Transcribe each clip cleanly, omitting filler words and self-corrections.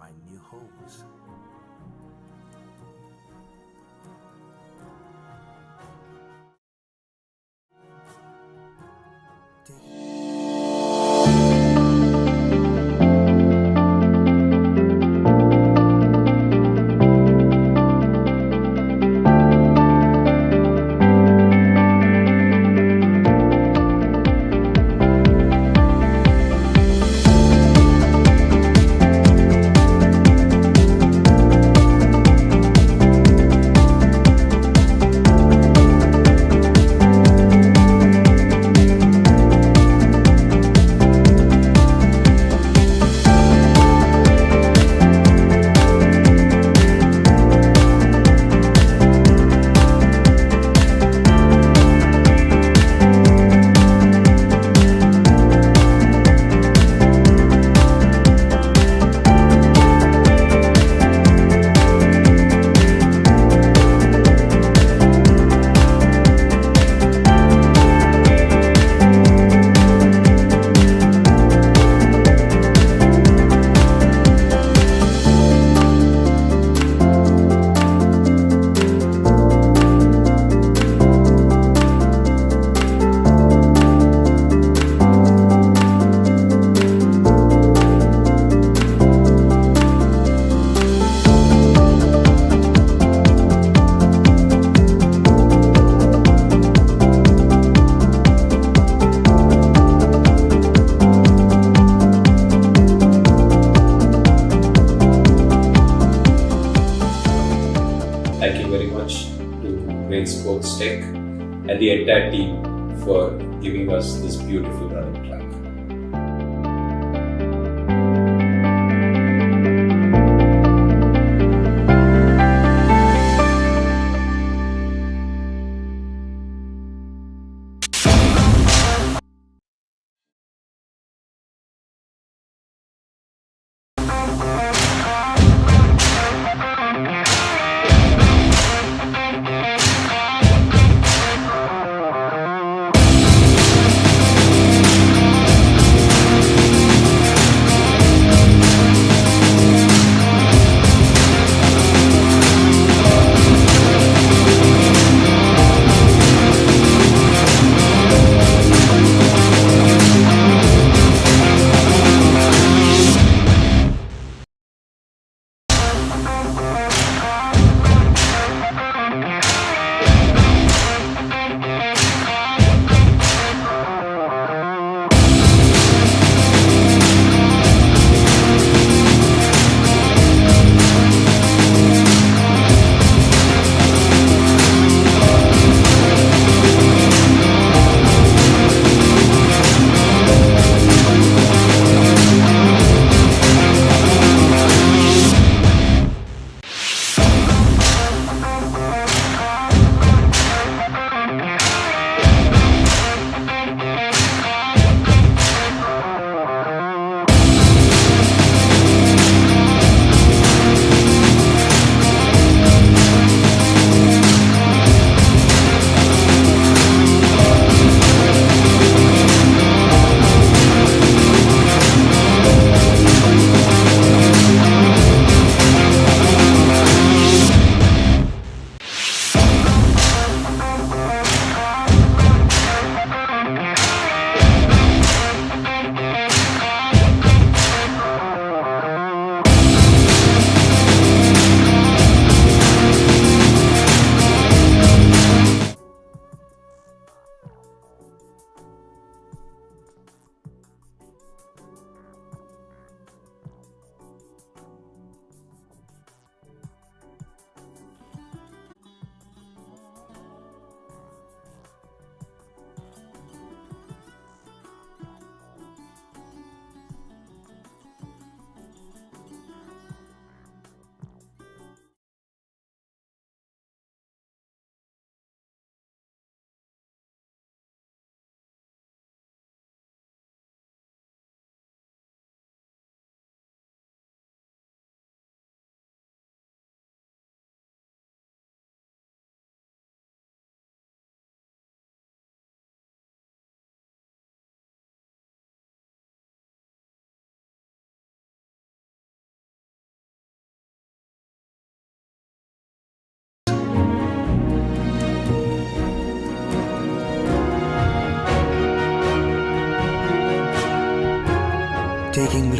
find new homes. Thank you very much to Great Sports Tech and the entire team for giving us this beautiful running track.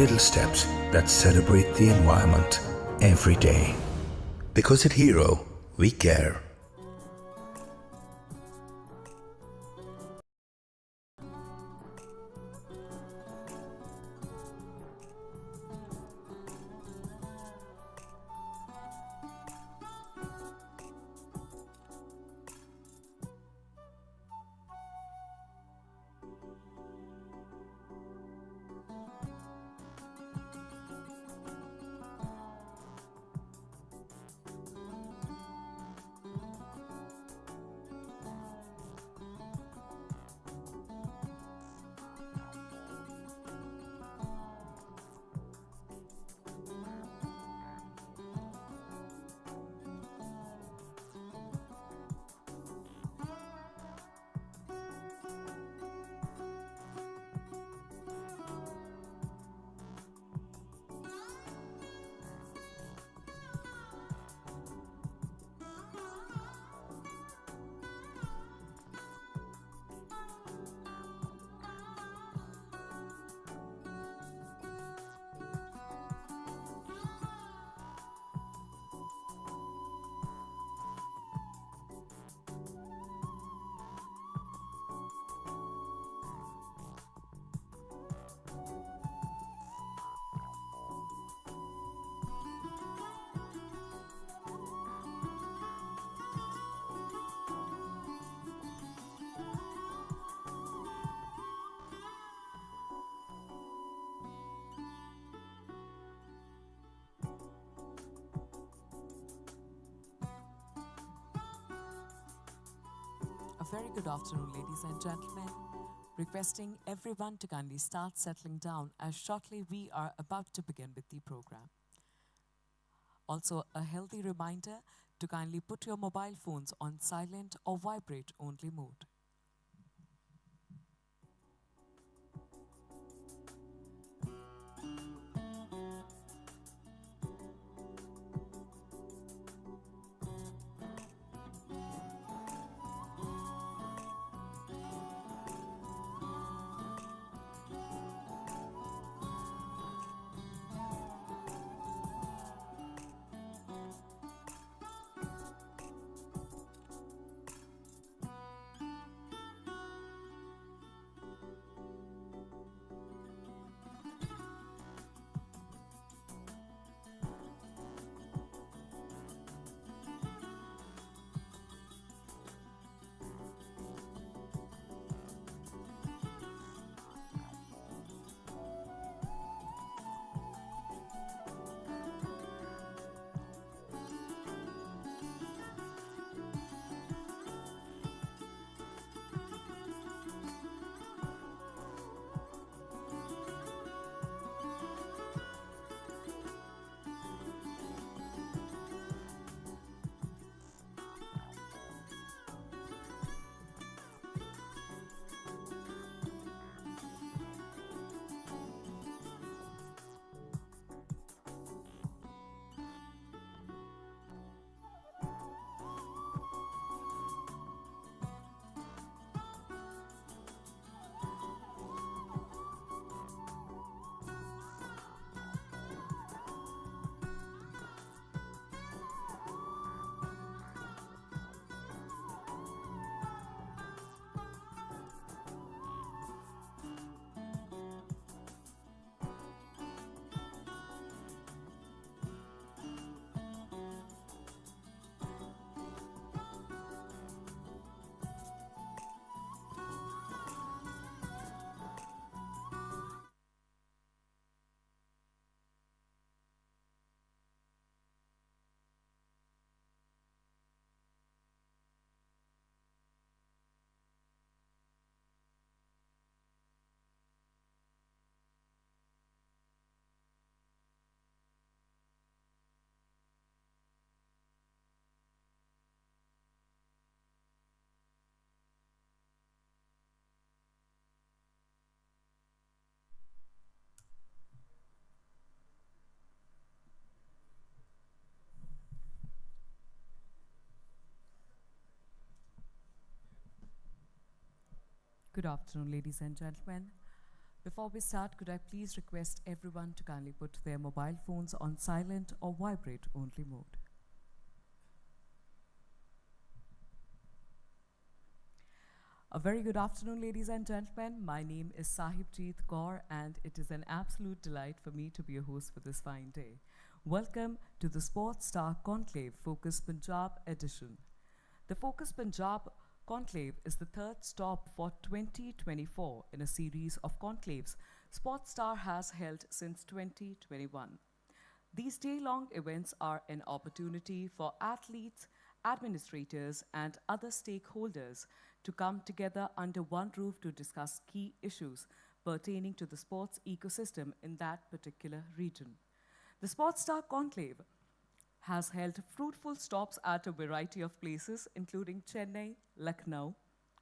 little steps that celebrate the environment every day. Because at Hero, we care. A very good afternoon, ladies and gentlemen. Requesting everyone to kindly start settling down as shortly we are about to begin with the program. Also, a healthy reminder to kindly put your mobile phones on silent or vibrate only mode. Good afternoon, ladies and gentlemen. Before we start, could I please request everyone to kindly put their mobile phones on silent or vibrate only mode? A very good afternoon, ladies and gentlemen. My name is Sahibjeet Kaur, and it is an absolute delight for me to be a host for this fine day. Welcome to the Sportstar Conclave Focus Punjab edition. The Focus Punjab Conclave is the third stop for 2024 in a series of conclaves Sportstar has held since 2021. These day-long events are an opportunity for athletes, administrators, and other stakeholders to come together under one roof to discuss key issues pertaining to the sports ecosystem in that particular region. The Sportstar Conclave has held fruitful stops at a variety of places, including Chennai, Lucknow,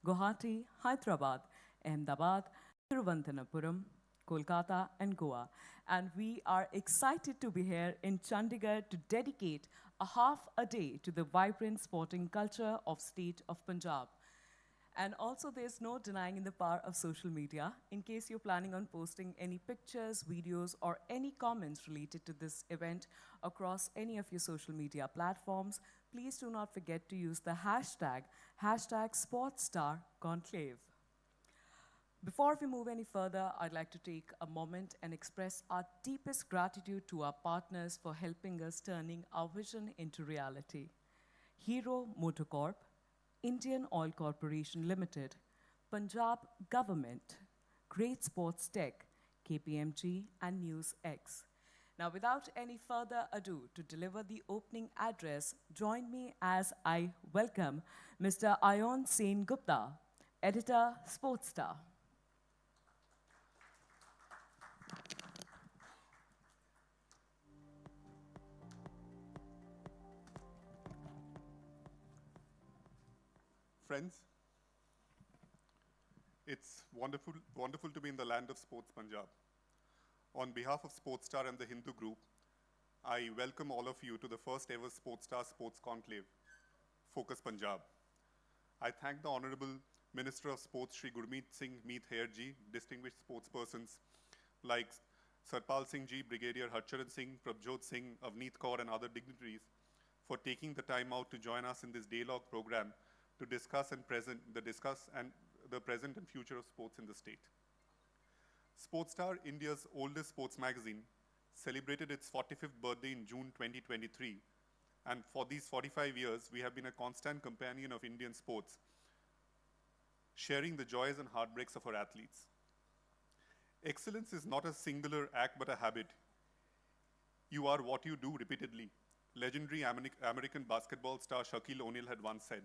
Guwahati, Hyderabad, Ahmedabad, Thiruvananthapuram, Kolkata, and Goa. And we are excited to be here in Chandigarh to dedicate a half a day to the vibrant sporting culture of state of Punjab. And also, there's no denying the power of social media. In case you're planning on posting any pictures, videos, or any comments related to this event across any of your social media platforms, please do not forget to use the hashtag SportstarConclave. Before we move any further, I'd like to take a moment and express our deepest gratitude to our partners for helping us turning our vision into reality. Hero Motocorp, Indian Oil Corporation Limited, Punjab Government, Great Sports Tech, KPMG, and NewsX. Now, without any further ado, to deliver the opening address, join me as I welcome Mr. Ayon Sen Gupta, Editor, Sportstar. Friends, it's wonderful to be in the land of sports Punjab. On behalf of Sportstar and the Hindu Group, I welcome all of you to the first ever Sportstar Sports Conclave, Focus Punjab. I thank the Honorable Minister of Sports, Shri Gurmeet Singh Meet Herji, distinguished sportspersons like Sarpal Singh Ji, Brigadier Harcharan Singh, Prabjot Singh, Avneet Kaur, and other dignitaries for taking the time out to join us in this day-long program to discuss the present and future of sports in the state. Sportstar, India's oldest sports magazine, celebrated its 45th birthday in June 2023, and for these 45 years, we have been a constant companion of Indian sports, sharing the joys and heartbreaks of our athletes. Excellence is not a singular act but a habit. You are what you do repeatedly. Legendary American basketball star Shaquille O'Neal had once said.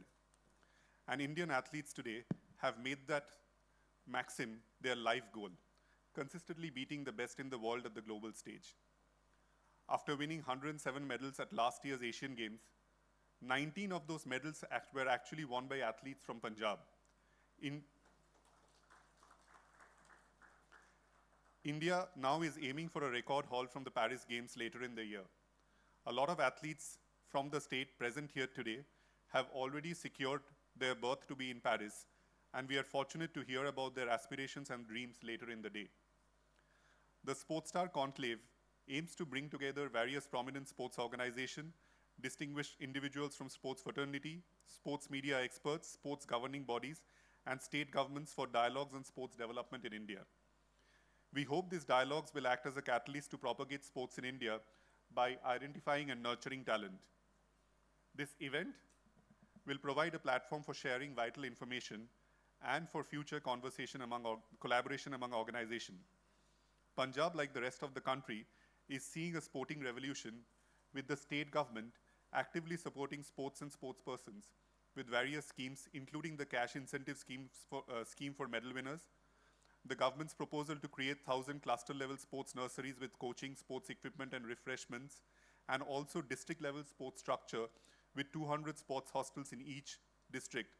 And Indian athletes today have made that maxim their life goal, consistently beating the best in the world at the global stage. After winning 107 medals at last year's Asian Games, 19 of those medals were actually won by athletes from Punjab. India now is aiming for a record haul from the Paris Games later in the year. A lot of athletes from the state present here today have already secured their berth to be in Paris, and we are fortunate to hear about their aspirations and dreams later in the day. The Sportstar Conclave aims to bring together various prominent sports organizations, distinguished individuals from sports fraternity, sports media experts, sports governing bodies, and state governments for dialogues on sports development in India. We hope these dialogues will act as a catalyst to propagate sports in India by identifying and nurturing talent. This event will provide a platform for sharing vital information and for future collaboration among organizations. Punjab, like the rest of the country, is seeing a sporting revolution with the state government actively supporting sports and sportspersons with various schemes, including the cash incentive scheme for medal winners, the government's proposal to create 1,000 cluster-level sports nurseries with coaching, sports equipment, and refreshments, and also district-level sports structure with 200 sports hostels in each district,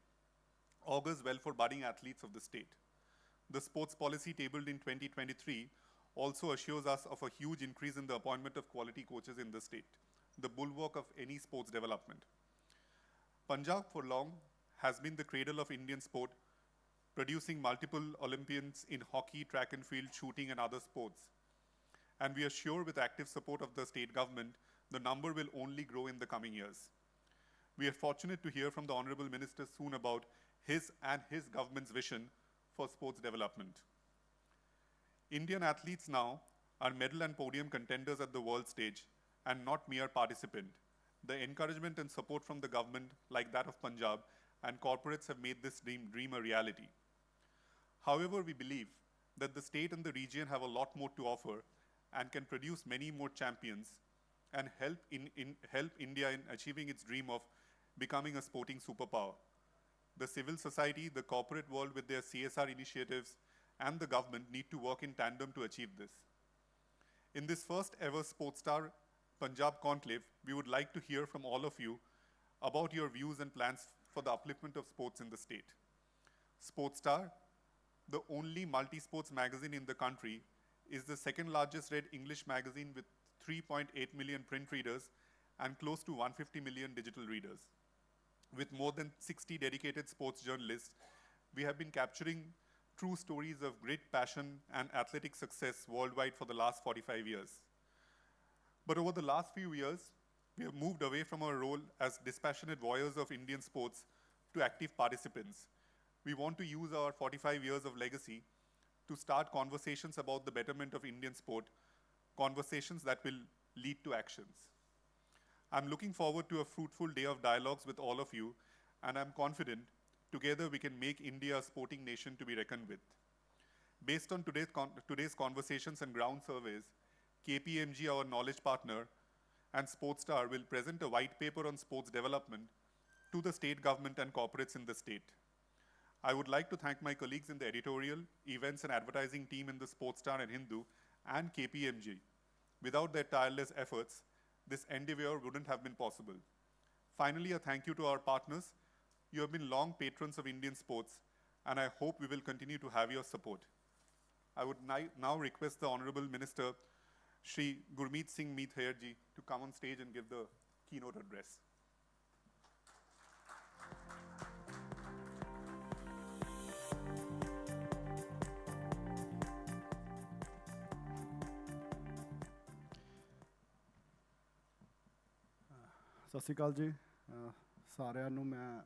augurs well for budding athletes of the state. The sports policy tabled in 2023 also assures us of a huge increase in the appointment of quality coaches in the state, the bulwark of any sports development. Punjab for long has been the cradle of Indian sport, producing multiple Olympians in hockey, track and field, shooting, and other sports. And we are sure with active support of the state government, the number will only grow in the coming years. We are fortunate to hear from the Honorable Minister soon about his and his government's vision for sports development. Indian athletes now are medal and podium contenders at the world stage and not mere participant. The encouragement and support from the government, like that of Punjab, and corporates have made this dream a reality. However, we believe that the state and the region have a lot more to offer and can produce many more champions and help India in achieving its dream of becoming a sporting superpower. The civil society, the corporate world with their CSR initiatives, and the government need to work in tandem to achieve this. In this first ever Sportstar Punjab Conclave, we would like to hear from all of you about your views and plans for the upliftment of sports in the state. Sportstar, the only multi-sports magazine in the country, is the second largest read English magazine with 3.8 million print readers and close to 150 million digital readers. With more than 60 dedicated sports journalists, we have been capturing true stories of great passion and athletic success worldwide for the last 45 years. But over the last few years, we have moved away from our role as dispassionate voyeurs of Indian sports to active participants. We want to use our 45 years of legacy to start conversations about the betterment of Indian sport, conversations that will lead to actions. I'm looking forward to a fruitful day of dialogues with all of you, and I'm confident together we can make India a sporting nation to be reckoned with. Based on today's conversations and ground surveys, KPMG, our knowledge partner, and Sportstar will present a white paper on sports development to the state government and corporates in the state. I would like to thank my colleagues in the editorial, events and advertising team in the Sportstar and Hindu and KPMG. Without their tireless efforts, this endeavor wouldn't have been possible. Finally, a thank you to our partners. You have been long patrons of Indian sports, and I hope we will continue to have your support. I would now request the Honorable Minister, Shri Gurmeet Singh Meethayarji, to come on stage and give the keynote address. ਸਤਿ ਸ਼੍ਰੀ ਅਕਾਲ ਜੀ ਸਾਰਿਆਂ ਨੂੰ। ਮੈਂ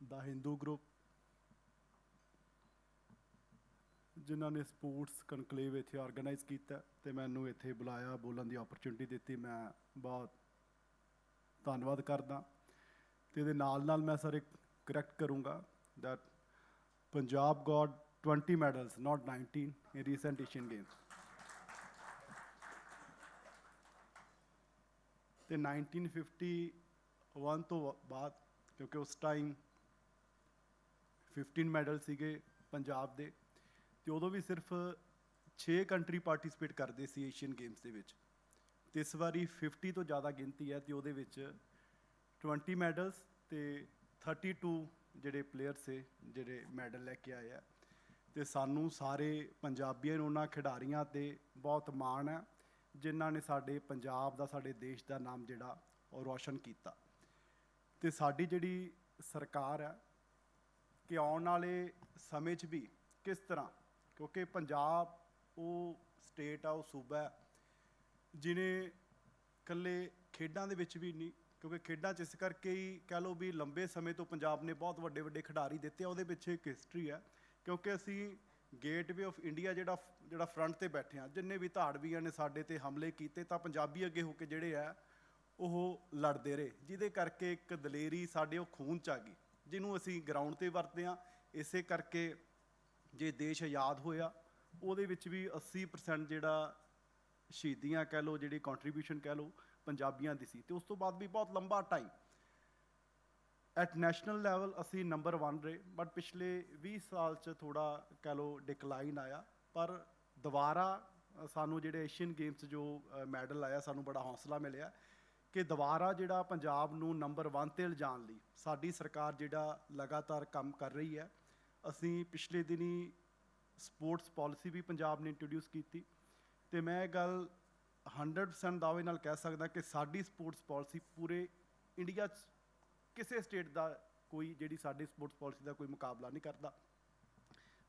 ਦਾ Hindu group ਜਿਨ੍ਹਾਂ ਨੇ sports conclave ਇੱਥੇ organise ਕੀਤਾ ਅਤੇ ਮੈਨੂੰ ਇੱਥੇ ਬੁਲਾਇਆ, ਬੋਲਣ ਦੀ ਓਪਰਚੁਨਿਟੀ ਦਿੱਤੀ, ਮੈਂ ਬਹੁਤ ਧੰਨਵਾਦ ਕਰਦਾ। ਅਤੇ ਇਹਦੇ ਨਾਲ ਨਾਲ ਮੈਂ ਸਰ ਇੱਕ ਕਰੈਕਟ ਕਰੂੰਗਾ that Punjab got 20 medals not 19 in recent Asian games. ਅਤੇ 1951 ਤੋਂ ਬਾਅਦ, ਕਿਉਂਕਿ ਉਸ ਟਾਈਮ 15 ਮੈਡਲ ਸੀਗੇ ਪੰਜਾਬ ਦੇ, ਅਤੇ ਉਦੋਂ ਵੀ ਸਿਰਫ 6 ਕੰਟਰੀ ਪਾਰਟੀਸਪੇਟ ਕਰਦੇ ਸੀ ਏਸ਼ੀਅਨ ਗੇਮਸ ਦੇ ਵਿੱਚ। ਅਤੇ ਇਸ ਵਾਰੀ 50 ਤੋਂ ਜ਼ਿਆਦਾ ਗਿਣਤੀ ਹੈ, ਅਤੇ ਉਹਦੇ ਵਿੱਚ 20 ਮੈਡਲਸ ਅਤੇ 32 ਜਿਹੜੇ ਪਲੇਅਰ ਸੀ ਜਿਹੜੇ ਮੈਡਲ ਲੈ ਕੇ ਆਏ ਆ। ਅਤੇ ਸਾਨੂੰ ਸਾਰੇ ਪੰਜਾਬੀਆਂ ਨੂੰ, ਉਹਨਾਂ ਖਿਡਾਰੀਆਂ 'ਤੇ ਬਹੁਤ ਮਾਣ ਹੈ ਜਿਨ੍ਹਾਂ ਨੇ ਸਾਡੇ ਪੰਜਾਬ ਦਾ, ਸਾਡੇ ਦੇਸ਼ ਦਾ ਨਾਮ ਜਿਹੜਾ ਉਹ ਰੌਸ਼ਨ ਕੀਤਾ। ਅਤੇ ਸਾਡੀ ਜਿਹੜੀ ਸਰਕਾਰ ਹੈ ਕਿ ਆਉਣ ਵਾਲੇ ਸਮੇਂ 'ਚ ਵੀ ਕਿਸ ਤਰ੍ਹਾਂ, ਕਿਉਂਕਿ ਪੰਜਾਬ ਉਹ ਸਟੇਟ ਆ, ਉਹ ਸੂਬਾ ਹੈ ਜਿਹਨੇ ਇਕੱਲੇ ਖੇਡਾਂ ਦੇ ਵਿੱਚ ਵੀ ਨਹੀਂ, ਕਿਉਂਕਿ ਖੇਡਾਂ 'ਚ ਇਸ ਕਰਕੇ ਹੀ ਕਹਿ ਲਓ ਵੀ ਲੰਬੇ ਸਮੇਂ ਤੋਂ ਪੰਜਾਬ ਨੇ ਬਹੁਤ ਵੱਡੇ ਵੱਡੇ ਖਿਡਾਰੀ ਦਿੱਤੇ ਆ। ਉਹਦੇ ਪਿੱਛੇ ਇੱਕ ਹਿਸਟਰੀ ਹੈ, ਕਿਉਂਕਿ ਅਸੀਂ ਗੇਟਵੇ ਆਫ ਇੰਡੀਆ ਜਿਹੜਾ ਫਰੰਟ 'ਤੇ ਬੈਠੇ ਹਾਂ, ਜਿੰਨੇ ਵੀ ਧਾੜਵੀਆਂ ਨੇ ਸਾਡੇ 'ਤੇ ਹਮਲੇ ਕੀਤੇ ਤਾਂ ਪੰਜਾਬੀ ਅੱਗੇ ਹੋ ਕੇ ਜਿਹੜੇ ਆ ਉਹ ਲੜਦੇ ਰਹੇ, ਜਿਹਦੇ ਕਰਕੇ ਇੱਕ ਦਲੇਰੀ ਸਾਡੇ ਉਹ ਖੂਨ 'ਚ ਆ ਗਈ, ਜਿਹਨੂੰ ਅਸੀਂ ਗਰਾਊਂਡ 'ਤੇ ਵਰਤਦੇ ਹਾਂ। ਇਸੇ ਕਰਕੇ ਜੇ ਦੇਸ਼ ਆਜ਼ਾਦ ਹੋਇਆ ਉਹਦੇ ਵਿੱਚ ਵੀ 80% ਜਿਹੜਾ ਸ਼ਹੀਦੀਆਂ ਕਹਿ ਲਓ, ਜਿਹੜੀ ਕੰਟਰੀਬਿਊਸ਼ਨ ਕਹਿ ਲਓ, ਪੰਜਾਬੀਆਂ ਦੀ ਸੀ। ਅਤੇ ਉਸ ਤੋਂ ਬਾਅਦ ਵੀ ਬਹੁਤ ਲੰਬਾ ਟਾਈਮ ਐਟ ਨੈਸ਼ਨਲ ਲੈਵਲ ਅਸੀਂ ਨੰਬਰ 1 ਰਹੇ, ਬਟ ਪਿਛਲੇ 20 ਸਾਲ 'ਚ ਥੋੜ੍ਹਾ ਕਹਿ ਲਓ ਡਿਕਲਾਈਨ ਆਇਆ। ਪਰ ਦੁਬਾਰਾ ਸਾਨੂੰ ਜਿਹੜੇ ਏਸ਼ੀਅਨ ਗੇਮਸ ਜੋ ਮੈਡਲ ਆਇਆ, ਸਾਨੂੰ ਬੜਾ ਹੌਸਲਾ ਮਿਲਿਆ ਕਿ ਦੁਬਾਰਾ ਜਿਹੜਾ ਪੰਜਾਬ ਨੂੰ ਨੰਬਰ 1 'ਤੇ ਲਿਜਾਣ ਲਈ ਸਾਡੀ ਸਰਕਾਰ ਜਿਹੜਾ ਲਗਾਤਾਰ ਕੰਮ ਕਰ ਰਹੀ ਹੈ। ਅਸੀਂ ਪਿਛਲੇ ਦਿਨੀਂ ਸਪੋਰਟਸ ਪਾਲਿਸੀ ਵੀ ਪੰਜਾਬ ਨੇ ਇੰਟਰੋਡਿਊਸ ਕੀਤੀ, ਅਤੇ ਮੈਂ ਇਹ ਗੱਲ 100% ਦਾਅਵੇ ਨਾਲ ਕਹਿ ਸਕਦਾ ਕਿ ਸਾਡੀ ਸਪੋਰਟਸ ਪਾਲਿਸੀ ਪੂਰੇ ਇੰਡੀਆ 'ਚ ਕਿਸੇ ਸਟੇਟ ਦਾ ਕੋਈ ਜਿਹੜੀ ਸਾਡੀ ਸਪੋਰਟਸ ਪਾਲਿਸੀ ਦਾ ਕੋਈ ਮੁਕਾਬਲਾ ਨਹੀਂ ਕਰਦਾ।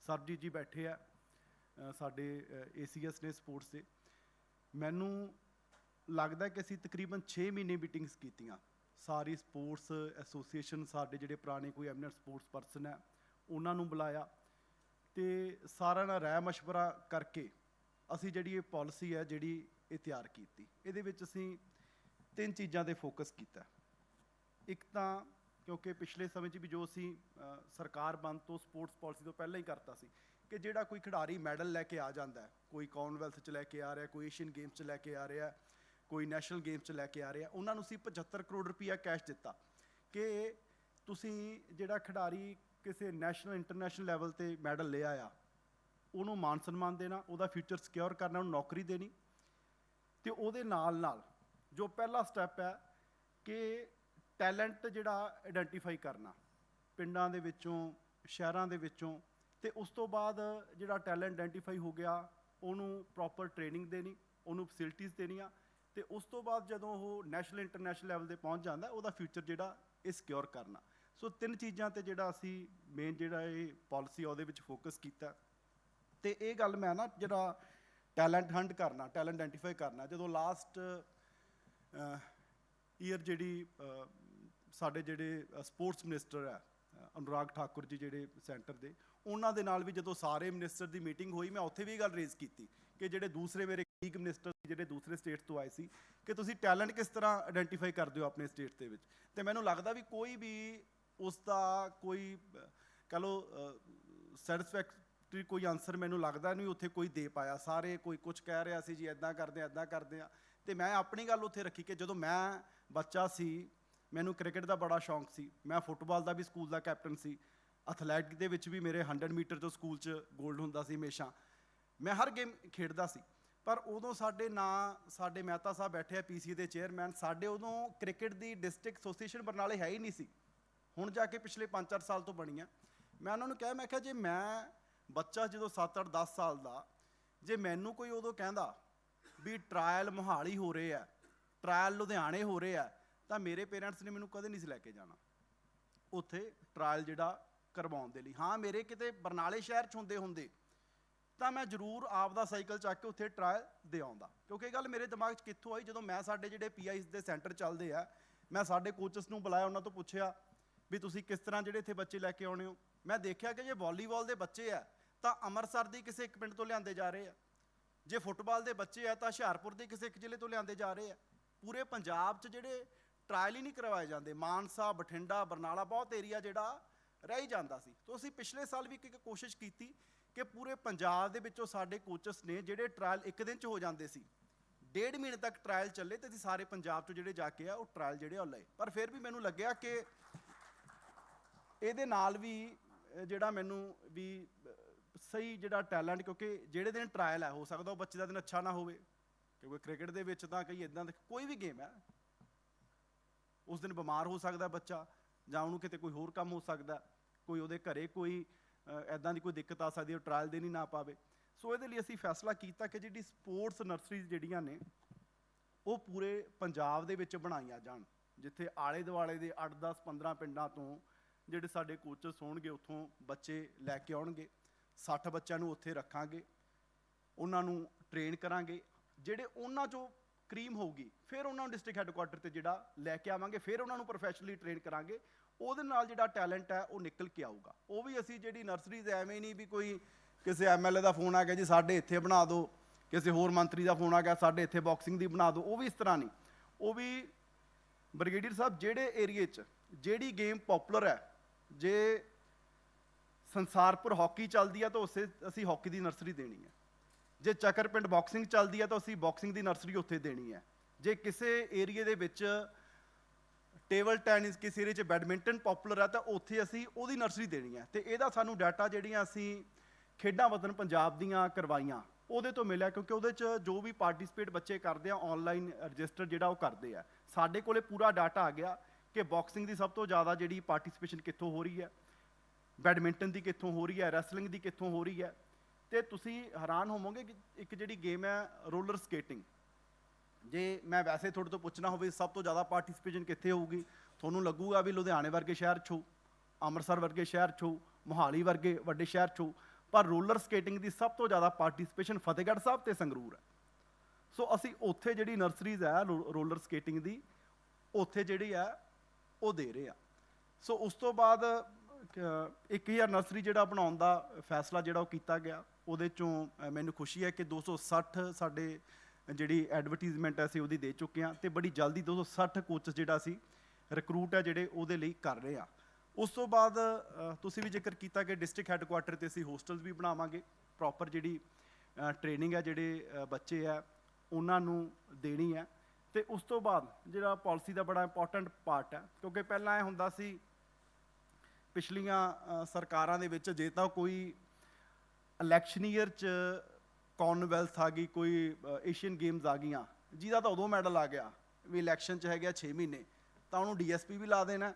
ਸਰਬਜੀਤ ਜੀ ਬੈਠੇ ਆ ਸਾਡੇ ACS ਨੇ ਸਪੋਰਟਸ ਦੇ। ਮੈਨੂੰ ਲੱਗਦਾ ਕਿ ਅਸੀਂ ਤਕਰੀਬਨ 6 ਮਹੀਨੇ ਮੀਟਿੰਗਸ ਕੀਤੀਆਂ, ਸਾਰੀ ਸਪੋਰਟਸ ਐਸੋਸੀਏਸ਼ਨ, ਸਾਡੇ ਜਿਹੜੇ ਪੁਰਾਣੇ ਕੋਈ ਐਮੀਨੈਂਟ ਸਪੋਰਟਸ ਪਰਸਨ ਹੈ ਉਹਨਾਂ ਨੂੰ ਬੁਲਾਇਆ ਅਤੇ ਸਾਰਿਆਂ ਨਾਲ ਰਾਏ ਮਸ਼ਵਰਾ ਕਰਕੇ ਅਸੀਂ ਜਿਹੜੀ ਇਹ ਪਾਲਿਸੀ ਹੈ ਜਿਹੜੀ ਇਹ ਤਿਆਰ ਕੀਤੀ। ਇਹਦੇ ਵਿੱਚ ਅਸੀਂ 3 ਚੀਜ਼ਾਂ 'ਤੇ ਫੋਕਸ ਕੀਤਾ। ਇੱਕ ਤਾਂ ਕਿਉਂਕਿ ਪਿਛਲੇ ਸਮੇਂ 'ਚ ਵੀ ਜੋ ਅਸੀਂ ਸਰਕਾਰ ਬਣਨ ਤੋਂ ਸਪੋਰਟਸ ਪਾਲਿਸੀ ਤੋਂ ਪਹਿਲਾਂ ਹੀ ਕਰਤਾ ਸੀ ਕਿ ਜਿਹੜਾ ਕੋਈ ਖਿਡਾਰੀ ਮੈਡਲ ਲੈ ਕੇ ਆ ਜਾਂਦਾ ਹੈ, ਕੋਈ ਕਾਮਨਵੈਲਥ 'ਚ ਲੈ ਕੇ ਆ ਰਿਹਾ, ਕੋਈ ਏਸ਼ੀਅਨ ਗੇਮਸ 'ਚ ਲੈ ਕੇ ਆ ਰਿਹਾ, ਕੋਈ ਨੈਸ਼ਨਲ ਗੇਮਸ 'ਚ ਲੈ ਕੇ ਆ ਰਿਹਾ, ਉਹਨਾਂ ਨੂੰ ਅਸੀਂ 75 ਕਰੋੜ ਰੁਪਈਆ ਕੈਸ਼ ਦਿੱਤਾ ਕਿ ਤੁਸੀਂ ਜਿਹੜਾ ਖਿਡਾਰੀ ਕਿਸੇ ਨੈਸ਼ਨਲ ਇੰਟਰਨੈਸ਼ਨਲ ਲੈਵਲ 'ਤੇ ਮੈਡਲ ਲਿਆ ਆ ਉਹਨੂੰ ਮਾਨ ਸਨਮਾਨ ਦੇਣਾ, ਉਹਦਾ ਫਿਊਚਰ ਸਿਕਿਉਰ ਕਰਨਾ, ਉਹਨੂੰ ਨੌਕਰੀ ਦੇਣੀ। ਅਤੇ ਉਹਦੇ ਨਾਲ ਨਾਲ ਜੋ ਪਹਿਲਾ ਸਟੈਪ ਹੈ ਕਿ ਟੈਲੈਂਟ ਜਿਹੜਾ ਆਈਡੈਂਟੀਫਾਈ ਕਰਨਾ ਪਿੰਡਾਂ ਦੇ ਵਿੱਚੋਂ, ਸ਼ਹਿਰਾਂ ਦੇ ਵਿੱਚੋਂ, ਅਤੇ ਉਸ ਤੋਂ ਬਾਅਦ ਜਿਹੜਾ ਟੈਲੈਂਟ ਆਈਡੈਂਟੀਫਾਈ ਹੋ ਗਿਆ ਉਹਨੂੰ ਪ੍ਰੋਪਰ ਟ੍ਰੇਨਿੰਗ ਦੇਣੀ, ਉਹਨੂੰ ਫੈਸਿਲਿਟੀਜ਼ ਦੇਣੀਆਂ, ਅਤੇ ਉਸ ਤੋਂ ਬਾਅਦ ਜਦੋਂ ਉਹ ਨੈਸ਼ਨਲ ਇੰਟਰਨੈਸ਼ਨਲ ਲੈਵਲ 'ਤੇ ਪਹੁੰਚ ਜਾਂਦਾ ਉਹਦਾ ਫਿਊਚਰ ਜਿਹੜਾ ਇਹ ਸਿਕਿਉਰ ਕਰਨਾ। ਸੋ 3 ਚੀਜ਼ਾਂ 'ਤੇ ਜਿਹੜਾ ਅਸੀਂ ਮੇਨ ਜਿਹੜਾ ਇਹ ਪਾਲਿਸੀ ਉਹਦੇ ਵਿੱਚ ਫੋਕਸ ਕੀਤਾ। ਅਤੇ ਇਹ ਗੱਲ ਮੈਂ ਨਾ ਜਿਹੜਾ ਟੈਲੈਂਟ ਹੰਟ ਕਰਨਾ, ਟੈਲੈਂਟ ਆਈਡੈਂਟੀਫਾਈ ਕਰਨਾ, ਜਦੋਂ ਲਾਸਟ ਈਅਰ ਜਿਹੜੀ ਸਾਡੇ ਜਿਹੜੇ ਸਪੋਰਟਸ ਮਿਨਿਸਟਰ ਹੈ ਅਨੁਰਾਗ ਠਾਕੁਰ ਜੀ ਜਿਹੜੇ ਸੈਂਟਰ ਦੇ, ਉਹਨਾਂ ਦੇ ਨਾਲ ਵੀ ਜਦੋਂ ਸਾਰੇ ਮਿਨਿਸਟਰ ਦੀ ਮੀਟਿੰਗ ਹੋਈ ਮੈਂ ਉੱਥੇ ਵੀ ਇਹ ਗੱਲ ਰੇਜ਼ ਕੀਤੀ ਕਿ ਜਿਹੜੇ ਦੂਸਰੇ ਮੇਰੇ ਲੀਗ ਮਿਨਿਸਟਰ ਜਿਹੜੇ ਦੂਸਰੇ ਸਟੇਟਸ ਤੋਂ ਆਏ ਸੀ ਕਿ ਤੁਸੀਂ ਟੈਲੈਂਟ ਕਿਸ ਤਰ੍ਹਾਂ ਆਈਡੈਂਟੀਫਾਈ ਕਰਦੇ ਹੋ ਆਪਣੇ ਸਟੇਟ ਦੇ ਵਿੱਚ। ਅਤੇ ਮੈਨੂੰ ਲੱਗਦਾ ਵੀ ਕੋਈ ਵੀ ਉਸ ਦਾ ਕੋਈ ਕਹਿ ਲਓ ਸੈਟਿਸਫੈਕਟਰੀ ਕੋਈ ਆਨਸਰ ਮੈਨੂੰ ਲੱਗਦਾ ਨਹੀਂ ਉੱਥੇ ਕੋਈ ਦੇ ਪਾਇਆ। ਸਾਰੇ ਕੋਈ ਕੁਛ ਕਹਿ ਰਿਹਾ ਸੀ ਜੀ ਇੱਦਾਂ ਕਰਦੇ ਹਾਂ ਇੱਦਾਂ ਕਰਦੇ ਹਾਂ। ਅਤੇ ਮੈਂ ਆਪਣੀ ਗੱਲ ਉੱਥੇ ਰੱਖੀ ਕਿ ਜਦੋਂ ਮੈਂ ਬੱਚਾ ਸੀ ਮੈਨੂੰ ਕ੍ਰਿਕਟ ਦਾ ਬੜਾ ਸ਼ੌਂਕ ਸੀ, ਮੈਂ ਫੁੱਟਬਾਲ ਦਾ ਵੀ ਸਕੂਲ ਦਾ ਕੈਪਟਨ ਸੀ, ਐਥਲੈਟਿਕ ਦੇ ਵਿੱਚ ਵੀ ਮੇਰੇ 100 ਮੀਟਰ ਤੋਂ ਸਕੂਲ 'ਚ ਗੋਲਡ ਹੁੰਦਾ ਸੀ ਹਮੇਸ਼ਾ, ਮੈਂ ਹਰ ਗੇਮ ਖੇਡਦਾ ਸੀ। ਪਰ ਉਦੋਂ ਸਾਡੇ ਮਹਿਤਾ ਸਾਹਿਬ ਬੈਠੇ ਆ PCA ਦੇ ਚੇਅਰਮੈਨ, ਸਾਡੇ ਉਦੋਂ ਕ੍ਰਿਕਟ ਦੀ ਡਿਸਟ੍ਰਿਕਟ ਐਸੋਸੀਏਸ਼ਨ ਬਰਨਾਲੇ ਹੈ ਹੀ ਨਹੀਂ ਸੀ, ਹੁਣ ਜਾ ਕੇ ਪਿਛਲੇ 5-4 ਸਾਲ ਤੋਂ ਬਣੀ ਆ। ਮੈਂ ਉਹਨਾਂ ਨੂੰ ਕਿਹਾ, ਮੈਂ ਕਿਹਾ ਜੇ ਮੈਂ ਬੱਚਾ ਜਦੋਂ 7-8 10 ਸਾਲ ਦਾ, ਜੇ ਮੈਨੂੰ ਕੋਈ ਉਦੋਂ ਕਹਿੰਦਾ ਵੀ ਟਰਾਇਲ ਮੋਹਾਲੀ ਹੋ ਰਹੇ ਆ, ਟਰਾਇਲ ਲੁਧਿਆਣੇ ਹੋ ਰਹੇ ਆ, ਤਾਂ ਮੇਰੇ ਪੇਰੈਂਟਸ ਨੇ ਮੈਨੂੰ ਕਦੇ ਨਹੀਂ ਸੀ ਲੈ ਕੇ ਜਾਣਾ ਉੱਥੇ ਟਰਾਇਲ ਜਿਹੜਾ ਕਰਵਾਉਣ ਦੇ ਲਈ। ਹਾਂ ਮੇਰੇ ਕਿਤੇ ਬਰਨਾਲੇ ਸ਼ਹਿਰ 'ਚ ਹੁੰਦੇ ਤਾਂ ਮੈਂ ਜ਼ਰੂਰ ਆਪ ਦਾ ਸਾਈਕਲ ਚੱਕ ਕੇ ਉੱਥੇ ਟਰਾਇਲ ਦੇ ਆਉਂਦਾ, ਕਿਉਂਕਿ ਇਹ ਗੱਲ ਮੇਰੇ ਦਿਮਾਗ 'ਚ ਕਿੱਥੋਂ ਆਈ, ਜਦੋਂ ਮੈਂ ਸਾਡੇ ਜਿਹੜੇ PIs ਦੇ ਸੈਂਟਰ ਚੱਲਦੇ ਆ, ਮੈਂ ਸਾਡੇ ਕੋਚਸ ਨੂੰ ਬੁਲਾਇਆ, ਉਹਨਾਂ ਤੋਂ ਪੁੱਛਿਆ ਵੀ ਤੁਸੀਂ ਕਿਸ ਤਰ੍ਹਾਂ ਜਿਹੜੇ ਇੱਥੇ ਬੱਚੇ ਲੈ ਕੇ ਆਉਣੇ ਹੋ। ਮੈਂ ਦੇਖਿਆ ਕਿ ਜੇ ਵਾਲੀਬਾਲ ਦੇ ਬੱਚੇ ਆ ਤਾਂ ਅੰਮ੍ਰਿਤਸਰ ਦੀ ਕਿਸੇ ਇੱਕ ਪਿੰਡ ਤੋਂ ਲਿਆਂਦੇ ਜਾ ਰਹੇ ਆ, ਜੇ ਫੁੱਟਬਾਲ ਦੇ ਬੱਚੇ ਆ ਤਾਂ ਹੁਸ਼ਿਆਰਪੁਰ ਦੇ ਕਿਸੇ ਇੱਕ ਜ਼ਿਲ੍ਹੇ ਤੋਂ ਲਿਆਂਦੇ ਜਾ ਰਹੇ ਆ। ਪੂਰੇ ਪੰਜਾਬ 'ਚ ਜਿਹੜੇ ਟਰਾਇਲ ਹੀ ਨਹੀਂ ਕਰਵਾਏ ਜਾਂਦੇ, ਮਾਨਸਾ, ਬਠਿੰਡਾ, ਬਰਨਾਲਾ ਬਹੁਤ ਏਰੀਆ ਜਿਹੜਾ ਰਹਿ ਹੀ ਜਾਂਦਾ ਸੀ। ਤਾਂ ਅਸੀਂ ਪਿਛਲੇ ਸਾਲ ਵੀ ਇੱਕ ਕੋਸ਼ਿਸ਼ ਕੀਤੀ ਕਿ ਪੂਰੇ ਪੰਜਾਬ ਦੇ ਵਿੱਚੋਂ ਸਾਡੇ ਕੋਚਸ ਨੇ ਜਿਹੜੇ ਟਰਾਇਲ ਇੱਕ ਦਿਨ 'ਚ ਹੋ ਜਾਂਦੇ ਸੀ, 1.5 ਮਹੀਨੇ ਤੱਕ ਟਰਾਇਲ ਚੱਲੇ, ਅਤੇ ਅਸੀਂ ਸਾਰੇ ਪੰਜਾਬ 'ਚੋਂ ਜਿਹੜੇ ਜਾ ਕੇ ਆ ਉਹ ਟਰਾਇਲ ਜਿਹੜੇ ਉਹ ਲਏ। ਪਰ ਫਿਰ ਵੀ ਮੈਨੂੰ ਲੱਗਿਆ ਕਿ ਇਹਦੇ ਨਾਲ ਵੀ ਜਿਹੜਾ ਮੈਨੂੰ ਵੀ ਸਹੀ ਜਿਹੜਾ ਟੈਲੈਂਟ, ਕਿਉਂਕਿ ਜਿਹੜੇ ਦਿਨ ਟਰਾਇਲ ਹੈ ਹੋ ਸਕਦਾ ਉਹ ਬੱਚੇ ਦਾ ਦਿਨ ਅੱਛਾ ਨਾ ਹੋਵੇ, ਕਿਉਂਕਿ ਕ੍ਰਿਕਟ ਦੇ ਵਿੱਚ ਤਾਂ ਕਈ ਇੱਦਾਂ ਦੇ ਕੋਈ ਵੀ ਗੇਮ ਹੈ, ਉਸ ਦਿਨ ਬਿਮਾਰ ਹੋ ਸਕਦਾ ਬੱਚਾ, ਜਾਂ ਉਹਨੂੰ ਕਿਤੇ ਕੋਈ ਹੋਰ ਕੰਮ ਹੋ ਸਕਦਾ, ਕੋਈ ਉਹਦੇ ਘਰੇ ਕੋਈ ਇੱਦਾਂ ਦੀ ਕੋਈ ਦਿੱਕਤ ਆ ਸਕਦੀ, ਉਹ ਟਰਾਇਲ ਦੇ ਨਹੀਂ ਨਾ ਪਾਵੇ। ਸੋ ਇਹਦੇ ਲਈ ਅਸੀਂ ਫੈਸਲਾ ਕੀਤਾ ਕਿ ਜਿਹੜੀ ਸਪੋਰਟਸ ਨਰਸਰੀਜ਼ ਜਿਹੜੀਆਂ ਨੇ ਉਹ ਪੂਰੇ ਪੰਜਾਬ ਦੇ ਵਿੱਚ ਬਣਾਈਆਂ ਜਾਣ, ਜਿੱਥੇ ਆਲੇ ਦੁਆਲੇ ਦੇ 8, 10, 15 ਪਿੰਡਾਂ ਤੋਂ ਜਿਹੜੇ ਸਾਡੇ ਕੋਚਸ ਹੋਣਗੇ ਉੱਥੋਂ ਬੱਚੇ ਲੈ ਕੇ ਆਉਣਗੇ, 60 ਬੱਚਿਆਂ ਨੂੰ ਉੱਥੇ ਰੱਖਾਂਗੇ, ਉਹਨਾਂ ਨੂੰ ਟ੍ਰੇਨ ਕਰਾਂਗੇ, ਜਿਹੜੇ ਉਹਨਾਂ 'ਚੋਂ ਕਰੀਮ ਹੋਊਗੀ ਫਿਰ ਉਹਨਾਂ ਨੂੰ ਡਿਸਟ੍ਰਿਕਟ ਹੈੱਡਕੁਆਟਰ 'ਤੇ ਜਿਹੜਾ ਲੈ ਕੇ ਆਵਾਂਗੇ, ਫਿਰ ਉਹਨਾਂ ਨੂੰ ਪ੍ਰੋਫੈਸ਼ਨਲੀ ਟ੍ਰੇਨ ਕਰਾਂਗੇ, ਉਹਦੇ ਨਾਲ ਜਿਹੜਾ ਟੈਲੈਂਟ ਹੈ ਉਹ ਨਿਕਲ ਕੇ ਆਊਗਾ। ਉਹ ਵੀ ਅਸੀਂ ਜਿਹੜੀ ਨਰਸਰੀਜ਼ ਐਵੇਂ ਨਹੀਂ ਵੀ ਕੋਈ ਕਿਸੇ MLA ਦਾ ਫੋਨ ਆ ਗਿਆ ਜੀ ਸਾਡੇ ਇੱਥੇ ਬਣਾ ਦਿਓ, ਕਿਸੇ ਹੋਰ ਮੰਤਰੀ ਦਾ ਫੋਨ ਆ ਗਿਆ ਸਾਡੇ ਇੱਥੇ ਬਾਕਸਿੰਗ ਦੀ ਬਣਾ ਦਿਓ, ਉਹ ਵੀ ਇਸ ਤਰ੍ਹਾਂ ਨਹੀਂ। ਉਹ ਵੀ ਬ੍ਰਿਗੇਡੀਅਰ ਸਾਹਿਬ ਜਿਹੜੇ ਏਰੀਏ 'ਚ ਜਿਹੜੀ ਗੇਮ ਪੋਪੂਲਰ ਹੈ, ਜੇ ਸੰਸਾਰਪੁਰ ਹਾਕੀ ਚੱਲਦੀ ਹੈ ਤਾਂ ਉਸੇ ਅਸੀਂ ਹਾਕੀ ਦੀ ਨਰਸਰੀ ਦੇਣੀ ਹੈ, ਜੇ ਚੱਕਰਪਿੰਡ ਬਾਕਸਿੰਗ ਚੱਲਦੀ ਹੈ ਤਾਂ ਅਸੀਂ ਬਾਕਸਿੰਗ ਦੀ ਨਰਸਰੀ ਉੱਥੇ ਦੇਣੀ ਹੈ, ਜੇ ਕਿਸੇ ਏਰੀਏ ਦੇ ਵਿੱਚ ਟੇਬਲ ਟੈਨਿਸ ਕਿਸੇ ਏਰੀਏ 'ਚ ਬੈਡਮਿੰਟਨ ਪੋਪੂਲਰ ਹੈ ਤਾਂ ਉੱਥੇ ਅਸੀਂ ਉਹਦੀ ਨਰਸਰੀ ਦੇਣੀ ਹੈ। ਅਤੇ ਇਹਦਾ ਸਾਨੂੰ ਡਾਟਾ ਜਿਹੜੀਆਂ ਅਸੀਂ ਖੇਡਾਂ ਵਤਨ ਪੰਜਾਬ ਦੀਆਂ ਕਰਵਾਈਆਂ ਉਹਦੇ ਤੋਂ ਮਿਲਿਆ, ਕਿਉਂਕਿ ਉਹਦੇ 'ਚ ਜੋ ਵੀ ਪਾਰਟੀਸਪੇਟ ਬੱਚੇ ਕਰਦੇ ਆ ਔਨਲਾਈਨ ਰਜਿਸਟਰ ਜਿਹੜਾ ਉਹ ਕਰਦੇ ਆ, ਸਾਡੇ ਕੋਲੇ ਪੂਰਾ ਡਾਟਾ ਆ ਗਿਆ ਕਿ ਬਾਕਸਿੰਗ ਦੀ ਸਭ ਤੋਂ ਜ਼ਿਆਦਾ ਜਿਹੜੀ ਪਾਰਟੀਸਪੇਸ਼ਨ ਕਿੱਥੋਂ ਹੋ ਰਹੀ ਹੈ, ਬੈਡਮਿੰਟਨ ਦੀ ਕਿੱਥੋਂ ਹੋ ਰਹੀ ਹੈ, ਰੈਸਲਿੰਗ ਦੀ ਕਿੱਥੋਂ ਹੋ ਰਹੀ ਹੈ। ਅਤੇ ਤੁਸੀਂ ਹੈਰਾਨ ਹੋਵੋਗੇ ਕਿ ਇੱਕ ਜਿਹੜੀ ਗੇਮ ਹੈ ਰੋਲਰ ਸਕੇਟਿੰਗ, ਜੇ ਮੈਂ ਵੈਸੇ ਤੁਹਾਡੇ ਤੋਂ ਪੁੱਛਣਾ ਹੋਵੇ ਸਭ ਤੋਂ ਜ਼ਿਆਦਾ ਪਾਰਟੀਸਪੇਸ਼ਨ ਕਿੱਥੇ ਹੋਊਗੀ, ਤੁਹਾਨੂੰ ਲੱਗੂਗਾ ਵੀ ਲੁਧਿਆਣੇ ਵਰਗੇ ਸ਼ਹਿਰ 'ਚ ਹੋਊ, ਅੰਮ੍ਰਿਤਸਰ ਵਰਗੇ ਸ਼ਹਿਰ 'ਚ ਹੋਊ, ਮੋਹਾਲੀ ਵਰਗੇ ਵੱਡੇ ਸ਼ਹਿਰ 'ਚ ਹੋਊ, ਪਰ ਰੋਲਰ ਸਕੇਟਿੰਗ ਦੀ ਸਭ ਤੋਂ ਜ਼ਿਆਦਾ ਪਾਰਟੀਸਪੇਸ਼ਨ ਫਤਿਹਗੜ੍ਹ ਸਾਹਿਬ ਤੇ ਸੰਗਰੂਰ ਹੈ। ਸੋ ਅਸੀਂ ਉੱਥੇ ਜਿਹੜੀ ਨਰਸਰੀਜ਼ ਹੈ ਰੋਲਰ ਸਕੇਟਿੰਗ ਦੀ, ਉੱਥੇ ਜਿਹੜੀ ਹੈ ਉਹ ਦੇ ਰਹੇ ਆ। ਸੋ ਉਸ ਤੋਂ ਬਾਅਦ 1000 ਨਰਸਰੀ ਜਿਹੜਾ ਬਣਾਉਣ ਦਾ ਫੈਸਲਾ ਜਿਹੜਾ ਉਹ ਕੀਤਾ ਗਿਆ। ਉਹਦੇ 'ਚੋਂ ਮੈਨੂੰ ਖੁਸ਼ੀ ਹੈ ਕਿ 260 ਸਾਡੇ ਜਿਹੜੀ ਐਡਵਰਟੀਜ਼ਮੈਂਟ ਹੈ ਅਸੀਂ ਉਹਦੀ ਦੇ ਚੁੱਕੇ ਹਾਂ, ਅਤੇ ਬੜੀ ਜਲਦੀ 260 ਕੋਚਸ ਜਿਹੜਾ ਅਸੀਂ ਰਿਕਰੂਟ ਹੈ ਜਿਹੜੇ ਉਹਦੇ ਲਈ ਕਰ ਰਹੇ ਹਾਂ। ਉਸ ਤੋਂ ਬਾਅਦ ਤੁਸੀਂ ਵੀ ਜ਼ਿਕਰ ਕੀਤਾ ਕਿ ਡਿਸਟ੍ਰਿਕਟ ਹੈੱਡਕੁਆਟਰ 'ਤੇ ਅਸੀਂ ਹੋਸਟਲਸ ਵੀ ਬਣਾਵਾਂਗੇ, ਪ੍ਰੋਪਰ ਜਿਹੜੀ ਟ੍ਰੇਨਿੰਗ ਹੈ ਜਿਹੜੇ ਬੱਚੇ ਹੈ ਉਹਨਾਂ ਨੂੰ ਦੇਣੀ ਹੈ। ਅਤੇ ਉਸ ਤੋਂ ਬਾਅਦ ਜਿਹੜਾ ਪਾਲਿਸੀ ਦਾ ਬੜਾ ਇੰਪੋਰਟੈਂਟ ਪਾਰਟ ਹੈ, ਕਿਉਂਕਿ ਪਹਿਲਾਂ ਇਹ ਹੁੰਦਾ ਸੀ ਪਿਛਲੀਆਂ ਸਰਕਾਰਾਂ ਦੇ ਵਿੱਚ ਜੇ ਤਾਂ ਕੋਈ ਇਲੈਕਸ਼ਨ ਈਅਰ 'ਚ ਕਾਮਨਵੈਲਥ ਆ ਗਈ, ਕੋਈ ਏਸ਼ੀਅਨ ਗੇਮਸ ਆ ਗਈਆਂ, ਜਿਹਦਾ ਤਾਂ ਉਦੋਂ ਮੈਡਲ ਆ ਗਿਆ ਵੀ ਇਲੈਕਸ਼ਨ 'ਚ ਹੈਗਾ 6 ਮਹੀਨੇ, ਤਾਂ ਉਹਨੂੰ DSP ਵੀ ਲਾ ਦੇਣਾ,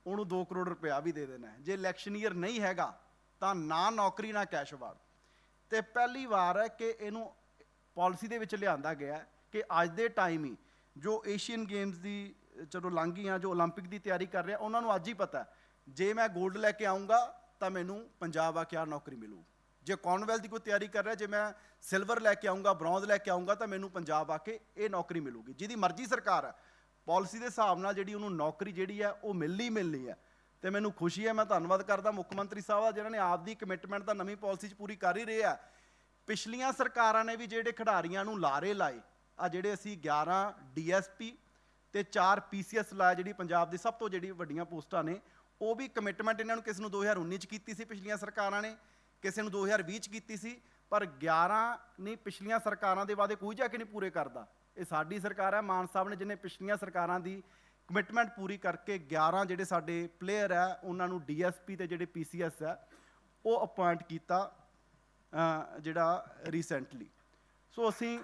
ਉਹਨੂੰ 2 ਕਰੋੜ ਰੁਪਇਆ ਵੀ ਦੇ ਦੇਣਾ। ਜੇ ਇਲੈਕਸ਼ਨ ਈਅਰ ਨਹੀਂ ਹੈਗਾ ਤਾਂ ਨਾ ਨੌਕਰੀ ਨਾ ਕੈਸ਼ ਅਵਾਰਡ। ਅਤੇ ਪਹਿਲੀ ਵਾਰ ਹੈ ਕਿ ਇਹਨੂੰ ਪਾਲਿਸੀ ਦੇ ਵਿੱਚ ਲਿਆਂਦਾ ਗਿਆ ਕਿ ਅੱਜ ਦੇ ਟਾਈਮ ਹੀ ਜੋ ਏਸ਼ੀਅਨ ਗੇਮਸ ਦੀ ਚਲੋ ਲੰਘ ਗਈਆਂ, ਜੋ ਓਲੰਪਿਕ ਦੀ ਤਿਆਰੀ ਕਰ ਰਿਹਾ, ਉਹਨਾਂ ਨੂੰ ਅੱਜ ਹੀ ਪਤਾ ਜੇ ਮੈਂ ਗੋਲਡ ਲੈ ਕੇ ਆਊਂਗਾ ਤਾਂ ਮੈਨੂੰ ਪੰਜਾਬ ਆ ਕੇ ਆ ਨੌਕਰੀ ਮਿਲੂ। ਜੇ ਕਾਮਨਵੈਲਥ ਦੀ ਕੋਈ ਤਿਆਰੀ ਕਰ ਰਿਹਾ, ਜੇ ਮੈਂ ਸਿਲਵਰ ਲੈ ਕੇ ਆਊਂਗਾ, ਬ੍ਰੌਂਜ਼ ਲੈ ਕੇ ਆਊਂਗਾ ਤਾਂ ਮੈਨੂੰ ਪੰਜਾਬ ਆ ਕੇ ਇਹ ਨੌਕਰੀ ਮਿਲੂਗੀ। ਜਿਹਦੀ ਮਰਜ਼ੀ ਸਰਕਾਰ ਹੈ, ਪਾਲਿਸੀ ਦੇ ਹਿਸਾਬ ਨਾਲ ਜਿਹੜੀ ਉਹਨੂੰ ਨੌਕਰੀ ਜਿਹੜੀ ਹੈ ਉਹ ਮਿਲਣੀ ਹੈ। ਅਤੇ ਮੈਨੂੰ ਖੁਸ਼ੀ ਹੈ, ਮੈਂ ਧੰਨਵਾਦ ਕਰਦਾ ਮੁੱਖ ਮੰਤਰੀ ਸਾਹਿਬ ਦਾ, ਜਿਨ੍ਹਾਂ ਨੇ ਆਪਦੀ ਕਮਿਟਮੈਂਟ ਤਾਂ ਨਵੀਂ ਪਾਲਿਸੀ 'ਚ ਪੂਰੀ ਕਰ ਹੀ ਰਹੇ ਆ। ਪਿਛਲੀਆਂ ਸਰਕਾਰਾਂ ਨੇ ਵੀ ਜਿਹੜੇ ਖਿਡਾਰੀਆਂ ਨੂੰ ਲਾਰੇ ਲਾਏ ਆ, ਜਿਹੜੇ ਅਸੀਂ 11 DSP ਅਤੇ 4 PCS ਲਾਇਆ, ਜਿਹੜੀ ਪੰਜਾਬ ਦੀ ਸਭ ਤੋਂ ਜਿਹੜੀ ਵੱਡੀਆਂ ਪੋਸਟਾਂ ਨੇ, ਉਹ ਵੀ ਕਮਿਟਮੈਂਟ ਇਹਨਾਂ ਨੂੰ ਕਿਸੇ ਨੂੰ 2019 'ਚ ਕੀਤੀ ਸੀ ਪਿਛਲੀਆਂ ਸਰਕਾਰਾਂ ਨੇ, ਕਿਸੇ ਨੂੰ 2020 'ਚ ਕੀਤੀ ਸੀ, ਪਰ 11 ਨਹੀਂ ਪਿਛਲੀਆਂ ਸਰਕਾਰਾਂ ਦੇ ਵਾਅਦੇ ਕੋਈ ਜਾ ਕੇ ਨਹੀਂ ਪੂਰੇ ਕਰਦਾ। ਇਹ ਸਾਡੀ ਸਰਕਾਰ ਹੈ, ਮਾਨ ਸਾਹਿਬ ਨੇ ਜਿਹਨੇ ਪਿਛਲੀਆਂ ਸਰਕਾਰਾਂ ਦੀ ਕਮਿਟਮੈਂਟ ਪੂਰੀ ਕਰਕੇ 11 ਜਿਹੜੇ ਸਾਡੇ ਪਲੇਅਰ ਹੈ ਉਹਨਾਂ ਨੂੰ DSP ਅਤੇ ਜਿਹੜੇ PCS ਹੈ ਉਹ ਅਪੁਆਇੰਟ ਕੀਤਾ ਜਿਹੜਾ ਰੀਸੈਂਟਲੀ। ਸੋ ਅਸੀਂ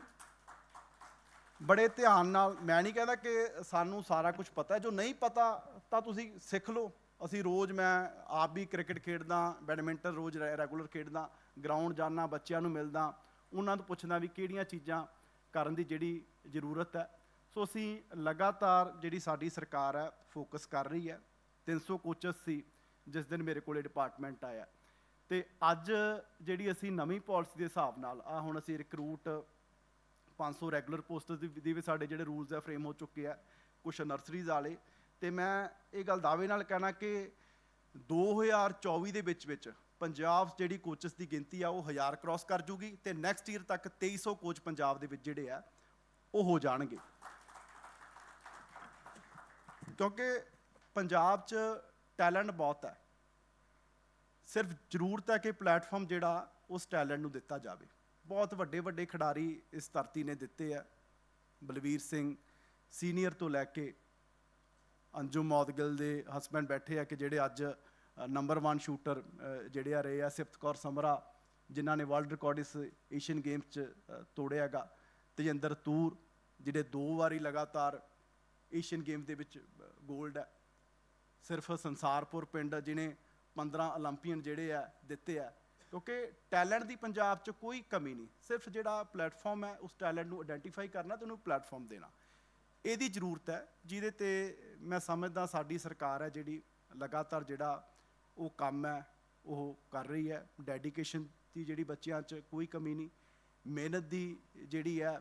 ਬੜੇ ਧਿਆਨ ਨਾਲ, ਮੈਂ ਨਹੀਂ ਕਹਿੰਦਾ ਕਿ ਸਾਨੂੰ ਸਾਰਾ ਕੁਝ ਪਤਾ ਹੈ, ਜੋ ਨਹੀਂ ਪਤਾ ਤਾਂ ਤੁਸੀਂ ਸਿੱਖ ਲਓ। ਅਸੀਂ ਰੋਜ਼, ਮੈਂ ਆਪ ਵੀ ਕ੍ਰਿਕਟ ਖੇਡਦਾ, ਬੈਡਮਿੰਟਨ ਰੋਜ਼ ਰੈਗੂਲਰ ਖੇਡਦਾ, ਗਰਾਊਂਡ ਜਾਂਦਾ, ਬੱਚਿਆਂ ਨੂੰ ਮਿਲਦਾ, ਉਹਨਾਂ ਤੋਂ ਪੁੱਛਦਾ ਵੀ ਕਿਹੜੀਆਂ ਚੀਜ਼ਾਂ ਕਰਨ ਦੀ ਜਿਹੜੀ ਜ਼ਰੂਰਤ ਹੈ। ਸੋ ਅਸੀਂ ਲਗਾਤਾਰ ਜਿਹੜੀ ਸਾਡੀ ਸਰਕਾਰ ਹੈ ਫੋਕਸ ਕਰ ਰਹੀ ਹੈ। 300 ਕੋਚਸ ਸੀ ਜਿਸ ਦਿਨ ਮੇਰੇ ਕੋਲੇ ਡਿਪਾਰਟਮੈਂਟ ਆਇਆ, ਅਤੇ ਅੱਜ ਜਿਹੜੀ ਅਸੀਂ ਨਵੀਂ ਪਾਲਿਸੀ ਦੇ ਹਿਸਾਬ ਨਾਲ ਹੁਣ ਅਸੀਂ ਰਿਕਰੂਟ 500 ਰੈਗੂਲਰ ਪੋਸਟਸ ਦੀ ਵੀ ਸਾਡੇ ਜਿਹੜੇ ਰੂਲਸ ਹੈ ਫਰੇਮ ਹੋ ਚੁੱਕੇ ਆ, ਕੁਛ ਨਰਸਰੀਜ਼ ਵਾਲੇ। ਅਤੇ ਮੈਂ ਇਹ ਗੱਲ ਦਾਅਵੇ ਨਾਲ ਕਹਿਣਾ ਕਿ 2024 ਦੇ ਵਿੱਚ ਪੰਜਾਬ ਜਿਹੜੀ ਕੋਚਸ ਦੀ ਗਿਣਤੀ ਆ ਉਹ 1000 ਕ੍ਰੋਸ ਕਰ ਜੂਗੀ, ਅਤੇ ਨੈਕਸਟ ਈਅਰ ਤੱਕ 2300 ਕੋਚ ਪੰਜਾਬ ਦੇ ਵਿੱਚ ਜਿਹੜੇ ਆ ਉਹ ਹੋ ਜਾਣਗੇ। ਕਿਉਂਕਿ ਪੰਜਾਬ 'ਚ ਟੈਲੈਂਟ ਬਹੁਤ ਹੈ, ਸਿਰਫ ਜ਼ਰੂਰਤ ਹੈ ਕਿ ਪਲੇਟਫਾਰਮ ਜਿਹੜਾ ਉਸ ਟੈਲੈਂਟ ਨੂੰ ਦਿੱਤਾ ਜਾਵੇ। ਬਹੁਤ ਵੱਡੇ ਵੱਡੇ ਖਿਡਾਰੀ ਇਸ ਧਰਤੀ ਨੇ ਦਿੱਤੇ ਆ, ਬਲਵੀਰ ਸਿੰਘ ਸੀਨੀਅਰ ਤੋਂ ਲੈ ਕੇ ਅੰਜੁਮ ਮੌਦਗਿਲ ਦੇ ਹਸਬੈਂਡ ਬੈਠੇ ਆ ਕਿ ਜਿਹੜੇ ਅੱਜ ਨੰਬਰ 1 ਸ਼ੂਟਰ ਜਿਹੜੇ ਆ ਰਹੇ ਆ, ਸਿਫਤ ਕੌਰ ਸਮਰਾ ਜਿਨ੍ਹਾਂ ਨੇ ਵਰਲਡ ਰਿਕਾਰਡ ਇਸ ਏਸ਼ੀਅਨ ਗੇਮਸ 'ਚ ਤੋੜਿਆ ਹੈਗਾ, ਤੇਜਿੰਦਰ ਤੂਰ ਜਿਹੜੇ 2 ਵਾਰੀ ਲਗਾਤਾਰ ਏਸ਼ੀਅਨ ਗੇਮ ਦੇ ਵਿੱਚ ਗੋਲਡ ਹੈ, ਸਿਰਫ ਸੰਸਾਰਪੁਰ ਪਿੰਡ ਜਿਹਨੇ 15 ਓਲੰਪੀਅਨ ਜਿਹੜੇ ਆ ਦਿੱਤੇ ਆ। ਕਿਉਂਕਿ ਟੈਲੈਂਟ ਦੀ ਪੰਜਾਬ 'ਚ ਕੋਈ ਕਮੀ ਨਹੀਂ, ਸਿਰਫ ਜਿਹੜਾ ਪਲੇਟਫਾਰਮ ਹੈ ਉਸ ਟੈਲੈਂਟ ਨੂੰ ਆਇਡੈਂਟੀਫਾਈ ਕਰਨਾ ਅਤੇ ਉਹਨੂੰ ਪਲੇਟਫਾਰਮ ਦੇਣਾ, ਇਹਦੀ ਜ਼ਰੂਰਤ ਹੈ, ਜਿਹਦੇ 'ਤੇ ਮੈਂ ਸਮਝਦਾ ਸਾਡੀ ਸਰਕਾਰ ਹੈ ਜਿਹੜੀ ਲਗਾਤਾਰ ਜਿਹੜਾ ਉਹ ਕੰਮ ਹੈ ਉਹ ਕਰ ਰਹੀ ਹੈ। ਡੈਡੀਕੇਸ਼ਨ ਦੀ ਜਿਹੜੀ ਬੱਚਿਆਂ 'ਚ ਕੋਈ ਕਮੀ ਨਹੀਂ, ਮਿਹਨਤ ਦੀ ਜਿਹੜੀ ਹੈ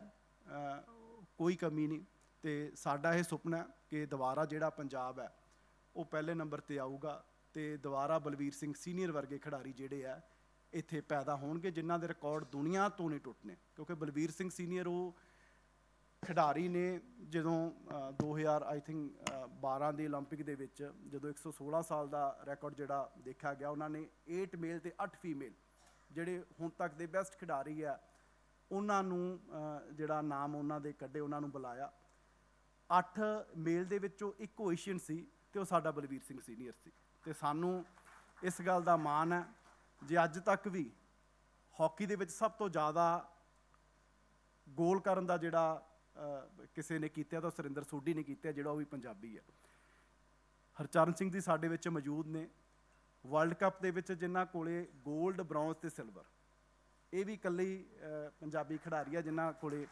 ਕੋਈ ਕਮੀ ਨਹੀਂ, ਅਤੇ ਸਾਡਾ ਇਹ ਸੁਪਨਾ ਕਿ ਦੁਬਾਰਾ ਜਿਹੜਾ ਪੰਜਾਬ ਹੈ ਉਹ ਪਹਿਲੇ ਨੰਬਰ 'ਤੇ ਆਊਗਾ, ਅਤੇ ਦੁਬਾਰਾ ਬਲਵੀਰ ਸਿੰਘ ਸੀਨੀਅਰ ਵਰਗੇ ਖਿਡਾਰੀ ਜਿਹੜੇ ਆ ਇੱਥੇ ਪੈਦਾ ਹੋਣਗੇ ਜਿਨ੍ਹਾਂ ਦੇ ਰਿਕਾਰਡ ਦੁਨੀਆ ਤੋਂ ਨਹੀਂ ਟੁੱਟਣੇ। ਕਿਉਂਕਿ ਬਲਵੀਰ ਸਿੰਘ ਸੀਨੀਅਰ ਉਹ ਖਿਡਾਰੀ ਨੇ ਜਦੋਂ 2012 ਦੇ ਓਲੰਪਿਕ ਦੇ ਵਿੱਚ ਜਦੋਂ 116 ਸਾਲ ਦਾ ਰਿਕਾਰਡ ਜਿਹੜਾ ਦੇਖਿਆ ਗਿਆ, ਉਹਨਾਂ ਨੇ 8 ਮੇਲ ਅਤੇ 8 ਫੀਮੇਲ ਜਿਹੜੇ ਹੁਣ ਤੱਕ ਦੇ ਬੈਸਟ ਖਿਡਾਰੀ ਆ ਉਹਨਾਂ ਨੂੰ ਜਿਹੜਾ ਨਾਮ ਉਹਨਾਂ ਦੇ ਕੱਢੇ, ਉਹਨਾਂ ਨੂੰ ਬੁਲਾਇਆ। 8 ਮੇਲ ਦੇ ਵਿੱਚੋਂ ਇੱਕ ਏਸ਼ੀਅਨ ਸੀ ਅਤੇ ਉਹ ਸਾਡਾ ਬਲਵੀਰ ਸਿੰਘ ਸੀਨੀਅਰ ਸੀ, ਅਤੇ ਸਾਨੂੰ ਇਸ ਗੱਲ ਦਾ ਮਾਣ ਹੈ ਜੇ ਅੱਜ ਤੱਕ ਵੀ ਹਾਕੀ ਦੇ ਵਿੱਚ ਸਭ ਤੋਂ ਜ਼ਿਆਦਾ ਗੋਲ ਕਰਨ ਦਾ ਜਿਹੜਾ ਕਿਸੇ ਨੇ ਕੀਤਾ ਤਾਂ ਸੁਰਿੰਦਰ ਸੋਢੀ ਨੇ ਕੀਤਾ, ਜਿਹੜਾ ਉਹ ਵੀ ਪੰਜਾਬੀ ਹੈ। ਹਰਚਰਨ ਸਿੰਘ ਜੀ ਸਾਡੇ ਵਿੱਚ ਮੌਜੂਦ ਨੇ, ਵਰਲਡ ਕੱਪ ਦੇ ਵਿੱਚ ਜਿਨ੍ਹਾਂ ਕੋਲੇ ਗੋਲਡ, ਬ੍ਰੌਂਜ਼ ਅਤੇ ਸਿਲਵਰ, ਇਹ ਵੀ ਇਕੱਲੇ ਪੰਜਾਬੀ ਖਿਡਾਰੀ ਆ ਜਿਨ੍ਹਾਂ ਕੋਲੇ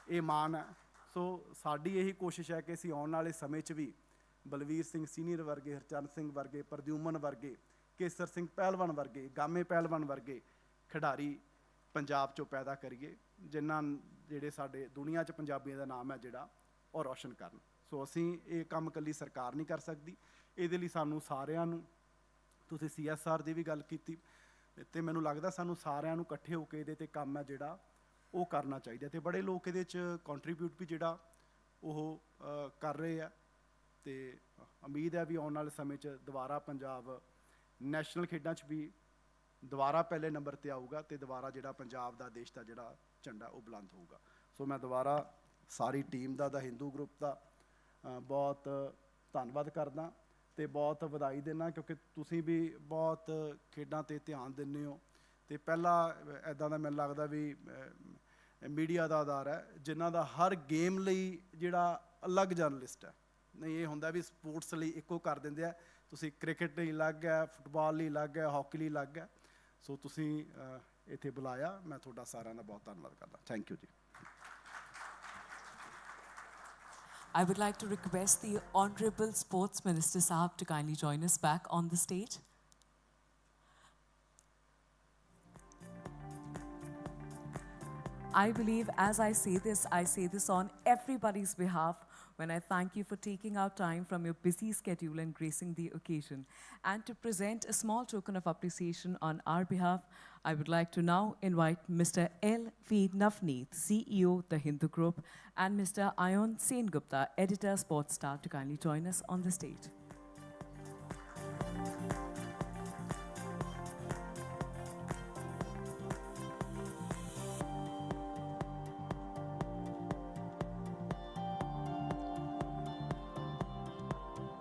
ਇਹ ਮਾਣ ਹੈ। ਸੋ ਸਾਡੀ ਇਹੀ ਕੋਸ਼ਿਸ਼ ਹੈ ਕਿ ਅਸੀਂ ਆਉਣ ਵਾਲੇ ਸਮੇਂ 'ਚ ਵੀ ਬਲਵੀਰ ਸਿੰਘ ਸੀਨੀਅਰ ਵਰਗੇ, ਹਰਚਰਨ ਸਿੰਘ ਵਰਗੇ, ਪ੍ਰਦਿਊਮਨ ਵਰਗੇ, ਕੇਸਰ ਸਿੰਘ ਪਹਿਲਵਾਨ ਵਰਗੇ, ਗਾਮੇ ਪਹਿਲਵਾਨ ਵਰਗੇ ਖਿਡਾਰੀ ਪੰਜਾਬ 'ਚੋਂ ਪੈਦਾ ਕਰੀਏ, ਜਿਨ੍ਹਾਂ ਜਿਹੜੇ ਸਾਡੇ ਦੁਨੀਆ 'ਚ ਪੰਜਾਬੀਆਂ ਦਾ ਨਾਮ ਹੈ ਜਿਹੜਾ ਉਹ ਰੌਸ਼ਨ ਕਰਨ। ਸੋ ਅਸੀਂ ਇਹ ਕੰਮ ਇਕੱਲੀ ਸਰਕਾਰ ਨਹੀਂ ਕਰ ਸਕਦੀ, ਇਹਦੇ ਲਈ ਸਾਨੂੰ ਸਾਰਿਆਂ ਨੂੰ, ਤੁਸੀਂ CSR ਦੀ ਵੀ ਗੱਲ ਕੀਤੀ, ਅਤੇ ਮੈਨੂੰ ਲੱਗਦਾ ਸਾਨੂੰ ਸਾਰਿਆਂ ਨੂੰ ਇਕੱਠੇ ਹੋ ਕੇ ਇਹਦੇ 'ਤੇ ਕੰਮ ਹੈ ਜਿਹੜਾ ਉਹ ਕਰਨਾ ਚਾਹੀਦਾ। ਅਤੇ ਬੜੇ ਲੋਕ ਇਹਦੇ 'ਚ ਕੰਟਰੀਬਿਊਟ ਵੀ ਜਿਹੜਾ ਉਹ ਕਰ ਰਹੇ ਆ, ਅਤੇ ਉਮੀਦ ਹੈ ਵੀ ਆਉਣ ਵਾਲੇ ਸਮੇਂ 'ਚ ਦੁਬਾਰਾ ਪੰਜਾਬ ਨੈਸ਼ਨਲ ਖੇਡਾਂ 'ਚ ਵੀ ਦੁਬਾਰਾ ਪਹਿਲੇ ਨੰਬਰ 'ਤੇ ਆਊਗਾ, ਅਤੇ ਦੁਬਾਰਾ ਜਿਹੜਾ ਪੰਜਾਬ ਦਾ, ਦੇਸ਼ ਦਾ ਜਿਹੜਾ ਝੰਡਾ ਉਹ ਬੁਲੰਦ ਹੋਊਗਾ। ਸੋ ਮੈਂ ਦੁਬਾਰਾ ਸਾਰੀ ਟੀਮ ਦਾ ਹਿੰਦੂ ਗਰੁੱਪ ਦਾ ਬਹੁਤ ਧੰਨਵਾਦ ਕਰਦਾ ਅਤੇ ਬਹੁਤ ਵਧਾਈ ਦਿੰਦਾ, ਕਿਉਂਕਿ ਤੁਸੀਂ ਵੀ ਬਹੁਤ ਖੇਡਾਂ 'ਤੇ ਧਿਆਨ ਦਿੰਦੇ ਹੋ। ਅਤੇ ਪਹਿਲਾਂ ਇੱਦਾਂ ਦਾ ਮੈਨੂੰ ਲੱਗਦਾ ਵੀ ਮੀਡੀਆ ਦਾ ਅਦਾਰਾ ਹੈ ਜਿਨ੍ਹਾਂ ਦਾ ਹਰ ਗੇਮ ਲਈ ਜਿਹੜਾ ਅਲੱਗ ਜਰਨਲਿਸਟ ਹੈ, ਨਹੀਂ ਇਹ ਹੁੰਦਾ ਵੀ ਸਪੋਰਟਸ ਲਈ ਇੱਕੋ ਕਰ ਦਿੰਦੇ ਆ, ਤੁਸੀਂ ਕ੍ਰਿਕਟ ਲਈ ਅਲੱਗ ਹੈ, ਫੁੱਟਬਾਲ ਲਈ ਅਲੱਗ ਹੈ, ਹਾਕੀ ਲਈ ਅਲੱਗ ਹੈ। ਸੋ ਤੁਸੀਂ ਇੱਥੇ ਬੁਲਾਇਆ, ਮੈਂ ਤੁਹਾਡਾ ਸਾਰਿਆਂ ਦਾ ਬਹੁਤ ਧੰਨਵਾਦ ਕਰਦਾ। ਥੈਂਕ ਯੂ ਜੀ। I would like to request the Honorable Sports Minister Sahab to kindly join us back on the stage. I believe as I say this on everybody's behalf when I thank you for taking out time from your busy schedule and gracing the occasion. And to present a small token of appreciation on our behalf, I would like to now invite Mr. L.V. Navneet, CEO, The Hindu Group, and Mr. Ayon Sengupta, Editor, Sportstar, to kindly join us on the stage.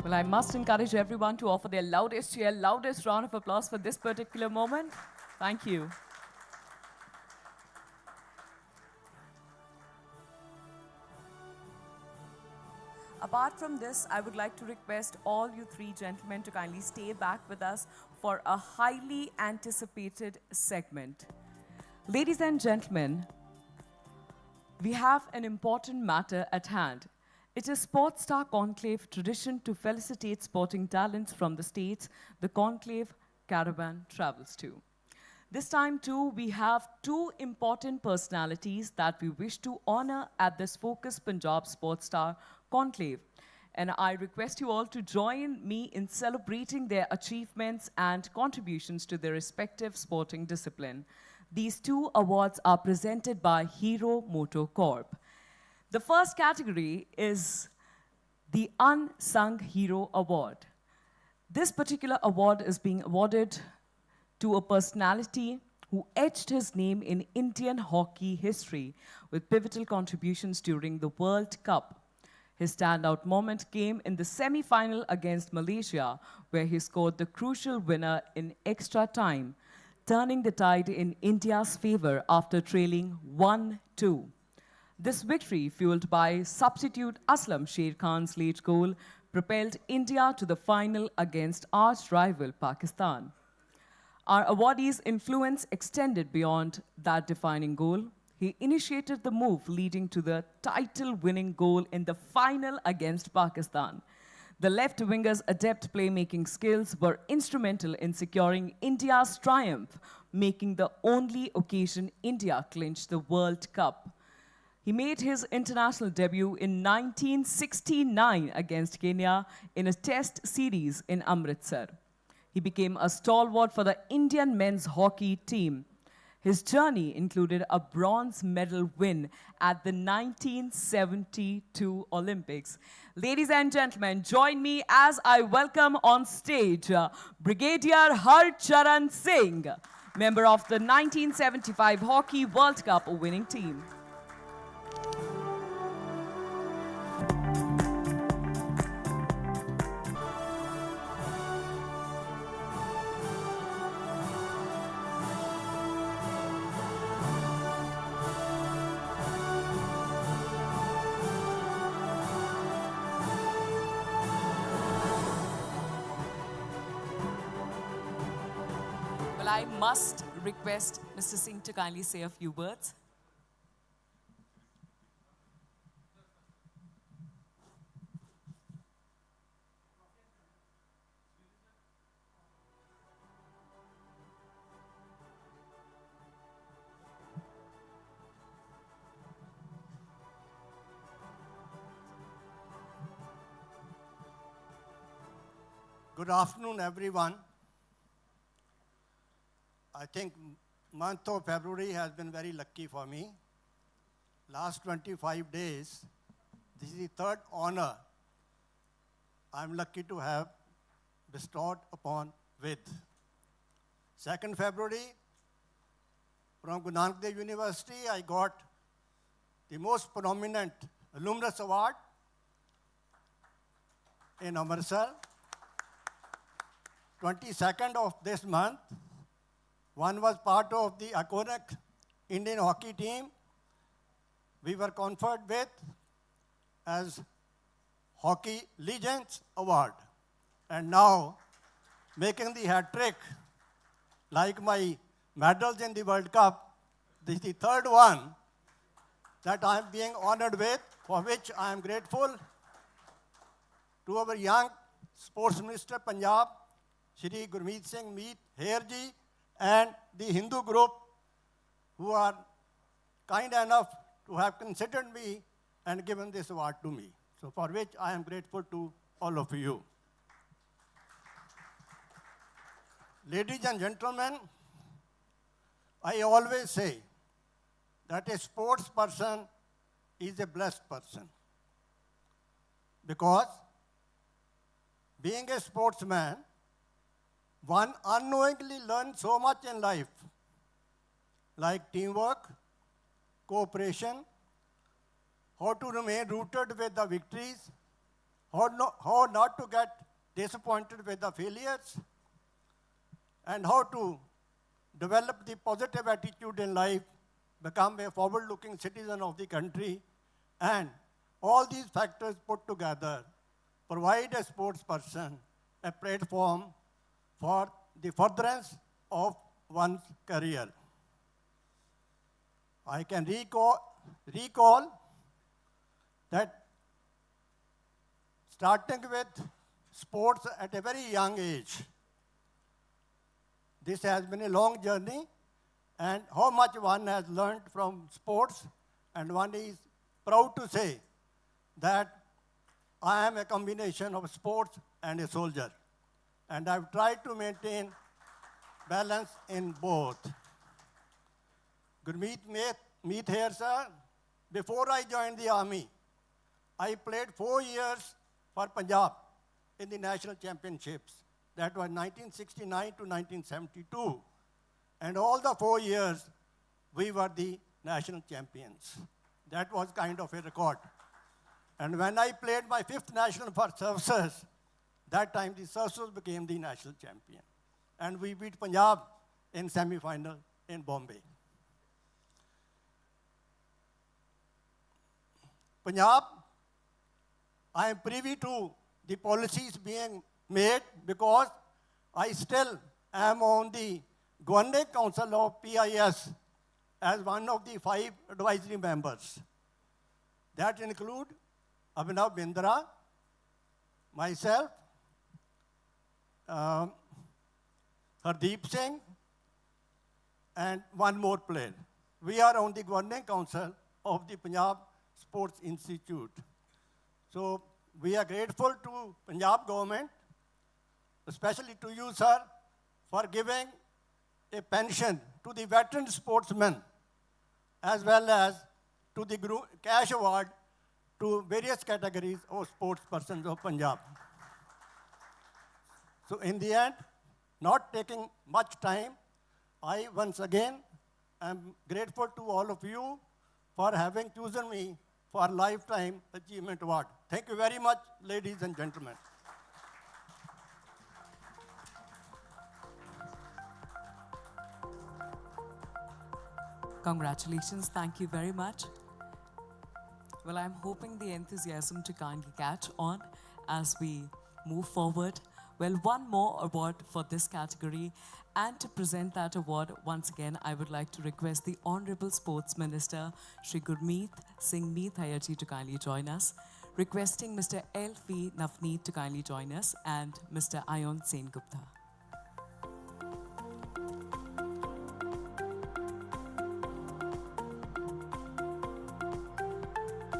Well, I must encourage everyone to offer their loudest cheer, loudest round of applause for this particular moment. Thank you. Apart from this, I would like to request all you three gentlemen to kindly stay back with us for a highly anticipated segment. Ladies and gentlemen, we have an important matter at hand. It is Sportstar Conclave tradition to felicitate sporting talents from the states the Conclave caravan travels to. This time too, we have two important personalities that we wish to honor at this Focus Punjab Sportstar Conclave. And I request you all to join me in celebrating their achievements and contributions to their respective sporting discipline. These two awards are presented by Hero Moto Corp. The first category is the Unsung Hero Award. This particular award is being awarded to a personality who etched his name in Indian hockey history with pivotal contributions during the World Cup. His standout moment came in the semi-final against Malaysia, where he scored the crucial winner in extra time, turning the tide in India's favor after trailing 1-2. This victory, fueled by substitute Aslam Sher Khan's late goal, propelled India to the final against arch-rival Pakistan. Our awardee's influence extended beyond that defining goal. He initiated the move leading to the title-winning goal in the final against Pakistan. The left winger's adept playmaking skills were instrumental in securing India's triumph, making the only occasion India clinched the World Cup. He made his international debut in 1969 against Kenya in a test series in Amritsar. He became a stalwart for the Indian men's hockey team. His journey included a bronze medal win at the 1972 Olympics. Ladies and gentlemen, join me as I welcome on stage Brigadier Harcharan Singh, member of the 1975 Hockey World Cup winning team. Well, I must request Mr. Singh to kindly say a few words. Good afternoon, everyone. I think month of February has been very lucky for me. Last 25 days, this is the third honor I'm lucky to have bestowed upon with. 2nd February, from Guru Nanak Dev University, I got the most prominent alumnus award in Amritsar. 22nd of this month, one was part of the iconic Indian hockey team. We were conferred with as Hockey Legends Award. And now, making the hat trick, like my medals in the World Cup, this is the third one that I am being honored with, for which I am grateful to our young Sports Minister Punjab, Shri Gurmeet Singh Meet Hair ji, and the Hindu group who are kind enough to have considered me and given this award to me. So for which I am grateful to all of you. Ladies and gentlemen, I always say that a sports person is a blessed person, because being a sportsman, one unknowingly learns so much in life, like teamwork, cooperation, how to remain rooted with the victories, how not to get disappointed with the failures, and how to develop the positive attitude in life, become a forward-looking citizen of the country, and all these factors put together provide a sports person a platform for the furtherance of one's career. I can recall that starting with sports at a very young age, this has been a long journey, and how much one has learned from sports, and one is proud to say that I am a combination of sports and a soldier, and I've tried to maintain balance in both. Gurmeet Meet here, sir. Before I joined the army, I played 4 years for Punjab in the national championships. That was 1969 to 1972. And all the 4 years, we were the national champions. That was kind of a record. And when I played my 5th national for services, that time the services became the national champion. And we beat Punjab in semi-final in Bombay. Punjab, I am privy to the policies being made, because I still am on the Governing Council of PIS as one of the 5 advisory members. That include Abhinav Bindra, myself, Hardeep Singh, and one more player. We are on the Governing Council of the Punjab Sports Institute. So we are grateful to Punjab government, especially to you, sir, for giving a pension to the veteran sportsmen, as well as to the cash award to various categories of sports persons of Punjab. So in the end, not taking much time, I once again am grateful to all of you for having chosen me for Lifetime Achievement Award. Thank you very much, ladies and gentlemen. Congratulations, thank you very much. Well, I'm hoping the enthusiasm to kindly catch on as we move forward. Well, one more award for this category, and to present that award once again, I would like to request the Honorable Sports Minister, Shri Gurmeet Singh Meet Hayarji, to kindly join us. Requesting Mr. L.V. Navneet to kindly join us, and Mr. Ayon Sen Gupta.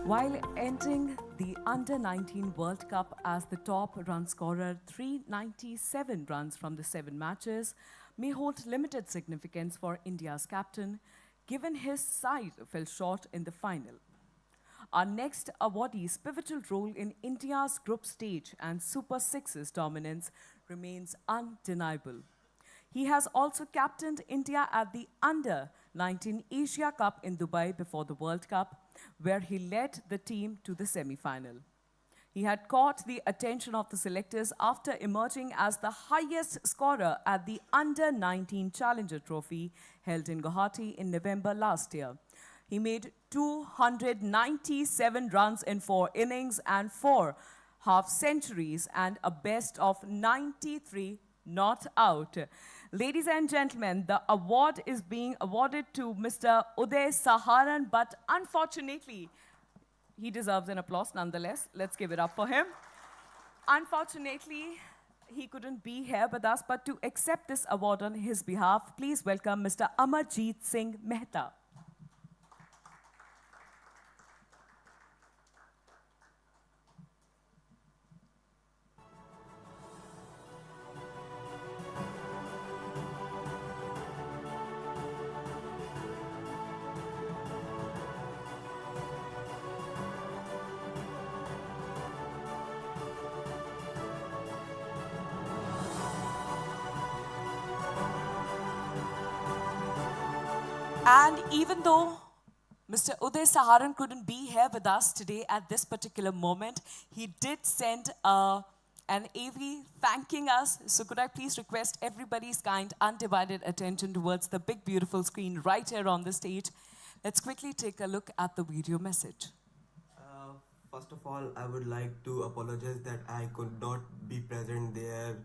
While ending the Under-19 World Cup as the top run scorer, 397 runs from the 7 matches may hold limited significance for India's captain, given his side fell short in the final. Our next awardee's pivotal role in India's group stage and Super Six's dominance remains undeniable. He has also captained India at the Under-19 Asia Cup in Dubai before the World Cup, where he led the team to the semi-final. He had caught the attention of the selectors after emerging as the highest scorer at the Under-19 Challenger Trophy held in Guwahati in November last year. He made 297 runs in 4 innings and 4 half-centuries and a best of 93 not out. Ladies and gentlemen, the award is being awarded to Mr. Uday Saharan, but unfortunately, he deserves an applause nonetheless. Let's give it up for him. Unfortunately, he couldn't be here with us, but to accept this award on his behalf, please welcome Mr. Amarjeet Singh Mehta. And even though Mr. Uday Saharan couldn't be here with us today at this particular moment, he did send an AV thanking us. So could I please request everybody's kind, undivided attention towards the big, beautiful screen right here on the stage. Let's quickly take a look at the video message. First of all, I would like to apologize that I could not be present there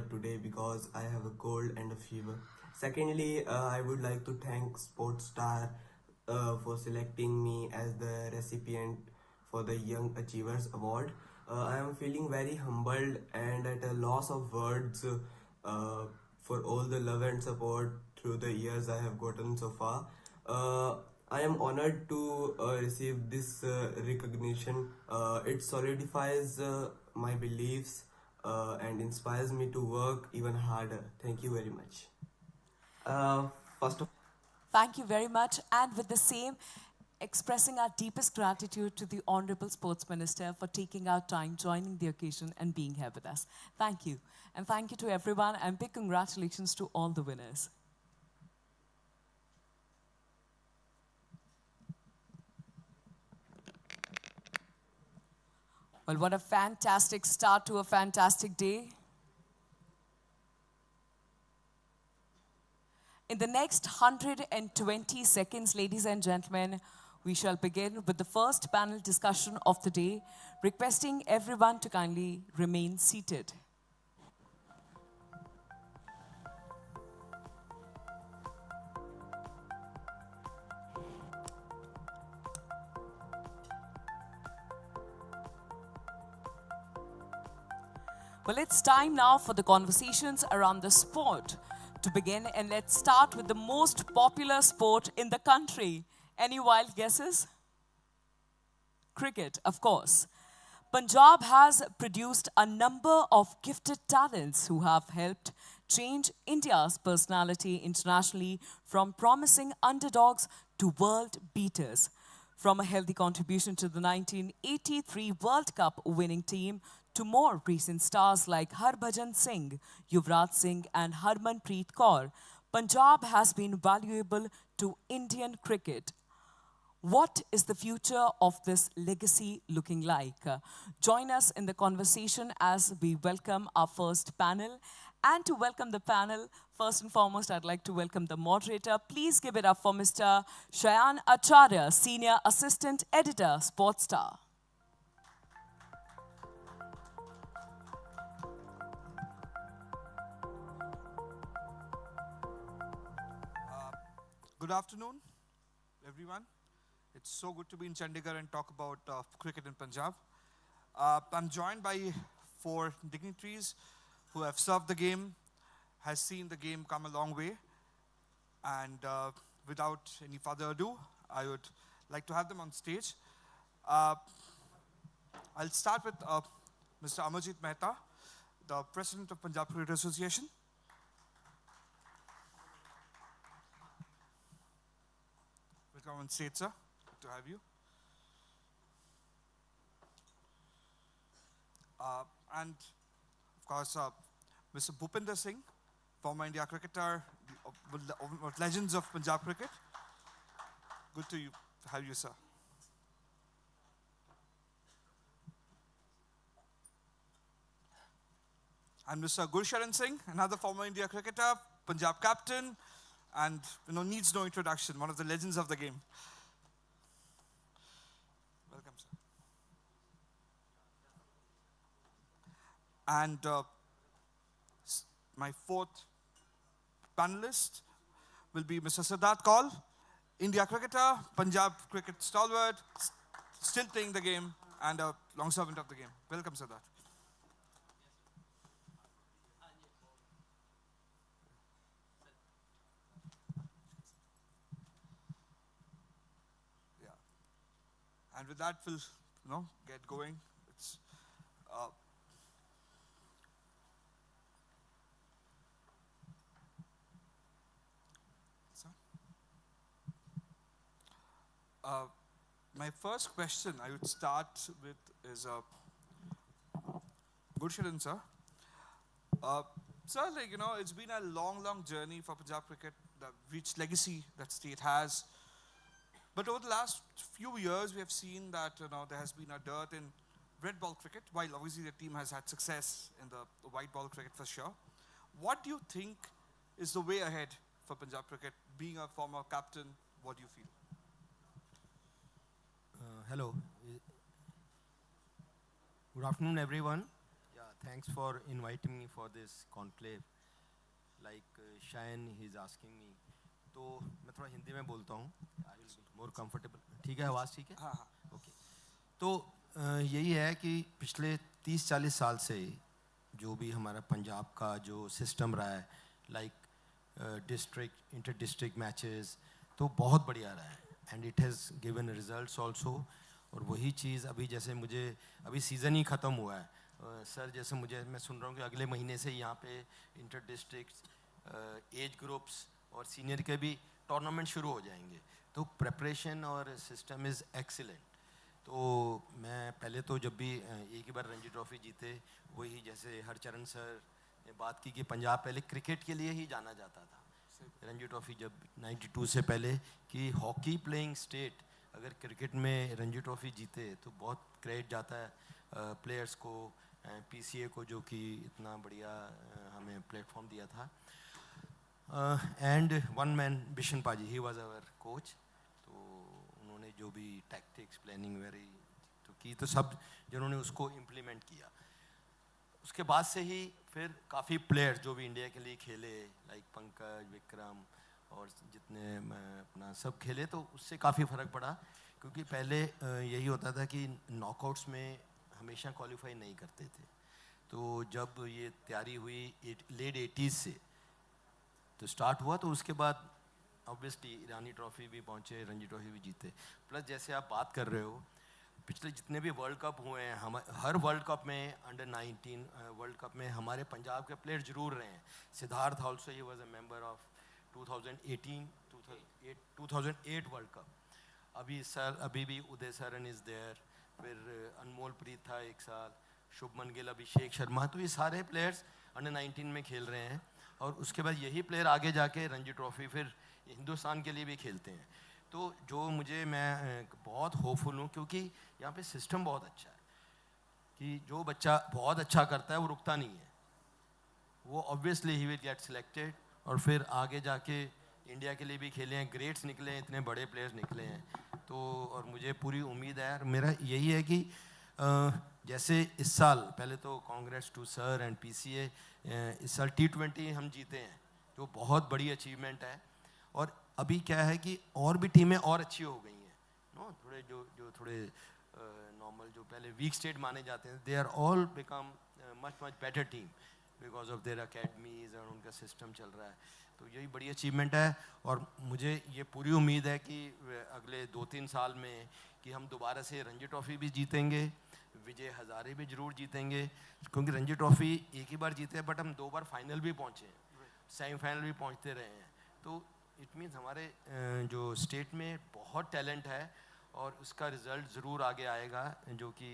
today because I have a cold and a fever. Secondly, I would like to thank Sportstar for selecting me as the recipient for the Young Achievers Award. I am feeling very humbled and at a loss of words for all the love and support through the years I have gotten so far. I am honored to receive this recognition. It solidifies my beliefs and inspires me to work even harder. Thank you very much. Thank you very much. And with the same, expressing our deepest gratitude to the Honorable Sports Minister for taking our time, joining the occasion and being here with us. Thank you. And thank you to everyone and big congratulations to all the winners. Well, what a fantastic start to a fantastic day. In the next 120 seconds, ladies and gentlemen, we shall begin with the first panel discussion of the day, requesting everyone to kindly remain seated. Well, it's time now for the conversations around the sport to begin, and let's start with the most popular sport in the country. Any wild guesses? Cricket, of course. Punjab has produced a number of gifted talents who have helped change India's personality internationally, from promising underdogs to world beaters. From a healthy contribution to the 1983 World Cup winning team to more recent stars like Harbhajan Singh, Yuvraj Singh and Harmanpreet Kaur, Punjab has been valuable to Indian cricket. What is the future of this legacy looking like? Join us in the conversation as we welcome our first panel. And to welcome the panel, first and foremost, I'd like to welcome the moderator. Please give it up for Mr. Shayan Acharya, Senior Assistant Editor, Sportstar. Good afternoon, everyone. It's so good to be in Chandigarh and talk about cricket in Punjab. I'm joined by 4 dignitaries who have served the game, has seen the game come a long way. And without any further ado, I would like to have them on stage. I'll start with Mr. Amarjit Mehta, the President of Punjab Cricket Association. Welcome on stage, sir. Good to have you. And of course, Mr. Bhupinder Singh, former India cricketer, of legends of Punjab cricket. Good to have you, sir. And Mr. Gursharan Singh, another former India cricketer, Punjab captain, and needs no introduction, one of the legends of the game. Welcome, sir. And my fourth panelist will be Mr. Siddharth Kaul, India cricketer, Punjab cricket stalwart, still playing the game, and a long servant of the game. Welcome, Siddharth. And with that, we'll get going. It's my first question I would start with is Gursharan sir. Sir, it's been a long journey for Punjab cricket, the rich legacy that state has. But over the last few years, we have seen that there has been a dearth in red ball cricket, while obviously the team has had success in the white ball cricket for sure. What do you think is the way ahead for Punjab cricket? Being a former captain, what do you feel? Hello. Good afternoon, everyone. Yeah, thanks for inviting me for this conclave. Like Shayan, he's asking me. तो मैं थोड़ा हिंदी में बोलता हूँ, more comfortable. ठीक है, आवाज़ ठीक है? हाँ हाँ. ओके. तो यही है कि पिछले 30-40 साल से जो भी हमारा पंजाब का जो सिस्टम रहा है, like district inter district matches, तो बहुत बढ़िया रहा है and it has given results also. और वही चीज़ अभी जैसे मुझे अभी सीज़न ही ख़त्म हुआ है सर, जैसे मैं सुन रहा हूँ कि अगले महीने से यहाँ पे इंटर डिस्ट्रिक्ट एज ग्रुप्स और सीनियर के भी टूर्नामेंट शुरू हो जाएंगे. तो प्रेपरेशन और सिस्टम इज़ एक्सीलेंट. तो मैं पहले तो जब भी एक ही बार रणजी ट्रॉफी जीते, वही जैसे हरचरण सर ने बात की कि पंजाब पहले क्रिकेट के लिए ही जाना जाता था. रणजी ट्रॉफी जब 92 से पहले कि हॉकी प्लेइंग स्टेट अगर क्रिकेट में रणजी ट्रॉफी जीते तो बहुत क्रेडिट जाता है प्लेयर्स को, पीसीए को, जो कि इतना बढ़िया हमें प्लेटफॉर्म दिया था. एंड वन मैन बिशन पाजी, ही वाज आवर कोच. तो उन्होंने जो भी टैक्टिक्स प्लानिंग वेरी तो की, तो सब जिन्होंने उसको इम्प्लीमेंट किया. उसके बाद से ही फिर काफ़ी प्लेयर्स जो भी इंडिया के लिए खेले, लाइक पंकज, विक्रम और जितने अपना सब खेले, तो उससे काफ़ी फ़र्क पड़ा. क्योंकि पहले यही होता था कि नॉकआउट्स में हमेशा क्वालिफाई नहीं करते थे. तो जब ये तैयारी हुई लेट 80s से तो स्टार्ट हुआ, तो उसके बाद ऑब्वियसली ईरानी ट्रॉफी भी पहुँचे, रणजी ट्रॉफी भी जीते. प्लस जैसे आप बात कर रहे हो, पिछले जितने भी वर्ल्ड कप हुए हैं, हम हर वर्ल्ड कप में अंडर 19 वर्ल्ड कप में हमारे पंजाब के प्लेयर जरूर रहे हैं. Siddharth also he was a member of 2008 world cup. अभी भी उदय सरन इज़ देयर, फिर अनमोल प्रीत था एक साल, शुभमन गिल, अभिषेक शर्मा. तो ये सारे प्लेयर्स अंडर 19 में खेल रहे हैं. और उसके बाद यही प्लेयर आगे जाके रणजी ट्रॉफी फिर हिंदुस्तान के लिए भी खेलते हैं. तो जो मैं बहुत होपफुल हूँ, क्योंकि यहाँ पे सिस्टम बहुत अच्छा है कि जो बच्चा बहुत अच्छा करता है वो रुकता नहीं है, वो obviously he will get selected और फिर आगे जाके इंडिया के लिए भी खेले हैं. ग्रेट्स निकले हैं, इतने बड़े प्लेयर्स निकले हैं. तो और मुझे पूरी उम्मीद है, और मेरा यही है कि जैसे इस साल, पहले तो congrats to sir and PCA, इस साल T20 हम जीते हैं, जो बहुत बड़ी अचीवमेंट है. और अभी क्या है कि और भी टीमें और अच्छी हो गई हैं, थोड़े जो थोड़े नॉर्मल जो पहले वीक स्टेट माने जाते हैं, they are all become much better team because of their academies और उनका सिस्टम चल रहा है. तो यही बड़ी अचीवमेंट है. और मुझे ये पूरी उम्मीद है कि अगले 2-3 साल में कि हम दोबारा से रणजी ट्रॉफी भी जीतेंगे, विजय हज़ारे भी ज़रूर जीतेंगे, क्योंकि रणजी ट्रॉफी एक ही बार जीते हैं, बट हम 2 बार फाइनल भी पहुँचे हैं, सेमीफाइनल भी पहुँचते रहे हैं। तो इट मीन्स हमारे जो स्टेट में बहुत टैलेंट है और उसका रिज़ल्ट ज़रूर आगे आएगा, जो कि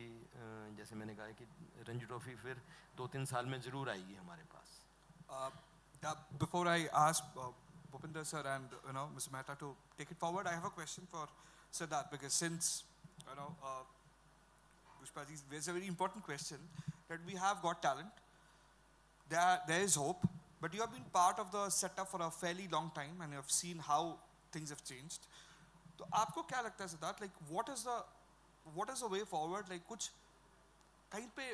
जैसे मैंने कहा कि रणजी ट्रॉफी फिर 2-3 साल में ज़रूर आएगी हमारे पास। Before I ask Bhupinder sir and Mr. Mehta to take it forward, I have a question for Siddharth, because since Pushpaji, there's a very important question that we have got talent, there is hope, but you have been part of the setup for a fairly long time and you have seen how things have changed. तो आपको क्या लगता है Siddharth, like what is the way forward? Like कुछ कहीं पे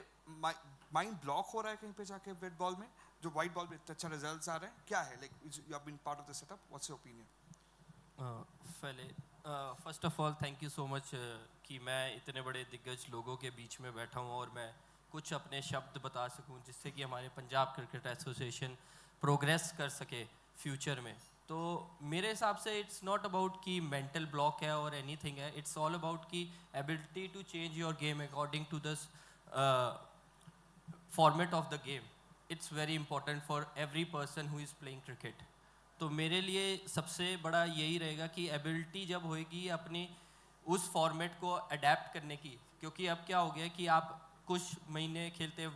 mind block हो रहा है कहीं पे जाके रेड बॉल में, जो वाइट बॉल में इतने अच्छा रिजल्ट्स आ रहे हैं, क्या है? Like you have been part of the setup, what's your opinion? First of all thank you so much कि मैं इतने बड़े दिग्गज लोगों के बीच में बैठा हूँ और मैं कुछ अपने शब्द बता सकूँ जिससे कि हमारे पंजाब क्रिकेट एसोसिएशन प्रोग्रेस कर सके फ्यूचर में। तो मेरे हिसाब से इट्स नॉट अबाउट कि मेंटल ब्लॉक है और एनीथिंग है, इट्स ऑल अबाउट कि ability to change your game according to this format of the game. It's very important for every person who is playing cricket. तो मेरे लिए सबसे बड़ा यही रहेगा कि एबिलिटी जब होएगी अपनी उस फॉर्मेट को अडेप्ट करने की, क्योंकि अब क्या हो गया कि आप कुछ महीने खेलते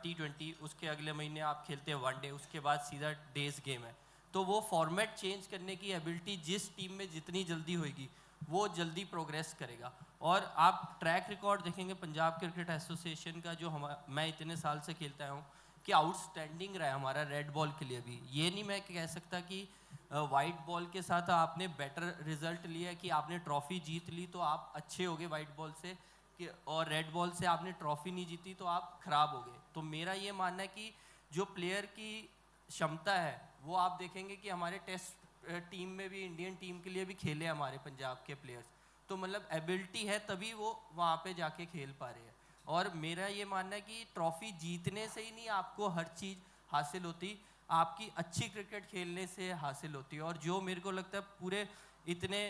T20, उसके अगले महीने आप खेलते वनडे, उसके बाद सीधा डेज गेम है। तो वो फॉर्मेट चेंज करने की एबिलिटी जिस टीम में जितनी जल्दी होएगी वो जल्दी प्रोग्रेस करेगा। और आप ट्रैक रिकॉर्ड देखेंगे पंजाब क्रिकेट एसोसिएशन का, जो मैं इतने साल से खेलता हूँ, कि आउटस्टैंडिंग रहा है हमारा रेड बॉल के लिए भी। ये नहीं मैं कह सकता कि वाइट बॉल के साथ आपने बेटर रिजल्ट लिया, कि आपने ट्रॉफी जीत ली तो आप अच्छे हो गए वाइट बॉल से, कि और रेड बॉल से आपने ट्रॉफी नहीं जीती तो आप खराब हो गए। तो मेरा ये मानना है कि जो प्लेयर की क्षमता है वो आप देखेंगे कि हमारे टेस्ट टीम में भी, इंडियन टीम के लिए भी खेले हमारे पंजाब के प्लेयर्स। तो मतलब एबिलिटी है तभी वो वहाँ पे जाके खेल पा रहे हैं। और मेरा ये मानना है कि ट्रॉफी जीतने से ही नहीं आपको हर चीज़ हासिल होती, आपकी अच्छी क्रिकेट खेलने से हासिल होती है। और जो मेरे को लगता है पूरे इतने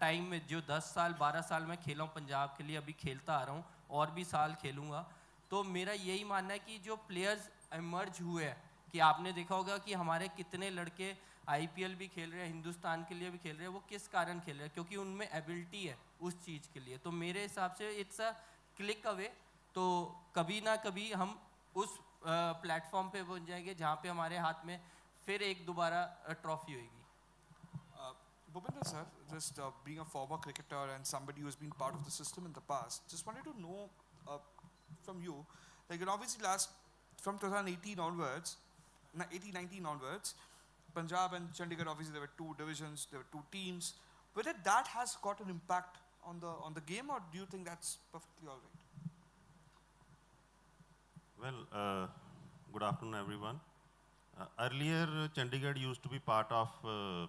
टाइम में, जो 10 साल 12 साल मैं खेला हूँ पंजाब के लिए, अभी खेलता आ रहा हूँ और भी साल खेलूँगा, तो मेरा यही मानना है कि जो प्लेयर्स इमर्ज हुए हैं, कि आपने देखा होगा कि हमारे कितने लड़के IPL भी खेल रहे हैं, हिंदुस्तान के लिए भी खेल रहे हैं, वो किस कारण खेल रहे हैं? क्योंकि उनमें एबिलिटी है उस चीज़ के लिए। तो मेरे हिसाब से इट्स अ क्लिक अवे, तो कभी ना कभी हम उस प्लेटफॉर्म पे पहुंच जाएंगे जहाँ पे हमारे हाथ में फिर एक दोबारा ट्रॉफी होगी। Bhupinder sir, just being a former cricketer and somebody who has been part of the system in the past, just wanted to know from you, like obviously from 2018 onwards, 18-19 onwards, Punjab and Chandigarh, obviously there were 2 divisions, there were 2 teams. Whether that has got an impact on the game, or do you think that's perfectly all right? Well, good afternoon everyone. Earlier Chandigarh used to be part of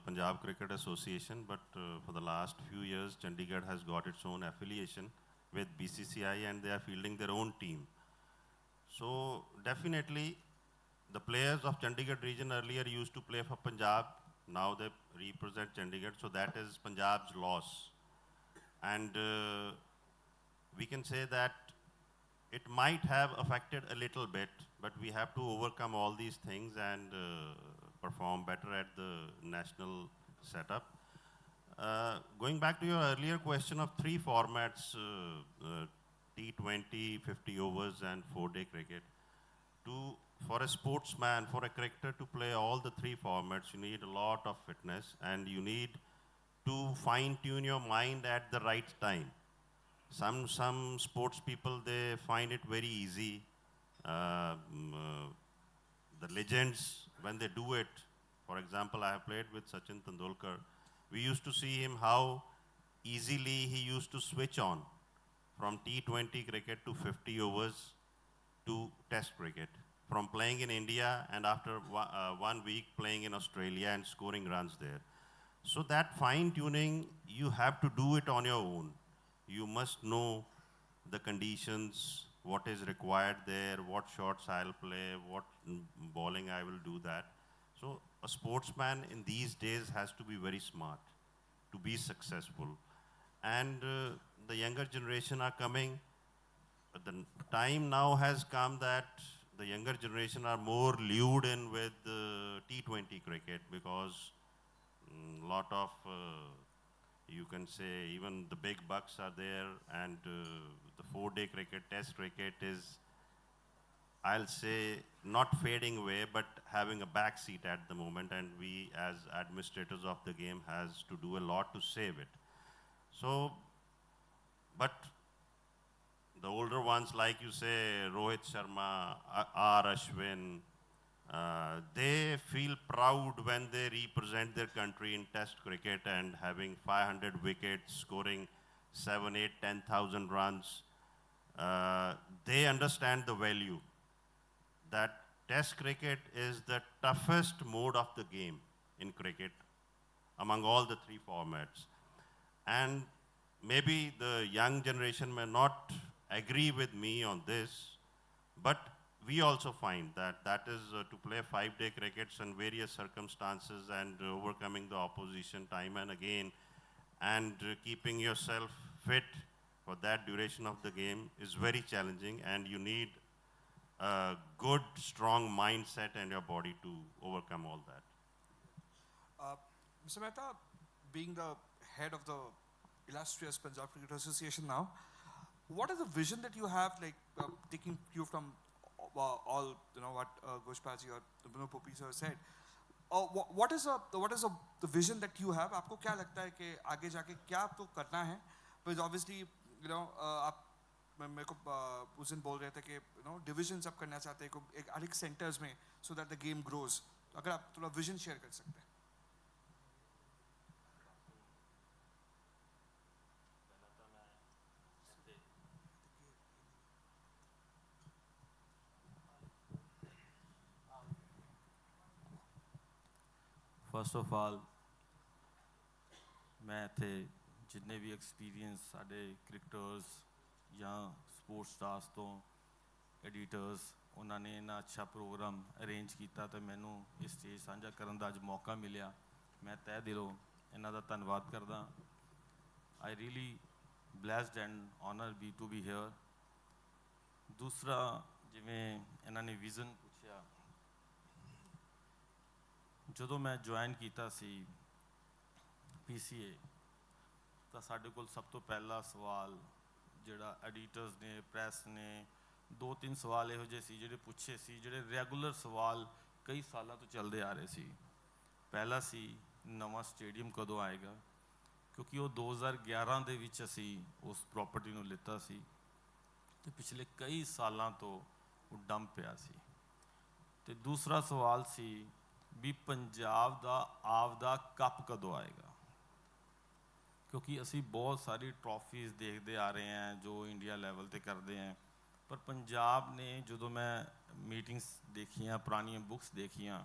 Punjab Cricket Association, but for the last few years Chandigarh has got its own affiliation with BCCI and they are fielding their own team. So definitely the players of Chandigarh region earlier used to play for Punjab, now they represent Chandigarh, so that is Punjab's loss. And we can say that it might have affected a little bit, but we have to overcome all these things and perform better at the national setup. Going back to your earlier question of 3 formats, T20, 50 overs and 4-day cricket, for a sportsman, for a cricketer to play all the 3 formats, you need a lot of fitness and you need to fine-tune your mind at the right time. Some sports people, they find it very easy. The legends, when they do it, for example, I have played with Sachin Tendulkar. We used to see him how easily he used to switch on from T20 cricket to 50 overs to Test cricket, from playing in India and after 1 week playing in Australia and scoring runs there. So that fine-tuning, you have to do it on your own. You must know the conditions, what is required there, what shots I'll play, what bowling I will do that. So a sportsman in these days has to be very smart to be successful. and the younger generation are coming. But the time now has come that the younger generation are more lured in with T20 cricket, because a lot of, you can say, even the big bucks are there, and the 4-day cricket, test cricket is, I'll say, not fading away, but having a backseat at the moment, and we as administrators of the game has to do a lot to save it. So, but the older ones, like you say, Rohit Sharma, R. Ashwin, they feel proud when they represent their country in test cricket and having 500 wickets, scoring 7, 8, 10,000 runs. They understand the value that test cricket is the toughest mode of the game in cricket among all the 3 formats. And maybe the young generation may not agree with me on this, but we also find that that is to play 5-day crickets in various circumstances and overcoming the opposition time and again, and keeping yourself fit for that duration of the game is very challenging, and you need a good, strong mindset and your body to overcome all that. Mr. Mehta, being the head of the illustrious Punjab Cricket Association now, what is the vision that you have, like taking cue from all, you know, what Goshpaji or Pupi sir said? What is the vision that you have? आपको क्या लगता है कि आगे जाके क्या आपको करना है? Because obviously, you know, आप मेरे को उस दिन बोल रहे थे कि, you know, divisions आप करना चाहते हैं एक अलग centers में, so that the game grows. अगर आप थोड़ा vision share कर सकते हैं. First of all, मैं इत्थे जितने भी एक्सपीरियंस साढ़े क्रिकेटर्स या स्पोर्ट्स स्टार्स तो एडिटर्स उन्होंने इन्ना अच्छा प्रोग्राम अरेंज किया तो मैनू इस स्टेज साझा करने का अज मौका मिलिया, मैं तह दिलों इन्हां दा धन्नवाद करदा. I really blessed and honour be to be here. दूसरा जिवें इन्होंने विजन पूछा, ਜਦੋਂ मैं ज्वाइन किया सी PCA तो साढ़े कोल सब तो पहला सवाल जिहड़ा एडिटर्स ने, प्रैस ने 2-3 सवाल इहो जिहे सी जिहड़े पूछे सी, जिहड़े रैगूलर सवाल कई सालों तो चलते आ रहे सी. पहला सी नवा स्टेडियम कदों आएगा, क्योंकि वो 2011 दे विच असी उस प्रॉपर्टी नूं लिता सी ते पिछले कई सालों तो वो डंप पिया सी. ते दूसरा सवाल सी भी पंजाब दा आपदा कप कदों आएगा, क्योंकि असी बहुत सारी ट्रॉफीज़ देखते आ रहे हैं जो इंडिया लेवल पे करते हैं, पर पंजाब ने जो मैं मीटिंग्स देखियां, पुरानियां बुक्स देखियां,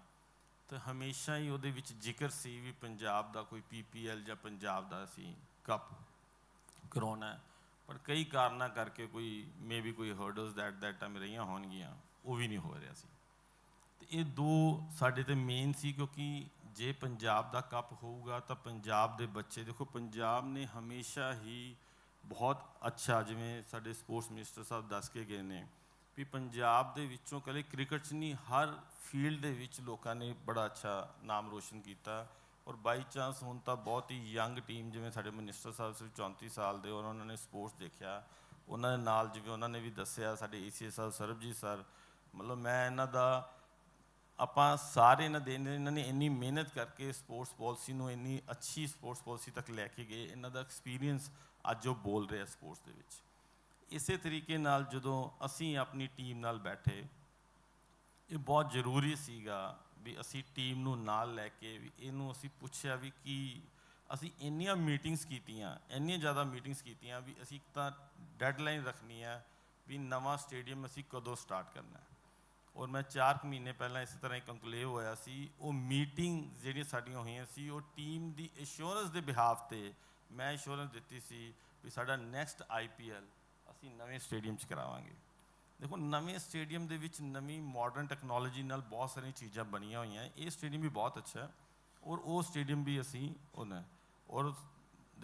तो हमेशा ही उहदे विच जिक्र सी भी पंजाब दा कोई PPL या पंजाब दा सी कप कराउणा है, पर कई कारणों करके कोई मे बी कोई हर्डल्स दैट टाइम रहियां होणगियां, वो भी नहीं हो रहा सी. ये दो साढ़े तो मेन सी, क्योंकि जे पंजाब दा कप होगा तो पंजाब दे बच्चे, देखो पंजाब ने हमेशा ही बहुत अच्छा, जिवें साडे स्पोर्ट्स मिनिस्टर साहब दस के गए ने भी पंजाब दे विचों कले क्रिकेट च नहीं हर फील्ड दे विच लोकां ने बड़ा अच्छा नाम रोशन किया. और बाई चांस हुण तां बहुत ही यंग टीम, जिवें साडे मिनिस्टर साहब सिर्फ 34 साल दे और उन्होंने स्पोर्ट्स देखा, उन्होंने नाल जिवें उन्होंने भी दस्सिया साडे ECA साहब सरबजीत सर, मतलब मैं इन्हां दा ਆਪਾਂ ਸਾਰੇ ਇਹਨਾਂ ਨੇ ਇੰਨੀ ਮਿਹਨਤ ਕਰਕੇ ਸਪੋਰਟਸ ਪਾਲਿਸੀ ਨੂੰ ਇੰਨੀ ਅੱਛੀ ਸਪੋਰਟਸ ਪਾਲਿਸੀ ਤੱਕ ਲੈ ਕੇ ਗਏ, ਇਹਨਾਂ ਦਾ ਐਕਸਪੀਰੀਅੰਸ ਅੱਜ ਉਹ ਬੋਲ ਰਿਹਾ ਸਪੋਰਟਸ ਦੇ ਵਿੱਚ. ਇਸੇ ਤਰੀਕੇ ਨਾਲ ਜਦੋਂ ਅਸੀਂ ਆਪਣੀ ਟੀਮ ਨਾਲ ਬੈਠੇ, ਇਹ ਬਹੁਤ ਜ਼ਰੂਰੀ ਸੀਗਾ ਵੀ ਅਸੀਂ ਟੀਮ ਨੂੰ ਨਾਲ ਲੈ ਕੇ ਵੀ ਇਹਨੂੰ ਅਸੀਂ ਪੁੱਛਿਆ ਵੀ ਕੀ ਅਸੀਂ ਇੰਨੀਆਂ ਮੀਟਿੰਗਸ ਕੀਤੀਆਂ, ਇੰਨੀਆਂ ਜ਼ਿਆਦਾ ਮੀਟਿੰਗਸ ਕੀਤੀਆਂ ਵੀ ਅਸੀਂ ਇੱਕ ਤਾਂ ਡੈਡਲਾਈਨ ਰੱਖਣੀ ਹੈ ਵੀ ਨਵਾਂ ਸਟੇਡੀਅਮ ਅਸੀਂ ਕਦੋਂ ਸਟਾਰਟ करना है. और मैं 4 महीने पहला इस तरह कंकलेव होया सी, वो मीटिंग जिहड़ियां साडियां होईयां सी, वो टीम दी एश्योरेंस दे बिहाफ ते मैं एश्योरेंस दित्ती सी भी साडा नैक्सट IPL असीं नवें स्टेडियम च करावांगे. देखो नवें स्टेडियम दे विच नवीं मॉडर्न टैक्नोलॉजी नाल बहुत सारी चीज़ां बनियां होईयां, ये स्टेडियम भी बहुत अच्छा है और वो स्टेडियम भी असीं होना. और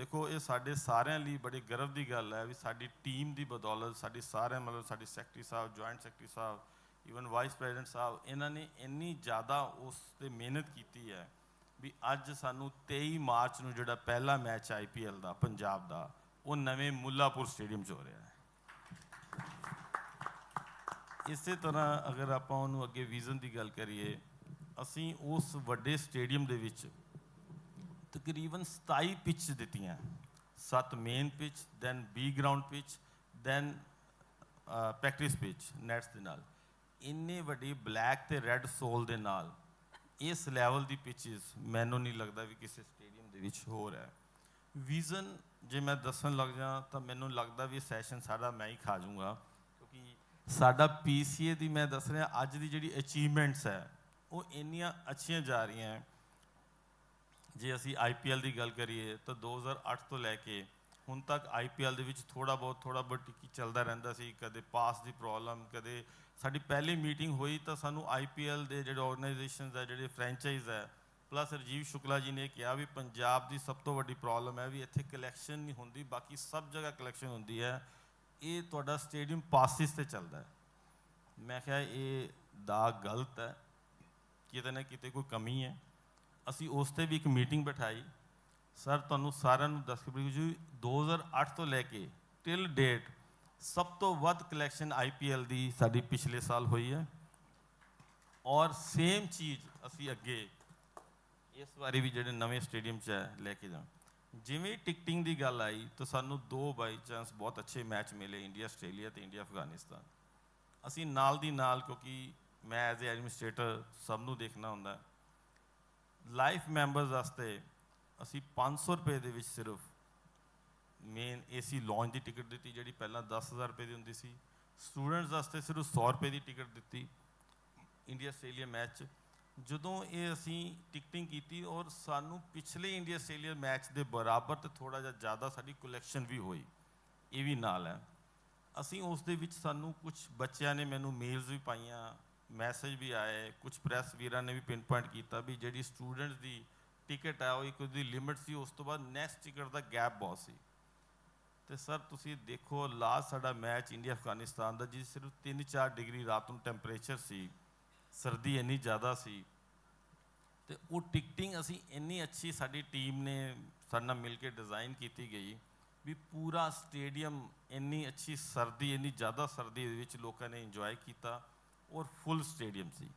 ਦੇਖੋ ਇਹ ਸਾਡੇ ਸਾਰਿਆਂ ਲਈ ਬੜੇ ਗਰਵ ਦੀ ਗੱਲ ਹੈ ਵੀ ਸਾਡੀ ਟੀਮ ਦੀ ਬਦੌਲਤ ਸਾਡੀ ਸਾਰਿਆਂ ਮਤਲਬ ਸਾਡੀ ਸੈਕਟਰੀ ਸਾਹਿਬ, ਜੁਆਇੰਟ ਸੈਕਟਰੀ ਸਾਹਿਬ, ਈਵਨ ਵਾਈਸ ਪ੍ਰੈਜ਼ੀਡੈਂਟ ਸਾਹਿਬ, ਇਹਨਾਂ ਨੇ ਇੰਨੀ ਜ਼ਿਆਦਾ ਉਸ 'ਤੇ ਮਿਹਨਤ ਕੀਤੀ ਹੈ ਵੀ ਅੱਜ ਸਾਨੂੰ 23 ਮਾਰਚ ਨੂੰ ਜਿਹੜਾ ਪਹਿਲਾ ਮੈਚ IPL ਦਾ ਪੰਜਾਬ ਦਾ ਉਹ ਨਵੇਂ ਮੁੱਲਾਪੁਰ ਸਟੇਡੀਅਮ 'ਚ ਹੋ ਰਿਹਾ ਹੈ। ਇਸੇ ਤਰ੍ਹਾਂ ਅਗਰ ਆਪਾਂ ਉਹਨੂੰ ਅੱਗੇ ਵਿਜ਼ਨ ਦੀ ਗੱਲ ਕਰੀਏ, ਅਸੀਂ ਉਸ ਵੱਡੇ ਸਟੇਡੀਅਮ ਦੇ ਵਿੱਚ ਤਕਰੀਬਨ 27 ਪਿਚ ਦਿੱਤੀਆਂ, 7 main pitch, then B ground pitch, then practice pitch nets ਦੇ ਨਾਲ। ਇੰਨੇ ਵੱਡੀ ਬਲੈਕ ਤੇ ਰੈੱਡ ਸੋਲ ਦੇ ਨਾਲ ਇਸ ਲੈਵਲ ਦੀ ਪਿਚਿਸ ਮੈਨੂੰ ਨਹੀਂ ਲੱਗਦਾ ਵੀ ਕਿਸੇ ਸਟੇਡੀਅਮ ਦੇ ਵਿੱਚ ਹੋ ਰਿਹਾ। ਵਿਜ਼ਨ ਜੇ ਮੈਂ ਦੱਸਣ ਲੱਗ ਜਾ ਤਾਂ ਮੈਨੂੰ ਲੱਗਦਾ ਵੀ ਸੈਸ਼ਨ ਸਾਡਾ ਮੈਂ ਹੀ ਖਾ ਜਾਊਂਗਾ, ਕਿਉਂਕਿ ਸਾਡਾ PCA ਦੀ ਮੈਂ ਦੱਸ ਰਿਹਾ ਅੱਜ ਦੀ ਜਿਹੜੀ ਅਚੀਵਮੈਂਟਸ ਹੈ ਉਹ ਇੰਨੀਆਂ ਅੱਛੀਆਂ ਜਾ ਰਹੀਆਂ। ਜੇ ਅਸੀਂ IPL ਦੀ ਗੱਲ ਕਰੀਏ ਤਾਂ 2008 ਤੋਂ ਲੈ ਕੇ ਹੁਣ ਤੱਕ IPL ਦੇ ਵਿੱਚ ਥੋੜ੍ਹਾ ਬਹੁਤ ਟਿੱਕੀ ਚੱਲਦਾ ਰਹਿੰਦਾ ਸੀ, ਕਦੇ ਪਾਸ ਦੀ ਪ੍ਰੋਬਲਮ, ਕਦੇ ਸਾਡੀ ਪਹਿਲੀ ਮੀਟਿੰਗ ਹੋਈ ਤਾਂ ਸਾਨੂੰ IPL ਦੇ ਜਿਹੜੇ ਆਰਗੇਨਾਈਜੇਸ਼ਨਸ ਹੈ, ਜਿਹੜੇ ਫਰੈਂਚਾਈਜ਼ ਹੈ, ਪਲੱਸ ਰਾਜੀਵ ਸ਼ੁਕਲਾ ਜੀ ਨੇ ਕਿਹਾ ਵੀ ਪੰਜਾਬ ਦੀ ਸਭ ਤੋਂ ਵੱਡੀ ਪ੍ਰੋਬਲਮ ਹੈ ਵੀ ਇੱਥੇ ਕਲੈਕਸ਼ਨ ਨਹੀਂ ਹੁੰਦੀ, ਬਾਕੀ ਸਭ ਜਗ੍ਹਾ ਕਲੈਕਸ਼ਨ ਹੁੰਦੀ ਹੈ, ਇਹ ਤੁਹਾਡਾ ਸਟੇਡੀਅਮ ਪਾਸਿਸ 'ਤੇ ਚੱਲਦਾ ਹੈ। ਮੈਂ ਕਿਹਾ ਇਹ ਦਾਗ ਗਲਤ ਹੈ, ਕਿਤੇ ਨਾ ਕਿਤੇ ਕੋਈ ਕਮੀ ਹੈ। ਅਸੀਂ ਉਸ 'ਤੇ ਵੀ ਇੱਕ ਮੀਟਿੰਗ ਬਿਠਾਈ। ਸਰ ਤੁਹਾਨੂੰ ਸਾਰਿਆਂ ਨੂੰ ਦੱਸ ਕੇ ਜੀ 2008 ਤੋਂ ਲੈ ਕੇ ਟਿਲ ਡੇਟ ਸਭ ਤੋਂ ਵੱਧ ਕਲੈਕਸ਼ਨ IPL ਦੀ ਸਾਡੀ ਪਿਛਲੇ ਸਾਲ ਹੋਈ ਹੈ, ਔਰ ਸੇਮ ਚੀਜ਼ ਅਸੀਂ ਅੱਗੇ ਇਸ ਵਾਰੀ ਵੀ ਜਿਹੜੇ ਨਵੇਂ ਸਟੇਡੀਅਮ 'ਚ ਹੈ ਲੈ ਕੇ ਜਾ। ਜਿਵੇਂ ਟਿਕਟਿੰਗ ਦੀ ਗੱਲ ਆਈ ਤਾਂ ਸਾਨੂੰ 2 ਬਾਈ ਚਾਂਸ ਬਹੁਤ ਅੱਛੇ ਮੈਚ ਮਿਲੇ, ਇੰਡੀਆ ਆਸਟ੍ਰੇਲੀਆ ਅਤੇ ਇੰਡੀਆ ਅਫਗਾਨਿਸਤਾਨ। ਅਸੀਂ ਨਾਲ ਦੀ ਨਾਲ, ਕਿਉਂਕਿ ਮੈਂ ਐਜ਼ ਏ ਐਡਮਿਨਿਸਟ੍ਰੇਟਰ ਸਭ ਨੂੰ ਦੇਖਣਾ ਹੁੰਦਾ, ਲਾਈਫ ਮੈਂਬਰਸ ਵਾਸਤੇ ਅਸੀਂ 500 ਰੁਪਏ ਦੇ ਵਿੱਚ ਸਿਰਫ ਮੇਨ AC ਲੌਂਜ ਦੀ ਟਿਕਟ ਦਿੱਤੀ, ਜਿਹੜੀ ਪਹਿਲਾਂ 10,000 ਰੁਪਏ ਦੀ ਹੁੰਦੀ ਸੀ। ਸਟੂਡੈਂਟਸ ਵਾਸਤੇ ਸਿਰਫ 100 ਰੁਪਏ ਦੀ ਟਿਕਟ ਦਿੱਤੀ ਇੰਡੀਆ ਆਸਟ੍ਰੇਲੀਆ ਮੈਚ 'ਚ। ਜਦੋਂ ਇਹ ਅਸੀਂ ਟਿਕਟਿੰਗ ਕੀਤੀ ਔਰ ਸਾਨੂੰ ਪਿਛਲੇ ਇੰਡੀਆ ਆਸਟ੍ਰੇਲੀਆ ਮੈਚ ਦੇ ਬਰਾਬਰ ਅਤੇ ਥੋੜ੍ਹਾ ਜਿਹਾ ਜ਼ਿਆਦਾ ਸਾਡੀ ਕਲੈਕਸ਼ਨ ਵੀ ਹੋਈ, ਇਹ ਵੀ ਨਾਲ ਹੈ। ਅਸੀਂ ਉਸ ਦੇ ਵਿੱਚ ਸਾਨੂੰ ਕੁਝ ਬੱਚਿਆਂ ਨੇ ਮੈਨੂੰ ਮੇਲਸ ਵੀ ਪਾਈਆਂ, ਮੈਸੇਜ ਵੀ ਆਏ, ਕੁਝ ਪ੍ਰੈਸ ਵੀਰਾਂ ਨੇ ਵੀ ਪਿੰਨ ਪੁਆਇੰਟ ਕੀਤਾ ਵੀ ਜਿਹੜੀ ਸਟੂਡੈਂਟਸ ਦੀ ਟਿਕਟ ਹੈ ਉਹ ਇੱਕ ਉਹਦੀ ਲਿਮਿਟ ਸੀ, ਉਸ ਤੋਂ ਬਾਅਦ ਨੈਕਸਟ ਟਿਕਟ ਦਾ ਗੈਪ ਬਹੁਤ ਸੀ। ਅਤੇ ਸਰ ਤੁਸੀਂ ਦੇਖੋ ਲਾਸਟ ਸਾਡਾ ਮੈਚ ਇੰਡੀਆ ਅਫਗਾਨਿਸਤਾਨ ਦਾ ਜੀ ਸਿਰਫ 3-4 ਡਿਗਰੀ ਰਾਤ ਨੂੰ ਟੈਂਪਰੇਚਰ ਸੀ, ਸਰਦੀ ਇੰਨੀ ਜ਼ਿਆਦਾ ਸੀ, ਅਤੇ ਉਹ ਟਿਕਟਿੰਗ ਅਸੀਂ ਇੰਨੀ ਅੱਛੀ ਸਾਡੀ ਟੀਮ ਨੇ ਸਾਡੇ ਨਾਲ ਮਿਲ ਕੇ ਡਿਜ਼ਾਈਨ ਕੀਤੀ ਗਈ ਵੀ ਪੂਰਾ ਸਟੇਡੀਅਮ ਇੰਨੀ ਅੱਛੀ ਸਰਦੀ, ਇੰਨੀ ਜ਼ਿਆਦਾ ਸਰਦੀ ਦੇ ਵਿੱਚ ਲੋਕਾਂ ਨੇ ਇੰਜੋਏ ਕੀਤਾ ਔਰ ਫੁੱਲ ਸਟੇਡੀਅਮ ਸੀ।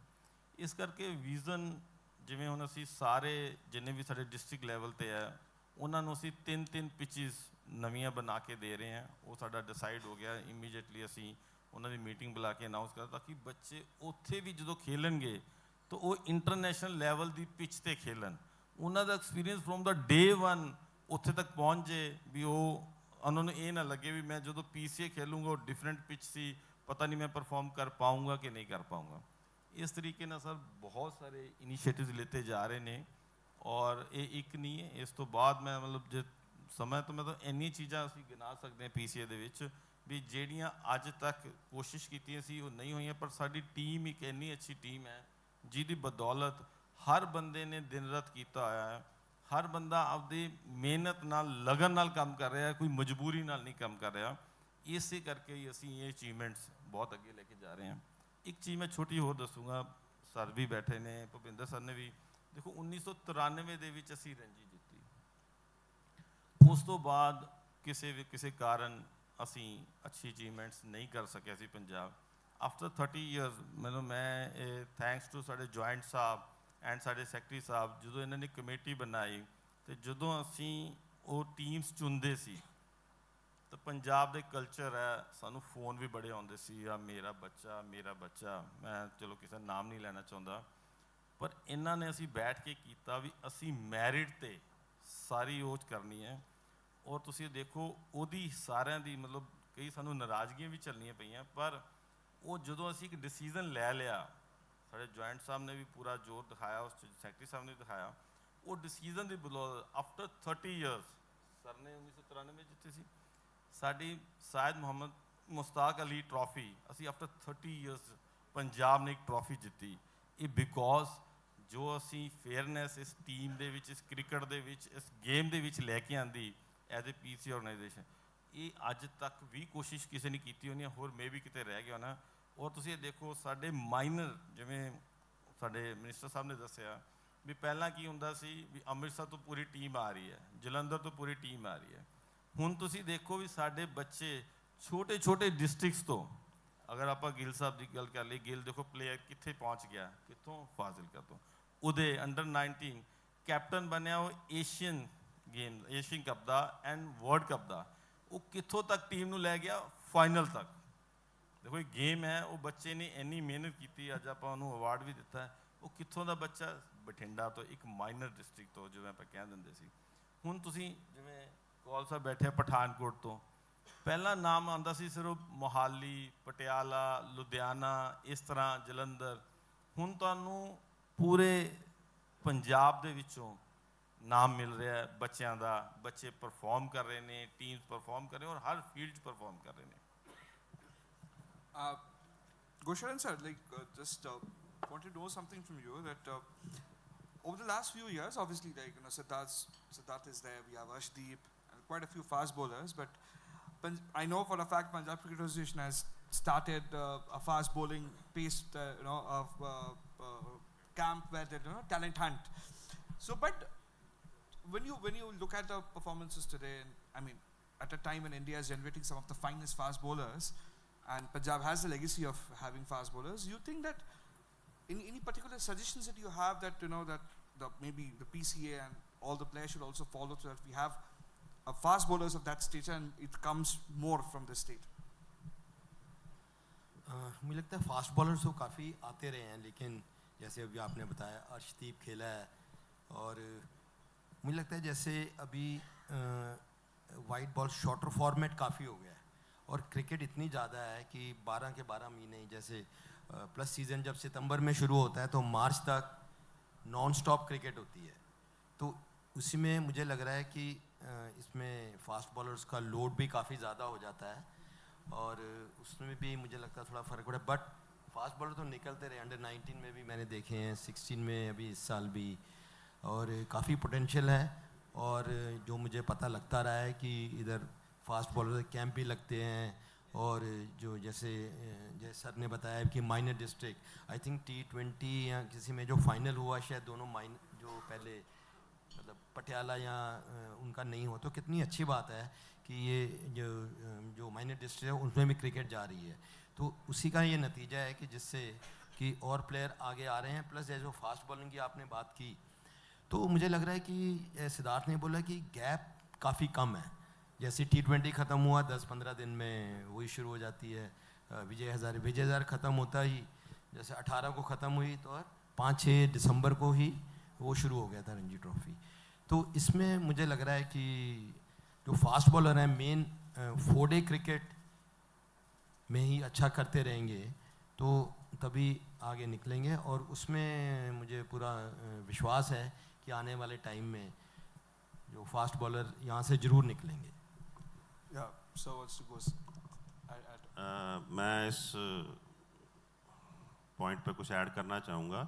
ਇਸ ਕਰਕੇ ਵਿਜ਼ਨ ਜਿਵੇਂ ਹੁਣ ਅਸੀਂ ਸਾਰੇ ਜਿੰਨੇ ਵੀ ਸਾਡੇ ਡਿਸਟ੍ਰਿਕਟ ਲੈਵਲ 'ਤੇ ਹੈ ਉਹਨਾਂ ਨੂੰ ਅਸੀਂ 3-3 ਪਿਚਿਸ ਨਵੀਆਂ ਬਣਾ ਕੇ ਦੇ ਰਹੇ ਹਾਂ। ਉਹ ਸਾਡਾ ਡਿਸਾਈਡ ਹੋ ਗਿਆ, ਇਮੀਡੀਏਟਲੀ ਅਸੀਂ ਉਹਨਾਂ ਦੀ ਮੀਟਿੰਗ ਬੁਲਾ ਕੇ ਅਨਾਊਂਸ ਕਰ, ਤਾਂ ਕਿ ਬੱਚੇ ਉੱਥੇ ਵੀ ਜਦੋਂ ਖੇਲਣਗੇ ਤਾਂ ਉਹ ਇੰਟਰਨੈਸ਼ਨਲ ਲੈਵਲ ਦੀ ਪਿਚ 'ਤੇ ਖੇਲਣ, ਉਹਨਾਂ ਦਾ ਐਕਸਪੀਰੀਅੰਸ ਫਰੋਮ ਦਾ ਡੇ 1 ਉੱਥੇ ਤੱਕ ਪਹੁੰਚ ਜੇ ਵੀ ਉਹਨਾਂ ਨੂੰ ਇਹ ਨਾ ਲੱਗੇ ਵੀ ਮੈਂ ਜਦੋਂ PCA ਖੇਲੂੰਗਾ ਉਹ ਡਿਫਰੈਂਟ ਪਿਚ ਸੀ, ਪਤਾ ਨਹੀਂ ਮੈਂ ਪਰਫਾਰਮ ਕਰ ਪਾਊਂਗਾ ਕਿ ਨਹੀਂ ਕਰ ਪਾਊਂਗਾ। ਇਸ ਤਰੀਕੇ ਨਾਲ ਸਰ ਬਹੁਤ ਸਾਰੇ ਇਨੀਸ਼ੀਏਟਿਵਸ ਲਿੱਤੇ ਜਾ ਰਹੇ ਨੇ, ਔਰ ਇਹ ਇੱਕ ਨਹੀਂ ਹੈ। ਇਸ ਤੋਂ ਬਾਅਦ ਮੈਂ ਮਤਲਬ ਜੇ ਸਮਾਂ ਤੋਂ ਮੈਂ ਤਾਂ ਇੰਨੀਆਂ ਚੀਜ਼ਾਂ ਅਸੀਂ ਗਿਣਾ ਸਕਦੇ ਹਾਂ PCA ਦੇ ਵਿੱਚ ਵੀ ਜਿਹੜੀਆਂ ਅੱਜ ਤੱਕ ਕੋਸ਼ਿਸ਼ ਕੀਤੀਆਂ ਸੀ ਉਹ ਨਹੀਂ ਹੋਈਆਂ, ਪਰ ਸਾਡੀ ਟੀਮ ਇੱਕ ਇੰਨੀ ਅੱਛੀ ਟੀਮ ਹੈ ਜਿਹਦੀ ਬਦੌਲਤ ਹਰ ਬੰਦੇ ਨੇ ਦਿਨ ਰਾਤ ਕੀਤਾ ਹੋਇਆ ਹੈ, ਹਰ ਬੰਦਾ ਆਪਦੀ ਮਿਹਨਤ ਨਾਲ ਲਗਨ ਨਾਲ ਕੰਮ ਕਰ ਰਿਹਾ, ਕੋਈ ਮਜਬੂਰੀ ਨਾਲ ਨਹੀਂ ਕੰਮ ਕਰ ਰਿਹਾ। ਇਸੇ ਕਰਕੇ ਹੀ ਅਸੀਂ ਇਹ ਅਚੀਵਮੈਂਟਸ ਬਹੁਤ ਅੱਗੇ ਲੈ ਕੇ ਜਾ ਰਹੇ ਹਾਂ। ਇੱਕ ਚੀਜ਼ ਮੈਂ ਛੋਟੀ ਹੋਰ ਦੱਸੂੰਗਾ, ਸਰ ਵੀ ਬੈਠੇ ਨੇ, ਭੁਪਿੰਦਰ ਸਰ ਨੇ ਵੀ, ਦੇਖੋ 1993 ਦੇ ਵਿੱਚ ਅਸੀਂ ਰਣਜੀ ਜਿੱਤੀ, ਉਸ ਤੋਂ ਬਾਅਦ ਕਿਸੇ ਕਾਰਨ ਅਸੀਂ ਅੱਛੀ ਅਚੀਵਮੈਂਟਸ ਨਹੀਂ ਕਰ ਸਕਿਆ ਸੀ ਪੰਜਾਬ। ਆਫਟਰ 30 ਈਅਰਸ ਮਤਲਬ ਮੈਂ ਥੈਂਕਸ ਟੂ ਸਾਡੇ ਜੁਆਇੰਟ ਸਾਹਿਬ ਐਂਡ ਸਾਡੇ ਸੈਕਟਰੀ ਸਾਹਿਬ, ਜਦੋਂ ਇਹਨਾਂ ਨੇ ਕਮੇਟੀ ਬਣਾਈ ਅਤੇ ਜਦੋਂ ਅਸੀਂ ਉਹ ਟੀਮਸ ਚੁਣਦੇ ਸੀ ਤਾਂ ਪੰਜਾਬ ਦੇ ਕਲਚਰ ਹੈ, ਸਾਨੂੰ ਫੋਨ ਵੀ ਬੜੇ ਆਉਂਦੇ ਸੀ, ਆ ਮੇਰਾ ਬੱਚਾ, ਮੈਂ ਚਲੋ ਕਿਸੇ ਦਾ ਨਾਮ ਨਹੀਂ ਲੈਣਾ ਚਾਹੁੰਦਾ, ਪਰ ਇਹਨਾਂ ਨੇ ਅਸੀਂ ਬੈਠ ਕੇ ਕੀਤਾ ਵੀ ਅਸੀਂ ਮੈਰਿਟ 'ਤੇ ਸਾਰੀ ਉਹ ਕਰਨੀ ਹੈ। ਔਰ ਤੁਸੀਂ ਦੇਖੋ ਉਹਦੀ ਸਾਰਿਆਂ ਦੀ ਮਤਲਬ ਕਈ ਸਾਨੂੰ ਨਾਰਾਜ਼ਗੀਆਂ ਵੀ ਚੱਲਣੀਆਂ ਪਈਆਂ, ਪਰ ਉਹ ਜਦੋਂ ਅਸੀਂ ਇੱਕ ਡਿਸੀਜ਼ਨ ਲੈ ਲਿਆ, ਸਾਡੇ ਜੁਆਇੰਟ ਸਾਹਿਬ ਨੇ ਵੀ ਪੂਰਾ ਜ਼ੋਰ ਦਿਖਾਇਆ, ਉਸ 'ਚ ਸੈਕਟਰੀ ਸਾਹਿਬ ਨੇ ਦਿਖਾਇਆ, ਉਹ ਡਿਸੀਜ਼ਨ ਦੀ ਬਦੌਲਤ ਆਫਟਰ 30 ਈਅਰਸ ਸਰ ਨੇ 1993 ਜਿੱਤੀ ਸੀ ਸਾਡੀ ਸਾਇਦ ਮੁਹੰਮਦ ਮੁਸ਼ਤਾਕ ਅਲੀ ਟਰੋਫੀ, ਅਸੀਂ ਆਫਟਰ 30 ਈਅਰਸ ਪੰਜਾਬ ਨੇ ਇੱਕ ਟਰੋਫੀ ਜਿੱਤੀ। ਇਹ ਬਿਕੋਜ਼ ਜੋ ਅਸੀਂ ਫੇਅਰਨੈਸ ਇਸ ਟੀਮ ਦੇ ਵਿੱਚ, ਇਸ ਕ੍ਰਿਕਟ ਦੇ ਵਿੱਚ, ਇਸ ਗੇਮ ਦੇ ਵਿੱਚ ਲੈ ਕੇ ਆਂਦੀ, ਐਜ਼ ਏ ਪੀਸੀ ਆਰਗੇਨਾਈਜੇਸ਼ਨ ਇਹ ਅੱਜ ਤੱਕ ਵੀ ਕੋਸ਼ਿਸ਼ ਕਿਸੇ ਨੇ ਕੀਤੀ ਹੋਣੀ ਹੋਰ ਮੇ ਵੀ ਕਿਤੇ ਰਹਿ ਗਿਆ ਹੋਣਾ। ਔਰ ਤੁਸੀਂ ਇਹ ਦੇਖੋ ਸਾਡੇ ਮਾਈਨਰ ਜਿਵੇਂ ਸਾਡੇ ਮਿਨਿਸਟਰ ਸਾਹਿਬ ਨੇ ਦੱਸਿਆ ਵੀ ਪਹਿਲਾਂ ਕੀ ਹੁੰਦਾ ਸੀ ਵੀ ਅੰਮ੍ਰਿਤਸਰ ਤੋਂ ਪੂਰੀ ਟੀਮ ਆ ਰਹੀ ਹੈ, ਜਲੰਧਰ ਤੋਂ ਪੂਰੀ ਟੀਮ ਆ ਰਹੀ ਹੈ। ਹੁਣ ਤੁਸੀਂ ਦੇਖੋ ਵੀ ਸਾਡੇ ਬੱਚੇ ਛੋਟੇ ਛੋਟੇ ਡਿਸਟ੍ਰਿਕਟਸ ਤੋਂ, ਅਗਰ ਆਪਾਂ ਗਿੱਲ ਸਾਹਿਬ ਦੀ ਗੱਲ ਕਰ ਲਈ, ਗਿੱਲ ਦੇਖੋ ਪਲੇਅਰ ਕਿੱਥੇ ਪਹੁੰਚ ਗਿਆ, ਕਿੱਥੋਂ, ਫਾਜ਼ਿਲਕਾ ਤੋਂ। ਉਹਦੇ ਅੰਡਰ 19 ਕੈਪਟਨ ਬਣਿਆ, ਉਹ ਏਸ਼ੀਅਨ ਗੇਮ, ਏਸ਼ੀਅਨ ਕੱਪ ਦਾ ਐਂਡ ਵਰਲਡ ਕੱਪ ਦਾ, ਉਹ ਕਿੱਥੋਂ ਤੱਕ ਟੀਮ ਨੂੰ ਲੈ ਗਿਆ, ਫਾਈਨਲ ਤੱਕ। ਦੇਖੋ ਇਹ ਗੇਮ ਹੈ, ਉਹ ਬੱਚੇ ਨੇ ਇੰਨੀ ਮਿਹਨਤ ਕੀਤੀ, ਅੱਜ ਆਪਾਂ ਉਹਨੂੰ ਅਵਾਰਡ ਵੀ ਦਿੱਤਾ। ਉਹ ਕਿੱਥੋਂ ਦਾ ਬੱਚਾ, ਬਠਿੰਡਾ ਤੋਂ, ਇੱਕ ਮਾਈਨਰ ਡਿਸਟ੍ਰਿਕਟ ਤੋਂ, ਜਿਵੇਂ ਆਪਾਂ ਕਹਿ ਦਿੰਦੇ ਸੀ। ਹੁਣ ਤੁਸੀਂ ਜਿਵੇਂ ਕੌਲ ਸਾਹਿਬ ਬੈਠੇ ਪਠਾਨਕੋਟ ਤੋਂ, ਪਹਿਲਾਂ ਨਾਮ ਆਉਂਦਾ ਸੀ ਸਿਰਫ ਮੋਹਾਲੀ, ਪਟਿਆਲਾ, ਲੁਧਿਆਣਾ, ਇਸ ਤਰ੍ਹਾਂ ਜਲੰਧਰ। ਹੁਣ ਤੁਹਾਨੂੰ ਪੂਰੇ ਪੰਜਾਬ ਦੇ ਵਿੱਚੋਂ ਨਾਮ ਮਿਲ ਰਿਹਾ ਹੈ ਬੱਚਿਆਂ ਦਾ, ਬੱਚੇ ਪਰਫਾਰਮ ਕਰ ਰਹੇ ਨੇ, ਟੀਮਸ ਪਰਫਾਰਮ ਕਰ ਰਹੇ ਔਰ ਹਰ ਫੀਲਡ 'ਚ ਪਰਫਾਰਮ ਕਰ ਰਹੇ ਨੇ। Gosharan sir, just wanted to know something from you that over the last few years, obviously, Siddharth is there, we have Ashdeep, and quite a few fast bowlers, but I know for a fact Punjab Cricket Association has started a fast bowling based camp where they talent hunt. So, but when you look at the performances today, and I mean, at a time when India is generating some of the finest fast bowlers, and Punjab has the legacy of having fast bowlers, you think that any particular suggestions that you have that maybe the PCA and all the players should also follow, so that we have fast bowlers of that stage and it comes more from the state? मुझे लगता है fast bowlers तो काफ़ी आते रहे हैं, लेकिन जैसे अभी आपने बताया अर्शदीप खेला है, और मुझे लगता है जैसे अभी वाइट बॉल शॉर्टर फॉर्मेट काफ़ी हो गया है, और क्रिकेट इतनी ज़्यादा है कि 12 के 12 महीने, जैसे प्लस सीज़न जब सितंबर में शुरू होता है तो मार्च तक नॉन स्टॉप क्रिकेट होती है। तो उसी में मुझे लग रहा है कि इसमें फास्ट बॉलर्स का लोड भी काफ़ी ज़्यादा हो जाता है, और उसमें भी मुझे लगता है थोड़ा फ़र्क पड़ा। बट फास्ट बॉलर तो निकलते रहे, अंडर 19 में भी मैंने देखे हैं, 16 में अभी इस साल भी, और काफ़ी पोटेंशियल है। और जो मुझे पता लगता रहा है कि इधर फास्ट बॉलर कैंप भी लगते हैं, और जो जैसे सर ने बताया कि minor district, I think T20 या किसी में जो फाइनल हुआ शायद दोनों माइनर जो पहले मतलब पटियाला या उनका नहीं हो, तो कितनी अच्छी बात है कि ये जो माइनर डिस्ट्रिक्ट है उसमें भी क्रिकेट जा रही है। तो उसी का ये नतीजा है कि जिससे कि और प्लेयर आगे आ रहे हैं। प्लस जैसे फास्ट बॉलिंग की आपने बात की, तो मुझे लग रहा है कि सिद्धार्थ ने बोला कि गैप काफ़ी कम है। जैसे T20 ख़त्म हुआ 10-15 दिन में वही शुरू हो जाती है। विजय हज़ारे ख़त्म होता ही जैसे 18 को ख़त्म हुई, तो 5-6 दिसंबर को ही वो शुरू हो गया था रणजी ट्रॉफी। तो इसमें मुझे लग रहा है कि जो फास्ट बॉलर हैं मेन 4-डे क्रिकेट में ही अच्छा करते रहेंगे तो तभी आगे निकलेंगे, और उसमें मुझे पूरा विश्वास है कि आने वाले टाइम में जो फास्ट बॉलर यहाँ से ज़रूर निकलेंगे। मैं इस पॉइंट पे कुछ ऐड करना चाहूँगा।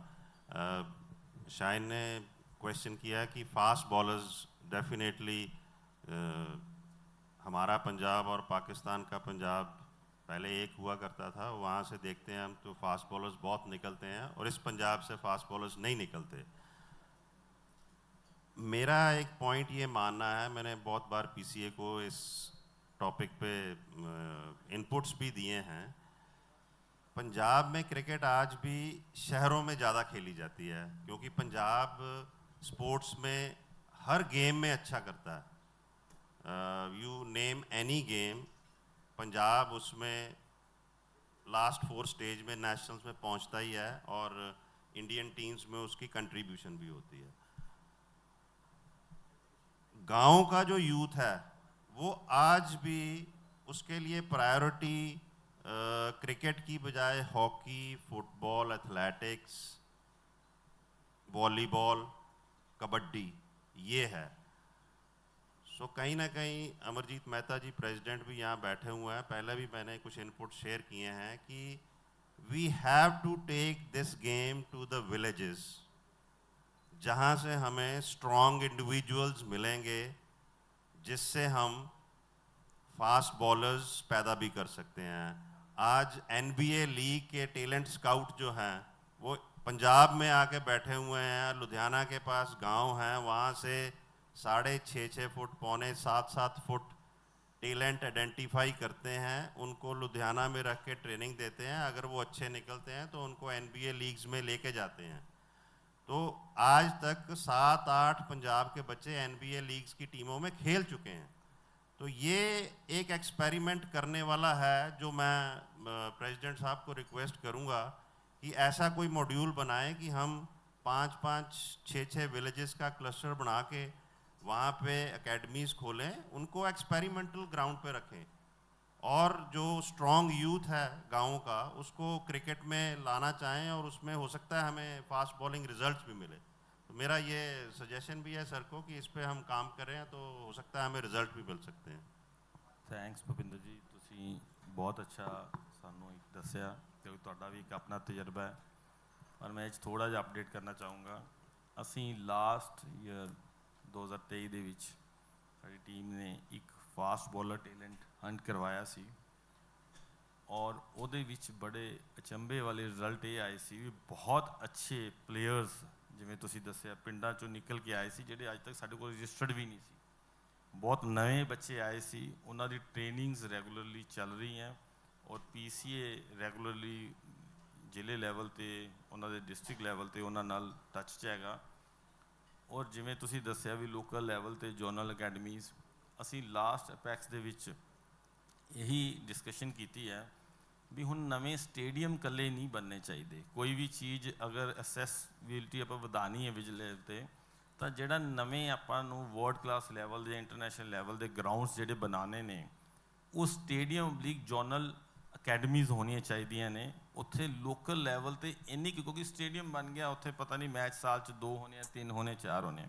शाइन ने क्वेश्चन किया कि फास्ट बॉलर्स डेफिनेटली हमारा पंजाब और पाकिस्तान का पंजाब पहले एक हुआ करता था, वहाँ से देखते हैं हम तो फास्ट बॉलर्स बहुत निकलते हैं, और इस पंजाब से फास्ट बॉलर्स नहीं निकलते। मेरा एक पॉइंट ये मानना है, मैंने बहुत बार पीसीए को इस टॉपिक पे इनपुट्स भी दिए हैं। पंजाब में क्रिकेट आज भी शहरों में ज़्यादा खेली जाती है, क्योंकि पंजाब स्पोर्ट्स में हर गेम में अच्छा करता है। You name any game, Punjab उसमें लास्ट 4 स्टेज में नेशनल्स में पहुंचता ही है, और इंडियन टीम्स में उसकी कंट्रीब्यूशन भी होती है। गांव का जो यूथ है वो आज भी उसके लिए प्रायोरिटी क्रिकेट की बजाय hockey, football, athletics, volleyball, kabaddi ये है। सो कहीं ना कहीं अमरजीत मेहता जी प्रेसिडेंट भी यहाँ बैठे हुए हैं, पहले भी मैंने कुछ इनपुट शेयर किए हैं कि we have to take this game to the villages, जहाँ से हमें स्ट्रॉन्ग इंडिविजुअल्स मिलेंगे, जिससे हम फास्ट बॉलर्स पैदा भी कर सकते हैं। आज NBA लीग के टैलेंट स्काउट जो हैं वो पंजाब में आके बैठे हुए हैं। लुधियाना के पास गांव हैं, वहाँ से 6.5 फुट, 6.25-7 फुट टैलेंट आइडेंटिफाई करते हैं, उनको लुधियाना में रख के ट्रेनिंग देते हैं। अगर वो अच्छे निकलते हैं तो उनको NBA लीग्स में लेके जाते हैं। तो आज तक 7-8 पंजाब के बच्चे NBA लीग्स की टीमों में खेल चुके हैं। तो ये एक एक्सपेरिमेंट करने वाला है, जो मैं प्रेसिडेंट साहब को रिक्वेस्ट करूँगा कि ऐसा कोई मॉड्यूल बनाएं कि हम 5-5, 6-6 विलेजेस का क्लस्टर बना के वहाँ पे एकेडमीज़ खोलें, उनको एक्सपेरिमेंटल ग्राउंड पे रखें, और जो स्ट्रॉन्ग यूथ है गाँव का उसको क्रिकेट में लाना चाहें, और उसमें हो सकता है हमें फास्ट बॉलिंग रिजल्ट्स भी मिले। तो मेरा ये सजेशन भी है सर को कि इस पे हम काम करें, तो हो सकता है हमें रिजल्ट भी मिल सकते हैं। थैंक्स ਭੁਪਿੰਦਰ जी, ਤੁਸੀਂ बहुत अच्छा ਸਾਨੂੰ ਇੱਕ ਦੱਸਿਆ ਕਿ ਤੁਹਾਡਾ ਵੀ ਇੱਕ ਆਪਣਾ ਤਜਰਬਾ ਹੈ। ਪਰ ਮੈਂ ਇਹ 'ਚ ਥੋੜ੍ਹਾ ਜਿਹਾ ਅਪਡੇਟ ਕਰਨਾ ਚਾਹੂੰਗਾ। ਅਸੀਂ ਲਾਸਟ ਈਅਰ 2023 ਦੇ ਵਿੱਚ ਸਾਡੀ ਟੀਮ ਨੇ ਇੱਕ ਫਾਸਟ ਬੋਲਰ ਟੈਲੈਂਟ ਹੰਟ ਕਰਵਾਇਆ ਸੀ, ਔਰ ਉਹਦੇ ਵਿੱਚ ਬੜੇ ਅਚੰਭੇ ਵਾਲੇ ਰਿਜ਼ਲਟ ਇਹ ਆਏ ਸੀ ਵੀ ਬਹੁਤ ਅੱਛੇ ਪਲੇਅਰਸ, ਜਿਵੇਂ ਤੁਸੀਂ ਦੱਸਿਆ, ਪਿੰਡਾਂ 'ਚੋਂ ਨਿਕਲ ਕੇ ਆਏ ਸੀ, ਜਿਹੜੇ ਅੱਜ ਤੱਕ ਸਾਡੇ ਕੋਲ ਰਜਿਸਟਰਡ ਵੀ ਨਹੀਂ ਸੀ। ਬਹੁਤ ਨਵੇਂ ਬੱਚੇ ਆਏ ਸੀ, ਉਹਨਾਂ ਦੀ ਟ੍ਰੇਨਿੰਗਸ ਰੈਗੂਲਰਲੀ ਚੱਲ ਰਹੀਆਂ, ਔਰ PCA ਰੈਗੂਲਰਲੀ ਜ਼ਿਲ੍ਹੇ ਲੈਵਲ 'ਤੇ, ਉਹਨਾਂ ਦੇ ਡਿਸਟ੍ਰਿਕਟ ਲੈਵਲ 'ਤੇ ਉਹਨਾਂ ਨਾਲ ਟੱਚ 'ਚ ਹੈਗਾ। ਔਰ ਜਿਵੇਂ ਤੁਸੀਂ ਦੱਸਿਆ ਵੀ ਲੋਕਲ ਲੈਵਲ 'ਤੇ ਜੋਨਲ ਅਕੈਡਮੀਜ਼, ਅਸੀਂ ਲਾਸਟ ਅਪੈਕਸ ਦੇ ਵਿੱਚ ਇਹੀ ਡਿਸਕਸ਼ਨ ਕੀਤੀ ਹੈ ਵੀ ਹੁਣ ਨਵੇਂ ਸਟੇਡੀਅਮ ਇਕੱਲੇ ਨਹੀਂ ਬਣਨੇ ਚਾਹੀਦੇ। ਕੋਈ ਵੀ ਚੀਜ਼ ਅਗਰ ਅਸੈਸਬਿਲਿਟੀ ਆਪਾਂ ਵਧਾਉਣੀ ਹੈ ਵਿਜੀਲੈਂਸ 'ਤੇ, ਤਾਂ ਜਿਹੜਾ ਨਵੇਂ ਆਪਾਂ ਨੂੰ ਵਰਲਡ ਕਲਾਸ ਲੈਵਲ ਦੇ, ਇੰਟਰਨੈਸ਼ਨਲ ਲੈਵਲ ਦੇ ਗਰਾਊਂਡਸ ਜਿਹੜੇ ਬਣਾਉਣੇ ਨੇ, ਉਹ ਸਟੇਡੀਅਮ ਲੀਗ ਜੋਨਲ ਅਕੈਡਮੀਜ਼ ਹੋਣੀਆਂ ਚਾਹੀਦੀਆਂ ਨੇ। ਉੱਥੇ ਲੋਕਲ ਲੈਵਲ 'ਤੇ ਇੰਨੀ, ਕਿਉਂਕਿ ਸਟੇਡੀਅਮ ਬਣ ਗਿਆ, ਉੱਥੇ ਪਤਾ ਨਹੀਂ ਮੈਚ ਸਾਲ 'ਚ 2 ਹੋਣੇ, 3 ਹੋਣੇ, 4 ਹੋਣੇ,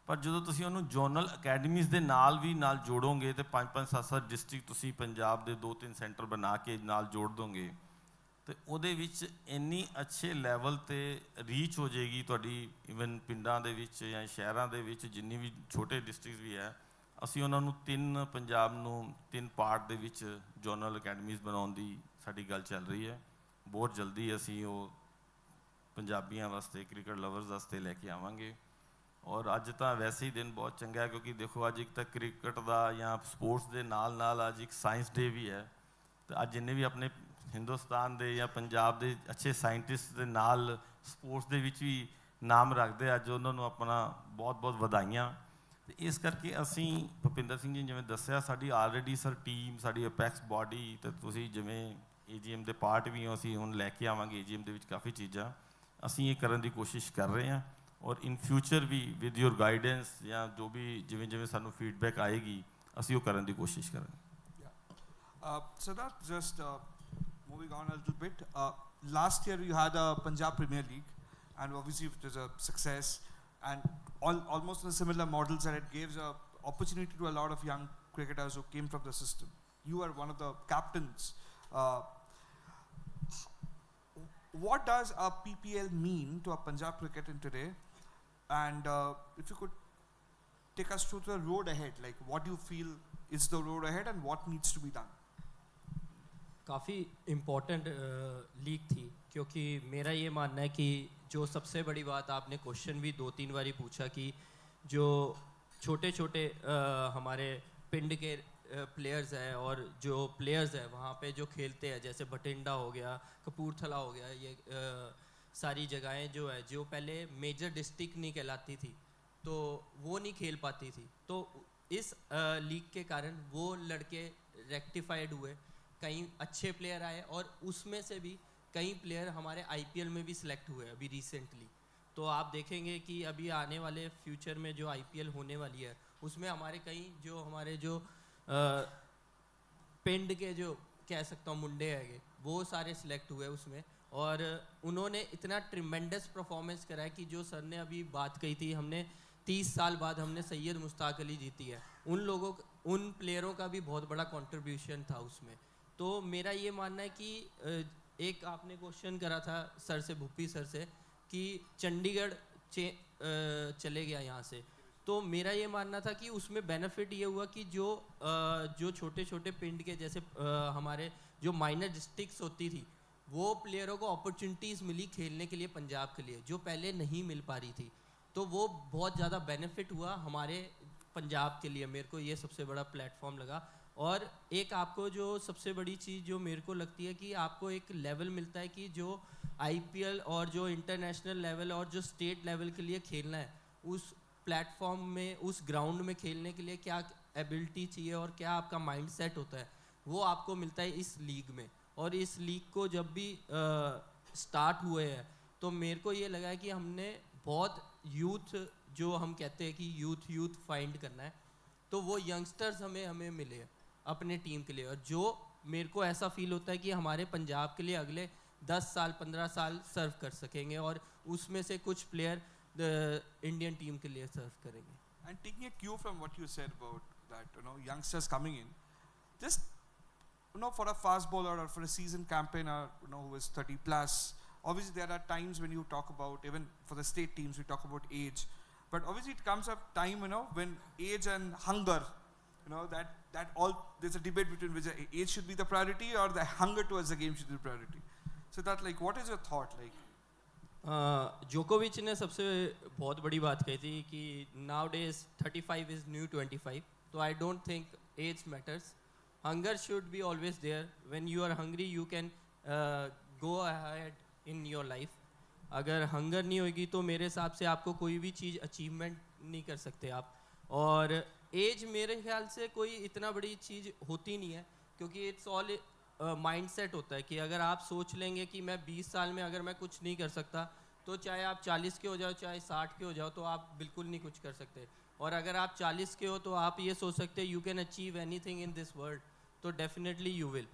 ਪਰ ਜਦੋਂ ਤੁਸੀਂ ਉਹਨੂੰ ਜੋਨਲ ਅਕੈਡਮੀਜ਼ ਦੇ ਨਾਲ ਵੀ ਨਾਲ ਜੋੜੋਗੇ ਤੇ 5-5, 7-7 ਡਿਸਟ੍ਰਿਕਟ ਤੁਸੀਂ ਪੰਜਾਬ ਦੇ 2-3 ਸੈਂਟਰ ਬਣਾ ਕੇ ਨਾਲ ਜੋੜ ਦੋਗੇ, ਤੇ ਉਹਦੇ ਵਿੱਚ ਇੰਨੀ ਅੱਛੇ ਲੈਵਲ 'ਤੇ ਰੀਚ ਹੋ ਜਾਏਗੀ ਤੁਹਾਡੀ। ਇਵਨ ਪਿੰਡਾਂ ਦੇ ਵਿੱਚ ਜਾਂ ਸ਼ਹਿਰਾਂ ਦੇ ਵਿੱਚ ਜਿੰਨੀ ਵੀ ਛੋਟੇ ਡਿਸਟ੍ਰਿਕਟ ਵੀ ਹੈ, ਅਸੀਂ ਉਹਨਾਂ ਨੂੰ 3 ਪੰਜਾਬ ਨੂੰ 3 ਪਾਰਟ ਦੇ ਵਿੱਚ ਜੋਨਲ ਅਕੈਡਮੀਜ਼ ਬਣਾਉਣ ਦੀ ਸਾਡੀ ਗੱਲ ਚੱਲ ਰਹੀ ਹੈ। ਬਹੁਤ ਜਲਦੀ ਅਸੀਂ ਉਹ ਪੰਜਾਬੀਆਂ ਵਾਸਤੇ, ਕ੍ਰਿਕਟ ਲਵਰਸ ਵਾਸਤੇ ਲੈ ਕੇ ਆਵਾਂਗੇ। ਔਰ ਅੱਜ ਤਾਂ ਵੈਸੇ ਹੀ ਦਿਨ ਬਹੁਤ ਚੰਗਾ ਹੈ, ਕਿਉਂਕਿ ਦੇਖੋ ਅੱਜ ਇੱਕ ਤਾਂ ਕ੍ਰਿਕਟ ਦਾ ਜਾਂ ਸਪੋਰਟਸ ਦੇ ਨਾਲ ਨਾਲ ਅੱਜ ਇੱਕ ਸਾਇੰਸ ਡੇ ਵੀ ਹੈ, ਤੇ ਅੱਜ ਜਿੰਨੇ ਵੀ ਆਪਣੇ ਹਿੰਦੁਸਤਾਨ ਦੇ ਜਾਂ ਪੰਜਾਬ ਦੇ ਅੱਛੇ ਸਾਇੰਟਿਸਟ ਦੇ ਨਾਲ ਸਪੋਰਟਸ ਦੇ ਵਿੱਚ ਵੀ ਨਾਮ ਰੱਖਦੇ, ਅੱਜ ਉਹਨਾਂ ਨੂੰ ਆਪਣਾ ਬਹੁਤ ਬਹੁਤ ਵਧਾਈਆਂ। ਤੇ ਇਸ ਕਰਕੇ ਅਸੀਂ ਭੁਪਿੰਦਰ ਸਿੰਘ ਜੀ ਜਿਵੇਂ ਦੱਸਿਆ, ਸਾਡੀ ਆਲਰੇਡੀ ਸਰ ਟੀਮ, ਸਾਡੀ ਅਪੈਕਸ ਬਾਡੀ, ਤੇ ਤੁਸੀਂ ਜਿਵੇਂ AGM ਦੇ ਪਾਰਟ ਵੀ ਹੋ, ਅਸੀਂ ਹੁਣ ਲੈ ਕੇ ਆਵਾਂਗੇ AGM ਦੇ ਵਿੱਚ ਕਾਫੀ ਚੀਜ਼ਾਂ ਅਸੀਂ ਇਹ ਕਰਨ ਦੀ ਕੋਸ਼ਿਸ਼ ਕਰ ਰਹੇ ਹਾਂ। ਔਰ ਇਨ ਫਿਊਚਰ ਵੀ ਵਿਦ ਯੂਰ ਗਾਈਡੈਂਸ ਜਾਂ ਜੋ ਵੀ ਜਿਵੇਂ ਜਿਵੇਂ ਸਾਨੂੰ ਫੀਡਬੈਕ ਆਏਗੀ, ਅਸੀਂ ਉਹ ਕਰਨ ਦੀ ਕੋਸ਼ਿਸ਼ ਕਰਾਂਗੇ। So that just moving on a little bit, last year you had a Punjab Premier League, and obviously it was a success, and almost in a similar models, and it gives a opportunity to a lot of young cricketers who came from the system. You are one of the captains. What does a PPL mean to a Punjab cricket in today? And if you could take us through the road ahead, like what you feel is the road ahead and what needs to be done? काफ़ी important league थी, क्योंकि मेरा ये मानना है कि जो सबसे बड़ी बात, आपने क्वेश्चन भी 2-3 बारी पूछा कि जो छोटे छोटे हमारे पिंड के प्लेयर्स हैं और जो प्लेयर्स हैं वहाँ पे जो खेलते हैं, जैसे भटिंडा हो गया, कपूरथला हो गया, ये सारी जगहें जो है जो पहले मेजर डिस्ट्रिक्ट नहीं कहलाती थी, तो वो नहीं खेल पाती थी। तो इस लीग के कारण वो लड़के रेक्टिफाइड हुए, कई अच्छे प्लेयर आए, और उसमें से भी कई प्लेयर हमारे IPL में भी सिलेक्ट हुए अभी रिसेंटली। तो आप देखेंगे कि अभी आने वाले फ्यूचर में जो IPL होने वाली है, उसमें हमारे कई जो हमारे जो पिंड के जो कह सकता हूँ मुंडे है, वो सारे सिलेक्ट हुए उसमें, और उन्होंने इतना ट्रिमेंडस परफॉर्मेंस करा है कि जो सर ने अभी बात कही थी, हमने 30 साल बाद हमने सैयद मुश्ताक अली जीती है, उन प्लेयरों का भी बहुत बड़ा कंट्रीब्यूशन था उसमें। तो मेरा ये मानना है कि एक आपने क्वेश्चन करा था सर से, भूपी सर से, कि चंडीगढ़ चले गया यहाँ से, तो मेरा ये मानना था कि उसमें बेनिफिट ये हुआ कि जो छोटे छोटे पिंड के जैसे हमारे जो माइनर डिस्ट्रिक्ट्स होती थी, वो प्लेयरों को अपॉर्चुनिटीज़ मिली खेलने के लिए पंजाब के लिए, जो पहले नहीं मिल पा रही थी। तो वो बहुत ज़्यादा बेनिफिट हुआ हमारे पंजाब के लिए, मेरे को ये सबसे बड़ा प्लेटफॉर्म लगा। और एक आपको जो सबसे बड़ी चीज़ जो मेरे को लगती है कि आपको एक लेवल मिलता है कि जो आईपीएल और जो इंटरनेशनल लेवल और जो स्टेट लेवल के लिए खेलना है, उस प्लेटफॉर्म में, उस ग्राउंड में खेलने के लिए क्या एबिलिटी चाहिए और क्या आपका माइंडसेट होता है, वो आपको मिलता है इस लीग में। और इस लीग को जब भी स्टार्ट हुए हैं तो मेरे को ये लगा है कि हमने बहुत यूथ, जो हम कहते हैं कि यूथ फाइंड करना है, तो वो यंगस्टर्स हमें मिले अपने टीम के लिए। और जो मेरे को ऐसा फील होता है कि हमारे पंजाब के लिए अगले 10 साल 15 साल सर्व कर सकेंगे, और उसमें से कुछ प्लेयर इंडियन टीम के लिए सर्व करेंगे। And taking a cue from what you said about that, youngsters coming in, just for a fast bowler or for a seasoned campaigner, who is 30 plus, obviously there are times when you talk about, even for the state teams, we talk about age, but obviously it comes up time, when age and hunger, that all, there's a debate between which age should be the priority or the hunger towards the game should be the priority. So that, like, what is your thought, like? जोकोविच ने सबसे बहुत बड़ी बात कही थी कि now days 35 is new 25, तो I don't think age matters, hunger should be always there. When you are hungry you can go ahead in your life. अगर हंगर नहीं होगी तो मेरे हिसाब से आपको कोई भी चीज़ अचीवमेंट नहीं कर सकते आप। और एज मेरे ख्याल से कोई इतना बड़ी चीज़ होती नहीं है, क्योंकि इट्स ऑल माइंडसेट होता है कि अगर आप सोच लेंगे कि मैं 20 साल में अगर मैं कुछ नहीं कर सकता, तो चाहे आप 40 के हो जाओ चाहे 60 के हो जाओ, तो आप बिल्कुल नहीं कुछ कर सकते। और अगर आप 40 के हो तो आप ये सोच सकते हैं you can achieve anything in this world, तो डेफिनेटली यू विल।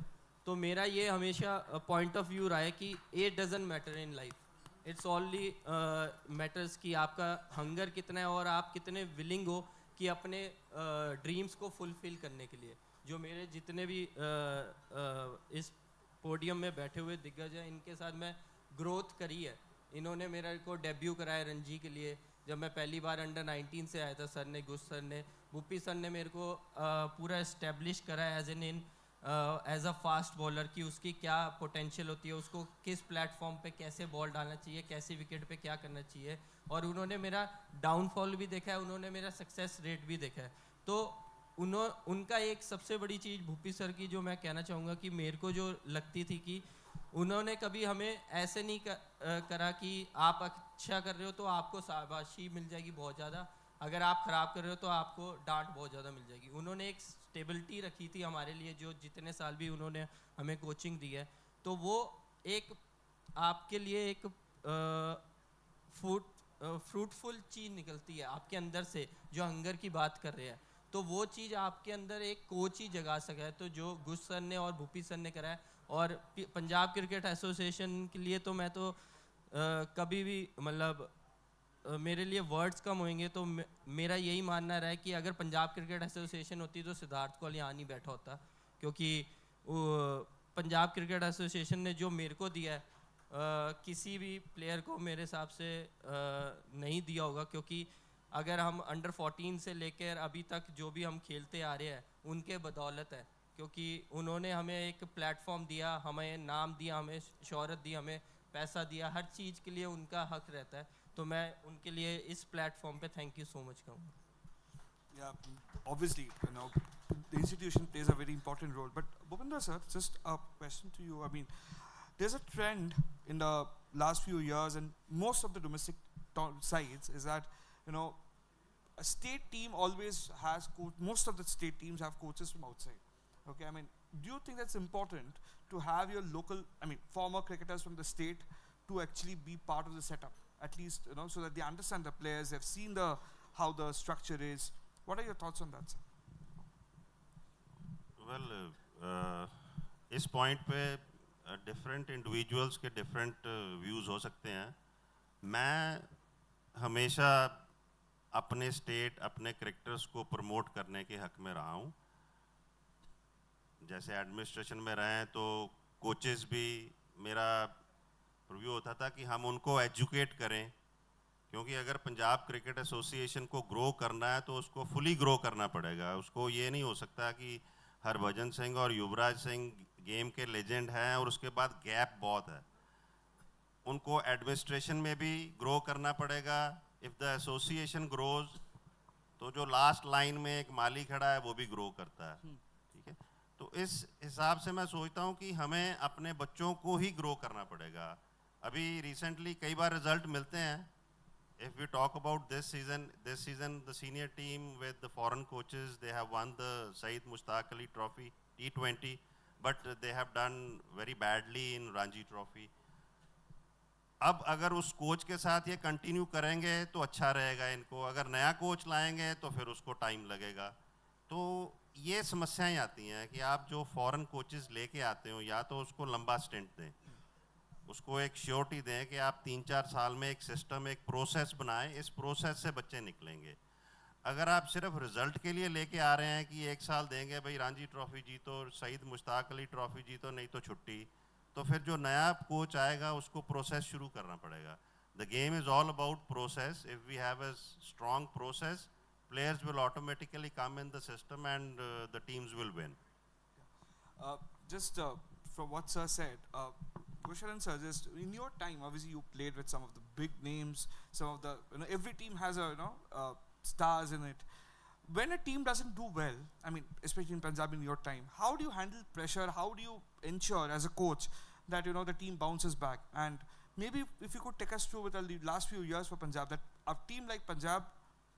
तो मेरा ये हमेशा पॉइंट ऑफ व्यू रहा है कि age doesn't matter in life, it's only matters कि आपका हंगर कितना है और आप कितने विलिंग हो कि अपने ड्रीम्स को फुलफिल करने के लिए। जो मेरे जितने भी इस पोडियम में बैठे हुए दिग्गज हैं, इनके साथ मैं ग्रोथ करी है। इन्होंने मेरे को डेब्यू कराया रणजी के लिए, जब मैं पहली बार अंडर 19 से आया था। सर ने, गुस सर ने, भूपी सर ने मेरे को पूरा इस्टेब्लिश करा एज अ फास्ट बॉलर कि उसकी क्या पोटेंशियल होती है, उसको किस प्लेटफॉर्म पे कैसे बॉल डालना चाहिए, कैसे विकेट पे क्या करना चाहिए। और उन्होंने मेरा डाउनफॉल भी देखा है, उन्होंने मेरा सक्सेस रेट भी देखा है। तो उनका एक सबसे बड़ी चीज़ भूपी सर की जो मैं कहना चाहूँगा कि मेरे को जो लगती थी कि उन्होंने कभी हमें ऐसे नहीं करा कि आप अच्छा कर रहे हो तो आपको शाबाशी मिल जाएगी बहुत ज़्यादा, अगर आप ख़राब कर रहे हो तो आपको डांट बहुत ज़्यादा मिल जाएगी। उन्होंने एक स्टेबिलिटी रखी थी हमारे लिए, जो जितने साल भी उन्होंने हमें कोचिंग दी है, तो वो एक आपके लिए एक फ्रूटफुल चीज़ निकलती है आपके अंदर से, जो हंगर की बात कर रहे हैं। तो वो चीज़ आपके अंदर एक कोच ही जगा सका है, तो जो गुस सर ने और भूपी सर ने करा है। और पंजाब क्रिकेट एसोसिएशन के लिए तो मैं तो कभी भी मतलब मेरे लिए वर्ड्स कम होंगे, तो मेरा यही मानना रहा है कि अगर पंजाब क्रिकेट एसोसिएशन होती तो सिद्धार्थ कौल यहाँ नहीं बैठा होता, क्योंकि पंजाब क्रिकेट एसोसिएशन ने जो मेरे को दिया है किसी भी प्लेयर को मेरे हिसाब से नहीं दिया होगा। क्योंकि अगर हम अंडर 14 से लेकर अभी तक जो भी हम खेलते आ रहे हैं उनके बदौलत है, क्योंकि उन्होंने हमें एक प्लेटफॉर्म दिया, हमें नाम दिया, हमें शोहरत दी, हमें पैसा दिया, हर चीज़ के लिए उनका हक रहता है। तो मैं उनके लिए इस प्लेटफॉर्म पे थैंक यू सो मच कहूँगा। Yeah, obviously, the institution plays a very important role. But Bhupendra sir, just a question to you. I mean, there's a trend in the last few years, and most of the domestic sides is that, a state team always has most of the state teams have coaches from outside. Okay, I mean, do you think that's important to have your local, former cricketers from the state to actually be part of the setup, at least, so that they understand the players, they've seen how the structure is. What are your thoughts on that, sir? Well, इस point पे different individuals के different views हो सकते हैं। मैं हमेशा अपने state, अपने क्रिकेटर्स को प्रमोट करने के हक में रहा हूँ। जैसे एडमिनिस्ट्रेशन में रहे हैं तो कोचेस भी, मेरा रिव्यू होता था कि हम उनको एजुकेट करें क्योंकि अगर पंजाब क्रिकेट एसोसिएशन को ग्रो करना है तो उसको फुली ग्रो करना पड़ेगा। उसको ये नहीं हो सकता कि हरभजन सिंह और युवराज सिंह गेम के लेजेंड हैं और उसके बाद गैप बहुत है। उनको एडमिनिस्ट्रेशन में भी ग्रो करना पड़ेगा। इफ़ द एसोसिएशन ग्रोज तो जो लास्ट लाइन में एक माली खड़ा है वो भी ग्रो करता है, ठीक है। तो इस हिसाब से मैं सोचता हूँ कि हमें अपने बच्चों को ही ग्रो करना पड़ेगा। अभी रिसेंटली कई बार रिजल्ट मिलते हैं। If we talk about this season, the senior team with the foreign coaches, they have won the Saeed Mushtaq Ali Trophy T20, but they have done very badly in Ranji Trophy. अब अगर उस coach के साथ ये continue करेंगे तो अच्छा रहेगा इनको। अगर नया कोच लाएंगे तो फिर उसको टाइम लगेगा। तो ये समस्याएं आती हैं कि आप जो फॉरेन कोचेस लेके आते हो, या तो उसको लंबा स्टेंट दें, उसको एक श्योरिटी दें कि आप 3-4 साल में एक सिस्टम, एक प्रोसेस बनाएं, इस प्रोसेस से बच्चे निकलेंगे। अगर आप सिर्फ रिजल्ट के लिए लेके आ रहे हैं कि 1 साल देंगे भाई रणजी ट्रॉफी जीतो, सईद मुश्ताक अली ट्रॉफी जीतो, नहीं तो छुट्टी, तो फिर जो नया कोच आएगा उसको प्रोसेस शुरू करना पड़ेगा। The game is all about process. If we have a strong process, players will automatically come in the system and the teams will win. Just from what sir said, Kusharan sir, just in your time, obviously you played with some of the big names, some of the, every team has a, stars in it. When a team doesn't do well, I mean, especially in Punjab in your time, how do you handle pressure? How do you ensure as a coach that, the team bounces back? And maybe if you could take us through with the last few years for Punjab, that a team like Punjab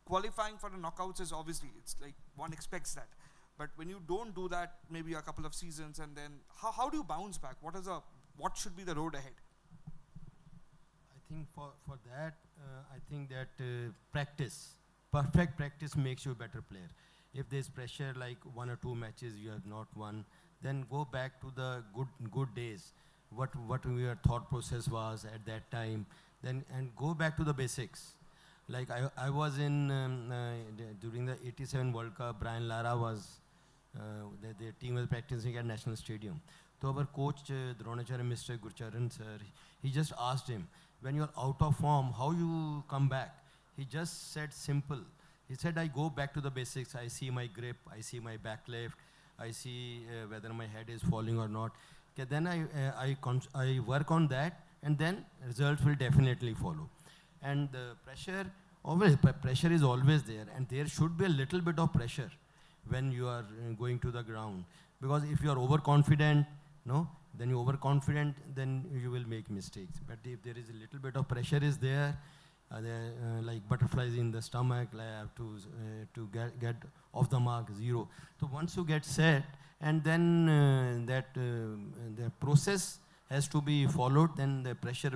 qualifying for the knockouts is obviously, it's like one expects that. But when you don't do that, maybe a couple of seasons, and then how do you bounce back? What should be the road ahead? I think for that, I think that practice, perfect practice makes you a better player. If there's pressure like 1 or 2 matches you have not won, then go back to the good days. What your thought process was at that time, then and go back to the basics. Like I was in during the 87 World Cup, Brian Lara was, their team was practicing at National Stadium. So our coach, Dronacharya Mr. Gurcharan sir, he just asked him, when you are out of form, how you come back? He just said simple. He said, I go back to the basics. I see my grip, I see my back lift, I see whether my head is falling or not. Okay, then I work on that, and then results will definitely follow. And the pressure is always there, and there should be a little bit of pressure when you are going to the ground, because if you are overconfident, then you overconfident, then you will make mistakes. But if there is a little bit of pressure is there, like butterflies in the stomach, like I have to get off the mark, 0. So once you get set, and then the process has to be followed, then the pressure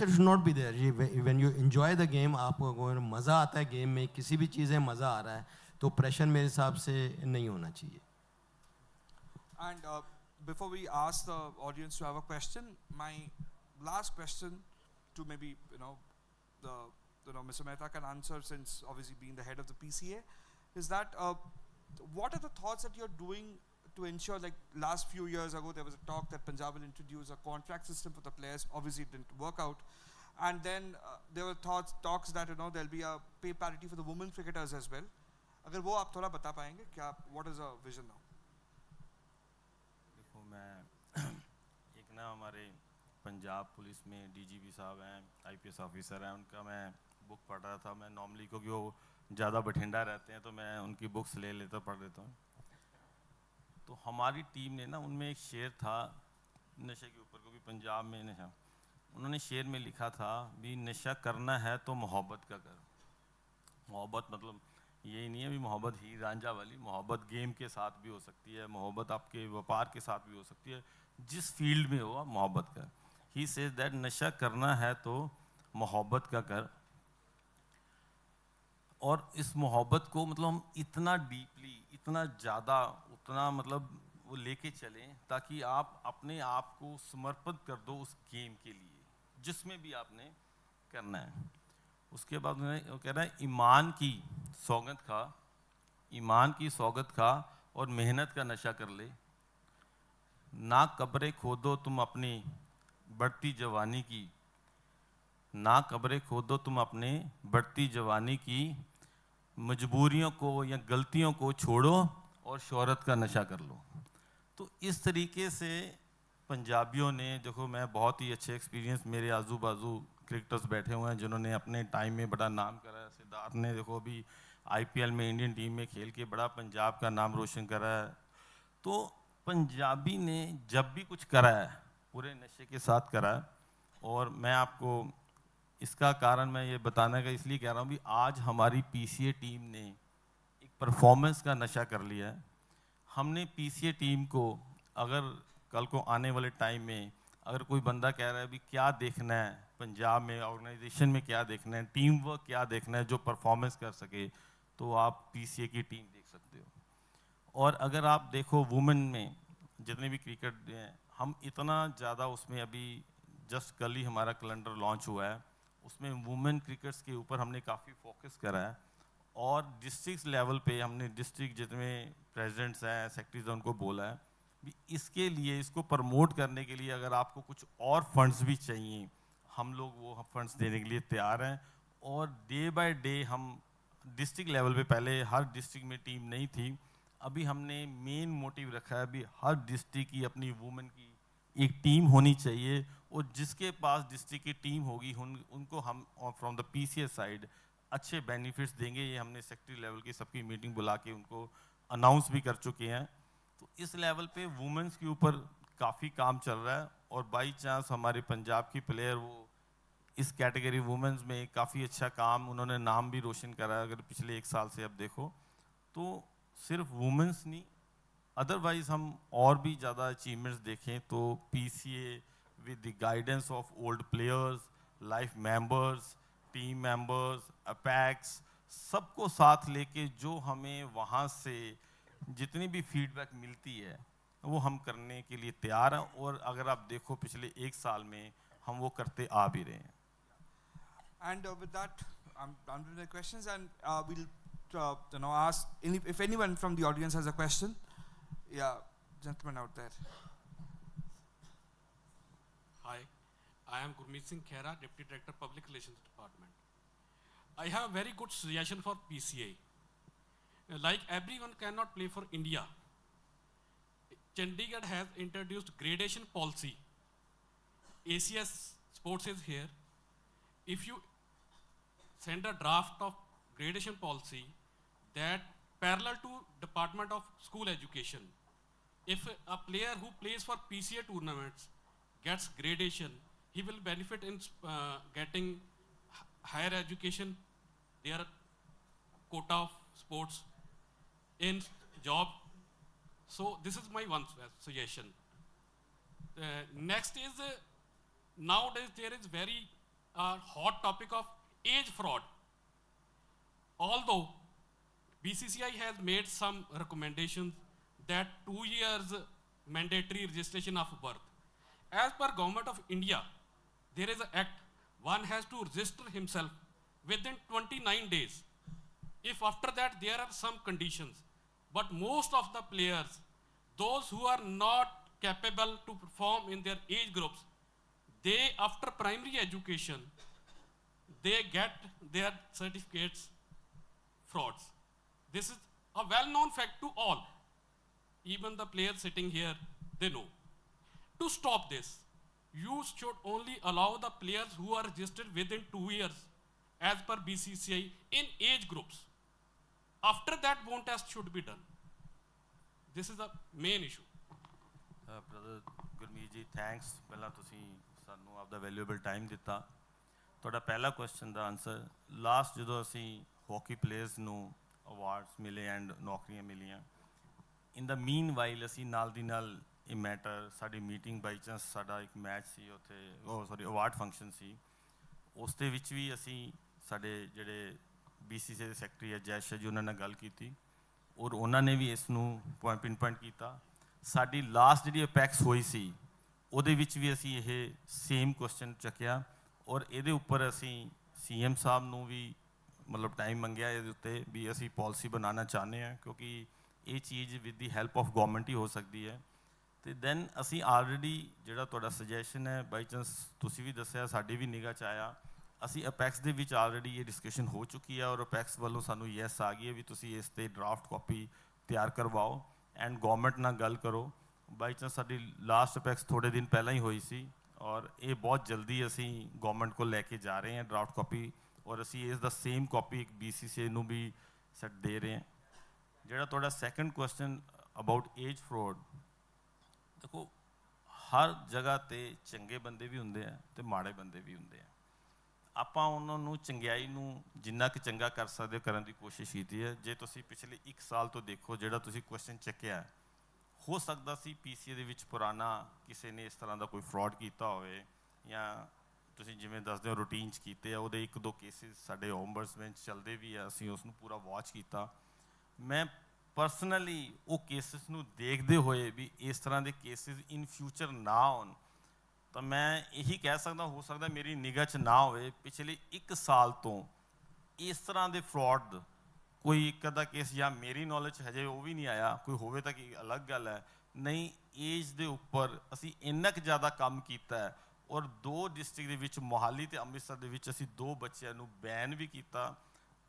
should not be there. When you enjoy the game, आपको अगर मज़ा आता है game में, किसी भी चीज़ में मज़ा आ रहा है, तो प्रेशर मेरे हिसाब से नहीं होना चाहिए. And before we ask the audience to have a question, my last question to maybe Mr. Mehta can answer, since obviously being the head of the PCA, is that what are the thoughts that you're doing to ensure, like last few years ago there was a talk that Punjab will introduce a contract system for the players. Obviously it didn't work out, and then there were talks that there'll be a pay parity for the women cricketers as well. अगर वो आप थोड़ा बता पाएंगे क्या, what is a vision now? देखो, मैं एक हमारे पंजाब पुलिस में DGP साहब हैं, IPS ऑफिसर हैं, उनका मैं बुक पढ़ रहा था. मैं नॉर्मली, क्योंकि वो ज़्यादा बठिंडा रहते हैं, तो मैं उनकी बुक्स ले लेता पढ़ लेता हूँ. तो हमारी टीम ने ना, उनमें एक शेर था नशे के ऊपर, क्योंकि पंजाब में नशा, उन्होंने शेर में लिखा था भी, नशा करना है तो मोहब्बत का कर. मोहब्बत मतलब यही नहीं है भी मोहब्बत ही रांझा वाली, मोहब्बत गेम के साथ भी हो सकती है, मोहब्बत आपके व्यापार के साथ भी हो सकती है, जिस फील्ड में हो आप मोहब्बत कर. ही सेज दैट नशा करना है तो मोहब्बत का कर. और इस मोहब्बत को मतलब हम इतना डीपली, इतना ज़्यादा, उतना मतलब वो लेके चलें, ताकि आप अपने आप को समर्पित कर दो उस गेम के लिए, जिसमें भी आपने करना है. उसके बाद वो कह रहा है, ईमान की सौगत खा और मेहनत का नशा कर ले. ना कब्रें खोदो तुम अपनी बढ़ती जवानी की, ना कब्रें खोदो तुम अपने बढ़ती जवानी की, मजबूरियों को या गलतियों को छोड़ो और शोहरत का नशा कर लो। तो इस तरीके से पंजाबियों ने, देखो मैं बहुत ही अच्छे एक्सपीरियंस, मेरे आजू बाजू क्रिकेटर्स बैठे हुए हैं जिन्होंने अपने टाइम में बड़ा नाम करा है। सिद्धार्थ ने देखो अभी IPL में इंडियन टीम में खेल के बड़ा पंजाब का नाम रोशन करा है। तो पंजाबी ने जब भी कुछ करा है पूरे नशे के साथ करा है। और मैं आपको इसका कारण मैं ये बताने का इसलिए कह रहा हूँ भी आज हमारी PCA टीम ने एक परफॉर्मेंस का नशा कर लिया है। हमने PCA टीम को, अगर कल को आने वाले टाइम में अगर कोई बंदा कह रहा है भी क्या देखना है पंजाब में, ऑर्गेनाइजेशन में क्या देखना है, टीम वर्क क्या देखना है जो परफॉर्मेंस कर सके, तो आप PCA की टीम देख सकते हो। और अगर आप देखो वुमेन में जितने भी क्रिकेट हैं, हम इतना ज़्यादा उसमें अभी जस्ट कल ही हमारा कैलेंडर लॉन्च हुआ है, उसमें वुमेन क्रिकेट्स के ऊपर हमने काफ़ी फोकस करा है। और डिस्ट्रिक्ट लेवल पे हमने डिस्ट्रिक्ट जितने प्रेसिडेंट्स हैं, सेक्रेटरीज हैं, उनको बोला है भी इसके लिए, इसको प्रमोट करने के लिए अगर आपको कुछ और फंड्स भी चाहिए, हम लोग वो फंड्स देने के लिए तैयार हैं। और डे बाय डे हम डिस्ट्रिक्ट लेवल पे, पहले हर डिस्ट्रिक्ट में टीम नहीं थी, अभी हमने मेन मोटिव रखा है भी हर डिस्ट्रिक्ट की अपनी वुमेन की एक टीम होनी चाहिए। और जिसके पास डिस्ट्रिक्ट की टीम होगी उनको हम फ्रॉम द PCA साइड अच्छे बेनिफिट्स देंगे। ये हमने सेक्रेटरी लेवल की सबकी मीटिंग बुला के उनको अनाउंस भी कर चुके हैं। तो इस लेवल पे वुमेन्स के ऊपर काफ़ी काम चल रहा है। और बाई चांस हमारे पंजाब की प्लेयर वो इस कैटेगरी वुमेन्स में काफ़ी अच्छा काम, उन्होंने नाम भी रोशन करा है। अगर पिछले 1 साल से अब देखो तो सिर्फ वुमेन्स नहीं, अदरवाइज हम और भी ज़्यादा अचीवमेंट्स देखें तो PCA with the guidance of old players, life members, team members, APEX, सबको साथ लेके जो हमें वहाँ से जितनी भी फीडबैक मिलती है वो हम करने के लिए तैयार हैं। और अगर आप देखो पिछले 1 साल में हम वो करते आ भी रहे हैं। And with that, I'm done with the questions, and we'll ask if anyone from the audience has a question. Yeah, gentleman out there. Hi, I am Gurmeet Singh Khera, Deputy Director Public Relations Department. I have a very good suggestion for PCA. Like everyone cannot play for India. Chandigarh has introduced gradation policy. ACS Sports is here. If you send a draft of gradation policy that parallel to Department of School Education, if a player who plays for PCA tournaments gets gradation, he will benefit in getting higher education, their quota of sports, in job. So this is my one suggestion. Next is nowadays there is very hot topic of age fraud. Although BCCI has made some recommendations that 2 years mandatory registration of birth. As per Government of India, there is an act, one has to register himself within 29 days. If after that there are some conditions, but most of the players, those who are not capable to perform in their age groups, they after primary education, they get their certificates frauds. This is a well-known fact to all. Even the players sitting here, they know. To stop this, you should only allow the players who are registered within 2 years as per BCCI in age groups. After that, bone test should be done. This is the main issue. Brother Gurmeet ji, thanks. ਪਹਿਲਾਂ ਤੁਸੀਂ ਸਾਨੂੰ ਆਪਦਾ valuable time ਦਿੱਤਾ। ਤੁਹਾਡਾ ਪਹਿਲਾ question ਦਾ answer, last ਜਦੋਂ ਅਸੀਂ hockey players ਨੂੰ ਅਵਾਰਡਸ ਮਿਲੇ ਐਂਡ ਨੌਕਰੀਆਂ ਮਿਲੀਆਂ, ਇਨ ਦਾ ਮੀਨ ਵਾਈਲ ਅਸੀਂ ਨਾਲ ਦੀ ਨਾਲ ਇਹ ਮੈਟਰ, ਸਾਡੀ ਮੀਟਿੰਗ ਬਾਈ ਚਾਂਸ ਸਾਡਾ ਇੱਕ ਮੈਚ ਸੀ ਉੱਥੇ, ਅਵਾਰਡ ਫੰਕਸ਼ਨ ਸੀ, ਉਸ ਦੇ ਵਿੱਚ ਵੀ ਅਸੀਂ ਸਾਡੇ ਜਿਹੜੇ BCCI ਦੇ ਸੈਕਟਰੀ ਹੈ ਜੈਸ਼ ਜੀ, ਉਹਨਾਂ ਨਾਲ ਗੱਲ ਕੀਤੀ ਔਰ ਉਹਨਾਂ ਨੇ ਵੀ ਇਸ ਨੂੰ ਪਿਨ ਪੁਆਇੰਟ ਕੀਤਾ। ਸਾਡੀ ਲਾਸਟ ਜਿਹੜੀ ਅਪੈਕਸ ਹੋਈ ਸੀ ਉਹਦੇ ਵਿੱਚ ਵੀ ਅਸੀਂ ਇਹ ਸੇਮ ਕੁਐਸਚਨ ਚੱਕਿਆ ਔਰ ਇਹਦੇ ਉੱਪਰ ਅਸੀਂ CM ਸਾਹਿਬ ਨੂੰ ਵੀ ਮਤਲਬ ਟਾਈਮ ਮੰਗਿਆ ਇਹਦੇ ਉੱਤੇ ਵੀ ਅਸੀਂ ਪਾਲਿਸੀ ਬਣਾਉਣਾ ਚਾਹੁੰਦੇ ਹਾਂ, ਕਿਉਂਕਿ ਇਹ ਚੀਜ਼ with the help of government ਹੀ ਹੋ ਸਕਦੀ ਹੈ। ਅਤੇ ਦੈਨ ਅਸੀਂ ਆਲਰੇਡੀ ਜਿਹੜਾ ਤੁਹਾਡਾ ਸੁਜੈਸ਼ਨ ਹੈ ਬਾਈ ਚਾਂਸ ਤੁਸੀਂ ਵੀ ਦੱਸਿਆ, ਸਾਡੀ ਵੀ ਨਿਗਾਹ 'ਚ ਆਇਆ, ਅਸੀਂ ਅਪੈਕਸ ਦੇ ਵਿੱਚ ਆਲਰੇਡੀ ਇਹ ਡਿਸਕਸ਼ਨ ਹੋ ਚੁੱਕੀ ਹੈ ਔਰ ਅਪੈਕਸ ਵੱਲੋਂ ਸਾਨੂੰ ਯੈਸ ਆ ਗਈ ਹੈ ਵੀ ਤੁਸੀਂ ਇਸ 'ਤੇ ਡਰਾਫਟ ਕਾਪੀ ਤਿਆਰ ਕਰਵਾਓ ਐਂਡ ਗੌਰਮੈਂਟ ਨਾਲ ਗੱਲ ਕਰੋ। ਬਾਈ ਚਾਂਸ ਸਾਡੀ ਲਾਸਟ ਅਪੈਕਸ ਥੋੜ੍ਹੇ ਦਿਨ ਪਹਿਲਾਂ ਹੀ ਹੋਈ ਸੀ ਔਰ ਇਹ ਬਹੁਤ ਜਲਦੀ ਅਸੀਂ ਗੌਰਮੈਂਟ ਕੋਲ ਲੈ ਕੇ ਜਾ ਰਹੇ ਹਾਂ ਡਰਾਫਟ ਕਾਪੀ ਔਰ ਅਸੀਂ ਇਸ ਦਾ ਸੇਮ ਕਾਪੀ ਇੱਕ BCCI ਨੂੰ ਵੀ ਸੈਟ ਦੇ ਰਹੇ ਹਾਂ। ਜਿਹੜਾ ਤੁਹਾਡਾ second question about age fraud, ਦੇਖੋ ਹਰ ਜਗ੍ਹਾ 'ਤੇ ਚੰਗੇ ਬੰਦੇ ਵੀ ਹੁੰਦੇ ਆ ਅਤੇ ਮਾੜੇ ਬੰਦੇ ਵੀ ਹੁੰਦੇ ਆ। ਆਪਾਂ ਉਹਨਾਂ ਨੂੰ ਚੰਗਿਆਈ ਨੂੰ ਜਿੰਨਾ ਕੁ ਚੰਗਾ ਕਰ ਸਕਦੇ ਹੋ ਕਰਨ ਦੀ ਕੋਸ਼ਿਸ਼ ਕੀਤੀ ਹੈ। ਜੇ ਤੁਸੀਂ ਪਿਛਲੇ 1 ਸਾਲ ਤੋਂ ਦੇਖੋ ਜਿਹੜਾ ਤੁਸੀਂ ਕੁਐਸਚਨ ਚੱਕਿਆ, ਹੋ ਸਕਦਾ ਸੀ PCA ਦੇ ਵਿੱਚ ਪੁਰਾਣਾ ਕਿਸੇ ਨੇ ਇਸ ਤਰ੍ਹਾਂ ਦਾ ਕੋਈ ਫਰਾਡ ਕੀਤਾ ਹੋਵੇ ਜਾਂ ਤੁਸੀਂ ਜਿਵੇਂ ਦੱਸਦੇ ਹੋ ਰੂਟੀਨ 'ਚ ਕੀਤੇ ਆ, ਉਹਦੇ 1-2 ਕੇਸਿਸ ਸਾਡੇ ਓਮਬਰਸਮੈਨ 'ਚ ਚੱਲਦੇ ਵੀ ਆ, ਅਸੀਂ ਉਸ ਨੂੰ ਪੂਰਾ ਵਾਚ ਕੀਤਾ। ਮੈਂ ਪਰਸਨਲੀ ਉਹ ਕੇਸਿਸ ਨੂੰ ਦੇਖਦੇ ਹੋਏ ਵੀ ਇਸ ਤਰ੍ਹਾਂ ਦੇ ਕੇਸਿਸ ਇਨ ਫਿਊਚਰ ਨਾ ਆਉਣ, ਤਾਂ ਮੈਂ ਇਹੀ ਕਹਿ ਸਕਦਾ ਹੋ ਸਕਦਾ ਮੇਰੀ ਨਿਗਾਹ 'ਚ ਨਾ ਹੋਵੇ ਪਿਛਲੇ 1 ਸਾਲ ਤੋਂ ਇਸ ਤਰ੍ਹਾਂ ਦੇ ਫਰਾਡ ਕੋਈ ਇੱਕ ਅੱਧਾ ਕੇਸ ਜਾਂ ਮੇਰੀ ਨੌਲੇਜ 'ਚ ਹਜੇ ਉਹ ਵੀ ਨਹੀਂ ਆਇਆ, ਕੋਈ ਹੋਵੇ ਤਾਂ ਕੀ ਅਲੱਗ ਗੱਲ ਹੈ। ਨਹੀਂ, ਏਜ ਦੇ ਉੱਪਰ ਅਸੀਂ ਇੰਨਾ ਕੁ ਜ਼ਿਆਦਾ ਕੰਮ ਕੀਤਾ ਹੈ ਔਰ 2 ਡਿਸਟ੍ਰਿਕਟ ਦੇ ਵਿੱਚ ਮੋਹਾਲੀ ਅਤੇ ਅੰਮ੍ਰਿਤਸਰ ਦੇ ਵਿੱਚ ਅਸੀਂ 2 ਬੱਚਿਆਂ ਨੂੰ ਬੈਨ ਵੀ ਕੀਤਾ,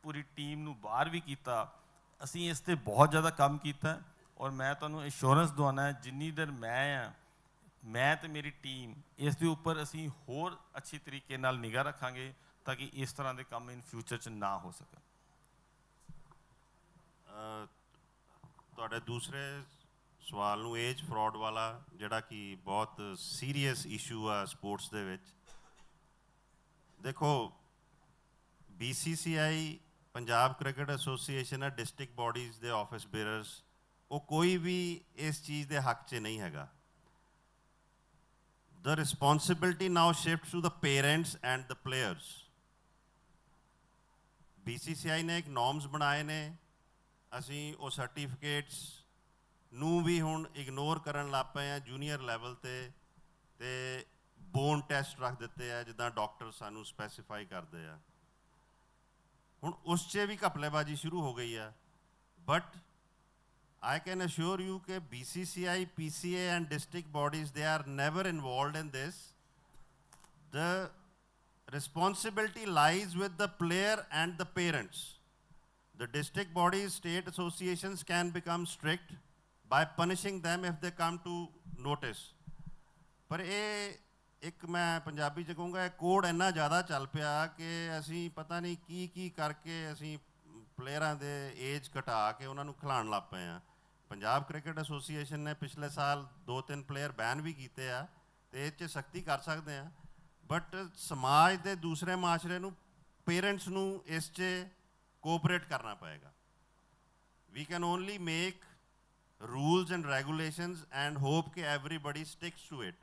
ਪੂਰੀ ਟੀਮ ਨੂੰ ਬਾਹਰ ਵੀ ਕੀਤਾ। ਅਸੀਂ ਇਸ 'ਤੇ ਬਹੁਤ ਜ਼ਿਆਦਾ ਕੰਮ ਕੀਤਾ ਔਰ ਮੈਂ ਤੁਹਾਨੂੰ ਇੰਸ਼ੋਰੈਂਸ ਦਵਾਉਣਾ ਹੈ ਜਿੰਨੀ ਦੇਰ ਮੈਂ ਅਤੇ ਮੇਰੀ ਟੀਮ ਇਸ ਦੇ ਉੱਪਰ ਅਸੀਂ ਹੋਰ ਅੱਛੀ ਤਰੀਕੇ ਨਾਲ ਨਿਗਾਹ ਰੱਖਾਂਗੇ ਤਾਂ ਕਿ ਇਸ ਤਰ੍ਹਾਂ ਦੇ ਕੰਮ ਇਨ ਫਿਊਚਰ 'ਚ ਨਾ ਹੋ ਸਕਣ। ਤੁਹਾਡੇ ਦੂਸਰੇ ਸਵਾਲ ਨੂੰ ਏਜ ਫਰਾਡ ਵਾਲਾ, ਜਿਹੜਾ ਕਿ ਬਹੁਤ ਸੀਰੀਅਸ ਇਸ਼ੂ ਆ ਸਪੋਰਟਸ ਦੇ ਵਿੱਚ, ਦੇਖੋ BCCI ਪੰਜਾਬ ਕ੍ਰਿਕਟ ਐਸੋਸੀਏਸ਼ਨ ਹੈ, ਡਿਸਟ੍ਰਿਕਟ ਬੋਡੀਜ਼ ਦੇ ਆਫਿਸ ਬੇਅਰਰਸ, ਉਹ ਕੋਈ ਵੀ ਇਸ ਚੀਜ਼ ਦੇ ਹੱਕ 'ਚ ਨਹੀਂ ਹੈਗਾ। The responsibility now shifts to the parents and the players. BCCI ਨੇ ਇੱਕ ਨੋਰਮਸ ਬਣਾਏ ਨੇ, ਅਸੀਂ ਉਹ ਸਰਟੀਫਿਕੇਟਸ ਨੂੰ ਵੀ ਹੁਣ ਇਗਨੋਰ ਕਰਨ ਲੱਗ ਪਏ ਹਾਂ ਜੂਨੀਅਰ ਲੈਵਲ 'ਤੇ ਬੋਨ ਟੈਸਟ ਰੱਖ ਦਿੱਤੇ ਆ ਜਿੱਦਾਂ ਡਾਕਟਰ ਸਾਨੂੰ ਸਪੈਸੀਫਾਈ ਕਰਦੇ ਆ। ਹੁਣ ਉਸ 'ਚ ਵੀ ਘਪਲੇਬਾਜ਼ੀ ਸ਼ੁਰੂ ਹੋ ਗਈ ਆ। But I can assure you that BCCI, PCA and district bodies, they are never involved in this. The responsibility lies with the player and the parents. The district bodies, state associations can become strict by punishing them if they come to notice. ਪਰ ਇਹ ਇੱਕ ਮੈਂ ਪੰਜਾਬੀ 'ਚ ਕਹੂੰਗਾ, ਇਹ code ਇੰਨਾ ਜ਼ਿਆਦਾ ਚੱਲ ਪਿਆ ਕਿ ਅਸੀਂ ਪਤਾ ਨਹੀਂ ਕੀ ਕਰਕੇ ਅਸੀਂ ਪਲੇਅਰਾਂ ਦੇ ਏਜ ਘਟਾ ਕੇ ਉਹਨਾਂ ਨੂੰ ਖਿਲਾਉਣ ਲੱਗ ਪਏ ਹਾਂ। ਪੰਜਾਬ ਕ੍ਰਿਕਟ ਐਸੋਸੀਏਸ਼ਨ ਨੇ ਪਿਛਲੇ ਸਾਲ 2-3 ਪਲੇਅਰ ਬੈਨ ਵੀ ਕੀਤੇ ਆ ਅਤੇ ਇਹ 'ਚ ਸਖਤੀ ਕਰ ਸਕਦੇ ਹਾਂ। ਬਟ ਸਮਾਜ ਦੇ ਦੂਸਰੇ ਮਾਸ਼ਰੇ ਨੂੰ, ਪੇਰੈਂਟਸ ਨੂੰ ਇਸ 'ਚ ਕੋਆਪਰੇਟ ਕਰਨਾ ਪਏਗਾ। We can only make rules and regulations and hope that everybody sticks to it.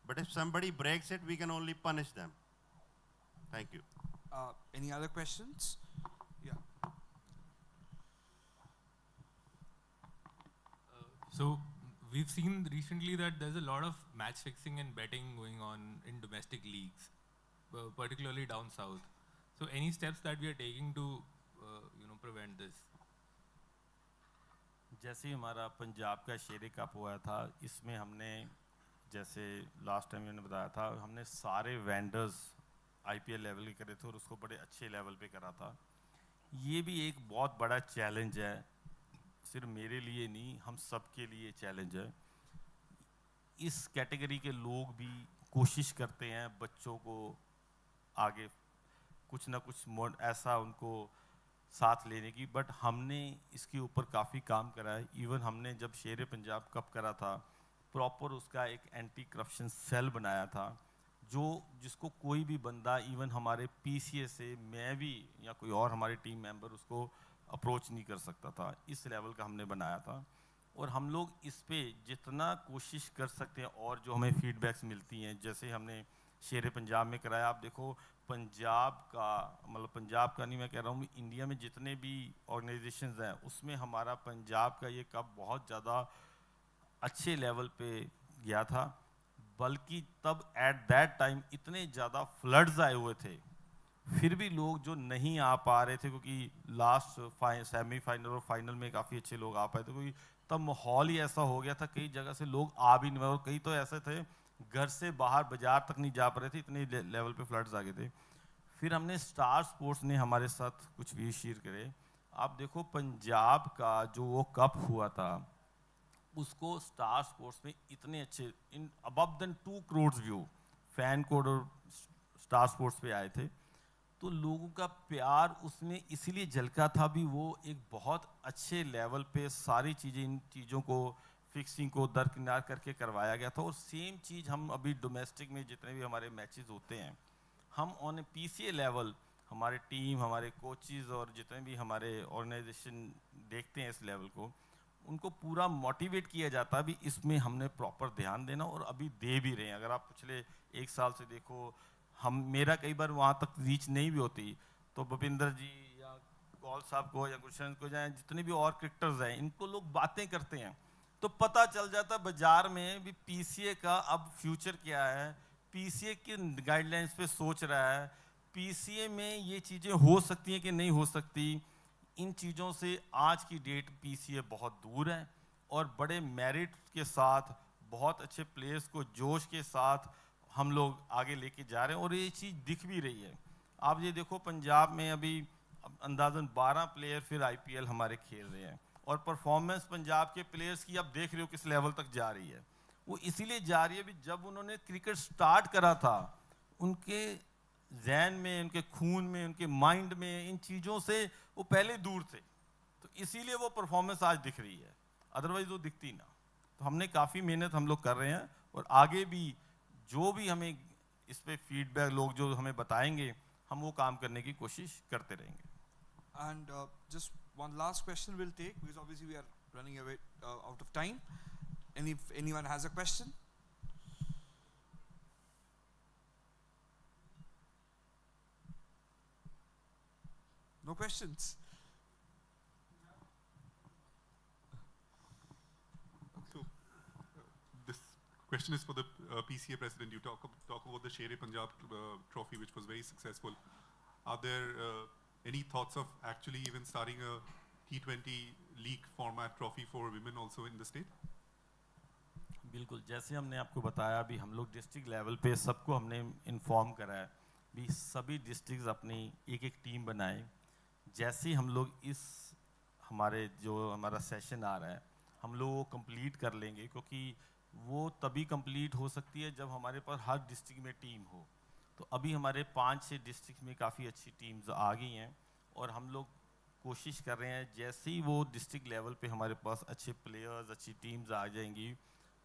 But if somebody breaks it, we can only punish them. Thank you. Any other questions? Yeah. So we've seen recently that there's a lot of match fixing and betting going on in domestic leagues, particularly down south. So any steps that we are taking to prevent this? जैसे हमारा पंजाब का शेरे cup हुआ था, इसमें हमने जैसे last time मैंने बताया था, हमने सारे वेंडर्स IPL लेवल के करे थे और उसको बड़े अच्छे लेवल पे करा था। ये भी एक बहुत बड़ा चैलेंज है, सिर्फ मेरे लिए नहीं, हम सब के लिए चैलेंज है। इस कैटेगरी के लोग भी कोशिश करते हैं बच्चों को आगे कुछ ना कुछ ऐसा उनको साथ लेने की, बट हमने इसके ऊपर काफ़ी काम करा है। इवन हमने जब शेर पंजाब कप करा था, प्रॉपर उसका एक एंटी करप्शन सेल बनाया था, जिसको कोई भी बंदा, इवन हमारे PCA से मैं भी या कोई और हमारे टीम मेंबर उसको अप्रोच नहीं कर सकता था। इस लेवल का हमने बनाया था और हम लोग इस पे जितना कोशिश कर सकते हैं और जो हमें फीडबैक्स मिलती हैं, जैसे हमने शेर पंजाब में कराया, आप देखो पंजाब का, मतलब पंजाब का नहीं, मैं कह रहा हूँ इंडिया में जितने भी ऑर्गेनाइजेशंस हैं उसमें हमारा पंजाब का ये कप बहुत ज़्यादा अच्छे लेवल पे गया था। बल्कि तब एट दैट टाइम इतने ज़्यादा फ्लड्स आए हुए थे, फिर भी लोग जो नहीं आ पा रहे थे, क्योंकि लास्ट सेमीफाइनल और फाइनल में काफ़ी अच्छे लोग आ पाए थे, क्योंकि तब माहौल ही ऐसा हो गया था, कई जगह से लोग आ भी नहीं, और कई तो ऐसे थे घर से बाहर बाजार तक नहीं जा पा रहे थे, इतने लेवल पे फ्लड्स आ गए थे। फिर हमने स्टार स्पोर्ट्स ने हमारे साथ कुछ भी शेयर करे। आप देखो पंजाब का जो वो कप हुआ था उसको स्टार स्पोर्ट्स में इतने अच्छे in above then 2 crore view FanCode और स्टार स्पोर्ट्स पे आए थे, तो लोगों का प्यार उसमें इसीलिए झलका था भी वो एक बहुत अच्छे लेवल पे सारी चीज़ें इन चीज़ों को फिक्सिंग को दरकिनार करके करवाया गया था। और सेम चीज़ हम अभी डोमेस्टिक में जितने भी हमारे मैचेस होते हैं हम ऑन ए पीसीए लेवल हमारे टीम हमारे कोचेज़ और जितने भी हमारे ऑर्गेनाइजेशन देखते हैं इस लेवल को, उनको पूरा मोटिवेट किया जाता है भी इसमें हमने प्रॉपर ध्यान देना और अभी दे भी रहे हैं। अगर आप पिछले 1 साल से देखो हम मेरा कई बार वहाँ तक रीच नहीं भी होती तो भूपिंदर जी या कौल साहब को या गुलशन को जाए जितने भी और क्रिकेटर्स हैं इनको लोग बातें करते हैं तो पता चल जाता है बाजार में भी पीसीए का अब फ्यूचर क्या है, पीसीए की गाइडलाइंस पे सोच रहा है, पीसीए में ये चीज़ें हो सकती हैं कि नहीं हो सकती। इन चीज़ों से आज की डेट पीसीए बहुत दूर है और बड़े मेरिट के साथ बहुत अच्छे प्लेयर्स को जोश के साथ हम लोग आगे लेके जा रहे हैं और ये चीज़ दिख भी रही है। आप ये देखो पंजाब में अभी अंदाज़न 12 प्लेयर फिर आईपीएल हमारे खेल रहे हैं और परफॉर्मेंस पंजाब के प्लेयर्स की आप देख रहे हो किस लेवल तक जा रही है। वो इसीलिए जा रही है भी जब उन्होंने क्रिकेट स्टार्ट करा था उनके जहन में उनके खून में उनके माइंड में इन चीज़ों से वो पहले दूर थे, तो इसीलिए वो परफॉर्मेंस आज दिख रही है, अदरवाइज वो दिखती ना। तो हमने काफ़ी मेहनत हम लोग कर रहे हैं और आगे भी जो भी हमें इस पे फीडबैक लोग जो हमें बताएंगे हम वो काम करने की कोशिश करते रहेंगे। And just one last question we'll take because obviously we are running away out of time. If anyone has a question? No questions? So, this question is for the PCA president. You talk about the Sher-e Punjab trophy, which was very successful. Are there any thoughts of actually even starting a T20 league format trophy for women also in the state? बिल्कुल, जैसे हमने आपको बताया अभी हम लोग district level पे सबको हमने इन्फॉर्म करा है भी सभी डिस्ट्रिक्ट्स अपनी एक एक टीम बनाएं। जैसे हम लोग इस हमारे जो हमारा सेशन आ रहा है हम लोग वो कंप्लीट कर लेंगे क्योंकि वो तभी कंप्लीट हो सकती है जब हमारे पास हर डिस्ट्रिक्ट में टीम हो। तो अभी हमारे 5-6 डिस्ट्रिक्ट में काफ़ी अच्छी टीम्स आ गई हैं और हम लोग कोशिश कर रहे हैं जैसे ही वो डिस्ट्रिक्ट लेवल पे हमारे पास अच्छे प्लेयर्स अच्छी टीम्स आ जाएंगी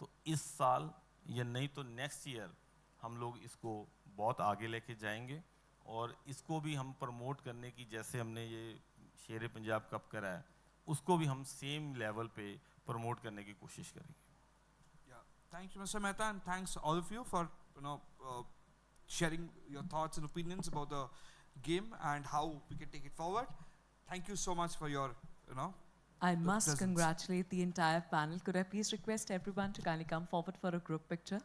तो इस साल या नहीं तो नेक्स्ट ईयर हम लोग इसको बहुत आगे लेके जाएंगे और इसको भी हम प्रमोट करने की जैसे हमने ये शेर पंजाब कप करा है उसको भी हम सेम लेवल पे प्रमोट करने की कोशिश करेंगे। Thank you, Mr. Mehta, and thanks all of you for sharing your thoughts and opinions about the game and how we can take it forward. Thank you so much for your I must presence. congratulate the entire panel. Could I please request everyone to kindly come forward for a group picture?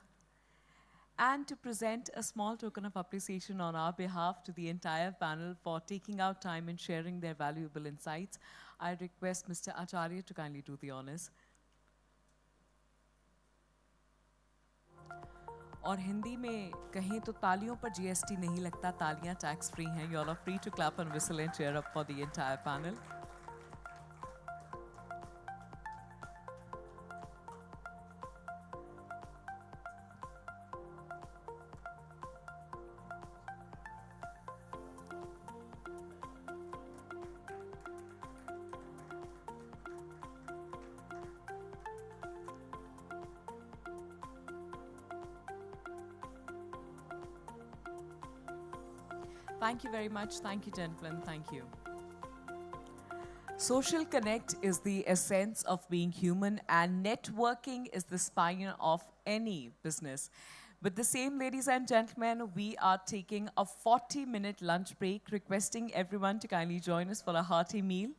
And to present a small token of appreciation on our behalf to the entire panel for taking out time and sharing their valuable insights, I request Mr. Acharya to kindly do the honors. और हिंदी में कहें तो तालियों पर GST नहीं लगता, तालियां tax free हैं. You all are free to clap and whistle and cheer up for the entire panel. Thank you very much. Thank you, gentlemen. Thank you. Social connect is the essence of being human, and networking is the spine of any business. With the same, ladies and gentlemen, we are taking a 40-minute lunch break, requesting everyone to kindly join us for a hearty meal.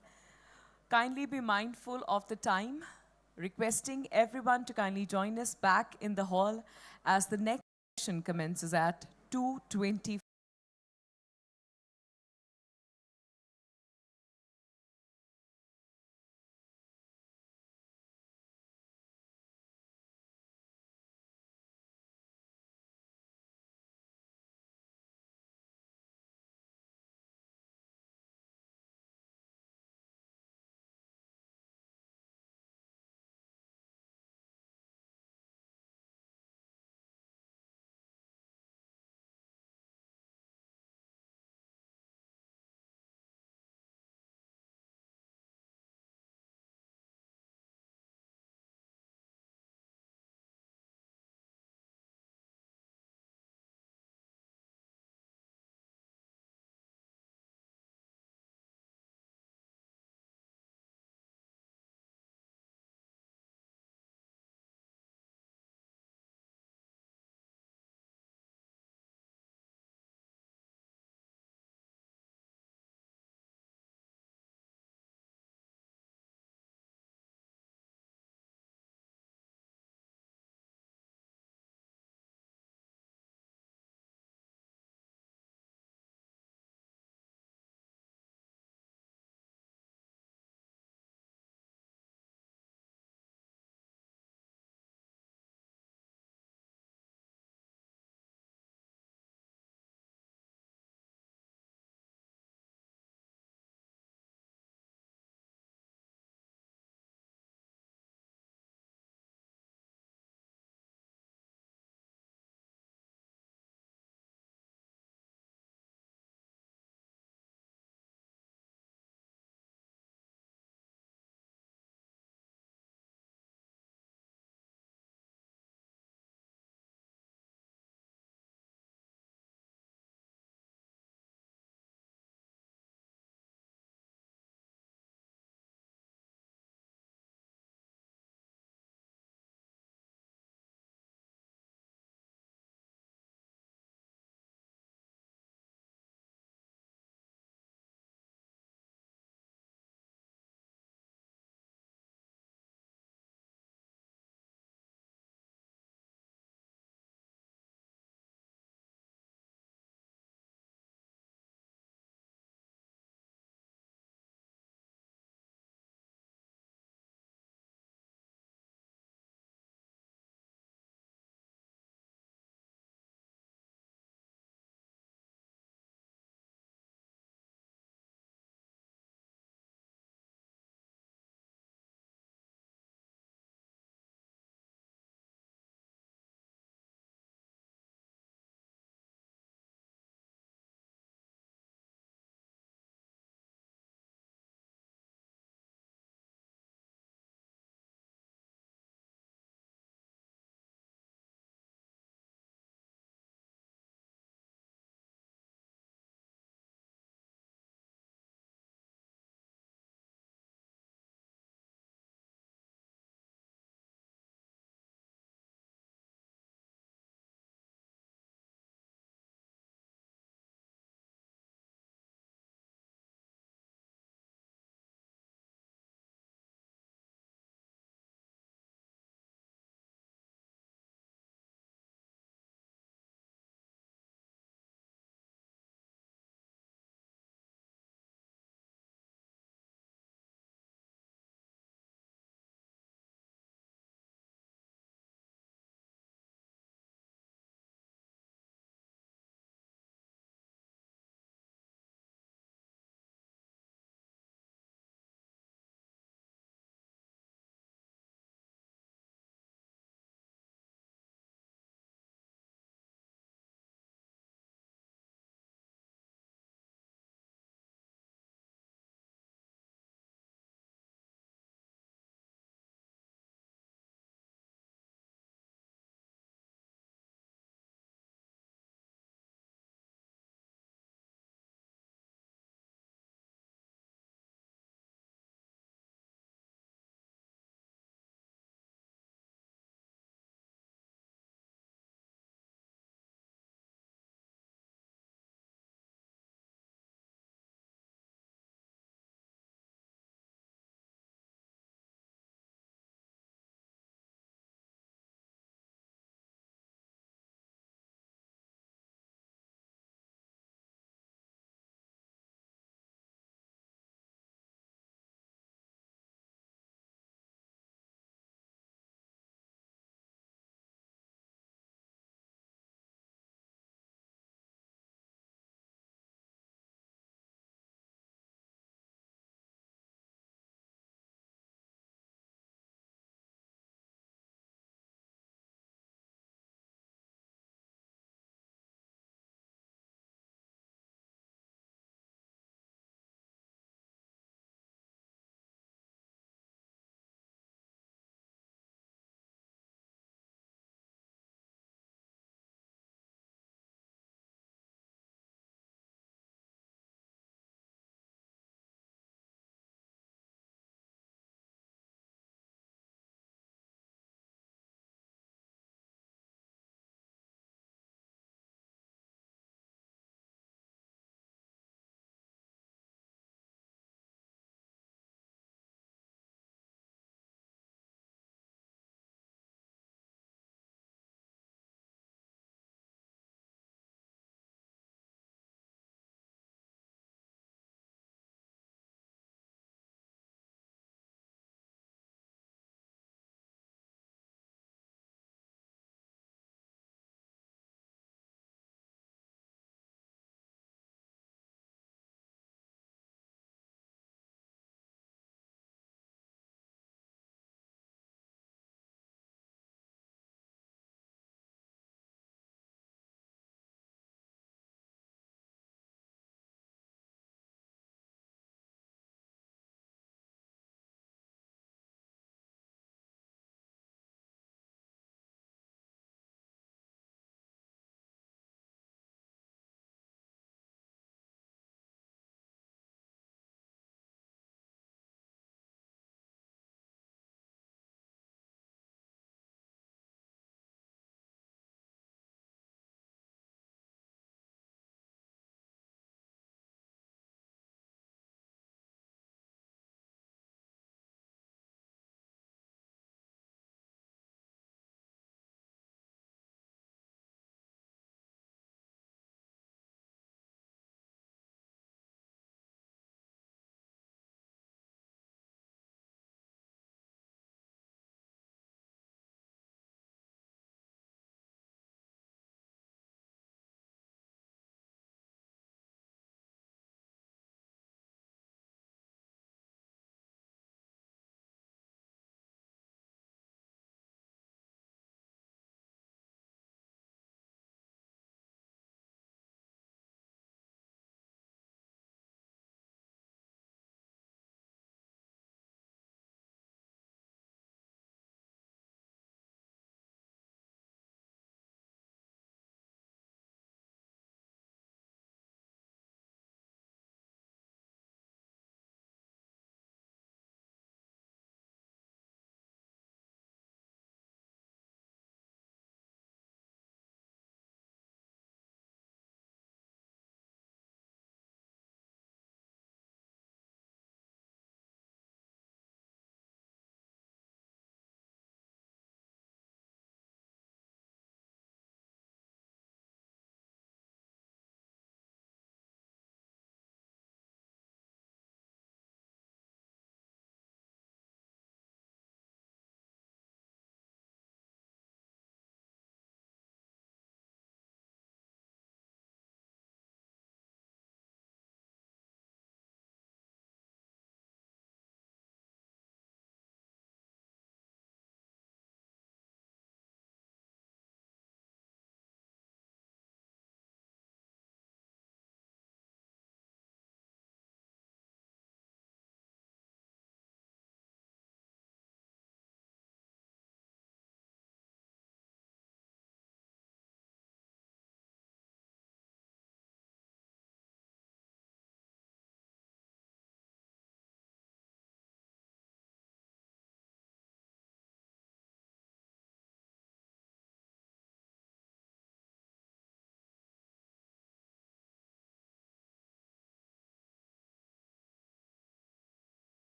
Kindly be mindful of the time, requesting everyone to kindly join us back in the hall as the next session commences at 2:20.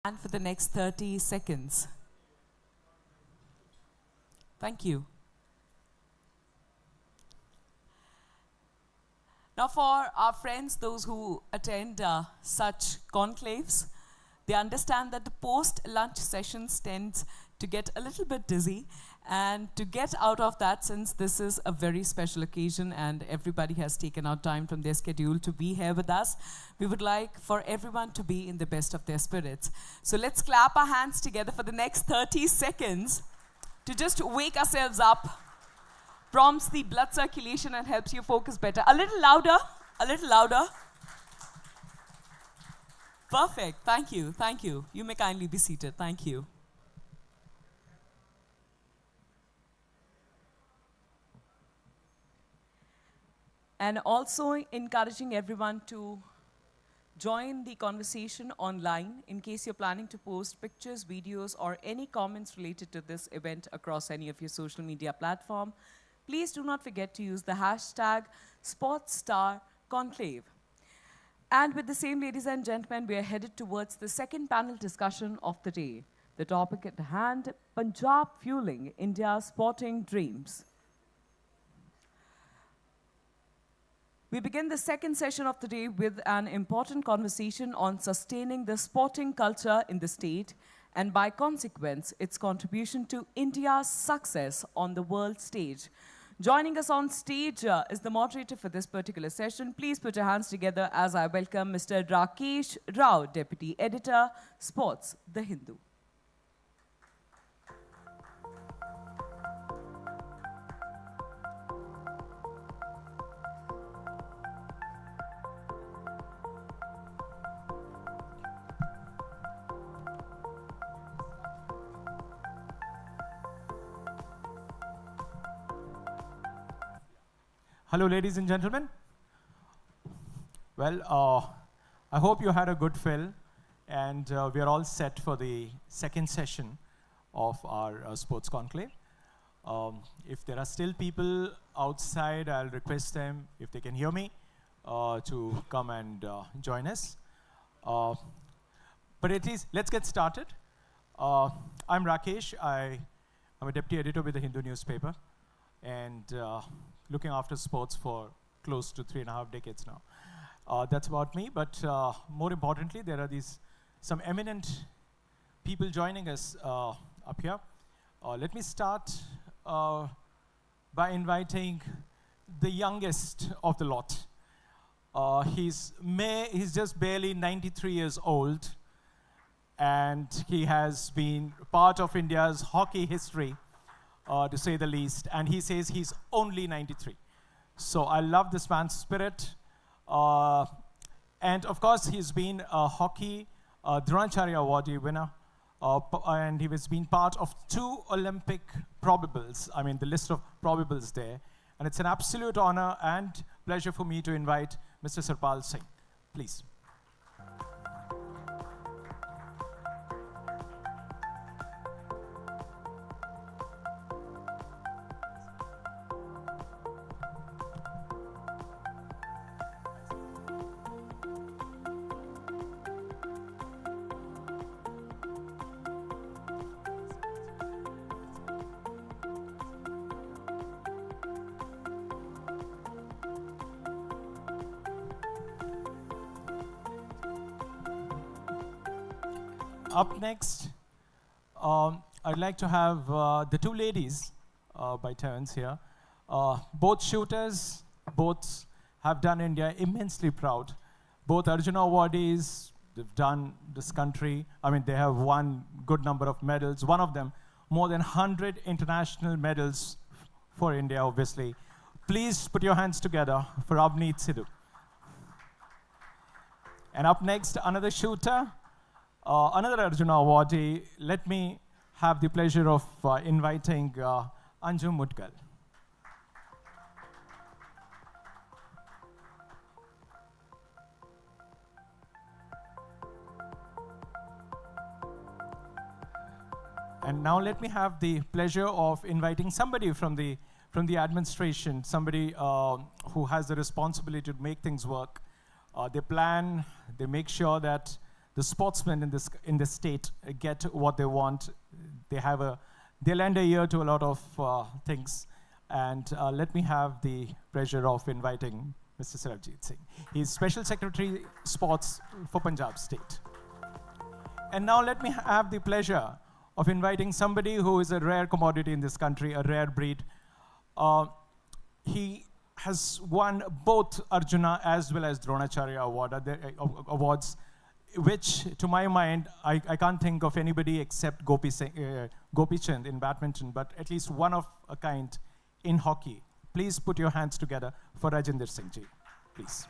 And for the next 30 seconds. Thank you. Now for our friends, those who attend such conclaves, they understand that the post-lunch sessions tend to get a little bit dizzy. And to get out of that, since this is a very special occasion and everybody has taken out time from their schedule to be here with us, we would like for everyone to be in the best of their spirits. So let's clap our hands together for the next 30 seconds to just wake ourselves up, prompts the blood circulation and helps you focus better. A little louder, a little louder. Perfect, thank you, thank you. You may kindly be seated, thank you. And also encouraging everyone to join the conversation online in case you're planning to post pictures, videos, or any comments related to this event across any of your social media platform. Please do not forget to use the hashtag Sportstar Conclave. And with the same, ladies and gentlemen, we are headed towards the second panel discussion of the day. The topic at hand, Punjab fueling India's sporting dreams. We begin the second session of the day with an important conversation on sustaining the sporting culture in the state and by consequence, its contribution to India's success on the world stage. Joining us on stage is the moderator for this particular session. Please put your hands together as I welcome Mr. Rakesh Rao, Deputy Editor, Sports, The Hindu. Hello, ladies and gentlemen. Well, I hope you had a good fill, and we are all set for the second session of our sports conclave. If there are still people outside, I'll request them, if they can hear me, to come and join us. But at least, let's get started. I'm Rakesh. I'm a deputy editor with the Hindu newspaper, and looking after sports for close to 3.5 decades now. That's about me, but more importantly, there are some eminent people joining us up here. Let me start by inviting the youngest of the lot. He's just barely 93 years old, and he has been part of India's hockey history, to say the least, and he says he's only 93. So I love this man's spirit. And of course, he's been a hockey Dronacharya Award winner, and he has been part of 2 Olympic probables. I mean, the list of probables there. And it's an absolute honor and pleasure for me to invite Mr. Sarpal Singh. Please. Up next, I'd like to have the 2 ladies by turns here. Both shooters, both have done India immensely proud. Both Arjuna awardees, they've done this country. I mean, they have won good number of medals. One of them, more than 100 international medals for India, obviously. Please put your hands together for Avneet Sidhu. And up next, another shooter, another Arjuna awardee. Let me have the pleasure of inviting Anju Mudgal. And now let me have the pleasure of inviting somebody from the administration, somebody who has the responsibility to make things work. They plan, they make sure that the sportsmen in this state get what they want. They lend a ear to a lot of things. And let me have the pleasure of inviting Mr. Sarabjit Singh. He's Special Secretary Sports for Punjab State. And now let me have the pleasure of inviting somebody who is a rare commodity in this country, a rare breed. He has won both Arjuna as well as Dronacharya awards, which, to my mind, I can't think of anybody except Gopi Chand in badminton, but at least one of a kind in hockey. Please put your hands together for Rajinder Singh ji, please.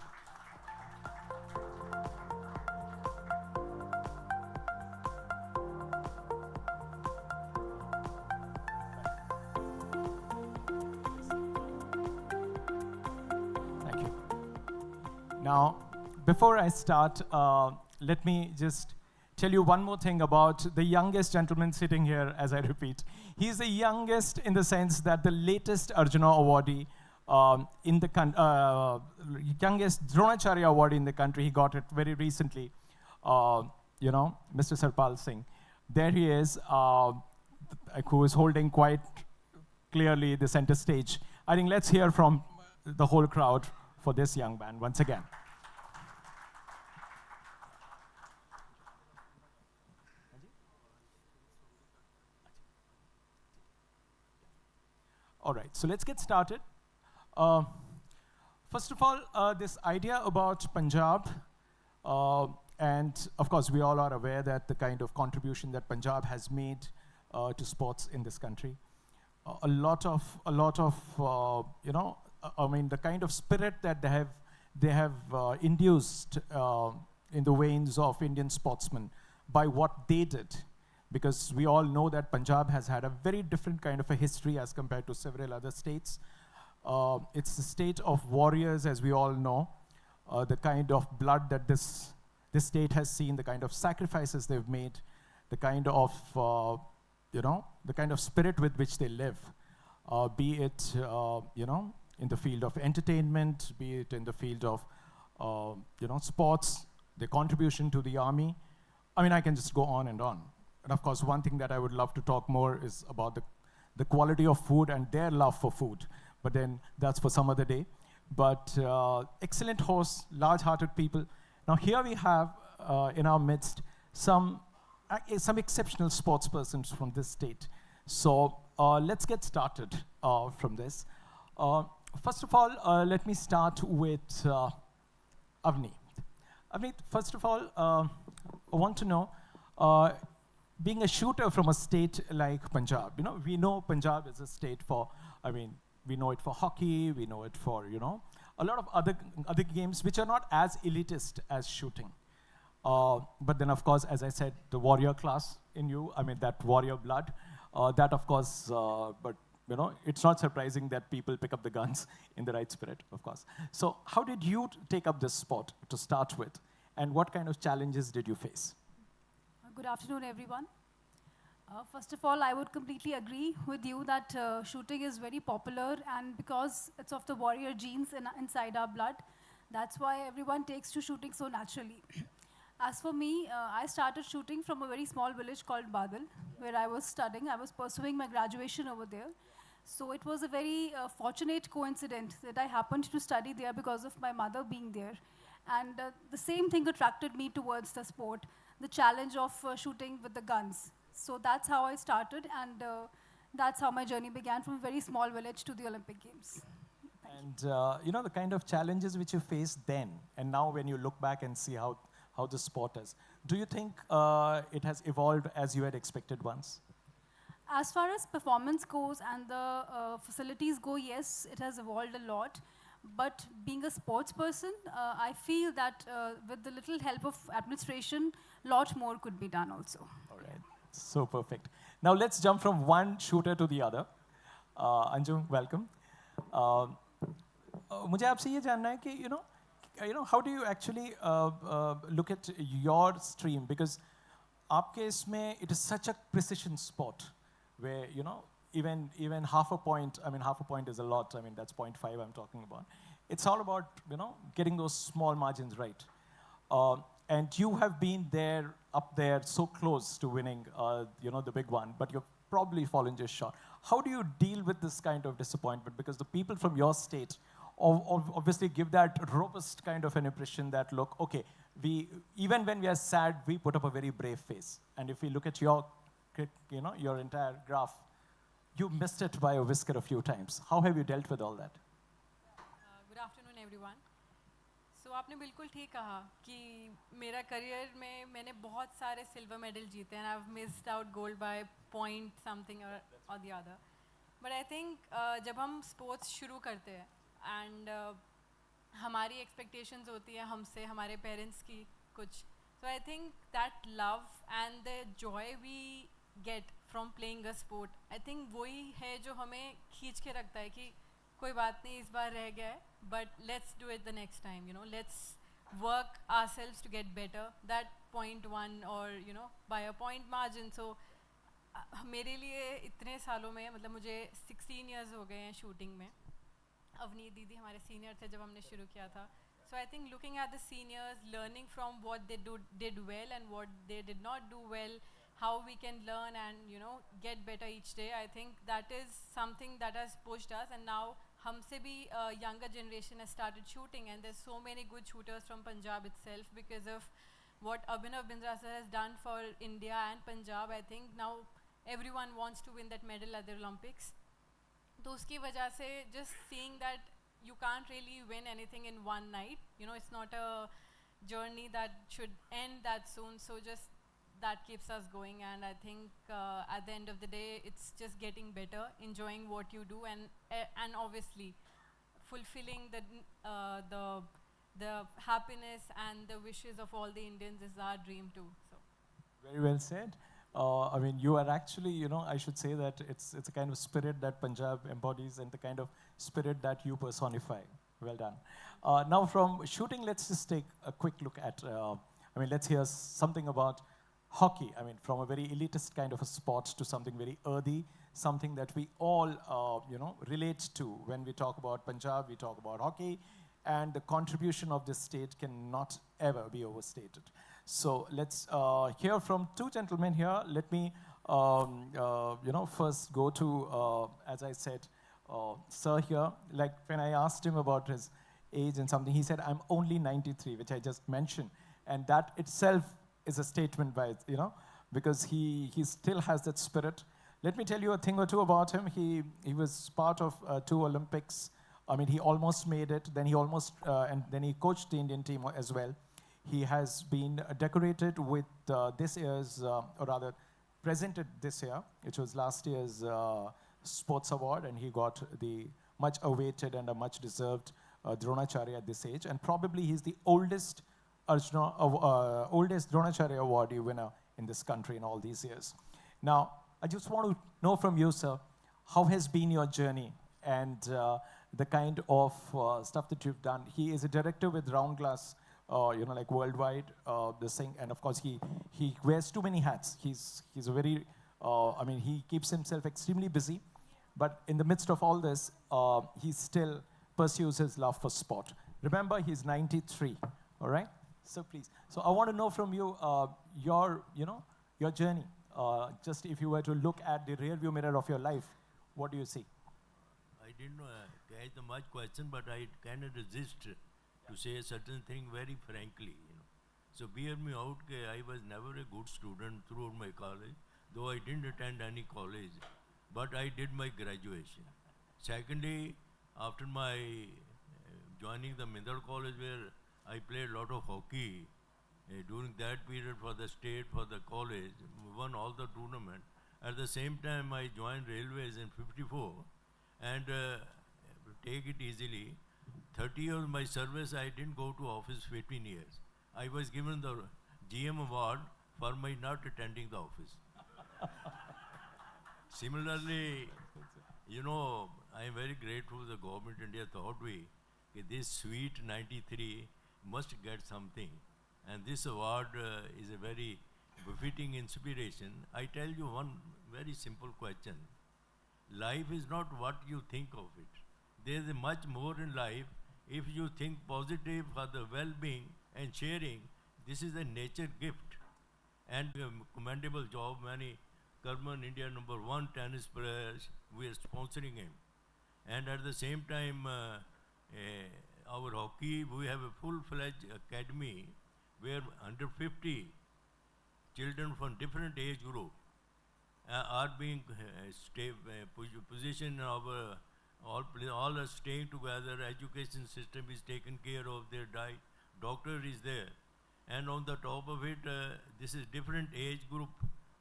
Thank you. Now, before I start, let me just tell you one more thing about the youngest gentleman sitting here, as I repeat. He's the youngest in the sense that the latest Arjuna awardee youngest Dronacharya awardee in the country. He got it very recently, Mr. Sarpal Singh. There he is, who is holding quite clearly the center stage. I think let's hear from the whole crowd for this young man once again. All right, so let's get started. First of all, this idea about Punjab, and of course we all are aware that the kind of contribution that Punjab has made to sports in this country. A lot of the kind of spirit that they have induced in the veins of Indian sportsmen by what they did. Because we all know that Punjab has had a very different kind of a history as compared to several other states. It's the state of warriors, as we all know. The kind of blood that this state has seen, the kind of sacrifices they've made, the kind of spirit with which they live, be it in the field of entertainment, be it in the field of sports, their contribution to the army. I mean, I can just go on and on. And of course, one thing that I would love to talk more is about the quality of food and their love for food. But then that's for some other day. But excellent hosts, large-hearted people. Now here we have in our midst some exceptional sportspersons from this state. So let's get started from this. First of all, let me start with Avni. Avni, first of all, I want to know, being a shooter from a state like Punjab, we know Punjab is a state for, we know it for hockey, we know it for, a lot of other games which are not as elitist as shooting. But then, of course, as I said, the warrior class in you, that warrior blood, that, of course, but, it's not surprising that people pick up the guns in the right spirit, of course. So how did you take up this sport to start with? And what kind of challenges did you face? Good afternoon, everyone. First of all, I would completely agree with you that shooting is very popular, and because it's of the warrior genes inside our blood, that's why everyone takes to shooting so naturally. As for me, I started shooting from a very small village called Badal, where I was studying. I was pursuing my graduation over there. So it was a very fortunate coincidence that I happened to study there because of my mother being there. And the same thing attracted me towards the sport, the challenge of shooting with the guns. So that's how I started, and that's how my journey began, from a very small village to the Olympic Games. And the kind of challenges which you faced then, and now when you look back and see how the sport is, do you think it has evolved as you had expected once? As far as performance goes and the facilities go, yes, it has evolved a lot. But being a sports person, I feel that with the little help of administration, a lot more could be done also. All right, so perfect. Now let's jump from one shooter to the other. Anju, welcome. मुझे आपसे ये जानना है कि how do you actually look at your stream, because आपके इसमें it is such a precision sport where even half a point, half a point is a lot. That's 0.5 I'm talking about. It's all about getting those small margins right. And you have been there, up there, so close to winning, the big one, but you've probably fallen just short. How do you deal with this kind of disappointment? Because the people from your state obviously give that robust kind of an impression that, look, okay, even when we are sad, we put up a very brave face. And if we look at your entire graph, you missed it by a whisker a few times. How have you dealt with all that? Good afternoon, everyone. So आपने बिल्कुल ठीक कहा कि मेरा career में मैंने बहुत सारे सिल्वर मेडल जीते हैं. I've missed out gold by point something or the other. But I think जब हम sports शुरू करते हैं and हमारी expectations होती है हमसे, हमारे parents की कुछ. So I think that love and the joy we get from playing a sport, I think वही है जो हमें खींच के रखता है कि कोई बात नहीं, इस बार रह गया है, but let's do it the next time, let's work ourselves to get better. That 0.1 or, by a point margin. So, मेरे लिए इतने सालों में, मतलब मुझे 16 years हो गए हैं shooting में. अवनीत दीदी हमारे senior थे जब हमने शुरू किया था. So I think looking at the seniors, learning from what they did well and what they did not do well, how we can learn and, get better each day. I think that is something that has pushed us, and now हमसे भी younger generation has started shooting, and there's so many good shooters from Punjab itself because of what Abhinav Bindra sir has done for India and Punjab. I think now everyone wants to win that medal at the Olympics. तो उसकी वजह से just seeing that you can't really win anything in one night. It's not a journey that should end that soon. So just that keeps us going, and I think at the end of the day, it's just getting better, enjoying what you do, and obviously fulfilling the happiness and the wishes of all the Indians is our dream too. So very well said. I mean, you are actually, I should say that it's a kind of spirit that Punjab embodies and the kind of spirit that you personify. Well done. Now from shooting, let's just take a quick look at, let's hear something about hockey. I mean, from a very elitist kind of a sport to something very earthy, something that we all, relate to. When we talk about Punjab, we talk about hockey, and the contribution of this state cannot ever be overstated. So let's hear from two gentlemen here. Let me, first go to, as I said, sir here. Like when I asked him about his age and something, he said, I'm only 93, which I just mentioned. And that itself is a statement by, because he still has that spirit. Let me tell you a thing or two about him. He was part of 2 Olympics. I mean, he almost made it. Then he and then he coached the Indian team as well. He has been decorated with this year's, or rather, presented this year, which was last year's sports award, and he got the much awaited and a much deserved Dronacharya at this age. And probably he's the oldest Dronacharya awardee winner in this country in all these years. Now, I just want to know from you, sir, how has been your journey and the kind of stuff that you've done? He is a director with Round Glass, like worldwide, this thing, and of course he wears too many hats. He's a very, he keeps himself extremely busy, but in the midst of all this, he still pursues his love for sport. Remember, he's 93, all right? So please, so I want to know from you your journey. Just if you were to look at the rear view mirror of your life, what do you see? I didn't catch the much question, but I cannot resist to say a certain thing very frankly. So bear me out, I was never a good student throughout my college, though I didn't attend any college, but I did my graduation. Secondly, after my joining the Mindal College, where I played a lot of hockey during that period for the state, for the college, won all the tournament. At the same time, I joined Railways in 54, and take it easily, 30 years of my service, I didn't go to office 15 years. I was given the GM award for my not attending the office. Similarly, I am very grateful to the government India thought this sweet 93 must get something. And this award is a very befitting inspiration. I tell you one very simple question. Life is not what you think of it. There is much more in life. If you think positive for the well-being and sharing, This is a nature gift and a commendable job. Many Kerman, India #1 tennis players, we are sponsoring him. And at the same time, our hockey, we have a full-fledged academy where under 50 children from different age group are being positioned of all are staying together. Education system is taking care of their diet. Doctor is there. And on the top of it, this is different age group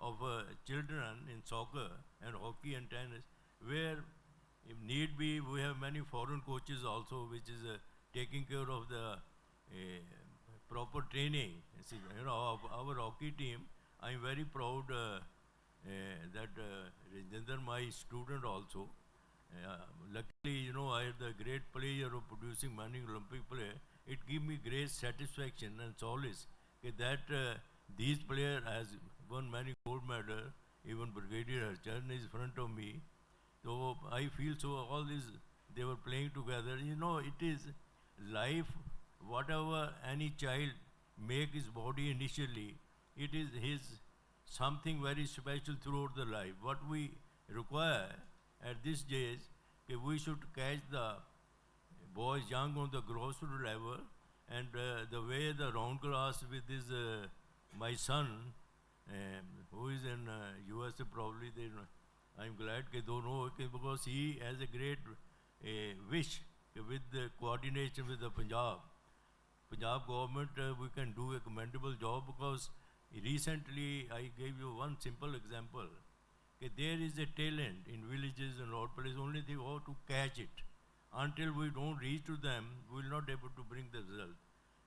of children in soccer and hockey and tennis, where if need be, we have many foreign coaches also, which is taking care of the proper training. See, of our hockey team. I'm very proud that Rajinder, my student also. Luckily, I had the great pleasure of producing many Olympic players. It gives me great satisfaction and solace that these players has won many gold medals. Even Brigadier Harchan is in front of me. So I feel so all these, they were playing together. It is life, whatever any child make his body initially, it is his something very special throughout the life. What we require at this stage, we should catch the boys young on the grassroots level, and the way the round class with his, my son, who is in USA probably, I'm glad they don't know, because he has a great wish with the coordination with the Punjab government, we can do a commendable job, because recently I gave you one simple example. There is a talent in villages and all places, only they have to catch it. Until we don't reach to them, we will not be able to bring the result.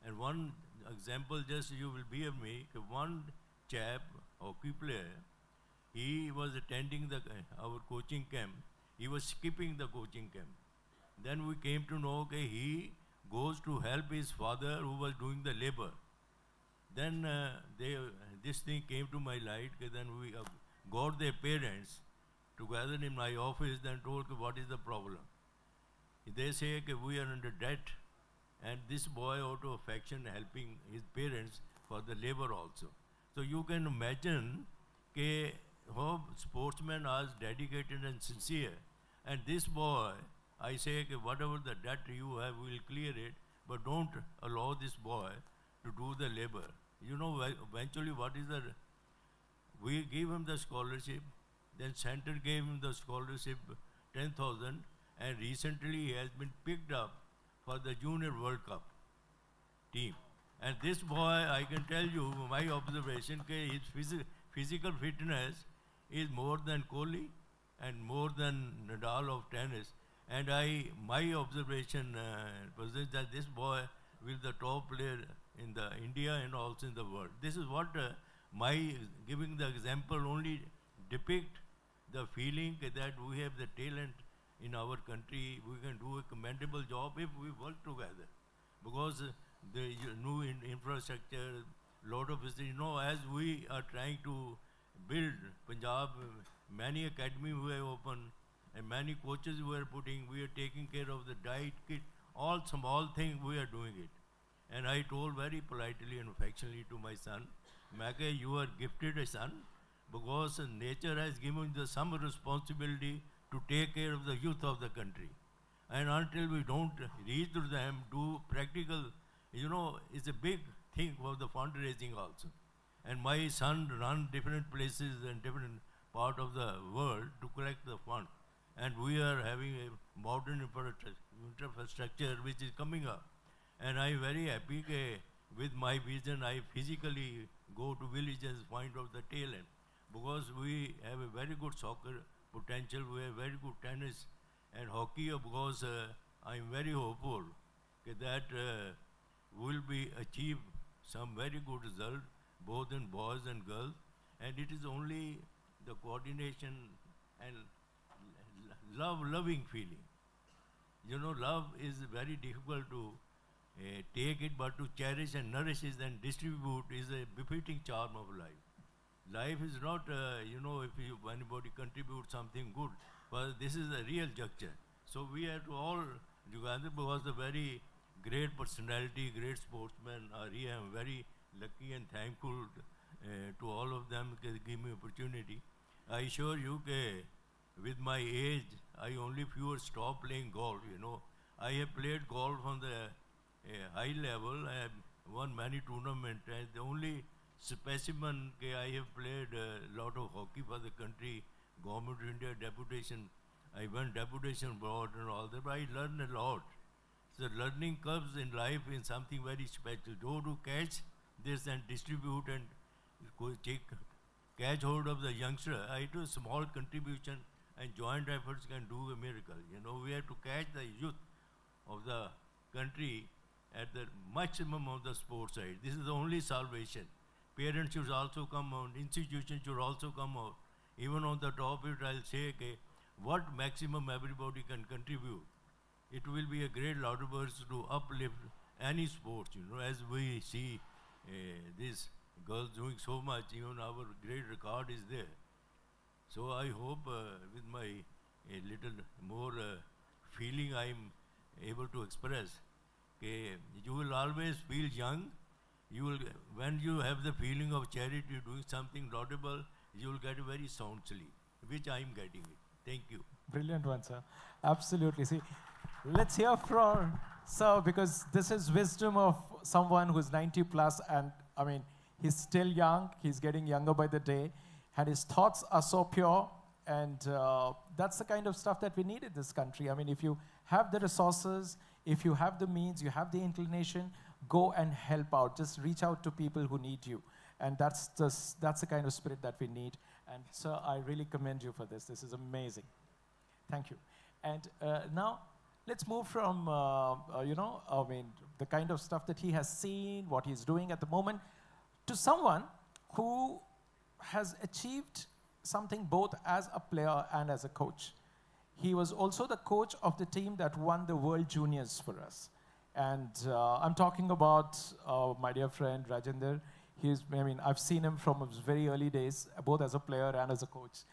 And one example, just you will be of me, one chap, hockey player, he was attending our coaching camp. He was skipping the coaching camp. Then we came to know that he goes to help his father who was doing the labor. Then this thing came to my light. Then we got their parents together in my office, then told what is the problem. They say we are under debt, and this boy out of affection helping his parents for the labor also. So you can imagine how sportsmen are dedicated and sincere. And this boy, I say whatever the debt you have, we will clear it, but don't allow this boy to do the labor. Eventually what is we give him the scholarship, then center gave him the scholarship 10,000, and recently he has been picked up for the Junior World Cup team. And this boy, I can tell you, my observation, his physical fitness is more than Kohli and more than Nadal of tennis. And my observation was that this boy will be the top player in the India and also in the world. This is what my giving the example only depict the feeling that we have the talent in our country. We can do a commendable job if we work together. Because the new infrastructure, lot of as we are trying to build Punjab, many academies we have opened, and many coaches we are putting, we are taking care of the diet kit, all small things we are doing it. And I told very politely and affectionately to my son, Maka, you are gifted a son, because nature has given you some responsibility to take care of the youth of the country. And until we don't reach to them, do practical, it's a big thing for the fundraising also. And my son run different places and different part of the world to collect the fund. And we are having a modern infrastructure which is coming up. And I'm very happy with my vision, I physically go to villages, find out the talent. Because we have a very good soccer potential, we have very good tennis and hockey, because I'm very hopeful that we'll be achieve some very good result, both in boys and girls. And it is only the coordination and loving feeling. Love is very difficult to take it, but to cherish and nourish it and distribute is a befitting charm of life. Life is not, if anybody contributes something good, but this is a real juncture. So we have to all, Uganda was a very great personality, great sportsman are here. I'm very lucky and thankful to all of them to give me opportunity. I assure you that with my age, I only few stop playing golf, you know. I have played golf on the high level. I have won many tournaments, and the only specimen I have played a lot of hockey for the country, Government of India deputation. I went deputation abroad and all that, but I learned a lot. So learning curves in life is something very special. Those who catch this and distribute and catch hold of the youngster, I do a small contribution, and joint efforts can do a miracle. You know, we have to catch the youth of the country at the maximum of the sports side. This is the only salvation. Parents should also come out, institutions should also come out. Even on the top of it, I'll say, okay, what maximum everybody can contribute. It will be a great laudable to uplift any sports, you know, as we see these girls doing so much, even our great record is there. So I hope with my little more feeling I'm able to express, you will always feel young. You will, when you have the feeling of charity, doing something laudable, you will get a very sound sleep, which I am getting it. Thank you. Brilliant one, sir. Absolutely. See, let's hear from sir, because this is wisdom of someone who's 90 plus, and I mean, he's still young. He's getting younger by the day, and his thoughts are so pure. And that's the kind of stuff that we need in this country. I mean, if you have the resources, if you have the means, you have the inclination, go and help out. Just reach out to people who need you. And that's the kind of spirit that we need. And sir, I really commend you for this. This is amazing. Thank you. And now, let's move from, you know, I mean, the kind of stuff that he has seen, what he's doing at the moment, to someone who has achieved something both as a player and as a coach. He was also the coach of the team that won the World Juniors for us. And I'm talking about my dear friend Rajender. I mean, I've seen him from his very early days, both as a player and as a coach.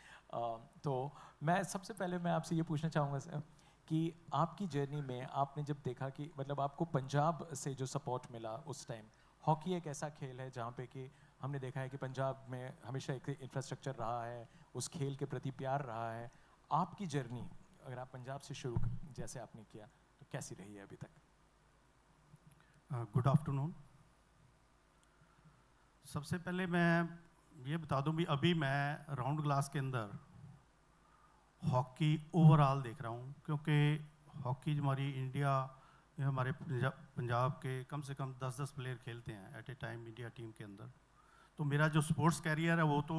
तो मैं सबसे पहले मैं आपसे ये पूछना चाहूँगा sir कि आपकी जर्नी में आपने जब देखा कि मतलब आपको पंजाब से जो सपोर्ट मिला उस टाइम, हॉकी एक ऐसा खेल है जहाँ पे कि हमने देखा है कि पंजाब में हमेशा एक इंफ्रास्ट्रक्चर रहा है, उस खेल के प्रति प्यार रहा है. आपकी जर्नी अगर आप पंजाब से शुरू जैसे आपने किया तो कैसी रही है अभी तक? Good afternoon. सबसे पहले मैं ये बता दूं भी अभी मैं राउंड ग्लास के अंदर हॉकी ओवरऑल देख रहा हूँ, क्योंकि हॉकी हमारी इंडिया हमारे पंजाब के कम से कम 10-10 प्लेयर खेलते हैं at a time India team के अंदर. तो मेरा जो स्पोर्ट्स कैरियर है वो तो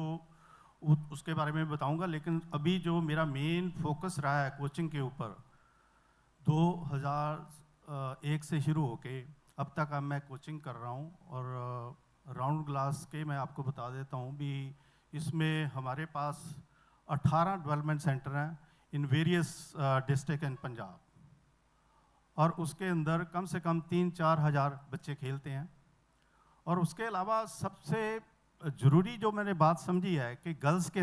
उसके बारे में बताऊंगा, लेकिन अभी जो मेरा मेन फोकस रहा है कोचिंग के ऊपर, 2001 से शुरू होके अब तक अब मैं कोचिंग कर रहा हूँ. और राउंड ग्लास के मैं आपको बता देता हूँ भी इसमें हमारे पास 18 डेवलपमेंट सेंटर हैं in various district in Punjab, और उसके अंदर कम से कम 3-4 हज़ार बच्चे खेलते हैं. और उसके अलावा सबसे ज़रूरी जो मैंने बात समझी है कि गर्ल्स के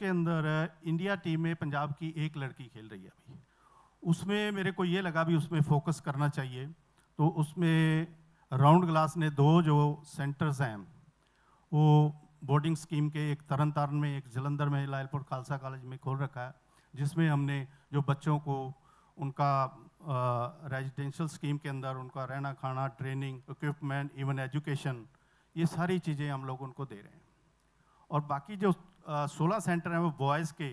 अंदर इंडिया टीम में पंजाब की एक लड़की खेल रही है अभी. उसमें मेरे को ये लगा भी उसमें फोकस करना चाहिए. तो उसमें राउंड ग्लास ने 2 जो सेंटर्स हैं वो बोर्डिंग स्कीम के, एक तरन तारण में, एक जलंधर में लायलपुर खालसा कॉलेज में खोल रखा है, जिसमें हमने जो बच्चों को उनका रेजिडेंशियल स्कीम के अंदर उनका रहना खाना, ट्रेनिंग, इक्विपमेंट, इवन एजुकेशन, ये सारी चीज़ें हम लोग उनको दे रहे हैं. और बाकी जो 16 सेंटर हैं वो बॉयज़ के,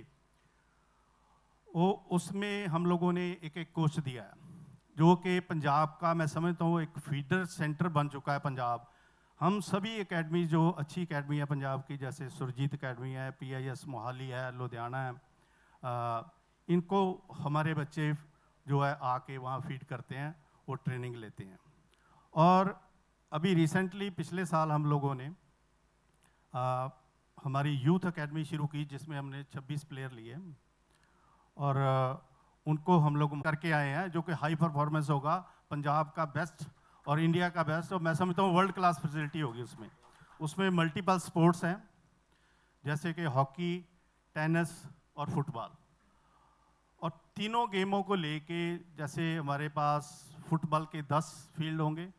वो उसमें हम लोगों ने एक कोच दिया है, जो कि पंजाब का मैं समझता हूँ एक फीडर सेंटर बन चुका है पंजाब. हम सभी एकेडमी जो अच्छी एकेडमी है पंजाब की, जैसे सुरजीत एकेडमी है, PIS मोहाली है, लुधियाना है, इनको हमारे बच्चे जो है आके वहाँ फीड करते हैं, वो ट्रेनिंग लेते हैं. और अभी रिसेंटली पिछले साल हम लोगों ने हमारी यूथ एकेडमी शुरू की, जिसमें हमने 26 प्लेयर लिए और उनको हम लोग करके आए हैं, जो कि हाई परफॉर्मेंस होगा, पंजाब का बेस्ट और इंडिया का बेस्ट, और मैं समझता हूँ वर्ल्ड क्लास फैसिलिटी होगी उसमें. उसमें मल्टीपल स्पोर्ट्स हैं, जैसे कि हॉकी, टेनिस और फुटबॉल. और तीनों गेमों को लेके, जैसे हमारे पास फुटबॉल के 10 फील्ड होंगे,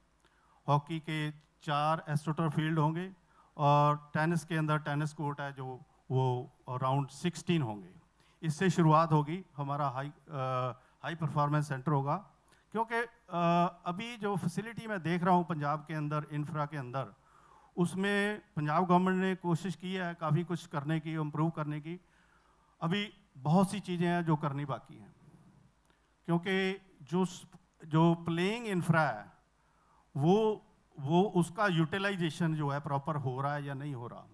हॉकी के 4 एस्ट्रोटर्फ फील्ड होंगे और टेनिस के अंदर टेनिस कोर्ट है जो वो अराउंड 16 होंगे। इससे शुरुआत होगी, हमारा हाई परफॉर्मेंस सेंटर होगा, क्योंकि अभी जो फैसिलिटी मैं देख रहा हूँ पंजाब के अंदर इंफ्रा के अंदर, उसमें पंजाब गवर्नमेंट ने कोशिश की है काफ़ी कुछ करने की, इम्प्रूव करने की। अभी बहुत सी चीज़ें हैं जो करनी बाकी हैं, क्योंकि जो प्लेइंग इंफ्रा है वो उसका यूटिलाइजेशन जो है प्रॉपर हो रहा है या नहीं हो रहा।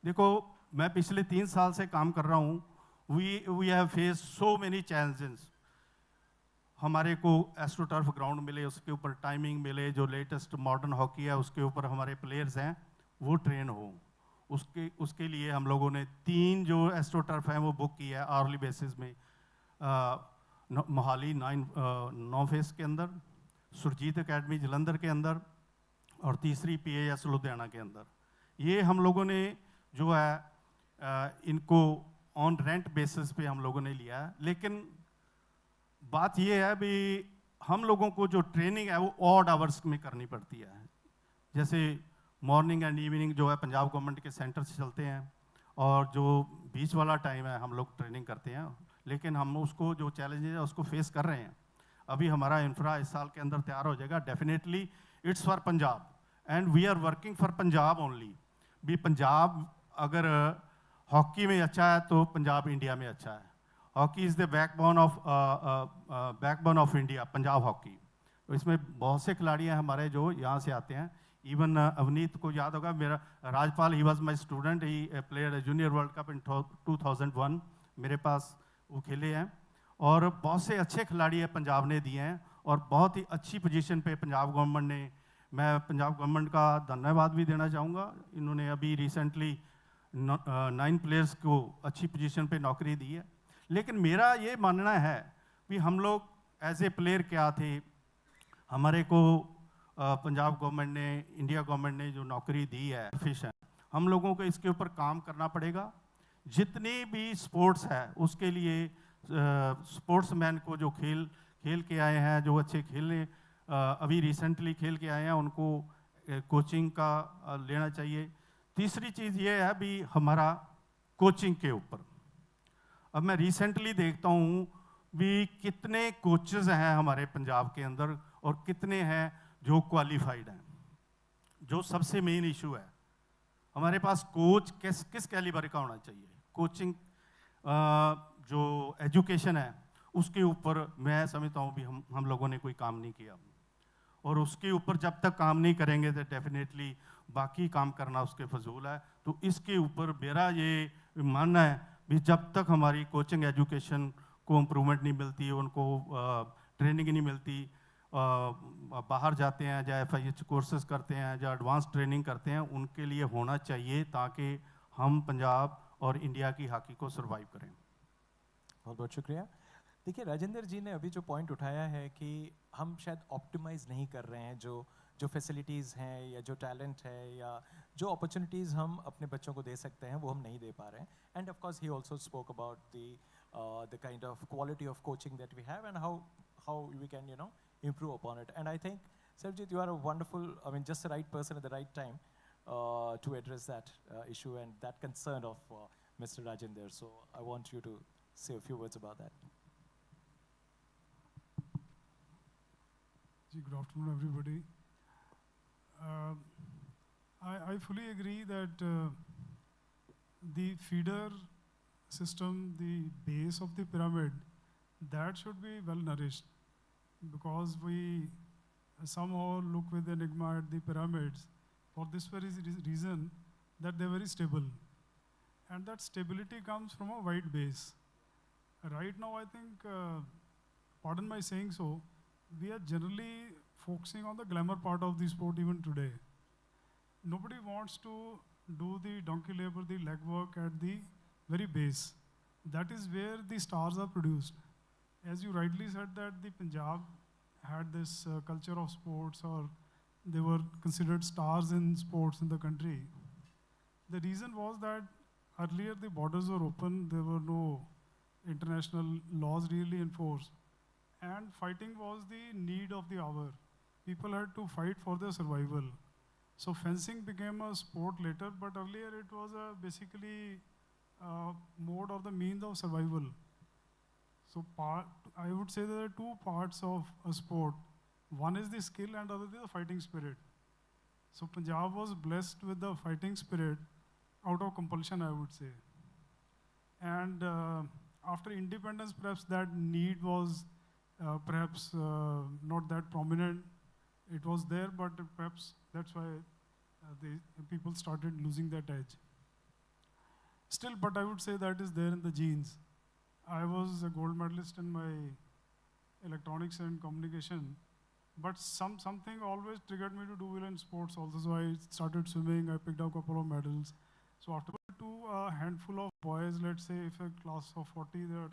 देखो, मैं पिछले 3 साल से काम कर रहा हूँ, we have face so many challenges. हमारे को एस्ट्रोटर्फ ग्राउंड मिले, उसके ऊपर टाइमिंग मिले, जो लेटेस्ट मॉडर्न हॉकी है उसके ऊपर हमारे प्लेयर्स हैं वो ट्रेन हो, उसके लिए हम लोगों ने 3 जो एस्ट्रोटर्फ हैं वो बुक किया है आर्ली बेसिस में, मोहाली 9 फेस के अंदर, सुरजीत एकेडमी जलंधर के अंदर और तीसरी PAS लुधियाना के अंदर। ये हम लोगों ने जो है इनको ऑन रेंट बेसिस पे हम लोगों ने लिया है। लेकिन बात ये है भी हम लोगों को जो ट्रेनिंग है वो ऑड आवर्स में करनी पड़ती है। जैसे मॉर्निंग एंड इवनिंग जो है पंजाब गवर्नमेंट के सेंटर से चलते हैं और जो बीच वाला टाइम है हम लोग ट्रेनिंग करते हैं, लेकिन हम उसको जो चैलेंजेस है उसको फेस कर रहे हैं। अभी हमारा इंफ्रा इस साल के अंदर तैयार हो जाएगा। Definitely it's for Punjab and we are working for Punjab only. भी पंजाब अगर हॉकी में अच्छा है तो पंजाब इंडिया में अच्छा है। Hockey is the backbone of India, Punjab hockey. तो इसमें बहुत से खिलाड़ी हैं हमारे जो यहाँ से आते हैं। इवन अवनीत को याद होगा, मेरा Rajpal, he was my student, he player junior world cup in 2001, मेरे पास वो खेले हैं। और बहुत से अच्छे खिलाड़ी हैं पंजाब ने दिए हैं और बहुत ही अच्छी पोजीशन पे पंजाब गवर्नमेंट ने, मैं पंजाब गवर्नमेंट का धन्यवाद भी देना चाहूँगा। इन्होंने अभी रिसेंटली 9 प्लेयर्स को अच्छी पोजीशन पे नौकरी दी है। लेकिन मेरा ये मानना है कि हम लोग एज ए प्लेयर क्या थे, हमारे को पंजाब गवर्नमेंट ने, इंडिया गवर्नमेंट ने जो नौकरी दी है, फिश है, हम लोगों को इसके ऊपर काम करना पड़ेगा। जितनी भी स्पोर्ट्स है उसके लिए स्पोर्ट्समैन को जो खेल के आए हैं, जो अच्छे खेलने अभी रिसेंटली खेल के आए हैं, उनको कोचिंग का लेना चाहिए। तीसरी चीज़ ये है भी हमारा कोचिंग के ऊपर। अब मैं रिसेंटली देखता हूँ भी कितने कोचेस हैं हमारे पंजाब के अंदर और कितने हैं जो क्वालिफाइड हैं। जो सबसे मेन इशू है, हमारे पास कोच किस कैलिबर का होना चाहिए। कोचिंग जो एजुकेशन है उसके ऊपर मैं समझता हूँ भी हम लोगों ने कोई काम नहीं किया, और उसके ऊपर जब तक काम नहीं करेंगे तो डेफिनेटली बाकी काम करना उसके फजूल है। तो इसके ऊपर मेरा ये मानना है भी जब तक हमारी कोचिंग एजुकेशन को इम्प्रूवमेंट नहीं मिलती, उनको ट्रेनिंग नहीं मिलती, बाहर जाते हैं या FIH कोर्सेज करते हैं या एडवांस ट्रेनिंग करते हैं, उनके लिए होना चाहिए ताकि हम पंजाब और इंडिया की हॉकी को सर्वाइव करें। बहुत बहुत शुक्रिया। देखिए, राजेंद्र जी ने अभी जो पॉइंट उठाया है कि हम शायद ऑप्टिमाइज नहीं कर रहे हैं जो फैसिलिटीज़ हैं या जो टैलेंट है या जो अपॉर्चुनिटीज़ हम अपने बच्चों को दे सकते हैं वो हम नहीं दे पा रहे हैं। And of course he also spoke about the kind of quality of coaching that we have and how we can improve upon it. And I think Sarvjit, you are a wonderful, just the right person at the right time to address that issue and that concern of Mr. Rajender. So I want you to say a few words about that. Good afternoon, everybody. I fully agree that the feeder system, the base of the pyramid, that should be well nourished, because we somehow look with enigma at the pyramids for this very reason that they're very stable. And that stability comes from a wide base. Right now, I think, pardon my saying so, we are generally focusing on the glamour part of the sport even today. Nobody wants to do the donkey labor, the legwork at the very base. That is where the stars are produced. As you rightly said that the Punjab had this culture of sports, or they were considered stars in sports in the country. The reason was that earlier the borders were open, there were no international laws really enforced, and fighting was the need of the hour. people had to fight for their survival. So fencing became a sport later, but earlier it was basically mode or the means of survival. So I would say there are two parts of a sport. One is the skill and other is the fighting spirit. So Punjab was blessed with the fighting spirit out of compulsion, I would say. And after independence, perhaps that need was perhaps not that prominent. It was there, but perhaps that's why the people started losing that edge. Still, but I would say that is there in the genes. I was a gold medalist in my electronics and communication, but something always triggered me to do well in sports also. So I started swimming, I picked up a couple of medals. So after a handful of boys, let's say if a class of 40, there are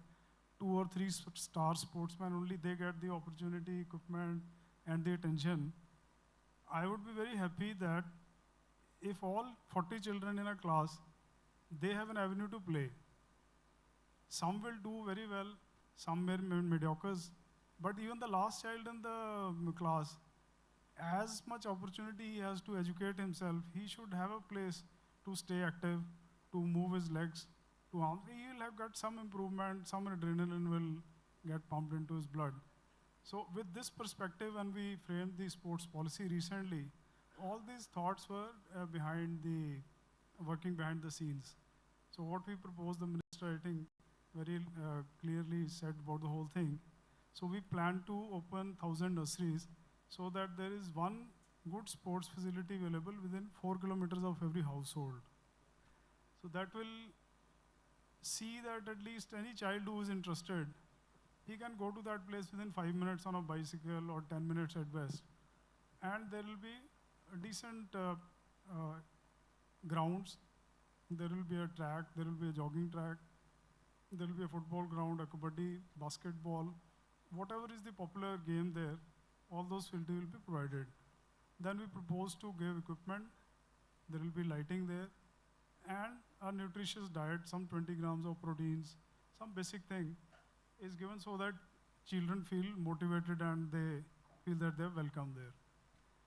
2 or 3 star sportsmen, only they get the opportunity, equipment, and the attention. I would be very happy that if all 40 children in a class, they have an avenue to play. Some will do very well, some may be mediocres, but even the last child in the class, as much opportunity he has to educate himself, he should have a place to stay active, to move his legs, to arms. He will have got some improvement, some adrenaline will get pumped into his blood. So with this perspective, when we framed the sports policy recently, all these thoughts were working behind the scenes. So what we proposed, the minister, I think, very clearly said about the whole thing. So we plan to open 1,000 nurseries so that there is one good sports facility available within 4 kilometers of every household. So that will see that at least any child who is interested, he can go to that place within 5 minutes on a bicycle or 10 minutes at best. And there will be a decent grounds. There will be a track, there will be a jogging track, there will be a football ground, a kabaddi, basketball, whatever is the popular game there, all those facilities will be provided. Then we propose to give equipment, there will be lighting there, and a nutritious diet, some 20 grams of proteins, some basic thing is given so that children feel motivated and they feel that they're welcome there.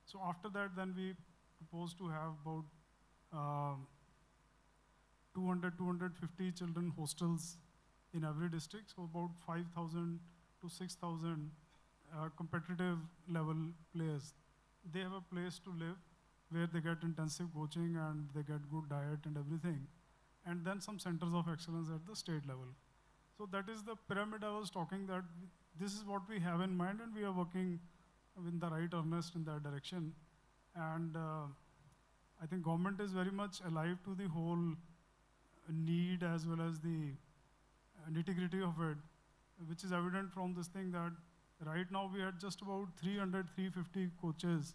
So after that, then we propose to have about 200, 250 children hostels in every district, so about 5,000 to 6,000 competitive level players. They have a place to live where they get intensive coaching and they get good diet and everything. And then some centers of excellence at the state level. So that is the pyramid I was talking, that this is what we have in mind and we are working in the right earnest in that direction. And I think government is very much alive to the whole need as well as the nitty-gritty of it, which is evident from this thing that right now we had just about 300, 350 coaches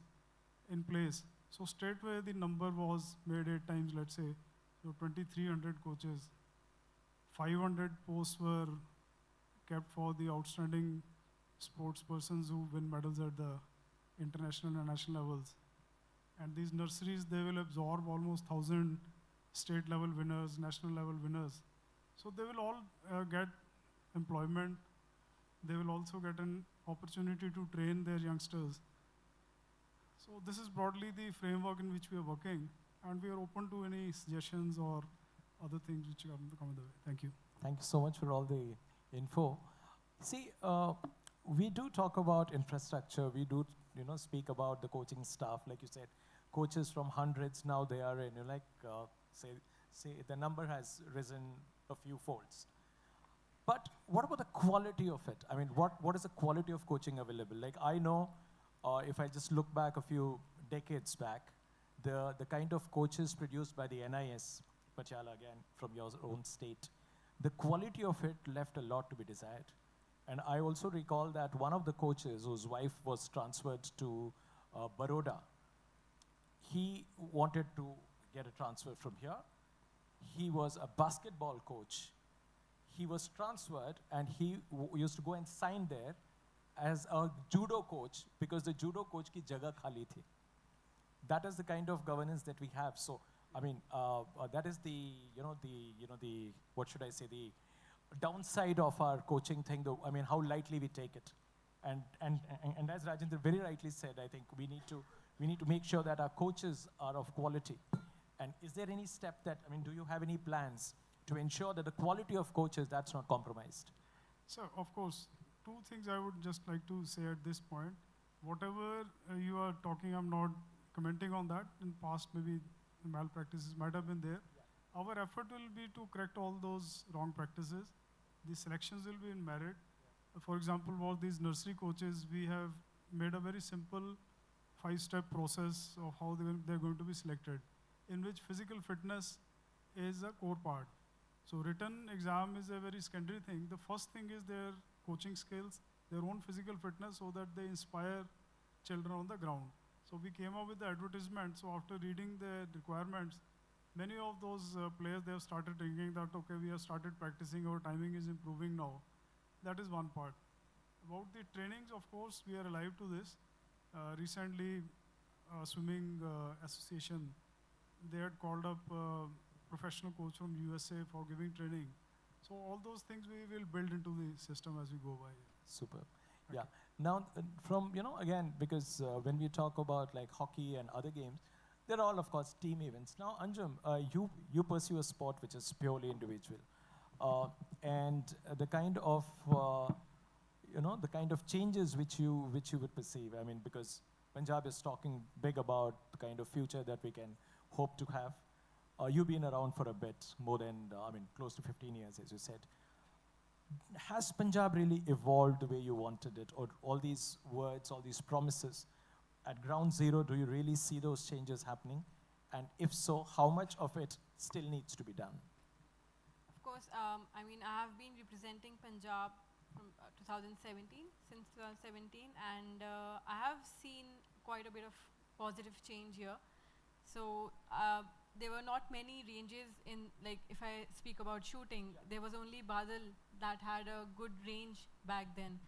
in place. So straightway the number was made 8 times, let's say, so 2,300 coaches. 500 posts were kept for the outstanding sports persons who win medals at the international and national levels. And these nurseries, they will absorb almost 1,000 state level winners, national level winners. So they will all get employment. They will also get an opportunity to train their youngsters. So this is broadly the framework in which we are working, and we are open to any suggestions or other things which come in the way. Thank you. Thank you so much for all the info. See, we do talk about infrastructure. We do, speak about the coaching staff. Like you said, coaches from hundreds, now they are in, say the number has risen a few folds. But what about the quality of it? I mean, what is the quality of coaching available? Like I know, if I just look back a few decades back, the kind of coaches produced by the NIS, Pachala again, from your own state, the quality of it left a lot to be desired. And I also recall that one of the coaches whose wife was transferred to Baroda, he wanted to get a transfer from here. He was a basketball coach. He was transferred and he used to go and sign there as a judo coach because the judo coach ki jagah khali thi. That is the kind of governance that we have. So, I mean, that is the, what should I say, the downside of our coaching thing, though, I mean, how lightly we take it. And as Rajendra very rightly said, I think we need to make sure that our coaches are of quality. And is there any step that, I mean, do you have any plans to ensure that the quality of coaches, that's not compromised? So, of course, two things I would just like to say at this point. Whatever you are talking, I'm not commenting on that. In past, maybe malpractices might have been there. Yeah. Our effort will be to correct all those wrong practices. The selections will be in merit. Yeah. For example, all these nursery coaches, we have made a very simple 5-step process of how they're going to be selected, in which physical fitness is a core part. So written exam is a very secondary thing. The first thing is their coaching skills, their own physical fitness, so that they inspire children on the ground. So we came up with the advertisement. So after reading the requirements, many of those players, they have started thinking that, okay, we have started practicing, our timing is improving now. That is one part. About the trainings, of course, we are alive to this. Recently, swimming association, they had called up professional coach from USA for giving training. So all those things we will build into the system as we go by. Super. Yeah. Now, from, again, because when we talk about like hockey and other games, they're all, of course, team events. Now, Anjum, you pursue a sport which is purely individual. And the kind of, the kind of changes which you would perceive, I mean, because Punjab is talking big about the kind of future that we can hope to have. You've been around for a bit, more than, close to 15 years, as you said. Has Punjab really evolved the way you wanted it? Or all these words, all these promises, at ground zero, do you really see those changes happening? And if so, how much of it still needs to be done? Of course, I have been representing Punjab from 2017, since 2017, and I have seen quite a bit of positive change here. So there were not many ranges in, like if I speak about shooting, there was only Badal that had a good range back then.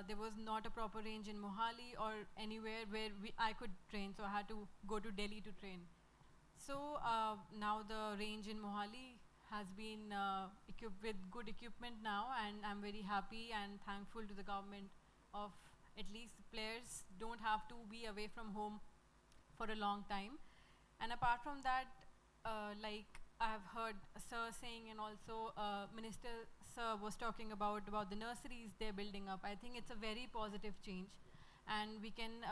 There was not a proper range in Mohali or anywhere where I could train, so I had to go to Delhi to train. So now the range in Mohali has been equipped with good equipment now, and I'm very happy and thankful to the government of at least players don't have to be away from home for a long time. And apart from that, like I've heard Sir saying, and also Minister Sir was talking about the nurseries they're building up. I think it's a very positive change, and we can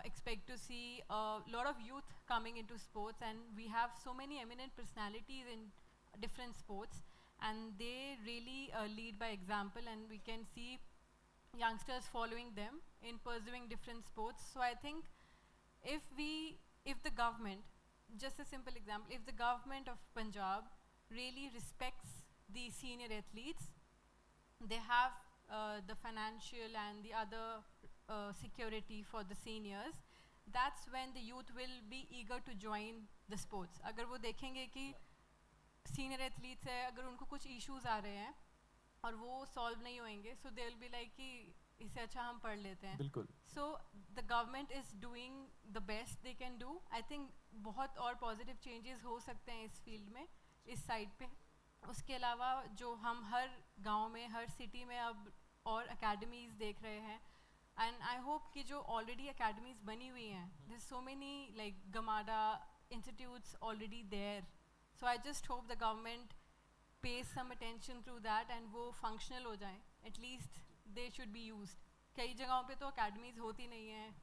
expect to see a lot of youth coming into sports, and we have so many eminent personalities in different sports, and they really lead by example, and we can see youngsters following them in pursuing different sports. So I think if the government, just a simple example, if the government of Punjab really respects the senior athletes, they have the financial and the other security for the seniors, that's when the youth will be eager to join the sports. अगर वो देखेंगे कि senior athletes है, अगर उनको कुछ issues आ रहे हैं और वो solve नहीं होंगे, so they will be like कि इससे अच्छा हम पढ़ लेते हैं. बिल्कुल. So the government is doing the best they can do. I think बहुत और positive changes हो सकते हैं इस field में, इस side पे. उसके अलावा जो हम हर गांव में, हर city में अब और academies देख रहे हैं, and I hope कि जो already academies बनी हुई हैं, there's so many like Gamada institutes already there. So I just hope the government pays some attention to that and वो functional हो जाएं. At least they should be used. कई जगहों पे तो academies होती नहीं हैं,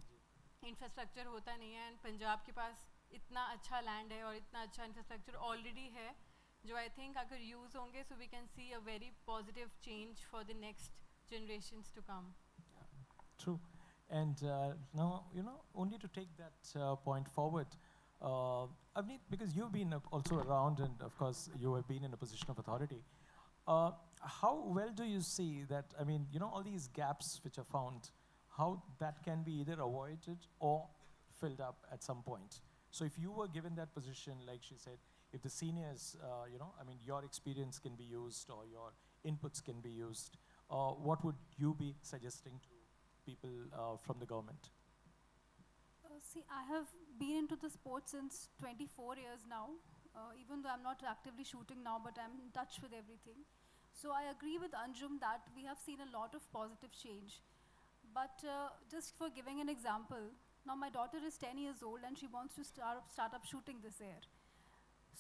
infrastructure होता नहीं है, and पंजाब के पास इतना अच्छा land है और इतना अच्छा infrastructure already है, जो I think अगर use होंगे, so we can see a very positive change for the next generations to come. True. And now, only to take that point forward, Avneet, because you've been also around, and of course you have been in a position of authority, how well do you see that, all these gaps which are found, how that can be either avoided or filled up at some point? So if you were given that position, like she said, if the seniors, your experience can be used or your inputs can be used, what would you be suggesting to people from the government? See, I have been into the sport since 24 years now, even though I'm not actively shooting now, but I'm in touch with everything. So I agree with Anjum that we have seen a lot of positive change. But just for giving an example, now my daughter is 10 years old and she wants to start up shooting this year.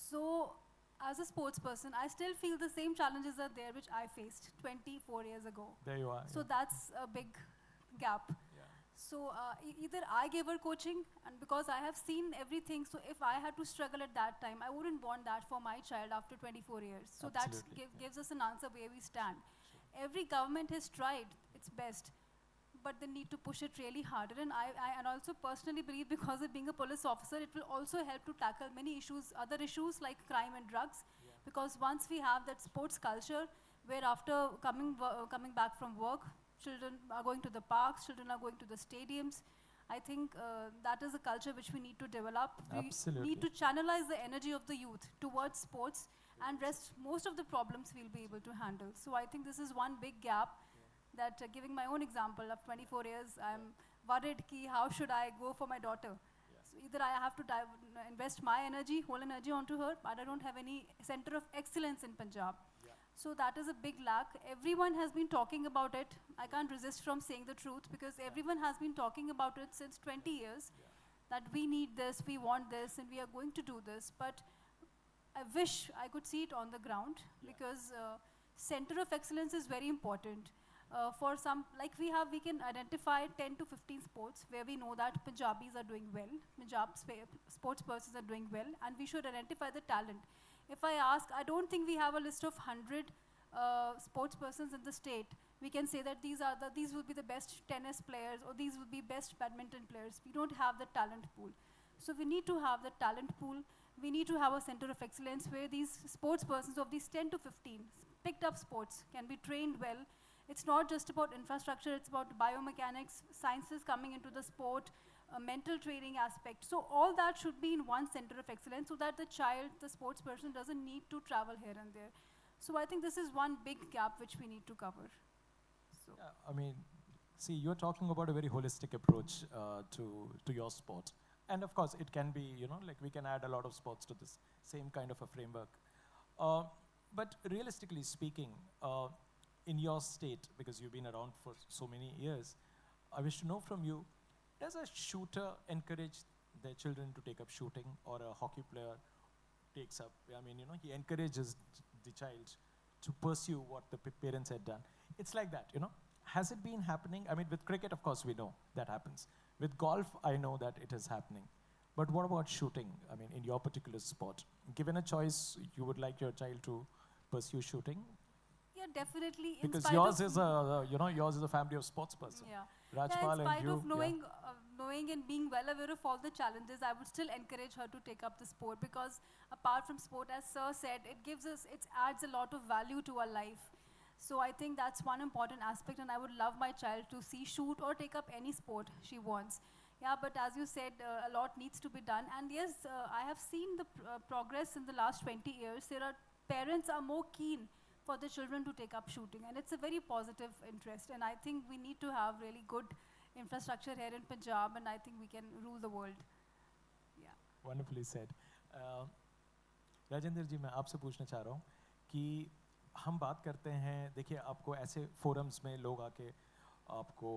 So as a sports person, I still feel the same challenges are there which I faced 24 years ago. There you are. So that's a big gap. So either I gave her coaching, and because I have seen everything, so if I had to struggle at that time, I wouldn't want that for my child after 24 years. So that gives us an answer where we stand. Every government has tried its best, but they need to push it really harder. And I also personally believe, because of being a police officer, it will also help to tackle many issues, other issues like crime and drugs. Because once we have that sports culture, where after coming back from work, children are going to the parks, children are going to the stadiums. I think that is a culture which we need to develop. Absolutely. We need to channelize the energy of the youth towards sports, and most of the problems we'll be able to handle. So I think this is one big gap that, giving my own example of 24 years, I'm worried how should I go for my daughter. So either I have to invest my energy, whole energy onto her, but I don't have any center of excellence in Punjab. So that is a big lack. Everyone has been talking about it. I can't resist from saying the truth, because everyone has been talking about it since 20 years, that we need this, we want this, and we are going to do this. But I wish I could see it on the ground, because center of excellence is very important. For some, like we can identify 10 to 15 sports where we know that Punjabis are doing well, Punjab sports persons are doing well, and we should identify the talent. If I ask, I don't think we have a list of 100 sports persons in the state. We can say that these will be the best tennis players, or these will be best badminton players. We don't have the talent pool. So we need to have the talent pool. We need to have a center of excellence where these sports persons of these 10 to 15 picked up sports can be trained well. It's not just about infrastructure, it's about biomechanics, sciences coming into the sport, a mental training aspect. So all that should be in one center of excellence, so that the child, the sports person, doesn't need to travel here and there. So I think this is one big gap which we need to cover. So. Yeah, I mean, see, you're talking about a very holistic approach to your sport. And of course, it can be, like we can add a lot of sports to this same kind of a framework. But realistically speaking, in your state, because you've been around for so many years, I wish to know from you, does a shooter encourage their children to take up shooting, or a hockey player takes up, he encourages the child to pursue what the parents had done? It's like that, Has it been happening? I mean, with cricket, of course, we know that happens. With golf, I know that it is happening. But what about shooting? I mean, in your particular sport, given a choice, you would like your child to pursue shooting? Yeah, definitely. Because yours is a family of sports person. Yeah. Rajpal in spite and you, of knowing and being well aware of all the challenges, I would still encourage her to take up the sport, because apart from sport, as Sir said, it adds a lot of value to our life. So I think that's one important aspect, and I would love my child to shoot or take up any sport she wants. Yeah, but as you said, a lot needs to be done. And yes, I have seen the progress in the last 20 years. Parents are more keen for the children to take up shooting, and it's a very positive interest. And I think we need to have really good infrastructure here in Punjab, and I think we can rule the world. Yeah. Wonderfully said. Rajendra जी, मैं आपसे पूछना चाह रहा हूँ कि हम बात करते हैं, देखिए आपको ऐसे फोरम्स में लोग आके आपको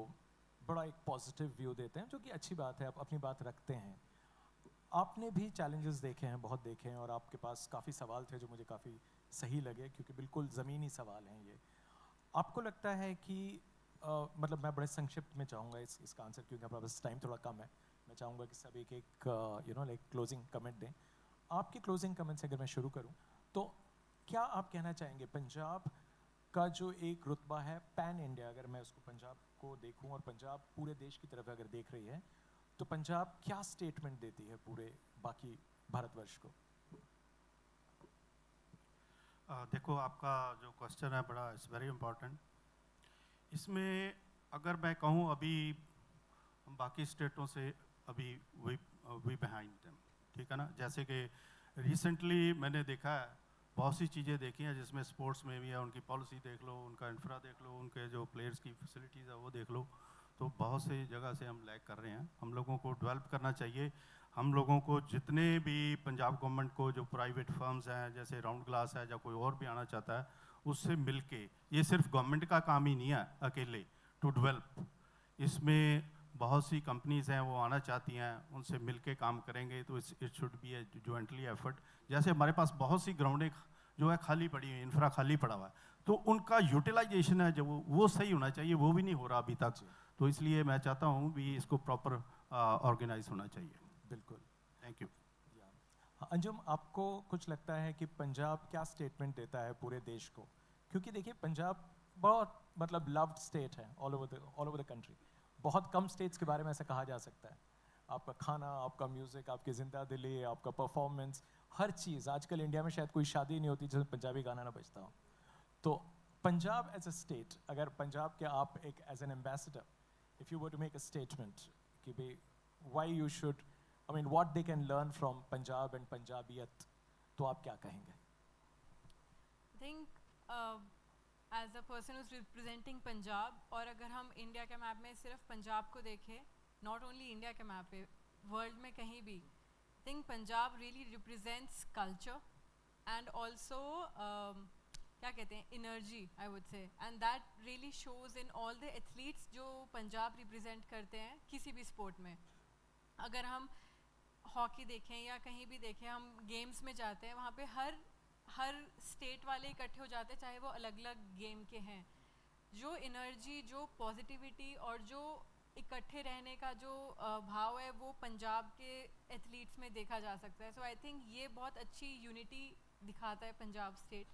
बड़ा एक पॉजिटिव व्यू देते हैं, जो कि अच्छी बात है, आप अपनी बात रखते हैं. आपने भी चैलेंजेस देखे हैं, बहुत देखे हैं, और आपके पास काफ़ी सवाल थे जो मुझे काफ़ी सही लगे, क्योंकि बिल्कुल ज़मीनी सवाल हैं ये. आपको लगता है कि मतलब मैं बड़े संक्षिप्त में चाहूँगा इसका आंसर, क्योंकि हमारे पास टाइम थोड़ा कम है. मैं चाहूँगा कि सब एक क्लोजिंग कमेंट दें. आपके क्लोजिंग कमेंट से अगर मैं शुरू करूँ, तो क्या आप कहना चाहेंगे पंजाब का जो एक रुतबा है पैन इंडिया, अगर मैं उसको पंजाब को देखूँ और पंजाब पूरे देश की तरफ अगर देख रही है, तो पंजाब क्या स्टेटमेंट देती है पूरे बाकी भारतवर्ष को? देखो, आपका जो क्वेश्चन है बड़ा इट्स वेरी इम्पोर्टेंट. इसमें अगर मैं कहूँ, अभी हम बाकी स्टेटों से अभी वी बिहाइंड देम, ठीक है ना. जैसे कि रिसेंटली मैंने देखा है, बहुत सी चीज़ें देखी हैं जिसमें स्पोर्ट्स में भी है, उनकी पॉलिसी देख लो, उनका इंफ्रा देख लो, उनके जो प्लेयर्स की फैसिलिटीज़ है वो देख लो, तो बहुत सी जगह से हम लैग कर रहे हैं. हम लोगों को डेवलप करना चाहिए. हम लोगों को जितने भी पंजाब गवर्नमेंट को जो प्राइवेट फर्म्स हैं, जैसे राउंड ग्लास है, या कोई और भी आना चाहता है, उससे मिल के, ये सिर्फ गवर्नमेंट का काम ही नहीं है अकेले टू डेवलप. इसमें बहुत सी कंपनीज़ हैं वो आना चाहती हैं, उनसे मिल के काम करेंगे तो it should be A jointly effort. जैसे हमारे पास बहुत सी ग्राउंडें जो है खाली पड़ी हुई, इंफ्रा खाली पड़ा हुआ है, तो उनका यूटिलाइजेशन है जो वो सही होना चाहिए, वो भी नहीं हो रहा अभी तक। तो इसलिए मैं चाहता हूँ भी इसको प्रॉपर ऑर्गेनाइज होना चाहिए। बिल्कुल, थैंक यू। अंजुम, आपको कुछ लगता है कि पंजाब क्या स्टेटमेंट देता है पूरे देश को? क्योंकि देखिए पंजाब बहुत मतलब लव्ड स्टेट है ऑल ओवर द कंट्री। बहुत कम स्टेट्स के बारे में ऐसा कहा जा सकता है। आपका खाना, आपका म्यूज़िक, आपकी जिंदा दिली, आपका परफॉर्मेंस, हर चीज़। आजकल इंडिया में शायद कोई शादी नहीं होती जिसमें पंजाबी गाना ना बजता हो। तो पंजाब एज अ स्टेट, अगर पंजाब के आप एक as an ambassador, if you were to make a statement कि भाई why you should, I mean, what they can learn from Punjab and Punjabiyat, तो आप क्या कहेंगे? I think as a person who's representing Punjab, और अगर हम India के मैप में सिर्फ पंजाब को देखें, not only इंडिया के मैप पे, वर्ल्ड में कहीं भी, I think Punjab really represents culture and also क्या कहते हैं energy, I would say, and that really shows in all the athletes जो पंजाब represent करते हैं किसी भी स्पोर्ट में। अगर हम हॉकी देखें या कहीं भी देखें, हम गेम्स में जाते हैं, वहाँ पे हर स्टेट वाले इकट्ठे हो जाते हैं, चाहे वो अलग अलग गेम के हैं। जो एनर्जी, जो पॉजिटिविटी और जो इकट्ठे रहने का जो भाव है वो पंजाब के एथलीट्स में देखा जा सकता है। सो आई थिंक ये बहुत अच्छी यूनिटी दिखाता है पंजाब स्टेट।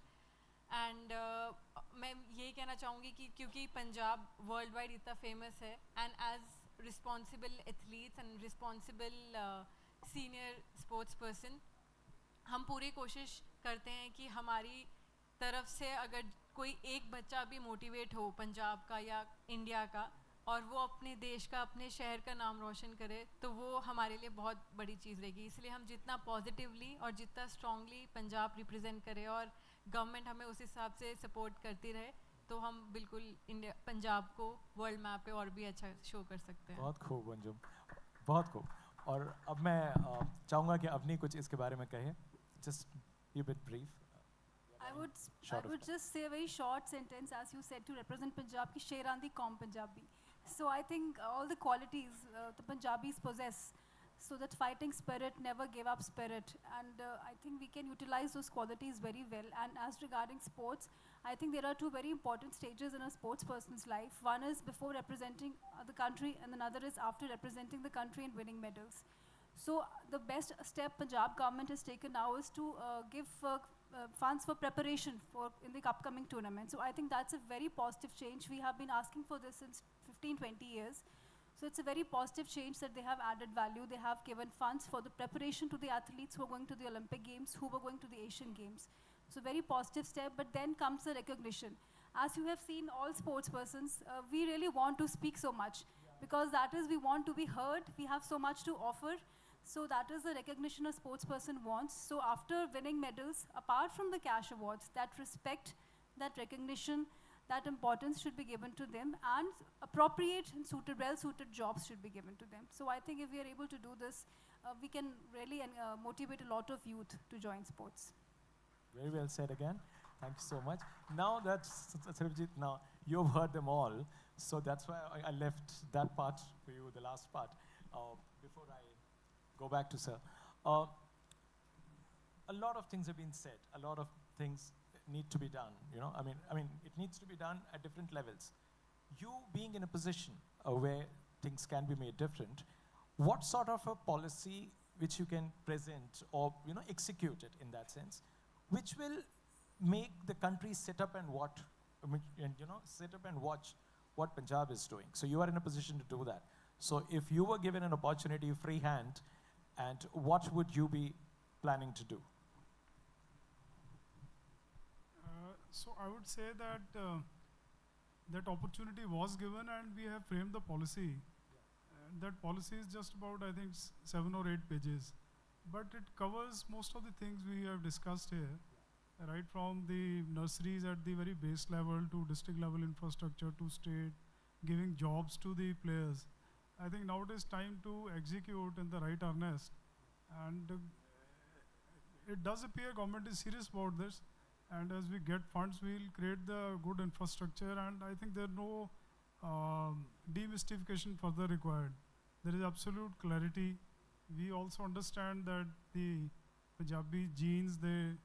एंड मैं यही कहना चाहूँगी कि क्योंकि पंजाब वर्ल्ड वाइड इतना फेमस है, and as responsible athletes and responsible senior sports person, हम पूरी कोशिश करते हैं कि हमारी तरफ से अगर कोई एक बच्चा भी मोटिवेट हो पंजाब का या इंडिया का, और वो अपने देश का, अपने शहर का नाम रोशन करे, तो वो हमारे लिए बहुत बड़ी चीज़ रहेगी। इसलिए हम जितना पॉजिटिवली और जितना स्ट्रांगली पंजाब रिप्रेजेंट करें और गवर्नमेंट हमें उस हिसाब से सपोर्ट करती रहे, तो हम बिल्कुल इंडिया पंजाब को वर्ल्ड मैप पे और भी अच्छा शो कर सकते हैं। बहुत खूब अंजुम, बहुत खूब। और अब मैं चाहूँगा कि अवनी कुछ इसके बारे में कहे, just be a bit brief. I would just say a very short sentence, as you said, to represent Punjab, ki Sherandi Kaum Punjabi. So I think all the qualities the Punjabis possess, so that fighting spirit, never give up spirit, and I think we can utilize those qualities very well. And as regarding sports, I think there are two very important stages in a sports person's life. One is before representing the country, and another is after representing the country and winning medals. So the best step Punjab government has taken now is to give funds for preparation for in the upcoming tournament. So I think that's a very positive change. We have been asking for this since 15-20 years. So it's a very positive change that they have added value. They have given funds for the preparation to the athletes who are going to the Olympic Games, who were going to the Asian Games. So very positive step, but then comes the recognition. As you have seen, all sports persons, we really want to speak so much, because that is, we want to be heard. We have so much to offer. So that is the recognition a sports person wants. So after winning medals, apart from the cash awards, that respect, that recognition, that importance should be given to them, and appropriate and suited, well-suited jobs should be given to them. So I think if we are able to do this, we can really motivate a lot of youth to join sports. Very well said again. Thank you so much. Now that, Sarabjit, now you've heard them all, so that's why I left that part for you, the last part, before I go back to Sir. A lot of things have been said. A lot of things need to be done. You know, I mean, it needs to be done at different levels. You being in a position where things can be made different, what sort of a policy which you can present or execute it in that sense, which will make the country sit up and watch, sit up and watch what Punjab is doing. So you are in a position to do that. So if you were given an opportunity, free hand, and what would you be planning to do? So I would say that that opportunity was given, and we have framed the policy. And that policy is just about, I think, 7 or 8 pages. But it covers most of the things we have discussed here, right from the nurseries at the very base level to district level infrastructure to state, giving jobs to the players. I think now it is time to execute in the right earnest. And it does appear government is serious about this. And as we get funds, we'll create the good infrastructure. And I think there are no demystification further required. There is absolute clarity. We also understand that the Punjabi genes, they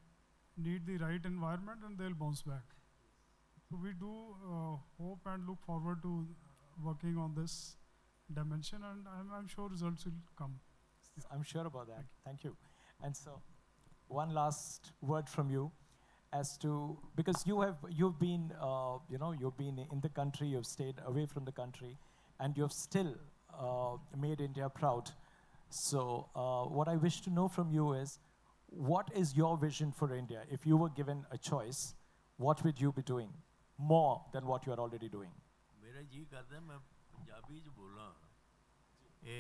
need the right environment and they'll bounce back. So we do hope and look forward to working on this dimension, and I'm sure results will come. I'm sure about that. Thank you. And so, one last word from you, as to, because you've been you've been in the country, you've stayed away from the country, and you've still made India proud. So what I wish to know from you is, what is your vision for India? If you were given a choice, what would you be doing more than what you are already doing? मेरा जी करता है मैं पंजाबी च बोला ये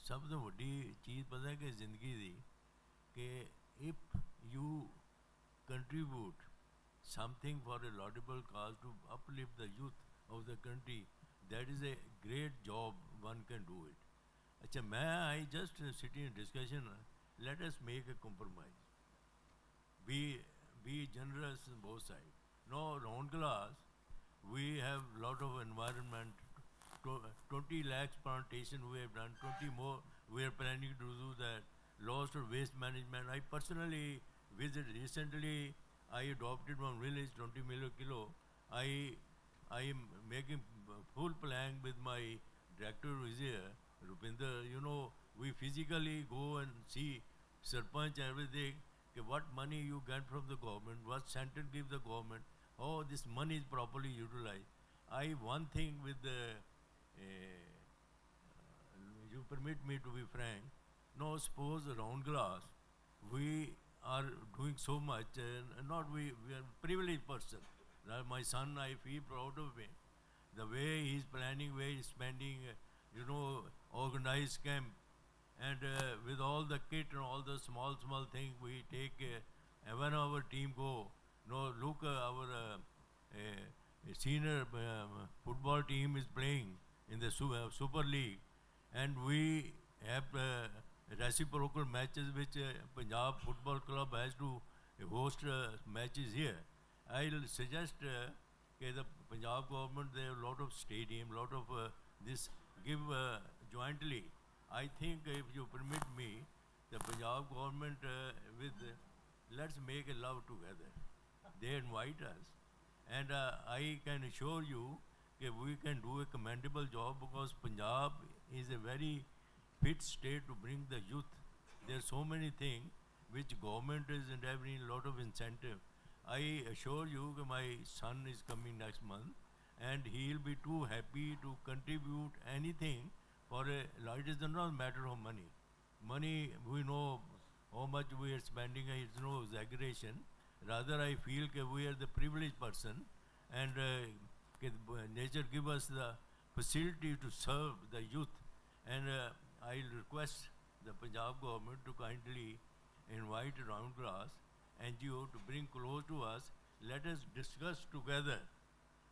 सब तो वड्डी चीज़ पता है कि ज़िंदगी दी कि if you contribute something for a laudable cause to uplift the youth of the country, that is a great job, one can do it. अच्छा I just sitting in discussion, let us make a compromise. Be generous on both sides. No round glass, we have lot of environment, 20 lakhs plantation we have done, 20 more we are planning to do that. Lost of waste management. I personally visited recently, I adopted one village, 20 million kilo. I am making full plan with my director who is here, Rupinder. You know, we physically go and see Sarpanch, everything, okay, what money you get from the government, what center give the government, how this money is properly utilized. One thing with the, you permit me to be frank, no, suppose round glass, we are doing so much, and not we are privileged person. My son, I feel proud of him. The way he's planning, way he's spending, organized camp, and with all the kit and all the small things we take, when our team go, look, our senior football team is playing in the Super League, and we have reciprocal matches which Punjab Football Club has to host matches here. I'll suggest the Punjab government, there are a lot of stadium, lot of this give jointly. I think if you permit me, the Punjab government let's make a love together. They invite us, and I can assure you that we can do a commendable job, because Punjab is a very fit state to bring the youth. There are so many things which government is endeavoring, a lot of incentive. I assure you that my son is coming next month, and he will be too happy to contribute anything for a, it does not matter of money. Money, we know how much we are spending, it's no exaggeration. Rather, I feel that we are the privileged person, and nature give us the facility to serve the youth. And I'll request the Punjab government to kindly invite Round Glass NGO to bring close to us. Let us discuss together,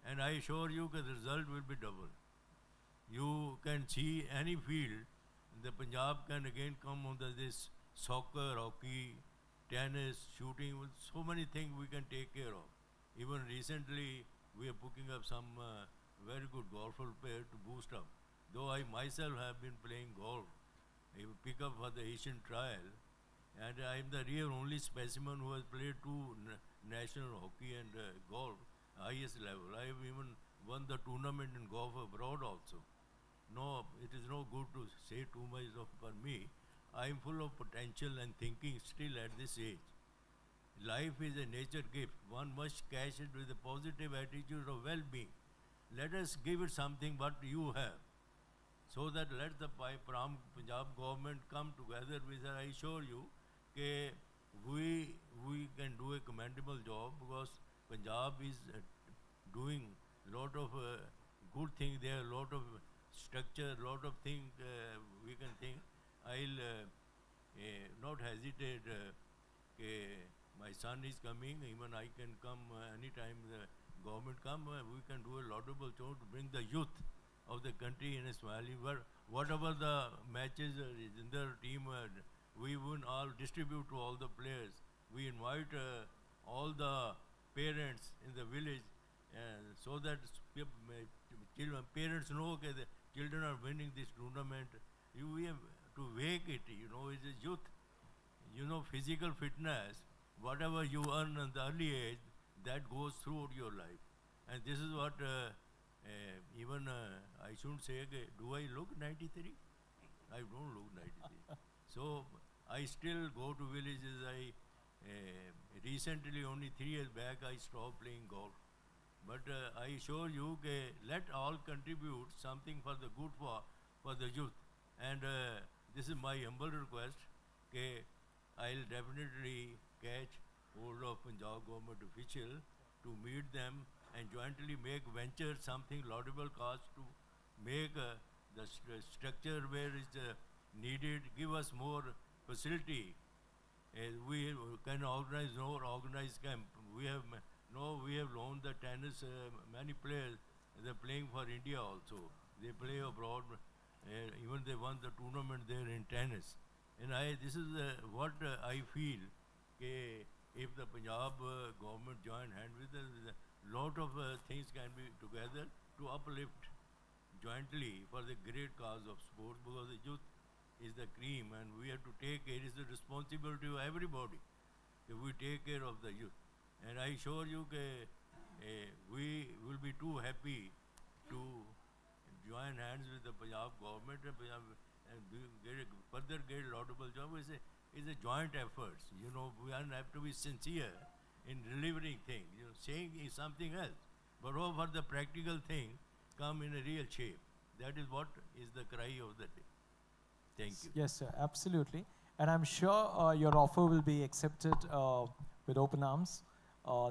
and I assure you that the result will be double. You can see any field, the Punjab can again come under this soccer, hockey, tennis, shooting, with so many things we can take care of. Even recently, we are picking up some very good golfer player to boost up. Though I myself have been playing golf, I pick up for the Asian trial, and I am the real only specimen who has played two national hockey and golf, highest level. I have even won the tournament in golf abroad also. No, it is no good to say too much for me. I am full of potential and thinking still at this age. Life is a nature gift. One must catch it with a positive attitude of well-being. Let us give it something what you have, so that let the Punjab government come together with us. I assure you that we can do a commendable job, because Punjab is doing a lot of good things there, a lot of structure, a lot of things we can think. I'll not hesitate. My son is coming, even I can come anytime the government come, we can do a laudable job to bring the youth of the country in a smiley world. Whatever the matches in their team, we will all distribute to all the players. We invite all the parents in the village, so that parents know that the children are winning this tournament. We have to wake it, it's a youth. Physical fitness, whatever you earn in the early age, that goes throughout your life. And this is what even I shouldn't say, do I look 93? I don't look 93. So I still go to villages. I recently, only 3 years back, I stopped playing golf. But I assure you, let all contribute something for the good for the youth. And this is my humble request. I'll definitely catch hold of Punjab government official to meet them and jointly make venture something laudable cause to make the structure where it's needed, give us more facility. We can organize more organized camp. We have loaned the tennis, many players, they're playing for India also. They play abroad, even they won the tournament there in tennis. And this is what I feel, if the Punjab government join hand with us, a lot of things can be together to uplift jointly for the great cause of sports, because the youth is the cream and we have to take care. It is the responsibility of everybody if we take care of the youth. And I assure you we will be too happy to join hands with the Punjab government and further get laudable job. It's a joint effort. We have to be sincere in delivering things. Saying is something else, but for the practical thing, come in a real shape. That is what is the cry of the day. Thank you. Yes, sir, absolutely. And I'm sure your offer will be accepted with open arms.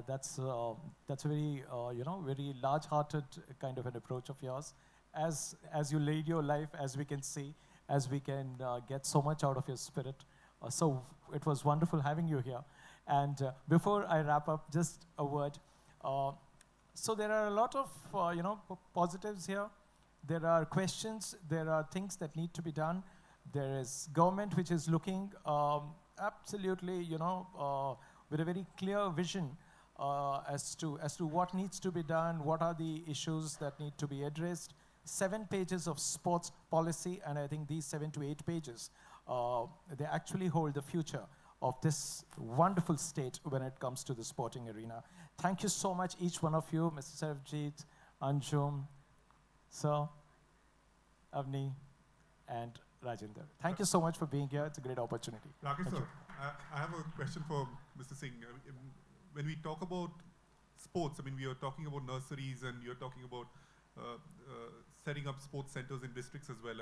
That's a very, very large-hearted kind of an approach of yours. As you lead your life, as we can see, as we can get so much out of your spirit. So it was wonderful having you here. And before I wrap up, just a word. So there are a lot of, positives here. There are questions. There are things that need to be done. There is government which is looking absolutely, with a very clear vision as to what needs to be done, what are the issues that need to be addressed. 7 pages of sports policy, and I think these 7 to 8 pages, they actually hold the future of this wonderful state when it comes to the sporting arena. Thank you so much, each one of you, Mr. Sarabjit, Anjum, Sir, Avni, and Rajinder. Thank you so much for being here. It's a great opportunity. Rakesh sir, I have a question for Mr. Singh. When we talk about sports, we are talking about nurseries and you're talking about setting up sports centers in districts as well.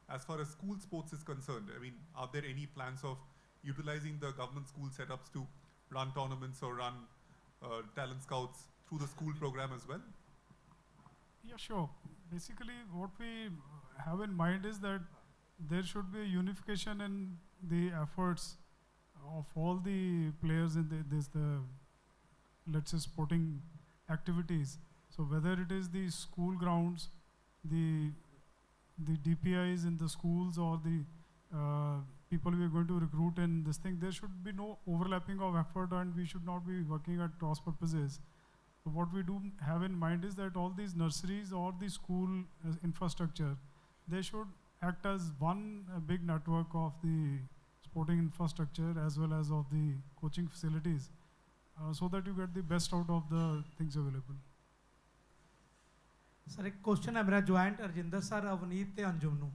As far as school sports is concerned, are there any plans of utilizing the government school setups to run tournaments or run talent scouts through the school program as well? Yeah, sure. Basically, what we have in mind is that there should be a unification in the efforts of all the players in let's say, sporting activities. So whether it is the school grounds, the DPIs in the schools, or the people we are going to recruit in this thing, there should be no overlapping of effort and we should not be working at cross purposes. So what we do have in mind is that all these nurseries or the school infrastructure, they should act as one big network of the sporting infrastructure as well as of the coaching facilities, so that you get the best out of the things available. Sir एक question है मेरा joint Arjinder sir Avneet ते अंजुम नू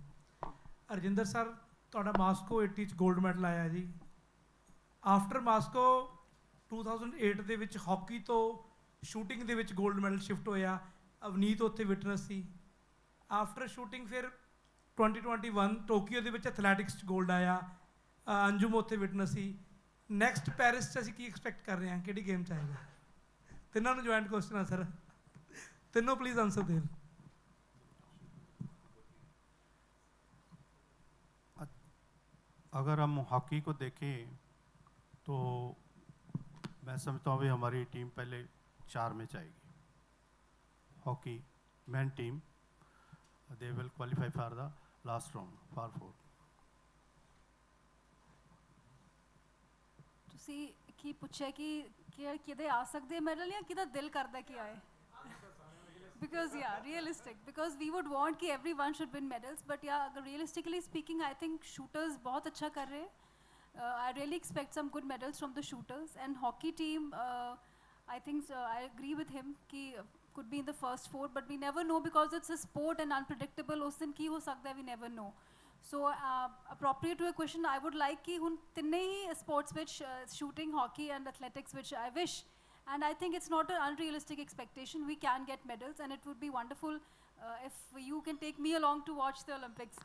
Arjinder sir ਤੁਹਾਡਾ Moscow 80 ਚ 골ਡ medal ਆਇਆ ਜੀ ਆਫਟਰ ਮਾਸਕੋ 2008 ਦੇ ਵਿੱਚ ਹਾਕੀ ਤੋਂ ਸ਼ੂਟਿੰਗ ਦੇ ਵਿੱਚ 골ਡ ਮੈਡਲ ਸ਼ਿਫਟ ਹੋਇਆ ਅਵਨੀਤ ਉੱਥੇ ਵਿਟਨੈਸ ਸੀ ਆਫਟਰ ਸ਼ੂਟਿੰਗ ਫਿਰ 2021 ਟੋਕੀਓ ਦੇ ਵਿੱਚ ਐਥਲੈਟਿਕਸ ਚ 골ਡ ਆਇਆ ਅੰਜੁਮ ਉੱਥੇ ਵਿਟਨੈਸ ਸੀ ਨੈਕਸਟ ਪੈਰਿਸ ਚ ਅਸੀਂ ਕੀ ਐਕਸਪੈਕਟ ਕਰ ਰਹੇ ਹਾਂ ਕਿਹੜੀ ਗੇਮ ਚ ਆਏਗਾ ਤਿੰਨਾਂ ਨੂੰ ਜੁਆਇੰਟ ਕੁਐਸਚਨ ਆ ਸਰ तीनों प्लीज आंसर दें। अगर हम हॉकी को देखें तो मैं समझता हूँ भी हमारी टीम पहले 4 में जाएगी। Hockey man team they will qualify for the last round for 4। ਤੁਸੀਂ ਕੀ ਪੁੱਛਿਆ ਕਿ ਕਿਹਦੇ ਆ ਸਕਦੇ ਮੈਡਲ ਜਾਂ ਕਿਹਦਾ ਦਿਲ ਕਰਦਾ ਕਿ ਆਏ because realistic. Because we would want कि everyone should win medals, but realistically speaking, I think shooters बहुत अच्छा कर रहे हैं. I really expect some good medals from the shooters. And hockey team, I think I agree with him कि could be in the first four, but we never know because it's a sport and unpredictable. उस दिन की हो सकता है, we never know. So appropriate to a question, I would like कि उन तिन्ने ही sports which shooting, hockey and athletics, which I wish. And I think it's not an unrealistic expectation. We can get medals, and it would be wonderful if you can take me along to watch the Olympics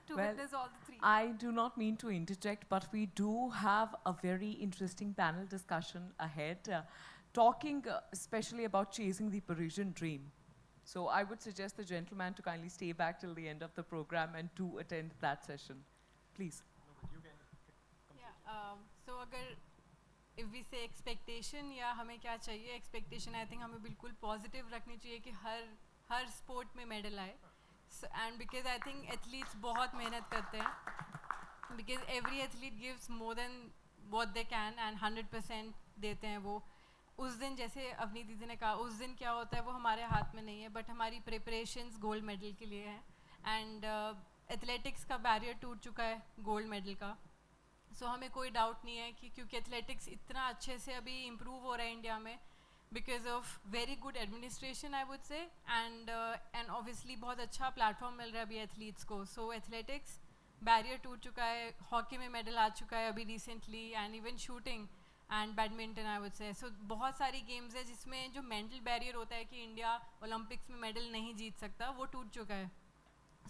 to witness all the three. I do not mean to interject, but we do have a very interesting panel discussion ahead, talking especially about chasing the Parisian dream. So I would suggest the gentleman to kindly stay back till the end of the program and to attend that session. Please. So if we say expectation या हमें क्या चाहिए expectation, I think हमें बिल्कुल positive रखनी चाहिए कि हर sport में medal आए. And because I think athletes बहुत मेहनत करते हैं, because every athlete gives more than what they can and 100% देते हैं वो. उस दिन जैसे अवनी दीदी ने कहा, उस दिन क्या होता है वो हमारे हाथ में नहीं है, but हमारी preparations gold medal के लिए हैं. And athletics का barrier टूट चुका है gold medal का. So हमें कोई डाउट नहीं है कि क्योंकि एथलेटिक्स इतना अच्छे से अभी इम्प्रूव हो रहा है इंडिया में because of very good administration I would से एंड ऑब्वियसली बहुत अच्छा प्लेटफॉर्म मिल रहा है अभी एथलीट्स को. सो एथलेटिक्स बैरियर टूट चुका है, हॉकी में मेडल आ चुका है अभी recently and even shooting and badminton I would say. सो बहुत सारी गेम्स है जिसमें जो मेंटल बैरियर होता है कि इंडिया ओलंपिक्स में मेडल नहीं जीत सकता वो टूट चुका है.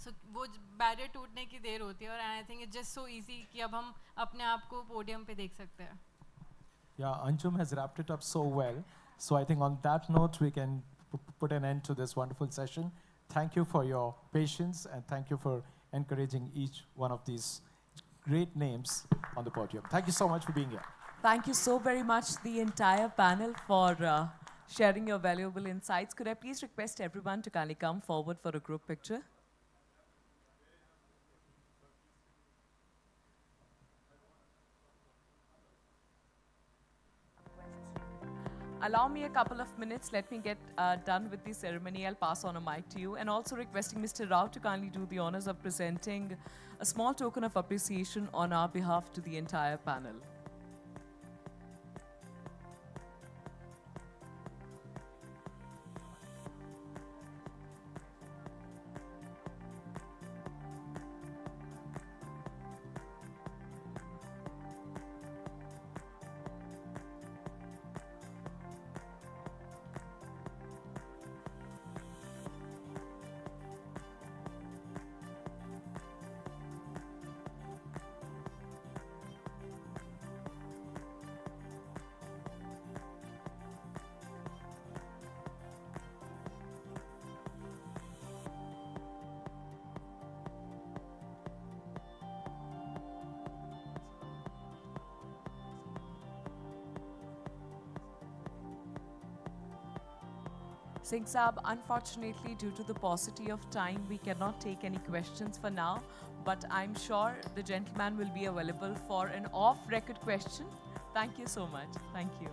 So वो बैरियर टूटने की देर होती है और I think it's just so easy कि अब हम अपने आप को पोडियम पे देख सकते हैं. Yeah, Anjum has wrapped it up so well. So I think on that note, we can put an end to this wonderful session. Thank you for your patience and thank you for encouraging each one of these great names on the podium. Thank you so much for being here. Thank you so very much, the entire panel, for sharing your valuable insights. Could I please request everyone to kindly come forward for a group picture? Allow me a couple of minutes. Let me get done with the ceremony. I'll pass on a mic to you. And also requesting Mr. Rao to kindly do the honors of presenting a small token of appreciation on our behalf to the entire panel. Singh Saab, unfortunately, due to the paucity of time, we cannot take any questions for now, but I'm sure the gentleman will be available for an off-record question. Thank you so much. Thank you.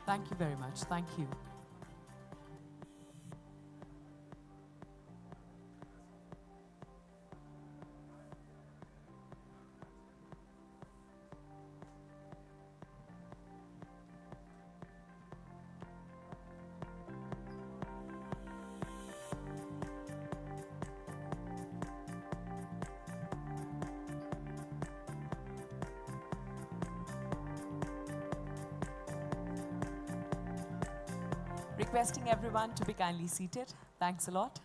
Thank you very much. Thank you. Requesting everyone to be kindly seated. Thanks a lot.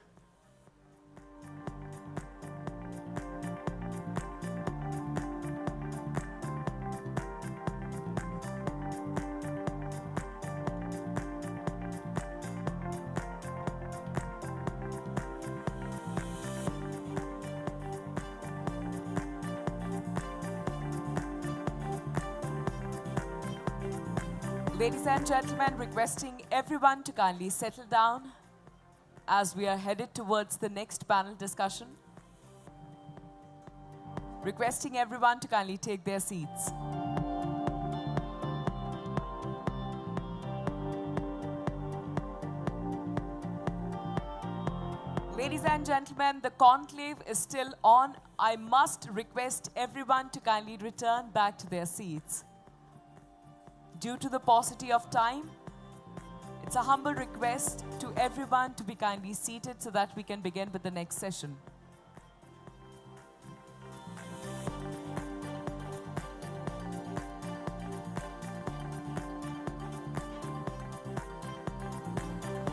Ladies and gentlemen, requesting everyone to kindly settle down as we are headed towards the next panel discussion. Requesting everyone to kindly take their seats. Ladies and gentlemen, the conclave is still on. I must request everyone to kindly return back to their seats. Due to the paucity of time, it's a humble request to everyone to be kindly seated so that we can begin with the next session.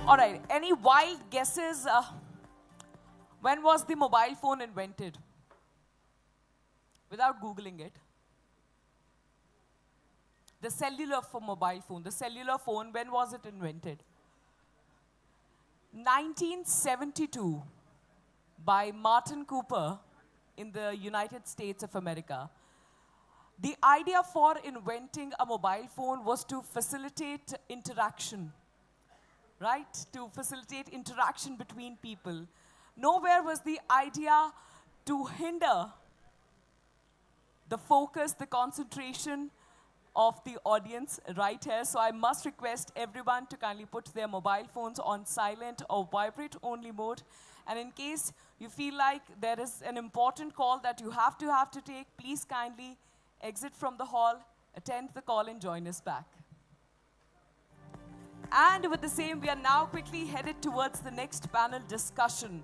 All right, any wild guesses? When was the mobile phone invented? Without Googling it. The cellular mobile phone, the cellular phone, when was it invented? 1972 by Martin Cooper in the United States of America. The idea for inventing a mobile phone was to facilitate interaction, right? To facilitate interaction between people. Nowhere was the idea to hinder the focus, the concentration of the audience right here. So I must request everyone to kindly put their mobile phones on silent or vibrate only mode. And in case you feel like there is an important call that you have to take, please kindly exit from the hall, attend the call and join us back. And with the same, we are now quickly headed towards the next panel discussion.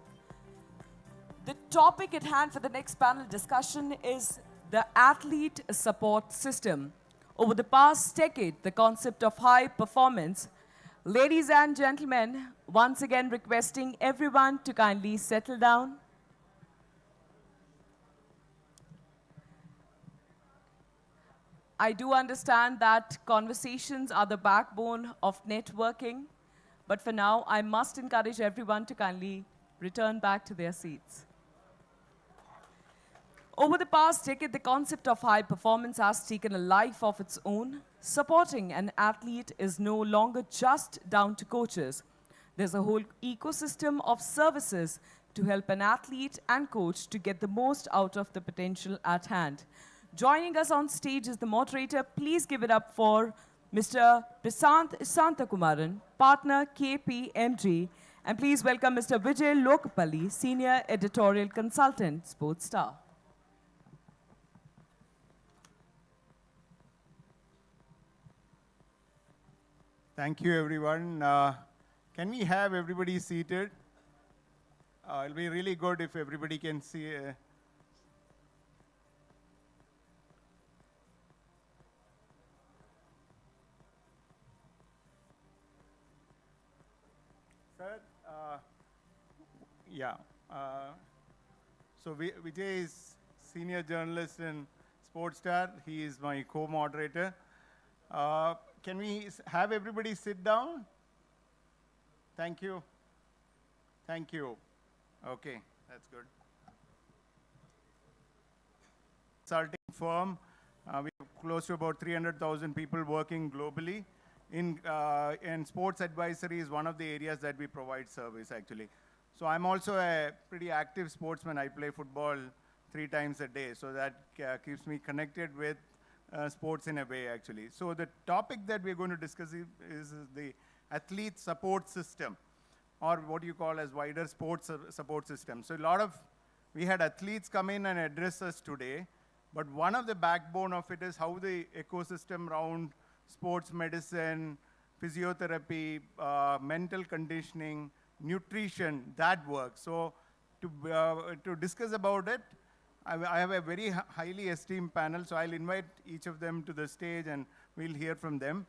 The topic at hand for the next panel discussion is the athlete support system. Over the past decade, the concept of high performance. Ladies and gentlemen, once again requesting everyone to kindly settle down. I do understand that conversations are the backbone of networking, but for now, I must encourage everyone to kindly return back to their seats. Over the past decade, the concept of high performance has taken a life of its own. Supporting an athlete is no longer just down to coaches. There's a whole ecosystem of services to help an athlete and coach to get the most out of the potential at hand. Joining us on stage is the moderator. Please give it up for Mr. Prasant Santakumaran, partner KPMG. And please welcome Mr. Vijay Lokapalli, senior editorial consultant, Sportstar. Thank you, everyone. Can we have everybody seated? It'll be really good if everybody can see. Sir, yeah. So Vijay is senior journalist in Sportstar. He is my co-moderator. Can we have everybody sit down? Thank you. Thank you. Okay, that's good. Consulting firm. We have close to about 300,000 people working globally. And sports advisory is one of the areas that we provide service, actually. So I'm also a pretty active sportsman. I play football 3 times a day. So that keeps me connected with sports in a way, actually. So the topic that we're going to discuss is the athlete support system, or what you call as wider sports support system. So we had athletes come in and address us today, but one of the backbone of it is how the ecosystem around sports medicine, physiotherapy, mental conditioning, nutrition, that works. So to discuss about it, I have a very highly esteemed panel, so I'll invite each of them to the stage and we'll hear from them.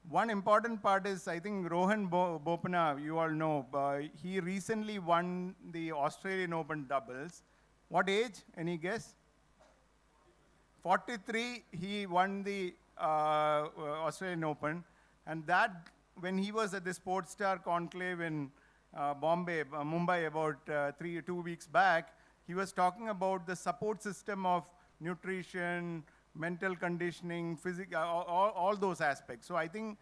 One important part is, I think Rohan Bopanna, you all know, he recently won the Australian Open doubles. What age? Any guess? 43, he won the Australian Open. And that, when he was at the Sportstar Conclave in Mumbai about 2 weeks back, he was talking about the support system of nutrition, mental conditioning, physical, all those aspects. So I think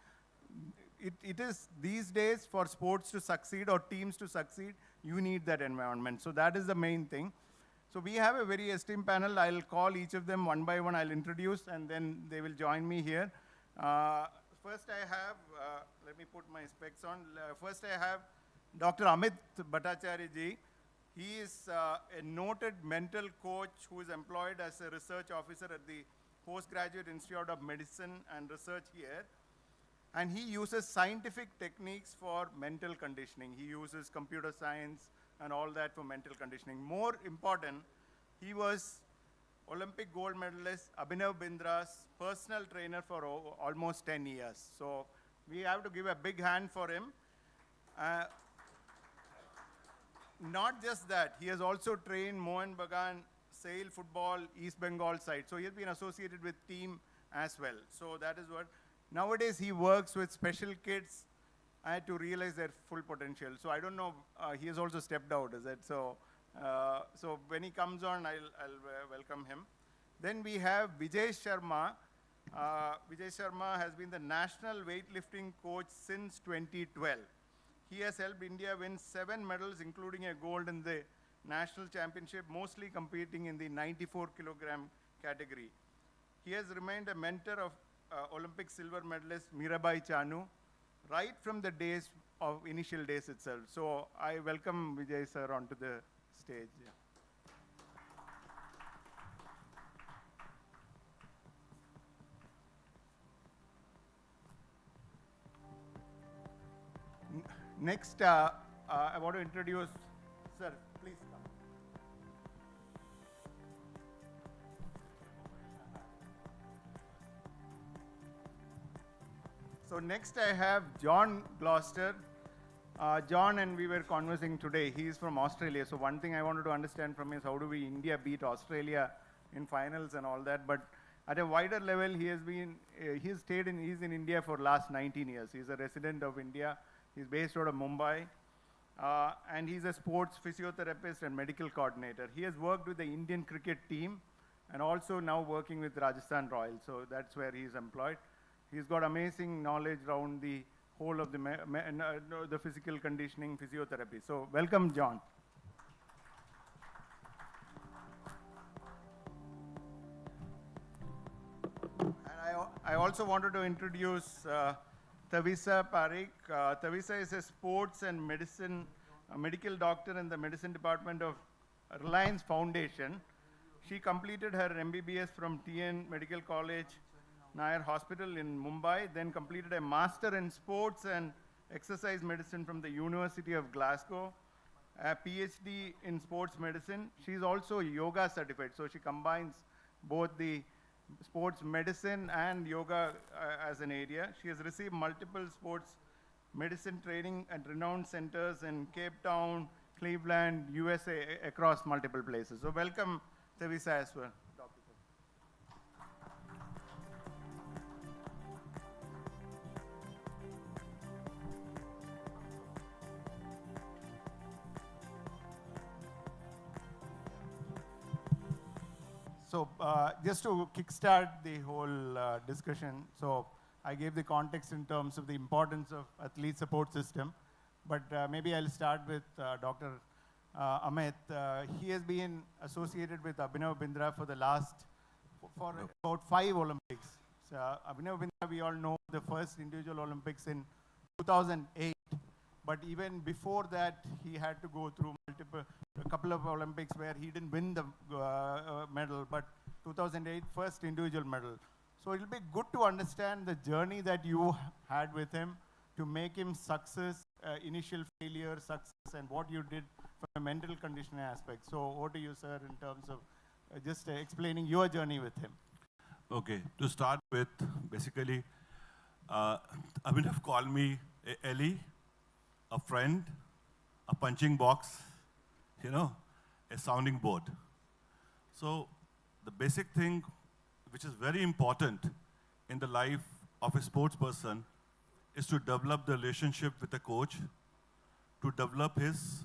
it is these days for sports to succeed or teams to succeed, you need that environment. So that is the main thing. So we have a very esteemed panel. I'll call each of them one by one. I'll introduce and then they will join me here. First I have, let me put my specs on. First I have Dr. Amit Bhattacharya ji. He is a noted mental coach who is employed as a research officer at the Postgraduate Institute of Medicine and Research here. And he uses scientific techniques for mental conditioning. He uses computer science and all that for mental conditioning. More important, he was Olympic gold medalist Abhinav Bindra's personal trainer for almost 10 years. So we have to give a big hand for him. Not just that, he has also trained Mohan Bagan, Sail Football, East Bengal side. So he has been associated with team as well. So that is what, nowadays he works with special kids to realize their full potential. So I don't know, he has also stepped out, is it? So, so when he comes on, I'll welcome him. Then we have Vijay Sharma. Vijay Sharma has been the national weightlifting coach since 2012. He has helped India win 7 medals, including a gold in the national championship, mostly competing in the 94 kilogram category. He has remained a mentor of Olympic silver medalist Mirabai Chanu, right from the days of initial days itself. So I welcome Vijay sir onto the stage. Yeah. Next, I want to introduce, sir, please come. So next I have John Gloucester. John and we were conversing today. He is from Australia. So one thing I wanted to understand from him is how do we India beat Australia in finals and all that. But at a wider level, he has been, he's in India for last 19 years. He's a resident of India. He's based out of Mumbai. And he's a sports physiotherapist and medical coordinator. He has worked with the Indian cricket team and also now working with Rajasthan Royals. So that's where he's employed. He's got amazing knowledge around the whole of the physical conditioning physiotherapy. So welcome, John. And I also wanted to introduce Tavisa Parikh. Tavisa is a sports and medicine, medical doctor in the medicine department of Reliance Foundation. She completed her MBBS from TN Medical College, Nair Hospital in Mumbai, then completed a master in sports and exercise medicine from the University of Glasgow, a PhD in sports medicine. She's also yoga certified, so she combines both the sports medicine and yoga as an area. She has received multiple sports medicine training at renowned centers in Cape Town, Cleveland, USA, across multiple places. So welcome, Tavisa as well. So just to kickstart the whole discussion, so I gave the context in terms of the importance of athlete support system, but maybe I'll start with Dr. Amit. He has been associated with Abhinav Bindra for the last, for about 5 Olympics. So Abhinav Bindra, we all know the first individual Olympics in 2008, but even before that, he had to go through a couple of Olympics where he didn't win the medal, but 2008, first individual medal. So it'll be good to understand the journey that you had with him to make him success, initial failure, success, and what you did from a mental conditioning aspect. So over to you, sir, in terms of just explaining your journey with him. Okay, to start with, basically, Abhinav called me a Ellie, a friend, a punching box, you know, a sounding board. So the basic thing which is very important in the life of a sports person is to develop the relationship with the coach, to develop his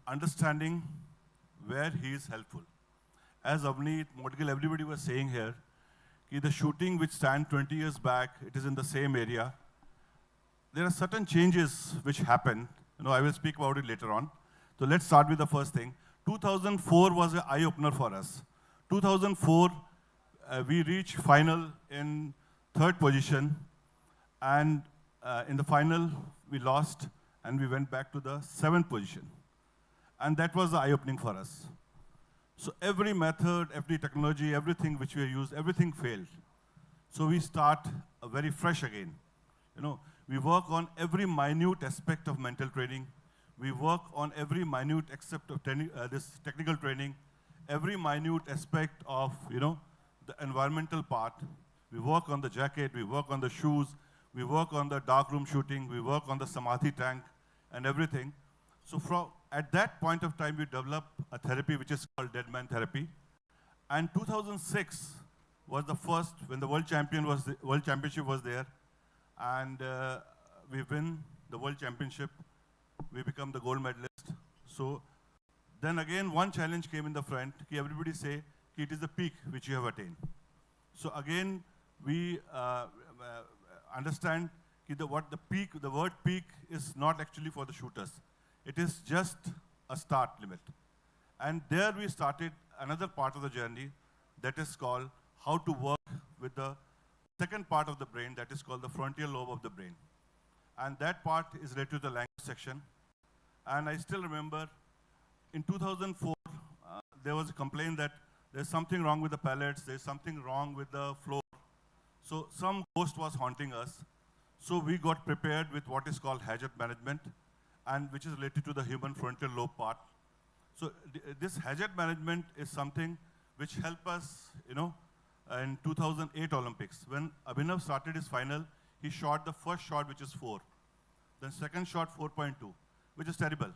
understanding where he is helpful. As Avneet, Modgil, everybody was saying here, the shooting which stand 20 years back, it is in the same area. There are certain changes which happen. I will speak about it later on. So let's start with the first thing. 2004 was an eye-opener for us. 2004, we reached final in 3rd position, and in the final, we lost, and we went back to the 7th position. And that was the eye-opening for us. So every method, every technology, everything which we used, everything failed. So we start very fresh again. We work on every minute aspect of mental training. We work on every minute aspect of this technical training, every minute aspect of the environmental part. We work on the jacket, we work on the shoes, we work on the darkroom shooting, we work on the samadhi tank and everything. So at that point of time, we developed a therapy which is called dead man therapy. And 2006 was the first when the world championship was there, and we win the world championship. We become the gold medalist. So then again, one challenge came in the front. Everybody say it is the peak which you have attained. So again, we understand the word peak is not actually for the shooters. It is just a start limit. And there we started another part of the journey that is called how to work with the second part of the brain that is called the frontal lobe of the brain. And that part is related to the language section. And I still remember in 2004, there was a complaint that there's something wrong with the pallets, there's something wrong with the floor. So some ghost was haunting us. So we got prepared with what is called hazard management, and which is related to the human frontal lobe part. So this hazard management is something which helped us, in 2008 Olympics. When Abhinav started his final, he shot the first shot, which is 4. Then second shot, 4.2, which is terrible.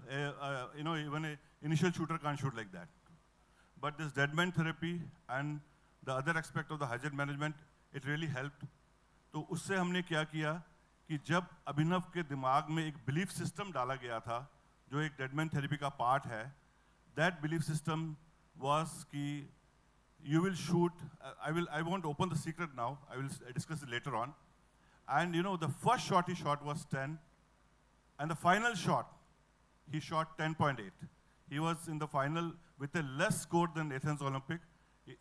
Even an initial shooter can't shoot like that. But this dead man therapy and the other aspect of the hazard management, it really helped. तो उससे हमने क्या किया कि जब अभिनव के दिमाग में एक बिलीफ सिस्टम डाला गया था, जो एक डेड मैन थेरेपी का पार्ट है, that belief system was कि you will shoot, I won't open the secret now, I will discuss it later on. And the first shot he shot was 10, and the final shot, he shot 10.8. He was in the final with a less score than Athens Olympic.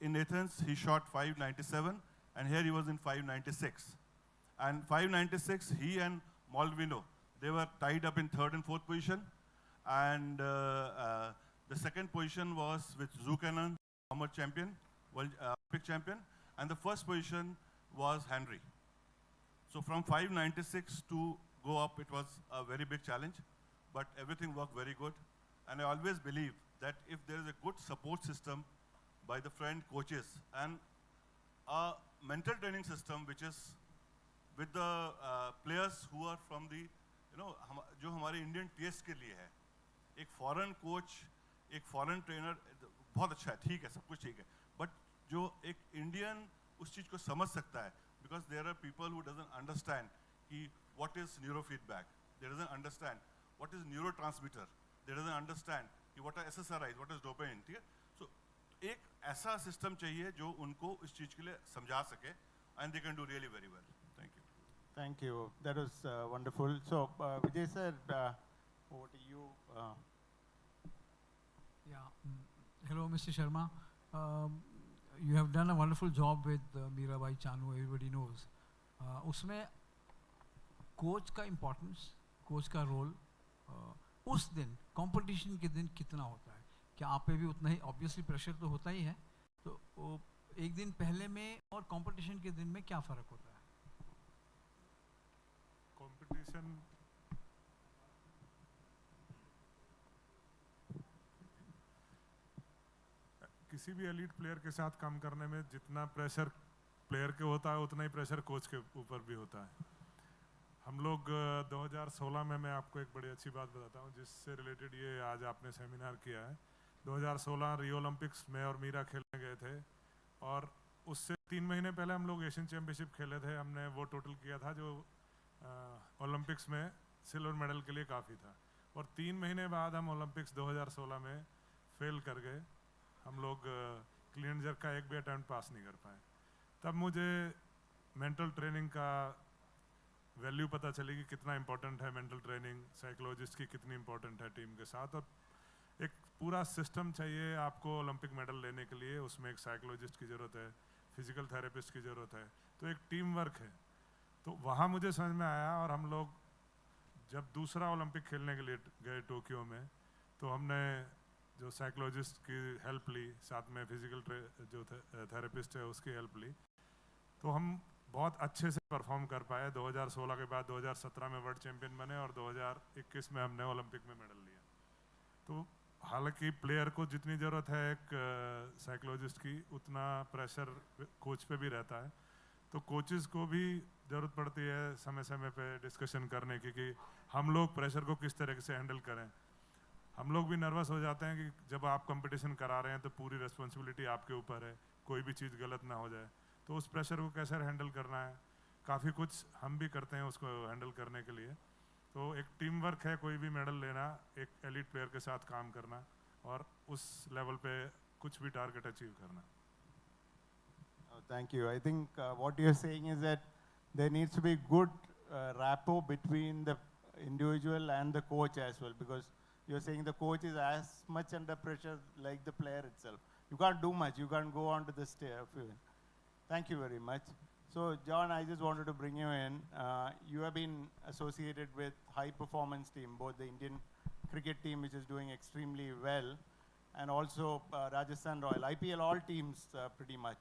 In Athens, he shot 597, and here he was in 596. And 596, he and Moldvino, they were tied up in 3rd and 4th position. And the second position was with Zukanan, former champion, world Olympic champion. And the first position was Henry. So from 596 to go up, it was a very big challenge. But everything worked very good. And I always believe that if there is a good support system by the friend coaches and a mental training system which is with the players who are from the, जो हमारे Indian taste के लिए है, एक foreign coach, एक foreign trainer, बहुत अच्छा है, ठीक है, सब कुछ ठीक है. But जो एक Indian उस चीज को समझ सकता है, because there are people who doesn't understand कि what is neurofeedback, they doesn't understand what is neurotransmitter, they doesn't understand कि what are SSRIs, what is dopamine, ठीक है? So एक ऐसा system चाहिए जो उनको इस चीज के लिए समझा सके, and they can do really very well. Thank you. Thank you. That was wonderful. So Vijay sir, over to you. Hello, Mr. Sharma. You have done a wonderful job with Mirabai Chanu, everybody knows. उसमें coach का importance, coach का role उस दिन, competition के दिन कितना होता है? क्या आप पे भी उतना ही ऑब्वियसली प्रेशर तो होता ही है, तो एक दिन पहले में और कंपटीशन के दिन में क्या फ़र्क होता है? कंपटीशन किसी भी एलीट प्लेयर के साथ काम करने में जितना प्रेशर प्लेयर के होता है उतना ही प्रेशर कोच के ऊपर भी होता है. हम लोग 2016 में मैं आपको एक बड़ी अच्छी बात बताता हूँ जिससे रिलेटेड ये आज आपने सेमिनार किया है. 2016 रियो ओलंपिक्स में और मीरा खेलने गए थे, और उससे 3 महीने पहले हम लोग एशियन चैम्पियनशिप खेले थे. हमने वो टोटल किया था जो ओलंपिक्स में सिल्वर मेडल के लिए काफ़ी था, और 3 महीने बाद हम ओलंपिक्स 2016 में फेल कर गए. हम लोग क्लीन जर्क का एक भी अटेम्प्ट पास नहीं कर पाए. तब मुझे मेंटल ट्रेनिंग का वैल्यू पता चली कि कितना इम्पोर्टेंट है मेंटल ट्रेनिंग, साइकोलॉजिस्ट की कितनी इम्पोर्टेंट है टीम के साथ, और एक पूरा सिस्टम चाहिए आपको ओलंपिक मेडल लेने के लिए। उसमें एक साइकोलॉजिस्ट की ज़रूरत है, फिजिकल थेरेपिस्ट की ज़रूरत है, तो एक टीम वर्क है। तो वहाँ मुझे समझ में आया, और हम लोग जब दूसरा ओलंपिक खेलने के लिए गए टोक्यो में, तो हमने जो साइकोलॉजिस्ट की हेल्प ली, साथ में फिजिकल जो थेरेपिस्ट है उसकी हेल्प ली, तो हम बहुत अच्छे से परफॉर्म कर पाए। 2016 के बाद 2017 में वर्ल्ड चैंपियन बने और 2021 में हमने ओलंपिक में मेडल लिया। तो हालांकि प्लेयर को जितनी ज़रूरत है एक साइकोलॉजिस्ट की, उतना प्रेशर कोच पे भी रहता है। तो कोचेस को भी ज़रूरत पड़ती है समय समय पे डिस्कशन करने की कि हम लोग प्रेशर को किस तरह से हैंडल करें। हम लोग भी नर्वस हो जाते हैं कि जब आप कंपटीशन करा रहे हैं तो पूरी रिस्पॉन्सिबिलिटी आपके ऊपर है, कोई भी चीज़ गलत ना हो जाए। तो उस प्रेशर को कैसे हैंडल करना है, काफ़ी कुछ हम भी करते हैं उसको हैंडल करने के लिए। तो एक टीम वर्क है कोई भी मेडल लेना, एक एलीट प्लेयर के साथ काम करना और उस लेवल पे कुछ भी टारगेट अचीव करना। Thank you. I think what you're saying is that there needs to be good rapport between the individual and the coach as well, because you're saying the coach is as much under pressure like the player itself. You can't do much. You can't go on to the stage. Thank you very much. So, John, I just wanted to bring you in. You have been associated with high-performance team, both the Indian cricket team, which is doing extremely well, and also Rajasthan Royal, IPL, all teams pretty much.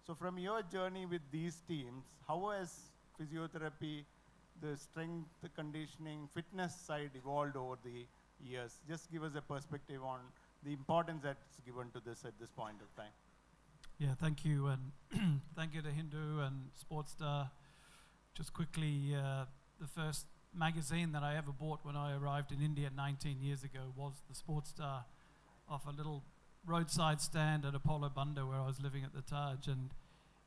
So from your journey with these teams, how has physiotherapy, the strength, the conditioning, fitness side evolved over the years? Just give us a perspective on the importance that's given to this at this point of time. Yeah, thank you, and thank you to Hindu and Sportstar. Just quickly, the first magazine that I ever bought when I arrived in India 19 years ago was the Sportstar, off a little roadside stand at Apollo Bunda where I was living at the Taj, and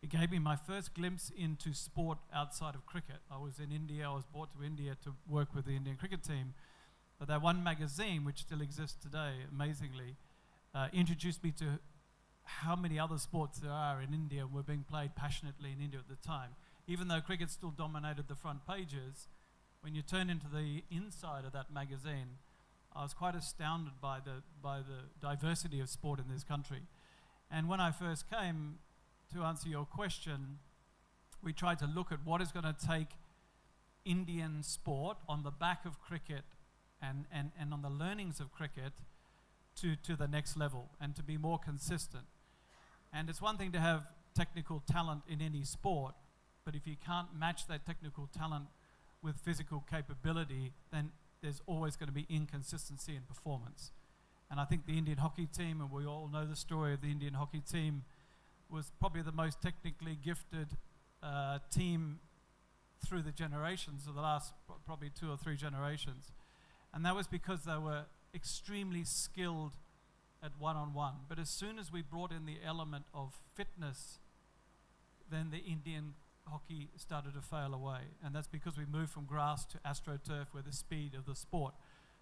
it gave me my first glimpse into sport outside of cricket. I was in India, I was brought to India to work with the Indian cricket team, but that one magazine, which still exists today, amazingly, introduced me to how many other sports there are in India were being played passionately in India at the time. Even though cricket still dominated the front pages, when you turn into the inside of that magazine, I was quite astounded by the diversity of sport in this country. And when I first came, to answer your question, we tried to look at what is going to take Indian sport on the back of cricket and on the learnings of cricket to the next level and to be more consistent. And it's one thing to have technical talent in any sport, but if you can't match that technical talent with physical capability, then there's always going to be inconsistency in performance. And I think the Indian hockey team, and we all know the story of the Indian hockey team, was probably the most technically gifted team through the generations of the last probably 2 or 3 generations. And that was because they were extremely skilled at one-on-one. But as soon as we brought in the element of fitness, then the Indian hockey started to fail away. And that's because we moved from grass to AstroTurf with the speed of the sport.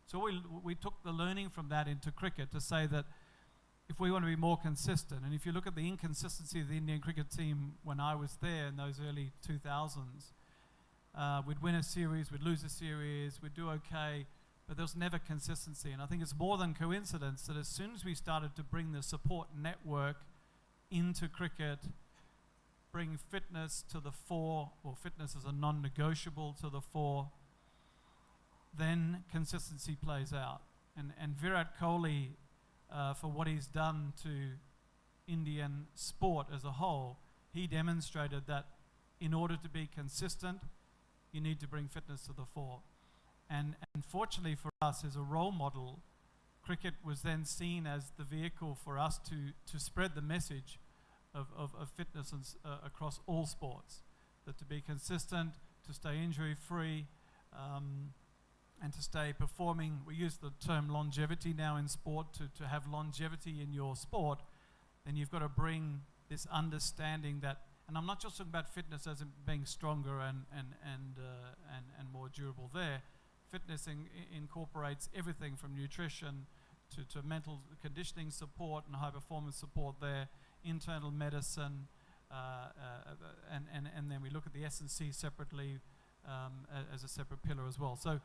So we took the learning from that into cricket to say that if we want to be more consistent, and if you look at the inconsistency of the Indian cricket team when I was there in those early 2000s, we'd win a series, we'd lose a series, we'd do okay, but there was never consistency. And I think it's more than coincidence that as soon as we started to bring the support network into cricket, bring fitness to the fore, or fitness as a non-negotiable to the fore, then consistency plays out. And Virat Kohli, for what he's done to Indian sport as a whole, he demonstrated that in order to be consistent, you need to bring fitness to the fore. And fortunately for us as a role model, cricket was then seen as the vehicle for us to spread the message of fitness across all sports. That to be consistent, to stay injury-free, and to stay performing. We use the term longevity now in sport. To have longevity in your sport, then you've got to bring this understanding that, and I'm not just talking about fitness as in being stronger and more durable there. Fitness incorporates everything from nutrition to mental conditioning support and high performance support there, internal medicine, and then we look at the S&C separately as a separate pillar as well. So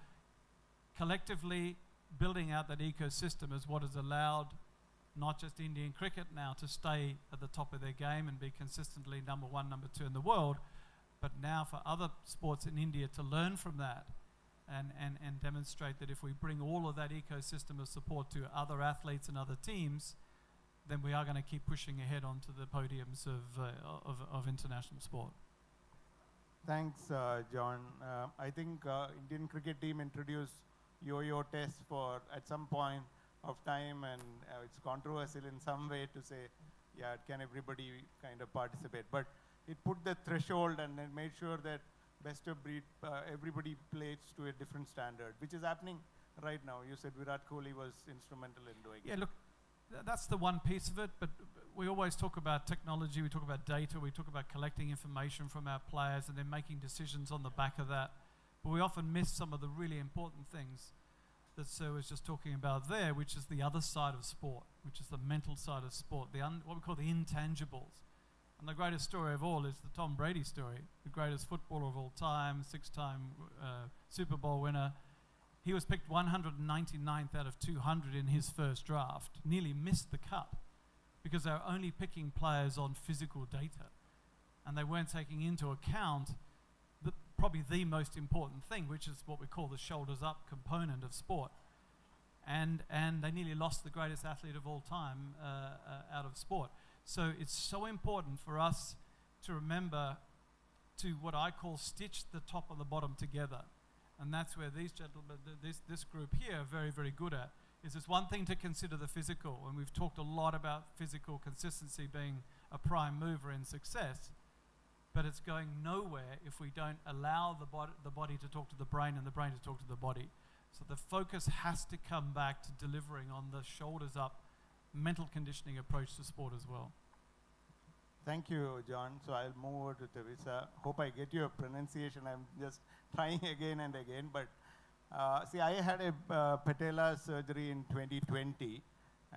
collectively, building out that ecosystem is what has allowed not just Indian cricket now to stay at the top of their game and be consistently number one, number two in the world, but now for other sports in India to learn from that and demonstrate that if we bring all of that ecosystem of support to other athletes and other teams, then we are going to keep pushing ahead onto the podiums of international sport. Thanks, John. I think Indian cricket team introduced yo-yo test at some point of time, and it's controversial in some way to say, yeah, can everybody kind of participate? But it put the threshold and then made sure that best of breed, everybody plays to a different standard, which is happening right now. You said Virat Kohli was instrumental in doing it. Yeah, look, that's the one piece of it, but we always talk about technology, we talk about data, we talk about collecting information from our players and then making decisions on the back of that. But we often miss some of the really important things that Sir was just talking about there, which is the other side of sport, which is the mental side of sport, what we call the intangibles. And the greatest story of all is the Tom Brady story, the greatest footballer of all time, 6-time Super Bowl winner. He was picked 199th out of 200 in his first draft, nearly missed the cut because they were only picking players on physical data. And they weren't taking into account probably the most important thing, which is what we call the shoulders up component of sport. And they nearly lost the greatest athlete of all time out of sport. So it's so important for us to remember to what I call stitch the top and the bottom together. And that's where these gentlemen, this group here are very, very good at. Is it's one thing to consider the physical, and we've talked a lot about physical consistency being a prime mover in success, but it's going nowhere if we don't allow the body to talk to the brain and the brain to talk to the body. So the focus has to come back to delivering on the shoulders up mental conditioning approach to sport as well. Thank you, John. So I'll move over to Teresa. Hope I get your pronunciation. I'm just trying again and again. But see, I had a patella surgery in 2020,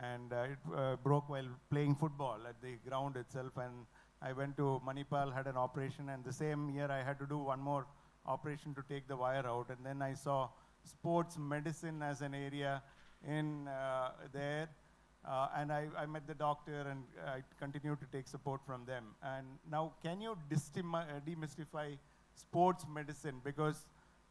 and it broke while playing football at the ground itself. And I went to Manipal, had an operation, and the same year I had to do one more operation to take the wire out. And then I saw sports medicine as an area in there. And I met the doctor, and I continued to take support from them. And now, can you demystify sports medicine? Because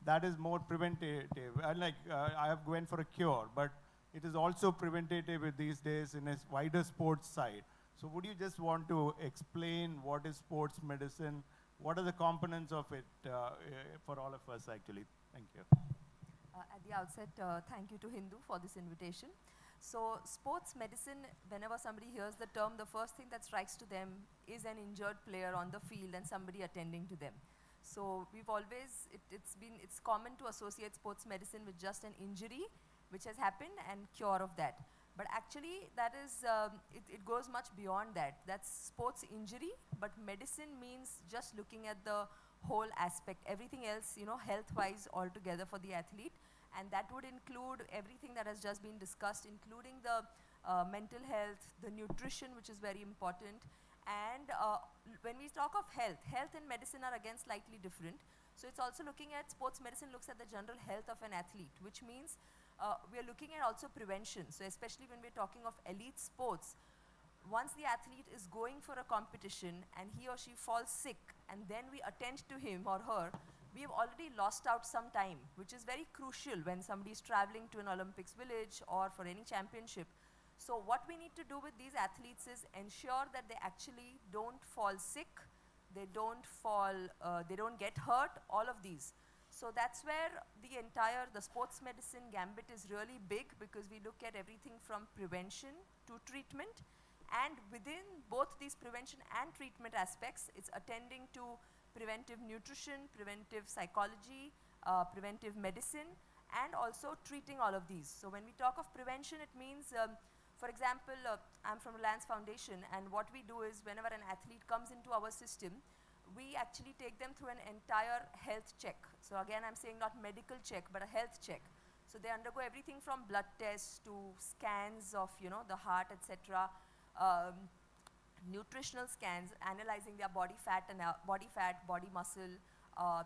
that is more preventative. Unlike I have gone for a cure, but it is also preventative these days in a wider sports side. So would you just want to explain what is sports medicine? What are the components of it for all of us, actually? Thank you. At the outset, thank you to Hindu for this invitation. So sports medicine, whenever somebody hears the term, the first thing that strikes to them is an injured player on the field and somebody attending to them. So we've always, it's common to associate sports medicine with just an injury which has happened and cure of that. But actually that is, it goes much beyond that. That's sports injury, but medicine means just looking at the whole aspect, everything else, health-wise altogether for the athlete. And that would include everything that has just been discussed, including the mental health, the nutrition, which is very important. And when we talk of health and medicine are again slightly different. So it's also looking at, sports medicine looks at the general health of an athlete, which means we are looking at also prevention. So especially when we're talking of elite sports, once the athlete is going for a competition and he or she falls sick, and then we attend to him or her, we have already lost out some time, which is very crucial when somebody is traveling to an Olympics village or for any championship. So what we need to do with these athletes is ensure that they actually don't fall sick, they don't get hurt, all of these. So that's where the sports medicine gambit is really big, because we look at everything from prevention to treatment. And within both these prevention and treatment aspects, it's attending to preventive nutrition, preventive psychology, preventive medicine, and also treating all of these. So when we talk of prevention, it means, for example, I'm from Reliance Foundation, and what we do is whenever an athlete comes into our system, we actually take them through an entire health check. So again, I'm saying not medical check, but a health check. So they undergo everything from blood tests to scans of, the heart, etc., nutritional scans, analyzing their body fat and body muscle.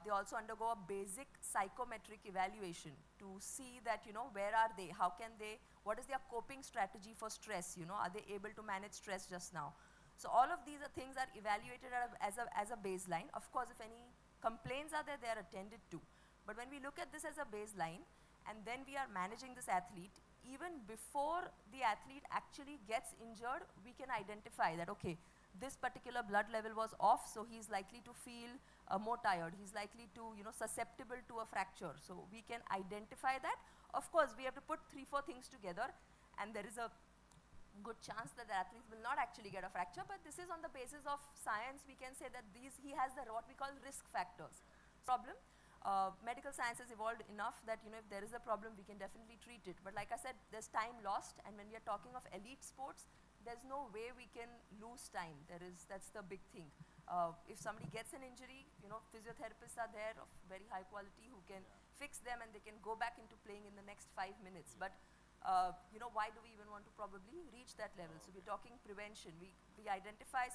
They also undergo a basic psychometric evaluation to see that, where are they, how can they, what is their coping strategy for stress, are they able to manage stress just now. So all of these things are evaluated as a baseline. Of course, if any complaints are there, they are attended to. But when we look at this as a baseline, and then we are managing this athlete, even before the athlete actually gets injured, we can identify that, okay, this particular blood level was off, so he's likely to feel more tired. He's likely to, susceptible to a fracture. So we can identify that. Of course, we have to put 3-4 things together, and there is a good chance that the athlete will not actually get a fracture, but this is on the basis of science. We can say that he has what we call risk factors. Problem. Medical science has evolved enough that if there is a problem, we can definitely treat it. But like I said, there's time lost, and when we are talking of elite sports, there's no way we can lose time. That's the big thing. If somebody gets an injury, physiotherapists are there of very high quality who can fix them, and they can go back into playing in the next 5 minutes. But why do we even want to probably reach that level? So we're talking prevention. We identify,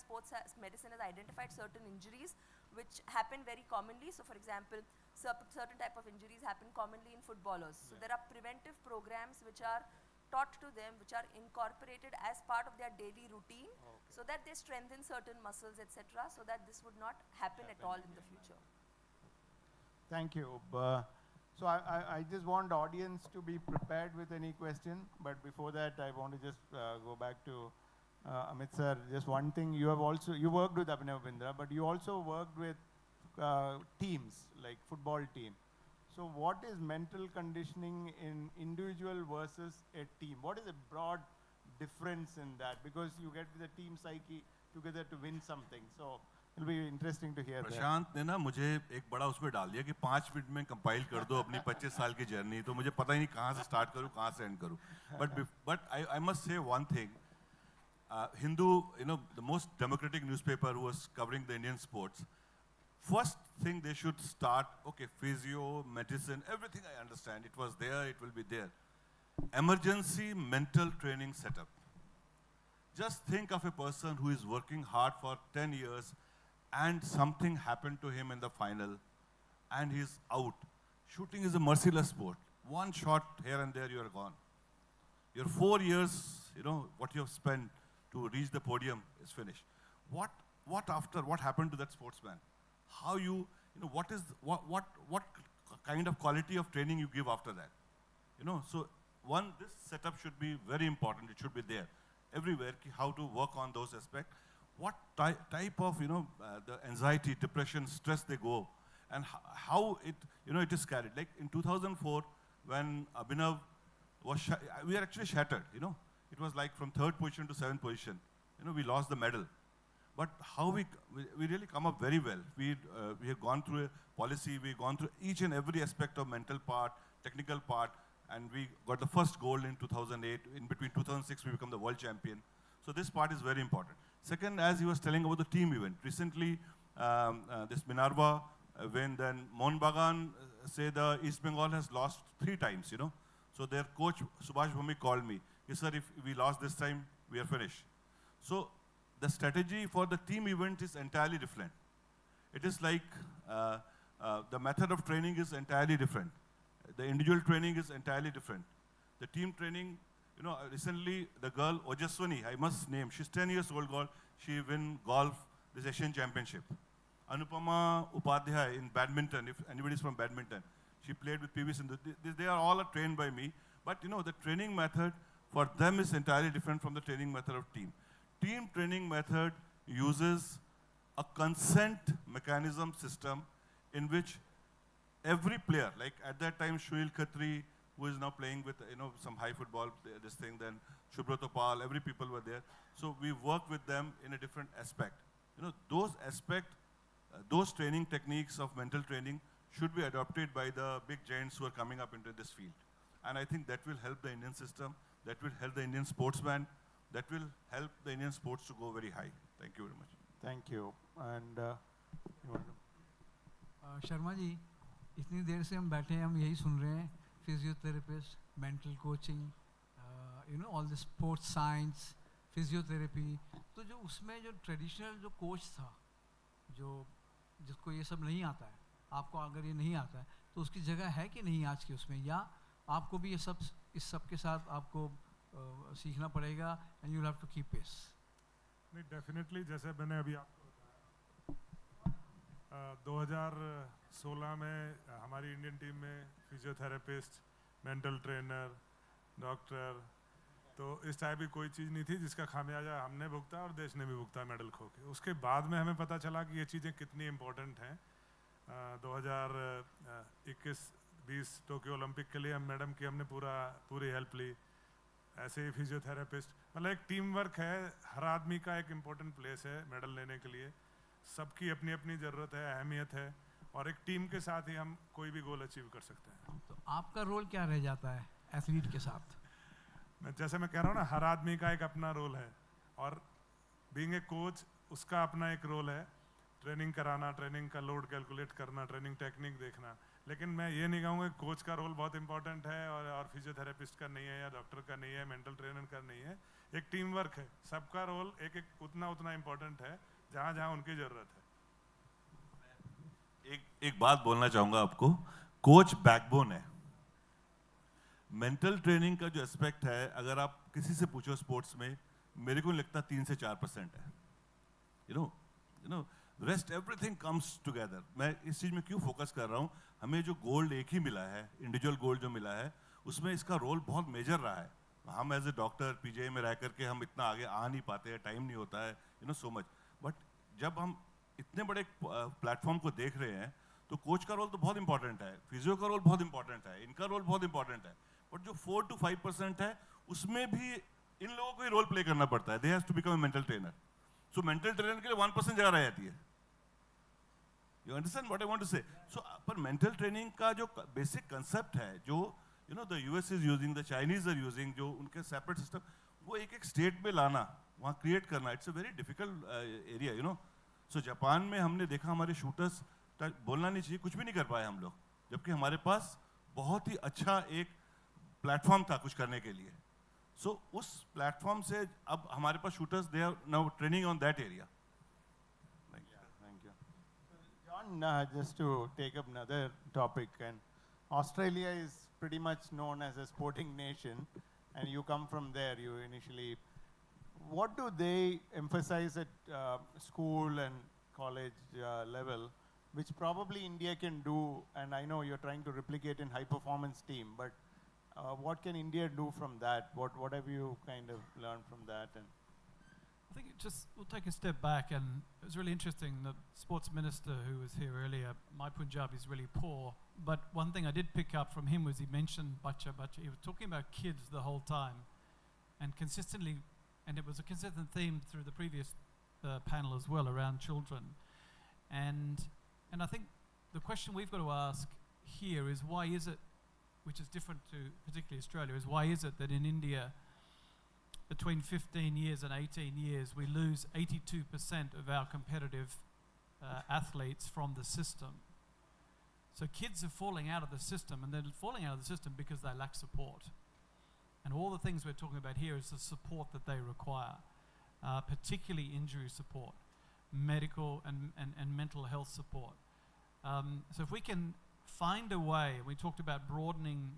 medicine has identified certain injuries which happen very commonly. So for example, certain type of injuries happen commonly in footballers. So there are preventive programs which are taught to them, which are incorporated as part of their daily routine, so that they strengthen certain muscles, etc., so that this would not happen at all in the future. Thank you. So I just want the audience to be prepared with any question, but before that, I want to just go back to Amit sir. Just one thing, you worked with Abhinav Bindra, but you also worked with teams, like football team. So what is mental conditioning in individual versus a team? What is the broad difference in that? Because you get the team psyche together to win something. So it'll be interesting to hear that. प्रशांत ने ना मुझे एक बड़ा उसमें डाल दिया कि 5 minute में कंपाइल कर दो अपनी 25 साल की जर्नी, तो मुझे पता ही नहीं कहाँ से स्टार्ट करूँ, कहाँ से एंड करूँ. But I must say one thing. Hindu, the most democratic newspaper who was covering the Indian sports, first thing they should start, okay, physio, medicine, everything I understand. It was there, it will be there. Emergency mental training setup. Just think of a person who is working hard for 10 years and something happened to him in the final and he's out. Shooting is a merciless sport. One shot here and there, you are gone. Your 4 years, what you have spent to reach the podium is finished. What happened to that sportsman? How what kind of quality of training you give after that? So this setup should be very important. It should be there everywhere, how to work on those aspects. What type of, the anxiety, depression, stress they go, and how it is carried. Like in 2004, when Abhinav was, we are actually shattered, It was like from 3rd position to 7th position. We lost the medal. But how we really come up very well. We have gone through a policy, we've gone through each and every aspect of mental part, technical part, and we got the first gold in 2008. In between 2006, we become the world champion. So this part is very important. Second, as he was telling about the team event, recently this Minerva win, then Mohun Bagan say the East Bengal has lost 3 times, So their coach, Subhash Bhumi, called me. He said, if we lost this time, we are finished. So the strategy for the team event is entirely different. It is like the method of training is entirely different. The individual training is entirely different. The team training, recently the girl, Ojaswani, I must name, she's 10 years old girl, she win golf, this Asian Championship. Anupama Upadhyay in badminton, if anybody is from badminton, she played with PV Sindhu. They are all trained by me. But the training method for them is entirely different from the training method of team. Team training method uses a consent mechanism system in which every player, like at that time Shuil Khatri, who is now playing with some high football, this thing, then Shubhra Pal, every people were there. So we work with them in a different aspect. Those aspects, those training techniques of mental training should be adopted by the big giants who are coming up into this field. And I think that will help the Indian system, that will help the Indian sportsman, that will help the Indian sports to go very high. Thank you very much. Thank you. And Sharma ji, इतनी देर से हम बैठे हैं, हम यही सुन रहे हैं, physiotherapist, mental coaching, all the sports science, physiotherapy, तो जो उसमें जो ट्रेडिशनल जो कोच था, जो जिसको ये सब नहीं आता है, आपको अगर ये नहीं आता है तो उसकी जगह है कि नहीं आज के उसमें, या आपको भी ये सब इस सब के साथ आपको सीखना पड़ेगा and you have to keep pace? नहीं, डेफिनेटली जैसे मैंने अभी आपको बताया 2016 में हमारी इंडियन टीम में फिजियोथेरेपिस्ट, मेंटल ट्रेनर, डॉक्टर, तो इस टाइप की कोई चीज़ नहीं थी जिसका खामियाजा हमने भुगता और देश ने भी भुगता मेडल खो के। उसके बाद में हमें पता चला कि ये चीज़ें कितनी इम्पोर्टेंट हैं। 2021-20 टोक्यो ओलंपिक के लिए हम मैडम की हमने पूरी हेल्प ली। ऐसे ही फिजियोथेरेपिस्ट, मतलब एक टीम वर्क है, हर आदमी का एक इम्पोर्टेंट प्लेस है मेडल लेने के लिए। सबकी अपनी अपनी ज़रूरत है, अहमियत है, और एक टीम के साथ ही हम कोई भी गोल अचीव कर सकते हैं। तो आपका रोल क्या रह जाता है एथलीट के साथ? जैसे मैं कह रहा हूँ ना, हर आदमी का एक अपना रोल है, और बीइंग ए कोच उसका अपना एक रोल है। ट्रेनिंग कराना, ट्रेनिंग का लोड कैलकुलेट करना, ट्रेनिंग टेक्निक देखना। लेकिन मैं ये नहीं कहूँगा कि कोच का रोल बहुत इंपॉर्टेंट है और फिजियोथेरेपिस्ट का नहीं है, या डॉक्टर का नहीं है, मेंटल ट्रेनर का नहीं है। एक टीम वर्क है, सबका रोल एक एक उतना इम्पोर्टेंट है जहाँ जहाँ उनकी ज़रूरत है। एक बात बोलना चाहूँगा आपको, कोच बैकबोन है। मेंटल ट्रेनिंग का जो एस्पेक्ट है, अगर आप किसी से पूछो स्पोर्ट्स में, मेरे को लगता 3 से 4% है। You know rest everything comes together. मैं इस चीज़ में क्यों फोकस कर रहा हूँ, हमें जो गोल्ड एक ही मिला है, इंडिविजुअल गोल्ड जो मिला है, उसमें इसका रोल बहुत मेजर रहा है। हम एज ए डॉक्टर पीजीआई में रह करके हम इतना आगे आ नहीं पाते हैं, टाइम नहीं होता है, सो मच। बट जब हम इतने बड़े प्लेटफॉर्म को देख रहे हैं, तो कोच का रोल तो बहुत इंपॉर्टेंट है, फिजियो का रोल बहुत इंपॉर्टेंट है, इनका रोल बहुत इंपॉर्टेंट है। बट जो 4 to 5% है, उसमें भी इन लोगों को ही रोल प्ले करना पड़ता है। They has to become a mental trainer. So mental trainer के लिए 1% जगह रह जाती है। You understand what I want to say? So पर मेंटल ट्रेनिंग का जो बेसिक कंसेप्ट है, जो the US is using, the Chinese are using, जो उनके सेपरेट सिस्टम, वो एक एक स्टेट में लाना, वहाँ क्रिएट करना, it's a very difficult area. So Japan में हमने देखा, हमारे शूटर्स बोलना नहीं चाहिए, कुछ भी नहीं कर पाए हम लोग, जबकि हमारे पास बहुत ही अच्छा एक प्लेटफॉर्म था कुछ करने के लिए। सो उस प्लेटफॉर्म से अब हमारे पास shooters, they are now training on that area. Thank you. John, just to take up another topic, and Australia is pretty much known as a sporting nation, and you come from there. You initially, what do they emphasize at school and college level, which probably India can do? And I know you're trying to replicate in high performance team, but what can India do from that? What have you kind of learned from that? And I think we'll take a step back, and it was really interesting. The sports minister who was here earlier, my Punjab is really poor, but one thing I did pick up from him was he mentioned bacha. He was talking about kids the whole time, and consistently, and it was a consistent theme through the previous panel as well, around children. And I think the question we've got to ask here is, why is it, which is different to particularly Australia, is why is it that in India, between 15 years and 18 years, we lose 82% of our competitive athletes from the system? So kids are falling out of the system, and they're falling out of the system because they lack support. And all the things we're talking about here is the support that they require, particularly injury support, medical and mental health support. So if we can find a way, we talked about broadening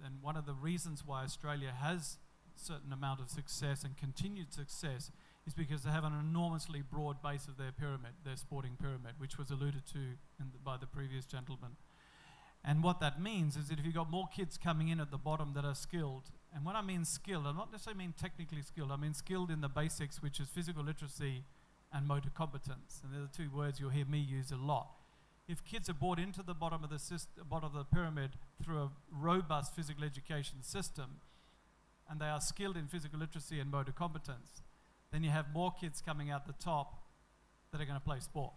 and one of the reasons why Australia has certain amount of success and continued success is because they have an enormously broad base of their pyramid, their sporting pyramid, which was alluded to by the previous gentleman. And what that means is that if you've got more kids coming in at the bottom that are skilled, and when I mean skilled, I don't necessarily mean technically skilled, I mean skilled in the basics, which is physical literacy and motor competence. And they're the two words you'll hear me use a lot. If kids are brought into the bottom of the pyramid through a robust physical education system, and they are skilled in physical literacy and motor competence, then you have more kids coming out the top that are going to play sport.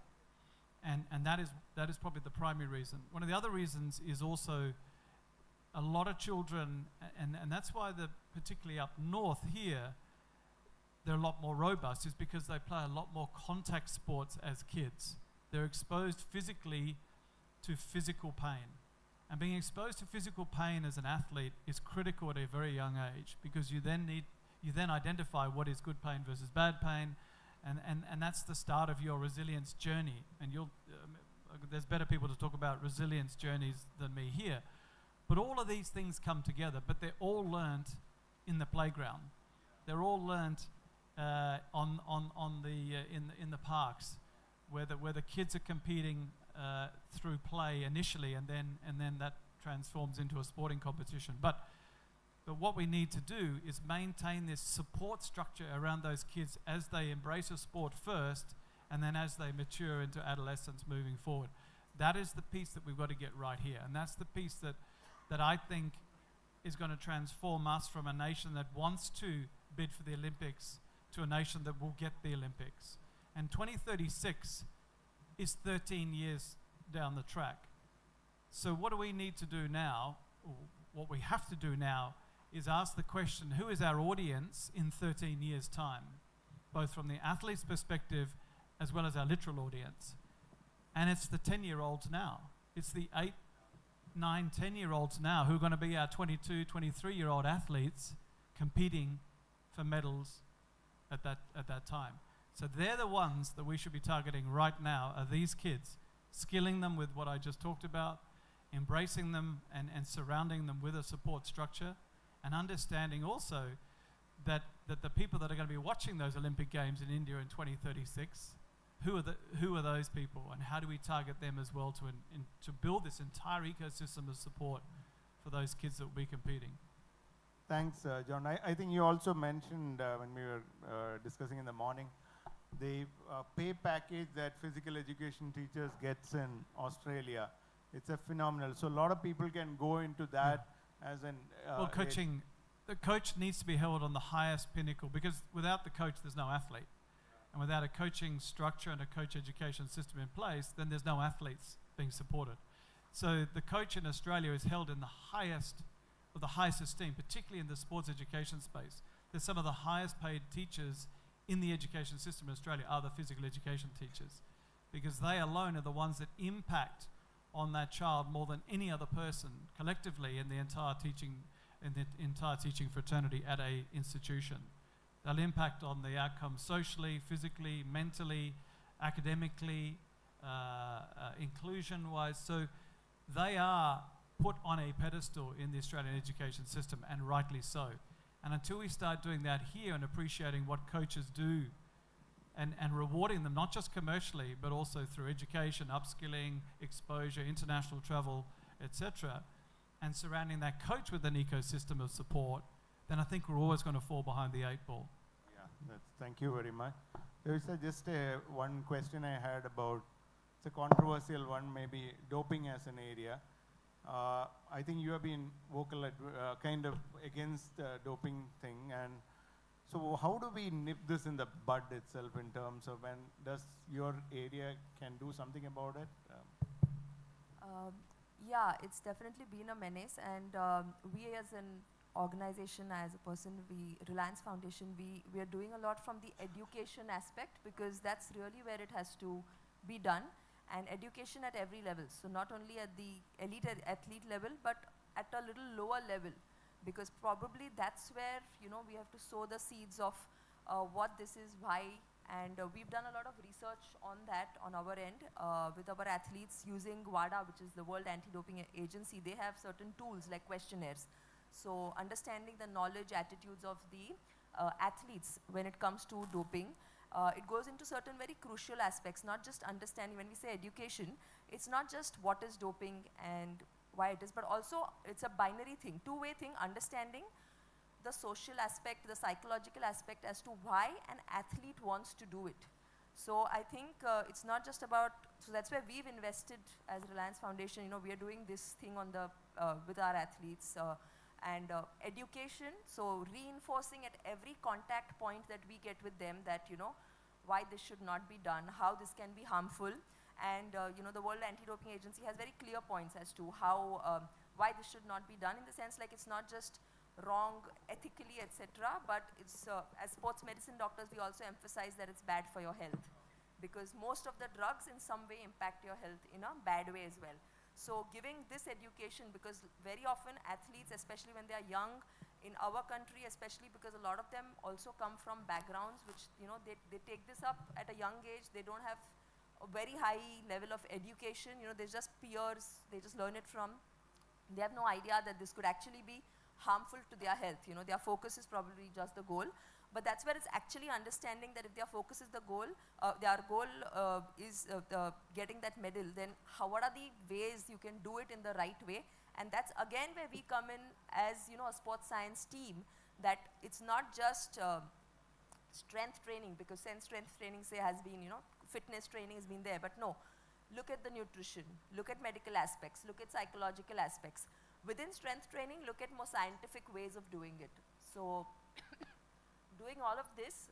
And that is probably the primary reason. One of the other reasons is also a lot of children, and that's why particularly up north here, they're a lot more robust, is because they play a lot more contact sports as kids. They're exposed physically to physical pain. And being exposed to physical pain as an athlete is critical at a very young age, because you then you then identify what is good pain versus bad pain, and that's the start of your resilience journey. And there's better people to talk about resilience journeys than me here. But all of these things come together, but they're all learned in the playground. They're all learned in the parks, where the kids are competing through play initially, and then that transforms into a sporting competition. But what we need to do is maintain this support structure around those kids as they embrace a sport first, and then as they mature into adolescence moving forward. That is the piece that we've got to get right here, and that's the piece that I think is going to transform us from a nation that wants to bid for the Olympics to a nation that will get the Olympics. And 2036 is 13 years down the track. So what do we need to do now? What we have to do now is ask the question, who is our audience in 13 years' time? Both from the athlete's perspective as well as our literal audience. And it's the 10-year-olds now. It's the 8, 9, 10-year-olds now who are going to be our 22, 23-year-old athletes competing for medals at that time. So they're the ones that we should be targeting right now, are these kids, skilling them with what I just talked about, embracing them and surrounding them with a support structure, and understanding also that the people that are going to be watching those Olympic Games in India in 2036, who are those people, and how do we target them as well to build this entire ecosystem of support for those kids that will be competing. Thanks, John. I think you also mentioned when we were discussing in the morning, the pay package that physical education teachers gets in Australia. It's a phenomenal. So a lot of people can go into that as an... well, coaching, the coach needs to be held on the highest pinnacle, because without the coach, there's no athlete. And without a coaching structure and a coach education system in place, then there's no athletes being supported. So the coach in Australia is held in the highest esteem, particularly in the sports education space. There's some of the highest paid teachers in the education system in Australia are the physical education teachers, because they alone are the ones that impact on that child more than any other person collectively in the entire teaching fraternity at a institution. They'll impact on the outcomes socially, physically, mentally, academically, inclusion-wise. So they are put on a pedestal in the Australian education system, and rightly so. And until we start doing that here and appreciating what coaches do and rewarding them, not just commercially, but also through education, upskilling, exposure, international travel, etc., and surrounding that coach with an ecosystem of support, then I think we're always going to fall behind the 8 ball. Yeah, thank you very much. There's just one question I had about, it's a controversial one, maybe doping as an area. I think you have been vocal kind of against the doping thing, and so how do we nip this in the bud itself in terms of when does your area can do something about it? Yeah, it's definitely been a menace, and we as an organization, as a person, Reliance Foundation, we are doing a lot from the education aspect, because that's really where it has to be done, and education at every level. So not only at the elite athlete level, but at a little lower level, because probably that's where we have to sow the seeds of what this is, why, and we've done a lot of research on that on our end with our athletes using WADA, which is the World Anti-Doping Agency. They have certain tools like questionnaires. So understanding the knowledge, attitudes of the athletes when it comes to doping, it goes into certain very crucial aspects, not just understanding. When we say education, it's not just what is doping and why it is, but also it's a binary thing, two-way thing, understanding the social aspect, the psychological aspect as to why an athlete wants to do it. So I think it's not just about, so that's where we've invested as Reliance Foundation. We are doing this thing on the with our athletes and education. So reinforcing at every contact point that we get with them that why this should not be done, how this can be harmful, and the World Anti-Doping Agency has very clear points as to how why this should not be done, in the sense like it's not just wrong ethically, etc., but it's as sports medicine doctors, we also emphasize that it's bad for your health, because most of the drugs in some way impact your health in a bad way as well. So giving this education, because very often athletes, especially when they are young, in our country, especially because a lot of them also come from backgrounds which, you know, they take this up at a young age. They don't have a very high level of education. You know, they're just peers. They just learn it from. They have no idea that this could actually be harmful to their health. You know, their focus is probably just the goal. But that's where it's actually understanding that if their focus is the goal, their goal is getting that medal, then what are the ways you can do it in the right way? And that's again where we come in as, you know, a sports science team, that it's not just strength training, because strength training say has been, you know, fitness training has been there, but no. Look at the nutrition, look at medical aspects, look at psychological aspects. Within strength training, look at more scientific ways of doing it. So doing all of this,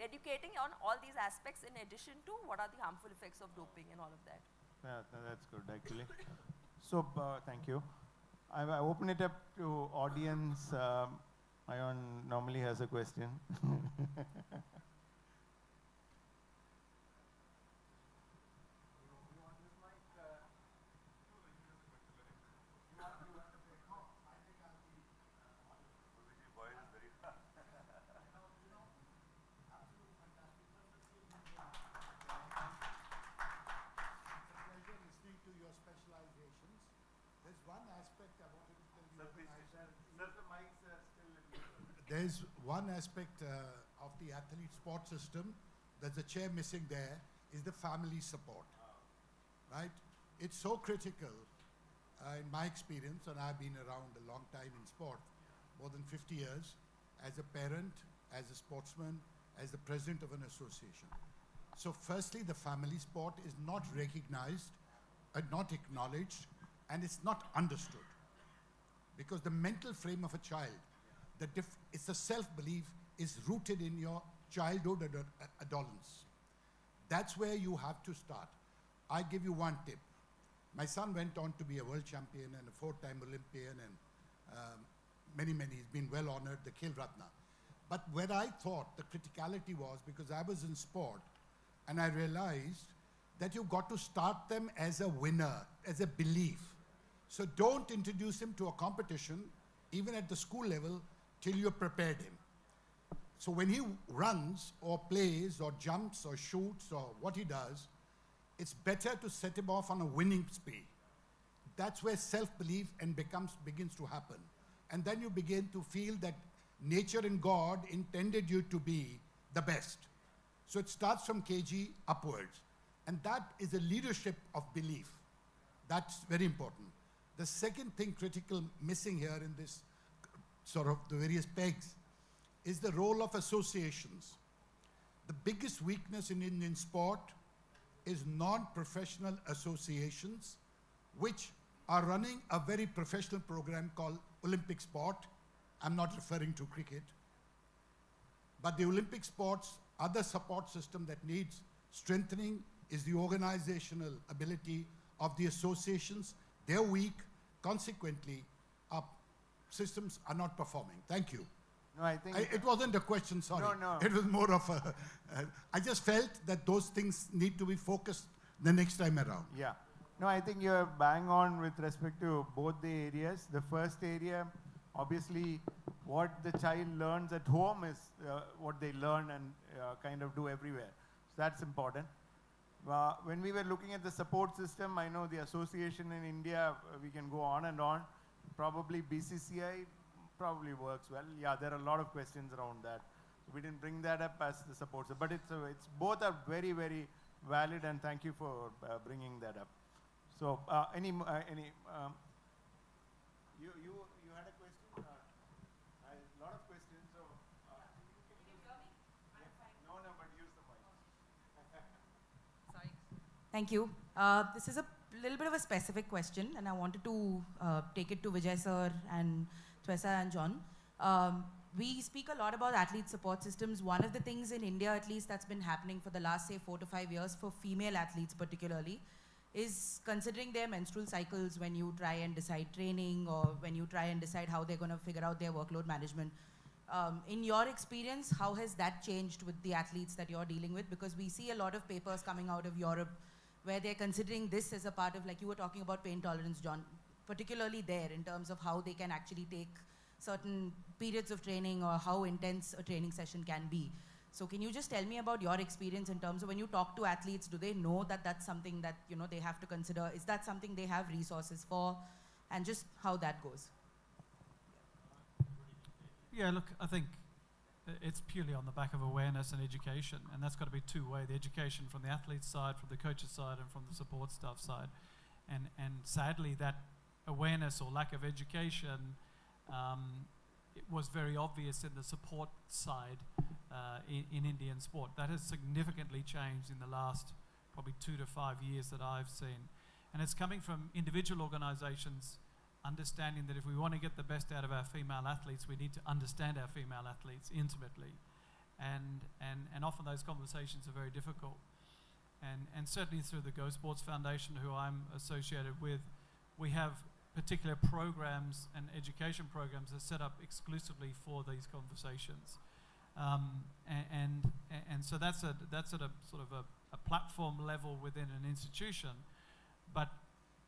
educating on all these aspects in addition to what are the harmful effects of doping and all of that. Yeah, that's good actually. So thank you. I open it up to audience. Ayon normally has a question. There's one aspect of the athlete sport system, there's a chair missing there, is the family support, right? It's so critical in my experience, and I've been around a long time in sport, more than 50 years, as a parent, as a sportsman, as the president of an association. So firstly, the family sport is not recognized, not acknowledged, and it's not understood. Because the mental frame of a child, it's the self-belief is rooted in your childhood and adolescence. That's where you have to start. I give you one tip. My son went on to be a world champion and a 4-time Olympian and he's been well honored, the Khel Ratna. But where I thought the criticality was, because I was in sport, and I realized that you've got to start them as a winner, as a belief. So don't introduce him to a competition, even at the school level, till you've prepared him. So when he runs or plays or jumps or shoots or what he does, it's better to set him off on a winning spree. That's where self-belief begins to happen. And then you begin to feel that nature and God intended you to be the best. So it starts from KG upwards. And that is a leadership of belief. That's very important. The second thing critical missing here in this sort of the various pegs is the role of associations. The biggest weakness in Indian sport is non-professional associations, which are running a very professional program called Olympic sport. I'm not referring to cricket. But the Olympic sports, other support system that needs strengthening is the organizational ability of the associations. They're weak. Consequently, our systems are not performing. Thank you. No, I think it wasn't a question, sorry. No. It was more of a, I just felt that those things need to be focused the next time around. Yeah. No, I think you're bang on with respect to both the areas. The first area, obviously, what the child learns at home is what they learn and kind of do everywhere. So that's important. When we were looking at the support system, I know the association in India, we can go on and on. Probably BCCI probably works well. Yeah, there are a lot of questions around that. We didn't bring that up as the support system, but it's both are very, very valid, and thank you for bringing that up. So, you had a question? A lot of questions. So, can you hear me? No, but use the mic. Sorry. Thank you. This is a little bit of a specific question, and I wanted to take it to Vijay sir and Twessa and John. We speak a lot about athlete support systems. One of the things in India, at least, that's been happening for the last, say, 4 to 5 years for female athletes particularly, is considering their menstrual cycles when you try and decide training or when you try and decide how they're going to figure out their workload management. In your experience, how has that changed with the athletes that you're dealing with? Because we see a lot of papers coming out of Europe where they're considering this as a part of, like you were talking about pain tolerance, John, particularly there in terms of how they can actually take certain periods of training or how intense a training session can be. So can you just tell me about your experience in terms of when you talk to athletes, do they know that that's something that, you know, they have to consider? Is that something they have resources for? And just how that goes. Yeah, look, I think it's purely on the back of awareness and education, and that's got to be two-way, the education from the athlete's side, from the coach's side, and from the support staff side. And sadly, that awareness or lack of education it was very obvious in the support side in Indian sport. That has significantly changed in the last probably 2 to 5 years that I've seen. And it's coming from individual organizations understanding that if we want to get the best out of our female athletes, we need to understand our female athletes intimately. And often those conversations are very difficult. And certainly through the Go Sports Foundation, who I'm associated with, we have particular programs and education programs that are set up exclusively for these conversations. And so that's at a sort of a platform level within an institution. But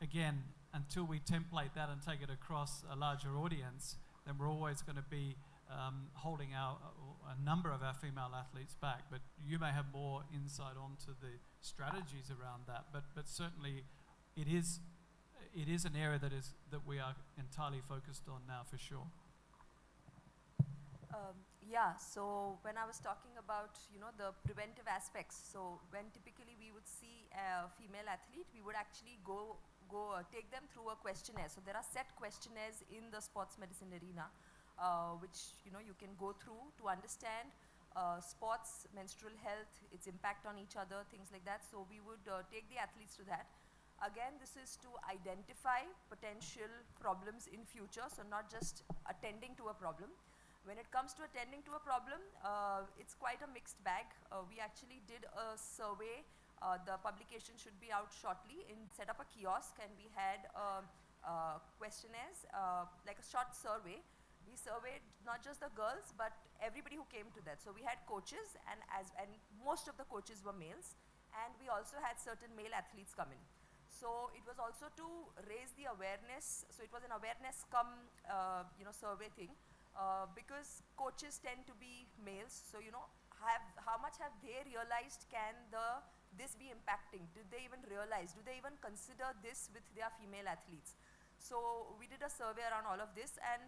again, until we template that and take it across a larger audience, then we're always going to be holding a number of our female athletes back. But you may have more insight onto the strategies around that. But certainly, it is an area that we are entirely focused on now for sure. Yeah, so when I was talking about, you know, the preventive aspects, so when typically we would see a female athlete, we would actually go take them through a questionnaire. So there are set questionnaires in the sports medicine arena, which, you know, you can go through to understand sports, menstrual health, its impact on each other, things like that. So we would take the athletes to that. Again, this is to identify potential problems in future, so not just attending to a problem. When it comes to attending to a problem, it's quite a mixed bag. We actually did a survey. The publication should be out shortly. Set up a kiosk, and we had questionnaires, like a short survey. We surveyed not just the girls, but everybody who came to that. So we had coaches, and most of the coaches were males, and we also had certain male athletes come in. So it was also to raise the awareness. So it was an awareness survey thing. Because coaches tend to be males, so, you know, how much have they realized can this be impacting? Did they even realize? Do they even consider this with their female athletes? So we did a survey around all of this, and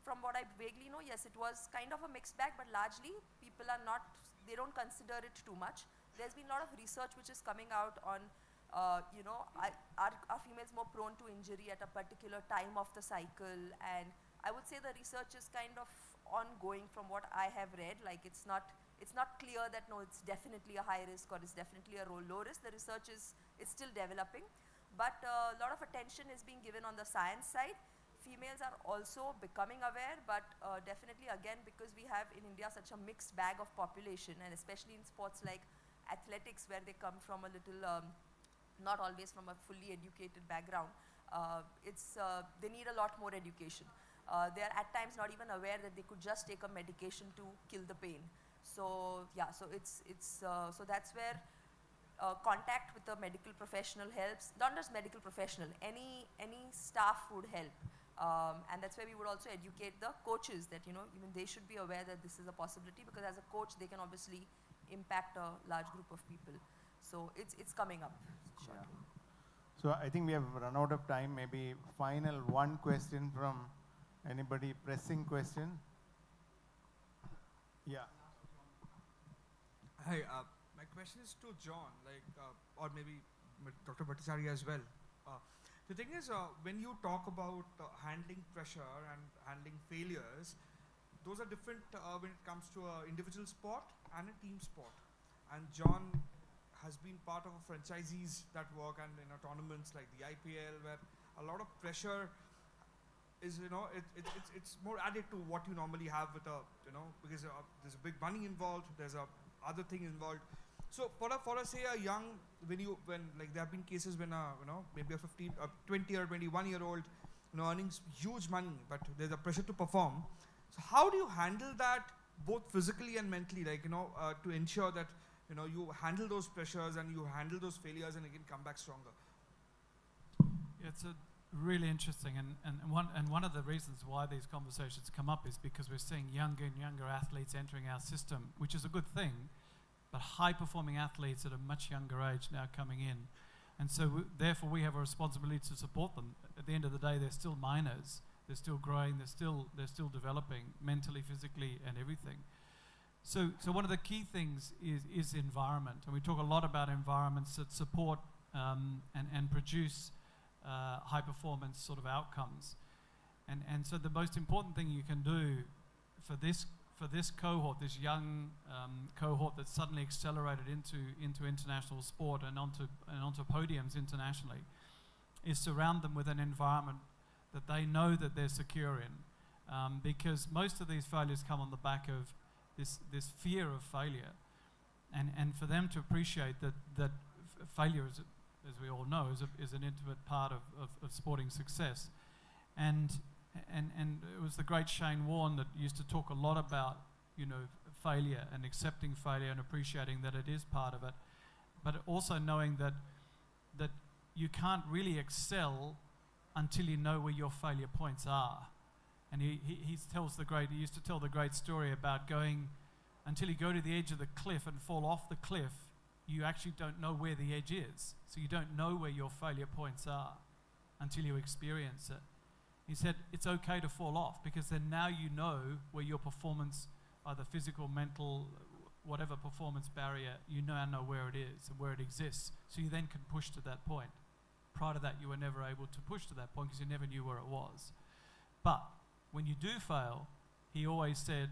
from what I vaguely know, yes, it was kind of a mixed bag, but largely people they don't consider it too much. There's been a lot of research which is coming out on, are females more prone to injury at a particular time of the cycle? And I would say the research is kind of ongoing from what I have read. Like, it's not clear that no, it's definitely a high risk or it's definitely a low risk. The research is still developing, but a lot of attention is being given on the science side. Females are also becoming aware, but definitely again, because we have in India such a mixed bag of population, and especially in sports like athletics, where they come from a little, not always from a fully educated background, they need a lot more education. They're at times not even aware that they could just take a medication to kill the pain. So yeah, so so that's where contact with a medical professional helps. Not just medical professional, any staff would help, and that's where we would also educate the coaches that, you know, even they should be aware that this is a possibility, because as a coach they can obviously impact a large group of people. So it's coming up shortly. Yeah. So I think we have run out of time. Maybe final one question from anybody, pressing question? Yeah. Hi, my question is to John, or maybe Dr. Bhattacharya as well. The thing is, when you talk about handling pressure and handling failures, those are different when it comes to an individual sport and a team sport. And John has been part of franchisees that work and tournaments like the IPL, where a lot of pressure is, it's more added to what you normally have with because there's a big money involved, there's a other thing involved. So for say a young, when there have been cases when maybe a 20 or 21-year-old earning huge money, but there's a pressure to perform. So how do you handle that, both physically and mentally, to ensure that you handle those pressures and you handle those failures and again come back stronger? Yeah, really interesting, and one of the reasons why these conversations come up is because we're seeing younger and younger athletes entering our system, which is a good thing, but high-performing athletes at a much younger age now coming in, and so therefore we have a responsibility to support them. At the end of the day, they're still minors, they're still growing, they're still developing mentally, physically, and everything. So one of the key things is environment, and we talk a lot about environments that support and produce high performance sort of outcomes, and so the most important thing you can do for this cohort, this young cohort that's suddenly accelerated into international sport and onto podiums internationally, is surround them with an environment that they know that they're secure in, because most of these failures come on the back of this fear of failure, and for them to appreciate that failure is, as we all know, is an intimate part of sporting success. And it was the great Shane Warne that used to talk a lot about, failure and accepting failure and appreciating that it is part of it, but also knowing that you can't really excel until you know where your failure points are. And he used to tell the great story about going until you go to the edge of the cliff and fall off the cliff. You actually don't know where the edge is. So you don't know where your failure points are until you experience it. He said, it's okay to fall off, because then now you know where your performance, either physical, mental, whatever performance barrier, you now know where it is and where it exists. So you then can push to that point. Prior to that, you were never able to push to that point because you never knew where it was. But when you do fail, he always said,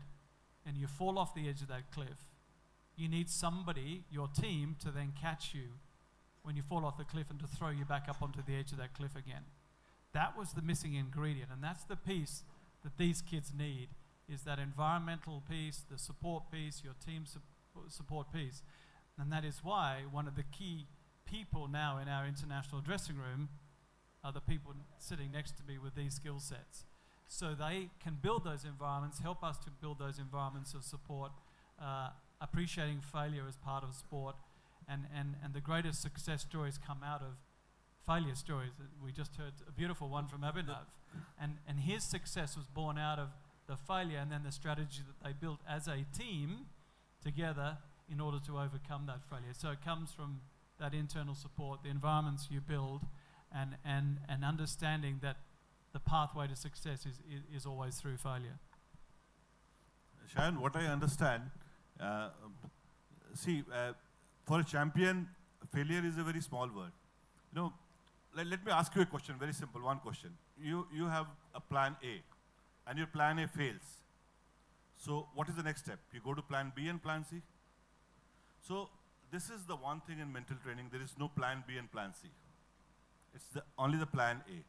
and you fall off the edge of that cliff, you need somebody, your team, to then catch you when you fall off the cliff and to throw you back up onto the edge of that cliff again. That was the missing ingredient, and that's the piece that these kids need, is that environmental piece, the support piece, your team support piece. And that is why one of the key people now in our international dressing room are the people sitting next to me with these skill sets. So they can build those environments, help us to build those environments of support, appreciating failure as part of sport, and the greatest success stories come out of failure stories. We just heard a beautiful one from Abhinav, and his success was born out of the failure and then the strategy that they built as a team together in order to overcome that failure. So it comes from that internal support, the environments you build, and understanding that the pathway to success is always through failure. Shayan, what I understand, for a champion, failure is a very small word. Let me ask you a question, very simple, one question. You have a plan A, and your plan A fails. So what is the next step? You go to plan B and plan C? So this is the one thing in mental training, there is no plan B and plan C. It's only the plan A.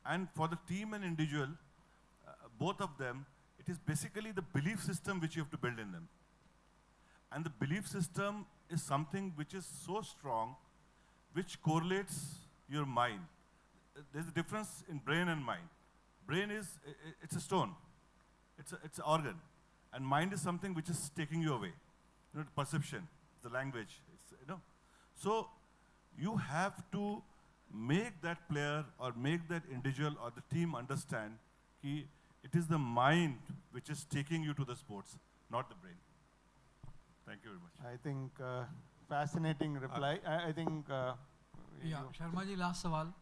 And for the team and individual, both of them, it is basically the belief system which you have to build in them. And the belief system is something which is so strong, which correlates your mind. There's a difference in brain and mind. Brain it's a stone. It's an organ. And mind is something which is taking you away. Perception, the language. So you have to make that player or make that individual or the team understand that it is the mind which is taking you to the sports, not the brain. Thank you very much. I think fascinating reply. I think. Sharma ji, last सवाल.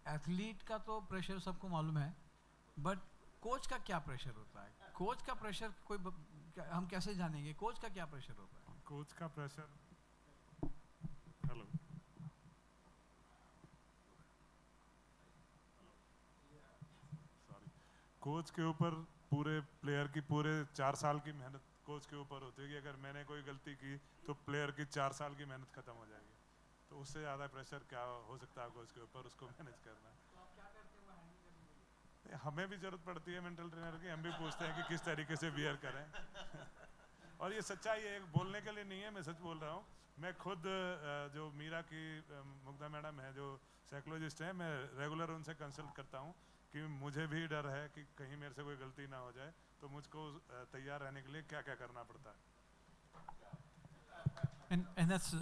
एथलीट का तो pressure सबको मालूम है, but coach का क्या pressure होता है? कोच का प्रेशर हम कैसे जानेंगे? कोच का क्या प्रेशर होता है? कोच का प्रेशर, हेलो, कोच के ऊपर पूरे प्लेयर की पूरे 4 साल की मेहनत कोच के ऊपर होती है कि अगर मैंने कोई गलती की तो प्लेयर की 4 साल की मेहनत खत्म हो जाएगी. तो उससे ज़्यादा प्रेशर क्या हो सकता है कोच के ऊपर, उसको मैनेज करना. हमें भी ज़रूरत पड़ती है मेंटल ट्रेनर की, हम भी पूछते हैं कि किस तरीके से बिहेव करें. और ये सच्चाई है, बोलने के लिए नहीं है, मैं सच बोल रहा हूँ. मैं खुद जो मीरा की मुग्धा मैडम है जो साइकोलॉजिस्ट हैं, मैं रेगुलर उनसे कंसल्ट करता हूँ कि मुझे भी डर है कि कहीं मेरे से कोई गलती ना हो जाए, तो मुझको तैयार रहने के लिए क्या क्या करना पड़ता है. And that's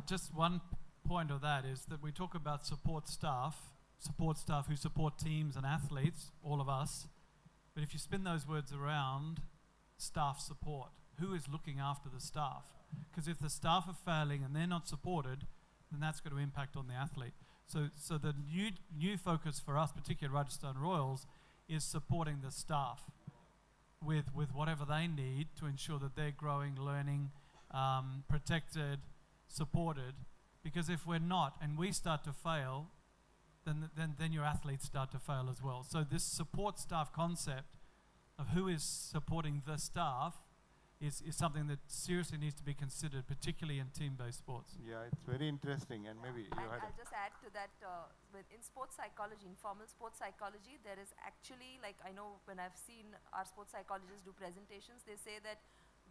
just one point of that is that we talk about support staff. support staff who support teams and athletes, all of us. But if you spin those words around, staff support. Who is looking after the staff? Because if the staff are failing and they're not supported, then that's going to impact on the athlete. So the new focus for us, particularly Rajasthan Royals, is supporting the staff with whatever they need to ensure that they're growing, learning, protected, supported. Because if we're not and we start to fail, then your athletes start to fail as well. So this support staff concept of who is supporting the staff is something that seriously needs to be considered, particularly in team-based sports. Yeah, it's very interesting, and maybe you had. I'll just add to that. In sports psychology, in formal sports psychology, there is actually, like, I know when I've seen our sports psychologists do presentations, they say that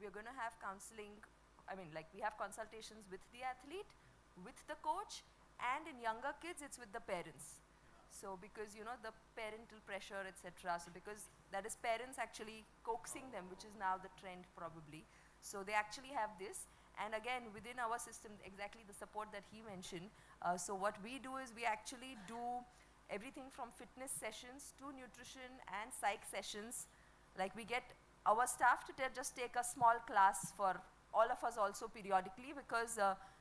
we're going to have counseling. I mean, like, we have consultations with the athlete, with the coach, and in younger kids, it's with the parents. So because, you know, the parental pressure, etc. So because that is parents actually coaxing them, which is now the trend probably. So they actually have this. And again, within our system, exactly the support that he mentioned. So what we do is we actually do everything from fitness sessions to nutrition and psych sessions. Like we get our staff to just take a small class for all of us also periodically, because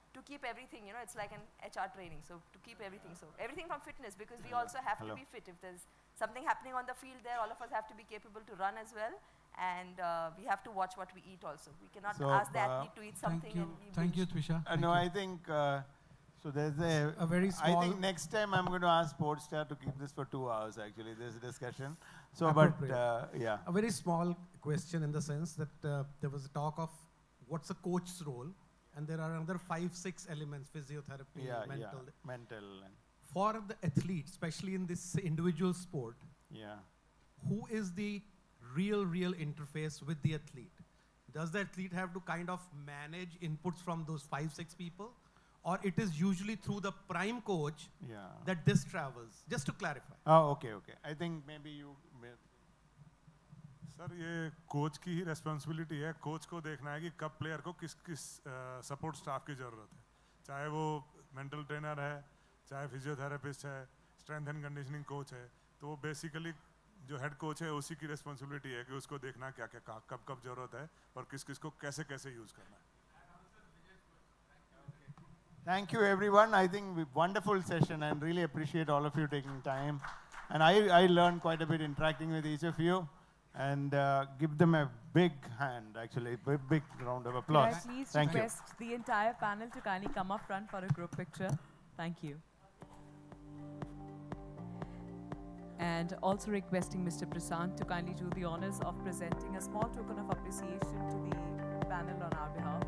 to keep everything, you know, it's like an HR training. So to keep everything, so everything from fitness, because we also have to be fit. If there's something happening on the field there, all of us have to be capable to run as well. And we have to watch what we eat also. We cannot ask the athlete to eat something. Thank you, Trisha. No, I think, so there's a very small. I think next time I'm going to ask Sportstar to keep this for 2 hours actually, this discussion. So, but yeah. A very small question in the sense that there was a talk of what's a coach's role, and there are another 5-6 elements: physiotherapy, mental. For the athlete, especially in this individual sport, who is the real interface with the athlete? Does the athlete have to kind of manage inputs from those 5-6 people, or it is usually through the prime coach that this travels? Just to clarify. Oh, okay. I think maybe you. Sir ये coach की ही responsibility है. Coach को देखना है कि कब player को किस सपोर्ट स्टाफ की ज़रूरत है, चाहे वो मेंटल ट्रेनर है, चाहे फिजियोथेरेपिस्ट है, स्ट्रेंथ एंड कंडीशनिंग कोच है. तो वो बेसिकली जो हेड कोच है उसी की रेस्पॉन्सिबिलिटी है कि उसको देखना क्या कब ज़रूरत है और किस को कैसे यूज़ करना है. Thank you everyone. I think wonderful session, and really appreciate all of you taking time. And I learned quite a bit interacting with each of you. And give them a big hand, actually, big round of applause. Could I please Thank you. request the entire panel to kindly come up front for a group picture? Thank you. And also requesting Mr. Prasant to kindly do the honors of presenting a small token of appreciation to the panel on our behalf.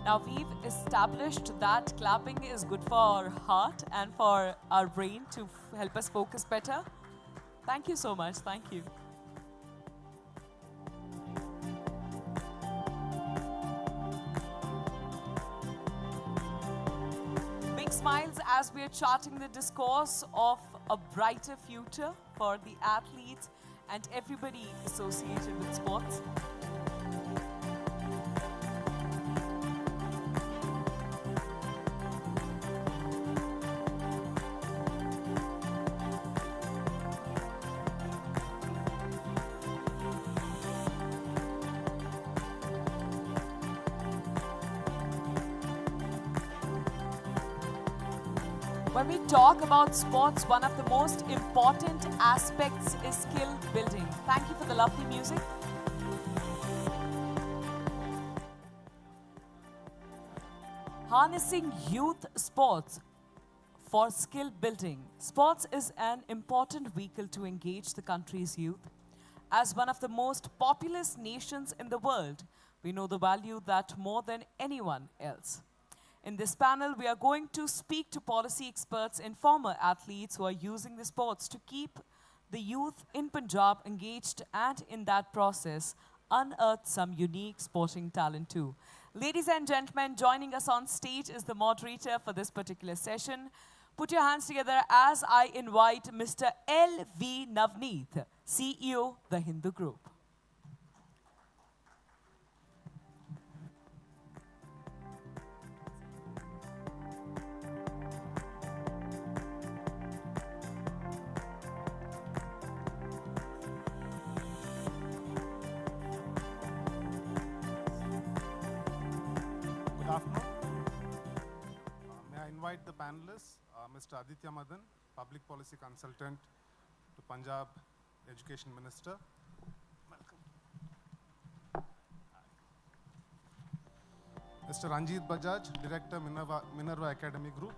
Now, we've established that clapping is good for our heart and for our brain to help us focus better. Thank you so much. Thank you. Big smiles as we're charting the discourse of a brighter future for the athletes and everybody associated with sports. When we talk about sports, one of the most important aspects is skill building. Thank you for the lovely music. Harnessing youth sports for skill building. Sports is an important vehicle to engage the country's youth. As one of the most populous nations in the world, we know the value that more than anyone else. In this panel, we are going to speak to policy experts and former athletes who are using the sports to keep the youth in Punjab engaged and in that process unearth some unique sporting talent too. Ladies and gentlemen, joining us on stage is the moderator for this particular session. Put your hands together as I invite Mr. L.V. Navneet, CEO, The Hindu Group. Good afternoon. May I invite the panelists, Mr. Aditya Madan, Public Policy Consultant to Punjab Education Minister. Welcome. Mr. Ranjit Bajaj, Director, Minerva Academy Group.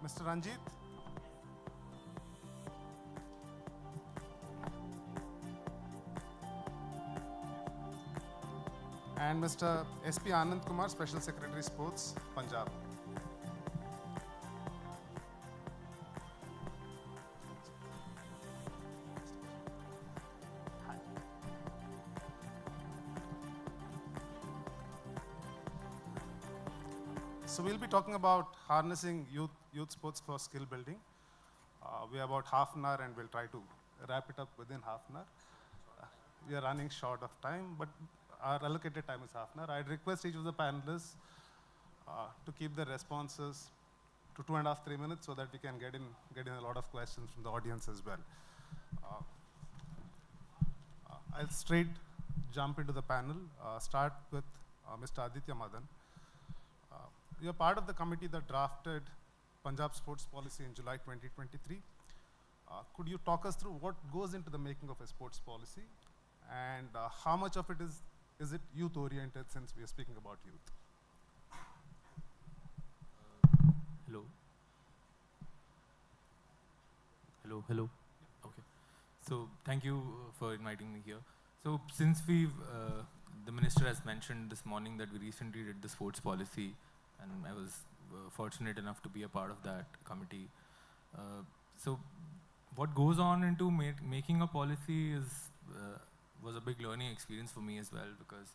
Mr. Ranjit. And Mr. S.P. Anand Kumar, Special Secretary Sports, Punjab. So we'll be talking about harnessing youth sports for skill building. We have about half an hour and we'll try to wrap it up within half an hour. We are running short of time, but our allocated time is half an hour. I'd request each of the panelists to keep their responses to 2.5, 3 minutes so that we can get in a lot of questions from the audience as well. I'll straight jump into the panel. Start with Mr. Aditya Madan. You're part of the committee that drafted Punjab sports policy in July 2023. Could you talk us through what goes into the making of a sports policy and how much of it is it youth oriented, since we are speaking about youth? Hello. Okay. So thank you for inviting me here. So since the minister has mentioned this morning that we recently did the sports policy, and I was fortunate enough to be a part of that committee. So what goes on into making a policy was a big learning experience for me as well, because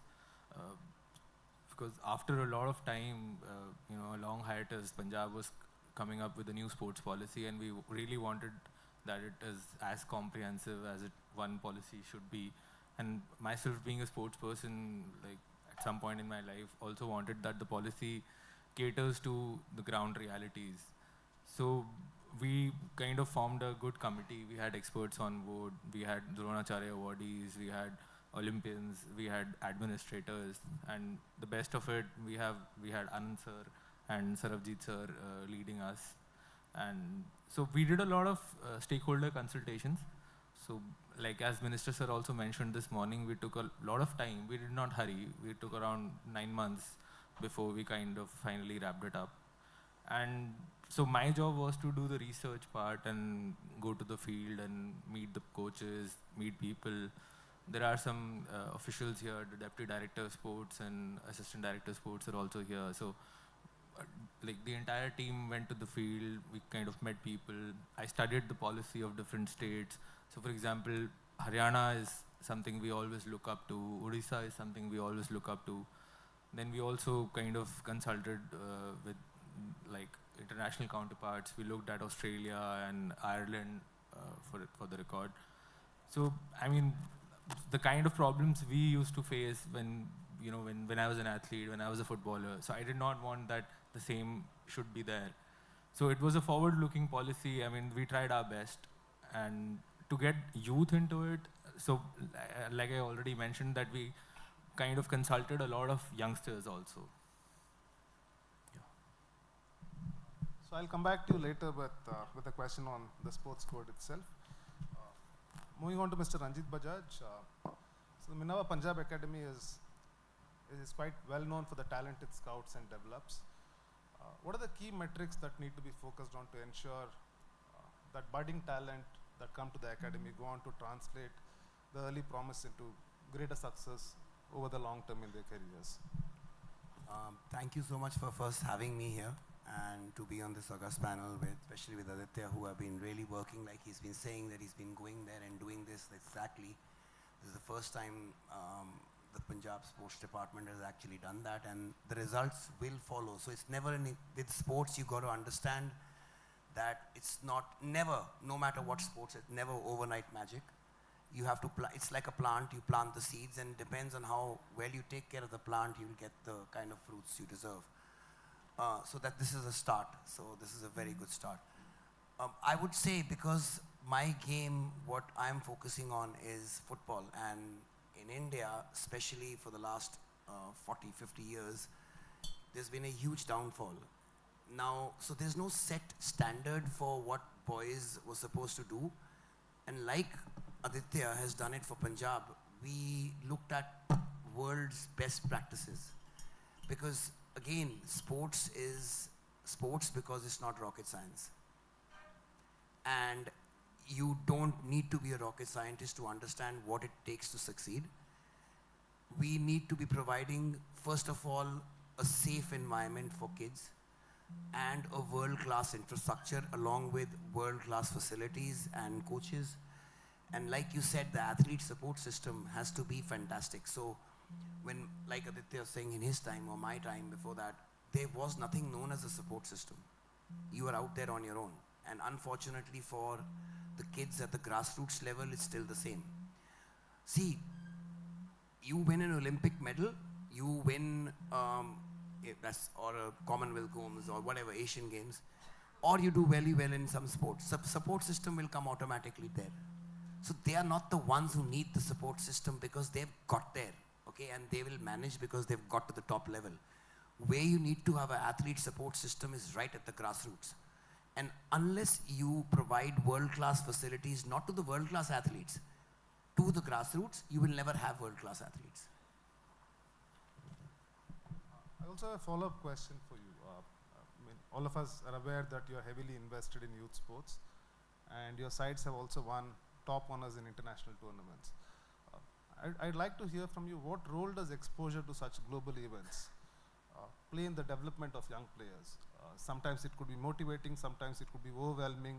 after a lot of time, a long hiatus, Punjab was coming up with a new sports policy, and we really wanted that it is as comprehensive as one policy should be. And myself being a sports person, like at some point in my life, also wanted that the policy caters to the ground realities. So we kind of formed a good committee. We had experts on board. We had Dronacharya awardees. We had Olympians. We had administrators. And the best of it, we had Anand sir and Sarabjit sir leading us. And so we did a lot of stakeholder consultations. So like as Minister sir also mentioned this morning, we took a lot of time. We did not hurry. We took around 9 months before we kind of finally wrapped it up. And so my job was to do the research part and go to the field and meet the coaches, meet people. There are some officials here, the Deputy Director of Sports and Assistant Director of Sports are also here. So like the entire team went to the field, we kind of met people. I studied the policy of different states. So for example, Haryana is something we always look up to. Odisha is something we always look up to. Then we also kind of consulted with like international counterparts. We looked at Australia and Ireland for the record. So I mean, the kind of problems we used to face when I was an athlete, when I was a footballer. So I did not want that the same should be there. So it was a forward-looking policy. I mean, we tried our best, and to get youth into it. So like I already mentioned, that we kind of consulted a lot of youngsters also. So I'll come back to you later with a question on the sports code itself. Moving on to Mr. Ranjit Bajaj. So Minerva Punjab Academy is quite well known for the talent it scouts and develops. What are the key metrics that need to be focused on to ensure that budding talent that come to the academy go on to translate the early promise into greater success over the long term in their careers? Thank you so much for first having me here and to be on this august panel with, especially with Aditya, who have been really working, like he's been saying that he's been going there and doing this exactly. This is the first time the Punjab Sports Department has actually done that, and the results will follow. So it's never, with sports, you got to understand that it's never, no matter what sports, it's never overnight magic. You have to, it's like a plant, you plant the seeds, and depends on how well you take care of the plant, you'll get the kind of fruits you deserve. So that this is a start, so this is a very good start. I would say, because my game, what I'm focusing on is football, and in India, especially for the last 40, 50 years, there's been a huge downfall. Now, so there's no set standard for what boys were supposed to do, and like Aditya has done it for Punjab, we looked at world's best practices. Because again, sports is sports because it's not rocket science. And you don't need to be a rocket scientist to understand what it takes to succeed. We need to be providing, first of all, a safe environment for kids and a world-class infrastructure along with world-class facilities and coaches. And like you said, the athlete support system has to be fantastic. So when, like Aditya was saying, in his time or my time before that, there was nothing known as a support system. You were out there on your own. And unfortunately for the kids at the grassroots level, it's still the same. See, you win an Olympic medal, you win or a Commonwealth Games or whatever, Asian Games, or you do very well in some sports. Support system will come automatically there. So they are not the ones who need the support system because they've got there, okay, and they will manage because they've got to the top level. Where you need to have an athlete support system is right at the grassroots. And unless you provide world-class facilities, not to the world-class athletes, to the grassroots, you will never have world-class athletes. I also have a follow-up question for you. All of us are aware that you're heavily invested in youth sports, and your sides have also won top honors in international tournaments. I'd like to hear from you, what role does exposure to such global events play in the development of young players? Sometimes it could be motivating, sometimes it could be overwhelming.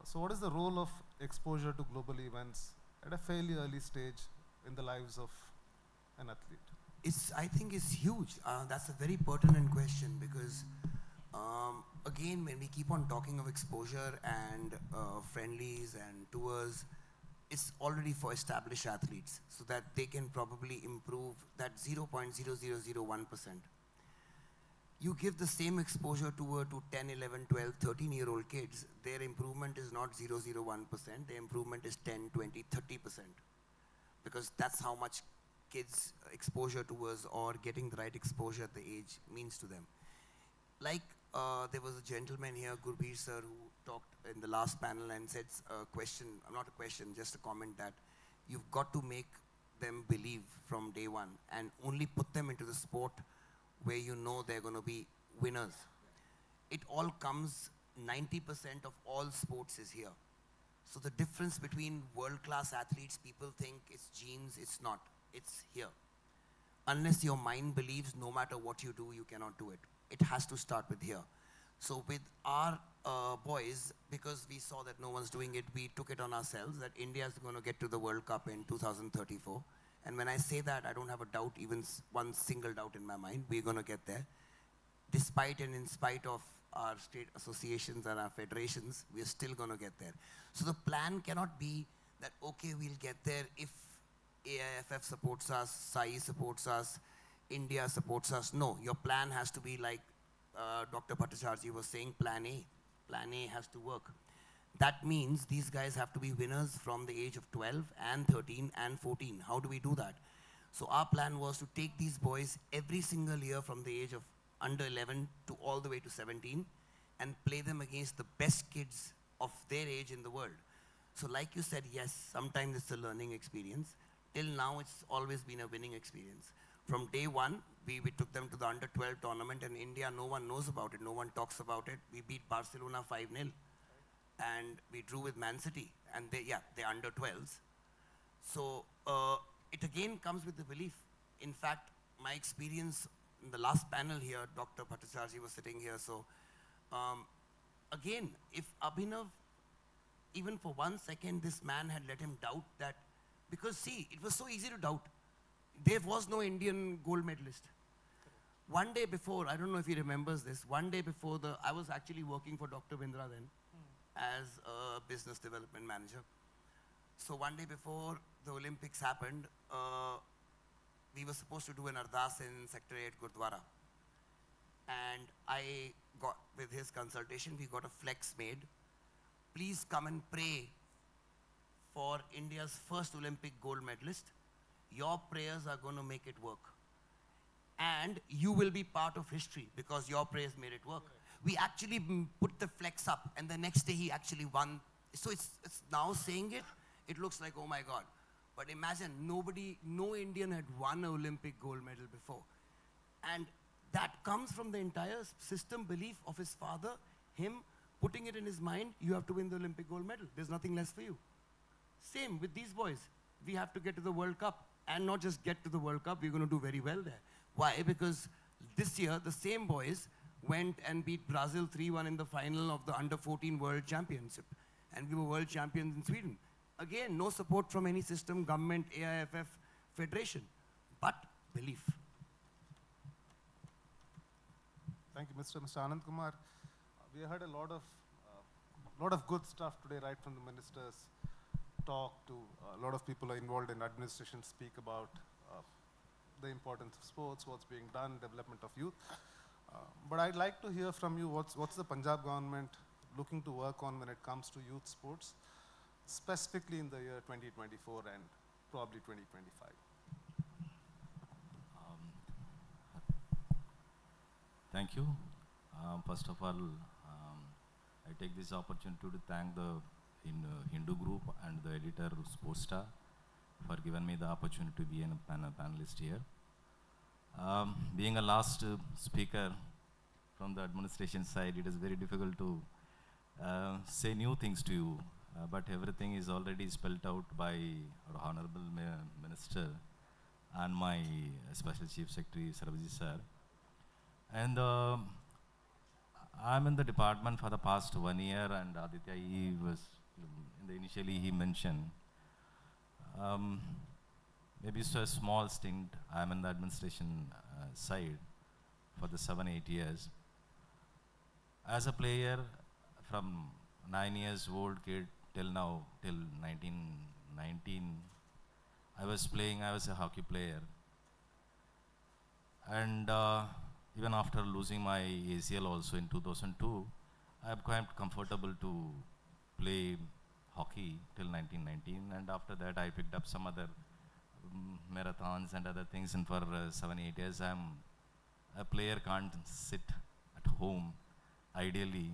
So what is the role of exposure to global events at a fairly early stage in the lives of an athlete? I think it's huge. That's a very pertinent question because, again, when we keep on talking of exposure and friendlies and tours, it's already for established athletes so that they can probably improve that 0.0001%. You give the same exposure to 10, 11, 12, 13-year-old kids, their improvement is not 0.01%, their improvement is 10, 20, 30%. Because that's how much kids' exposure towards or getting the right exposure at the age means to them. Like there was a gentleman here, Gurbir sir, who talked in the last panel and said a question, not a question, just a comment that you've got to make them believe from day one and only put them into the sport where you know they're going to be winners. It all comes, 90% of all sports is here. So the difference between world-class athletes, people think it's genes, it's not. It's here. Unless your mind believes no matter what you do, you cannot do it. It has to start with here. So with our boys, because we saw that no one's doing it, we took it on ourselves that India is going to get to the World Cup in 2034. And when I say that, I don't have a doubt, even one single doubt in my mind. We're going to get there. Despite and in spite of our state associations and our federations, we are still going to get there. So the plan cannot be that, okay, we'll get there if AIFF supports us, SAI supports us, India supports us. No, your plan has to be like Dr. Bhattacharya was saying, plan A. Plan A has to work. That means these guys have to be winners from the age of 12 and 13 and 14. How do we do that? So our plan was to take these boys every single year from the age of under 11 to all the way to 17 and play them against the best kids of their age in the world. So like you said, yes, sometimes it's a learning experience. Till now, it's always been a winning experience. From day one, we took them to the under 12 tournament, and India, no one knows about it, no one talks about it. We beat Barcelona 5-0, and we drew with Man City, and they're under 12s. So it again comes with the belief. In fact, my experience in the last panel here, Dr. Bhattacharya was sitting here, so again, if Abhinav, even for 1 second, this man had let him doubt that, because see, it was so easy to doubt. There was no Indian gold medalist. One day before, I don't know if he remembers this, one day before I was actually working for Dr. Bindra then as a business development manager. So one day before the Olympics happened, we were supposed to do an ardas in Sector 8 Gurdwara. And I got, with his consultation, we got a flex made. Please come and pray for India's first Olympic gold medalist. Your prayers are going to make it work. And you will be part of history because your prayers made it work. We actually put the flex up, and the next day he actually won. So it's now saying it, it looks like, oh my God. But imagine, no Indian had won an Olympic gold medal before. And that comes from the entire system belief of his father, him putting it in his mind, you have to win the Olympic gold medal. There's nothing less for you. Same with these boys. We have to get to the World Cup, and not just get to the World Cup, we're going to do very well there. Why? Because this year, the same boys went and beat Brazil 3-1 in the final of the Under-14 World Championship. And we were world champions in Sweden. Again, no support from any system, government, AIFF, federation, but belief. Thank you, Mr. Anand Kumar. We heard a lot of good stuff today, right from the minister's talk to a lot of people are involved in administration speak about the importance of sports, what's being done, development of youth. But I'd like to hear from you what's the Punjab government looking to work on when it comes to youth sports, specifically in the year 2024 and probably 2025. Thank you. First of all, I take this opportunity to thank the Hindu group and the editor Sportstar for giving me the opportunity to be a panelist here. Being a last speaker from the administration side, it is very difficult to say new things to you, but everything is already spelled out by our Honorable Minister and my Special Chief Secretary, Sarvajit sir. And I'm in the department for the past 1 year, and Aditya, he was, initially he mentioned, maybe it's a small stint. I'm in the administration side for the 7-8 years. As a player, from 9 years old kid till now, till 19, I was a hockey player. And even after losing my ACL also in 2002, I'm quite comfortable to play hockey till 1919, and after that I picked up some other marathons and other things, and for 7-8 years a player can't sit at home ideally.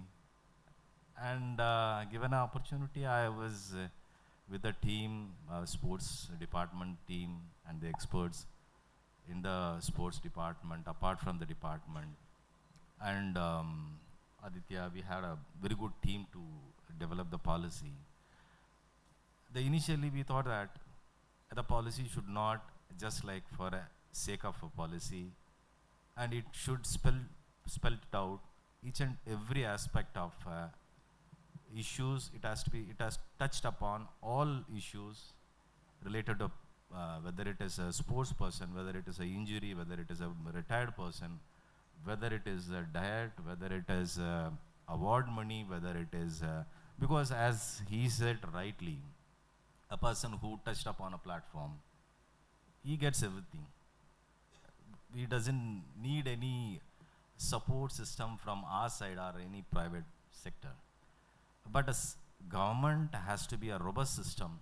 And given an opportunity, I was with the team, sports department team and the experts in the sports department, apart from the department. And Aditya, we had a very good team to develop the policy. Initially we thought that the policy should not just like for a sake of a policy, and it should spell it out each and every aspect of issues. It has touched upon all issues related to whether it is a sports person, whether it is an injury, whether it is a retired person, whether it is a diet, whether it is award money, whether it is, because as he said rightly, a person who touched upon a platform, he gets everything. He doesn't need any support system from our side or any private sector. But as government has to be a robust system.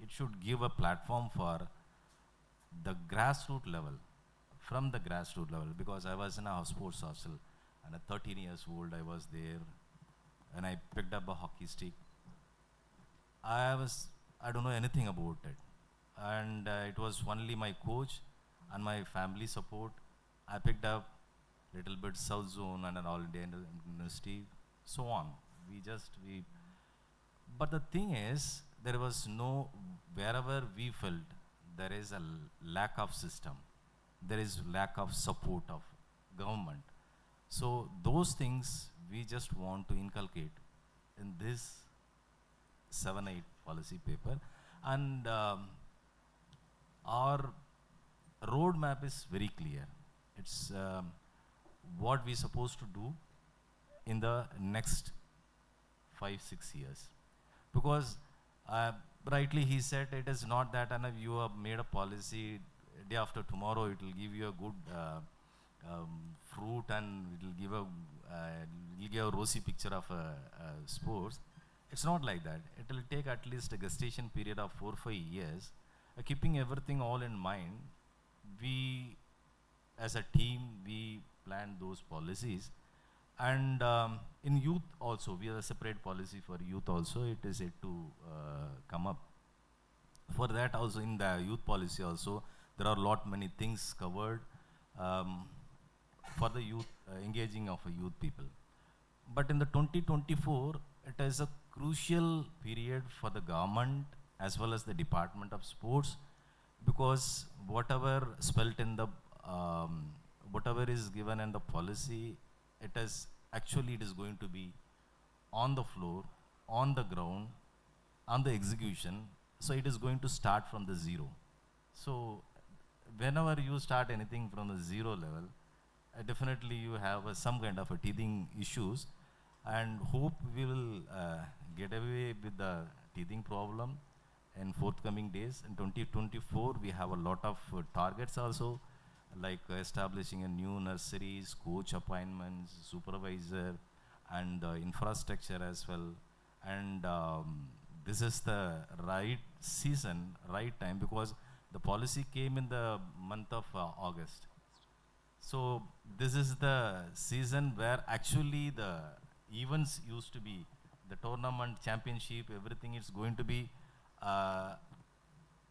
It should give a platform for the grassroots level, from the grassroots level, because I was in a sports hostel and at 13 years old I was there and I picked up a hockey stick. I don't know anything about it. And it was only my coach and my family support. I picked up little bit South Zone and an All India University, so on. But the thing is, there was no, wherever we felt, there is a lack of system. There is lack of support of government. So those things we just want to inculcate in this 7-8 policy paper. And our roadmap is very clear. It's what we're supposed to do in the next 5-6 years. Because rightly he said it is not that and you have made a policy, day after tomorrow it will give you a good fruit and it will give a rosy picture of sports. It's not like that. It will take at least a gestation period of 4-5 years. Keeping everything all in mind, we as a team, we planned those policies. And in youth also, we have a separate policy for youth also. It is yet to come up. For that also, in the youth policy also, there are many things covered for the youth, engaging of youth people. But in the 2024, it is a crucial period for the government as well as the Department of Sports, because whatever spelt in the, whatever is given in the policy, it is going to be on the floor, on the ground, on the execution. So it is going to start from the zero. So whenever you start anything from the zero level, definitely you have some kind of a teething issues, and hope we will get away with the teething problem in forthcoming days. In 2024, we have a lot of targets also, like establishing a new nurseries, coach appointments, supervisor, and infrastructure as well. And this is the right season, right time, because the policy came in the month of August. So this is the season where actually the events used to be, the tournament, championship, everything is going to be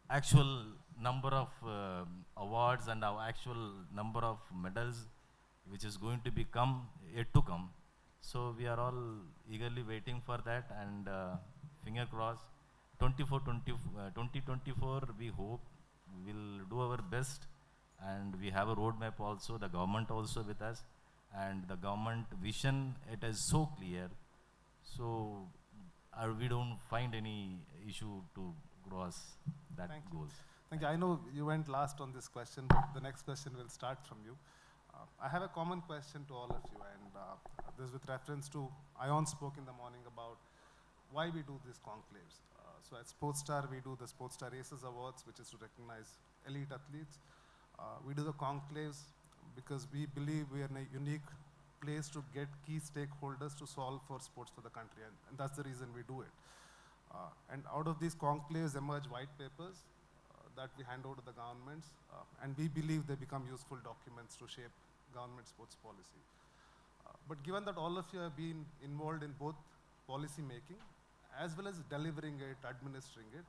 actual number of awards and our actual number of medals, which is going to become yet to come. So we are all eagerly waiting for that, and finger crossed. 2024, we hope we will do our best, and we have a roadmap also, the government also with us, and the government vision, it is so clear. So we don't find any issue to cross that goal. Thank you. I know you went last on this question, but the next question will start from you. I have a common question to all of you, and this is with reference to, Ion spoke in the morning about why we do these conclaves. So at Sportstar, we do the Sportstar Aces Awards, which is to recognize elite athletes. We do the conclaves because we believe we are in a unique place to get key stakeholders to solve for sports for the country, and that's the reason we do it. And out of these conclaves emerge white papers that we hand over to the governments, and we believe they become useful documents to shape government sports policy. But given that all of you have been involved in both policy making as well as delivering it, administering it,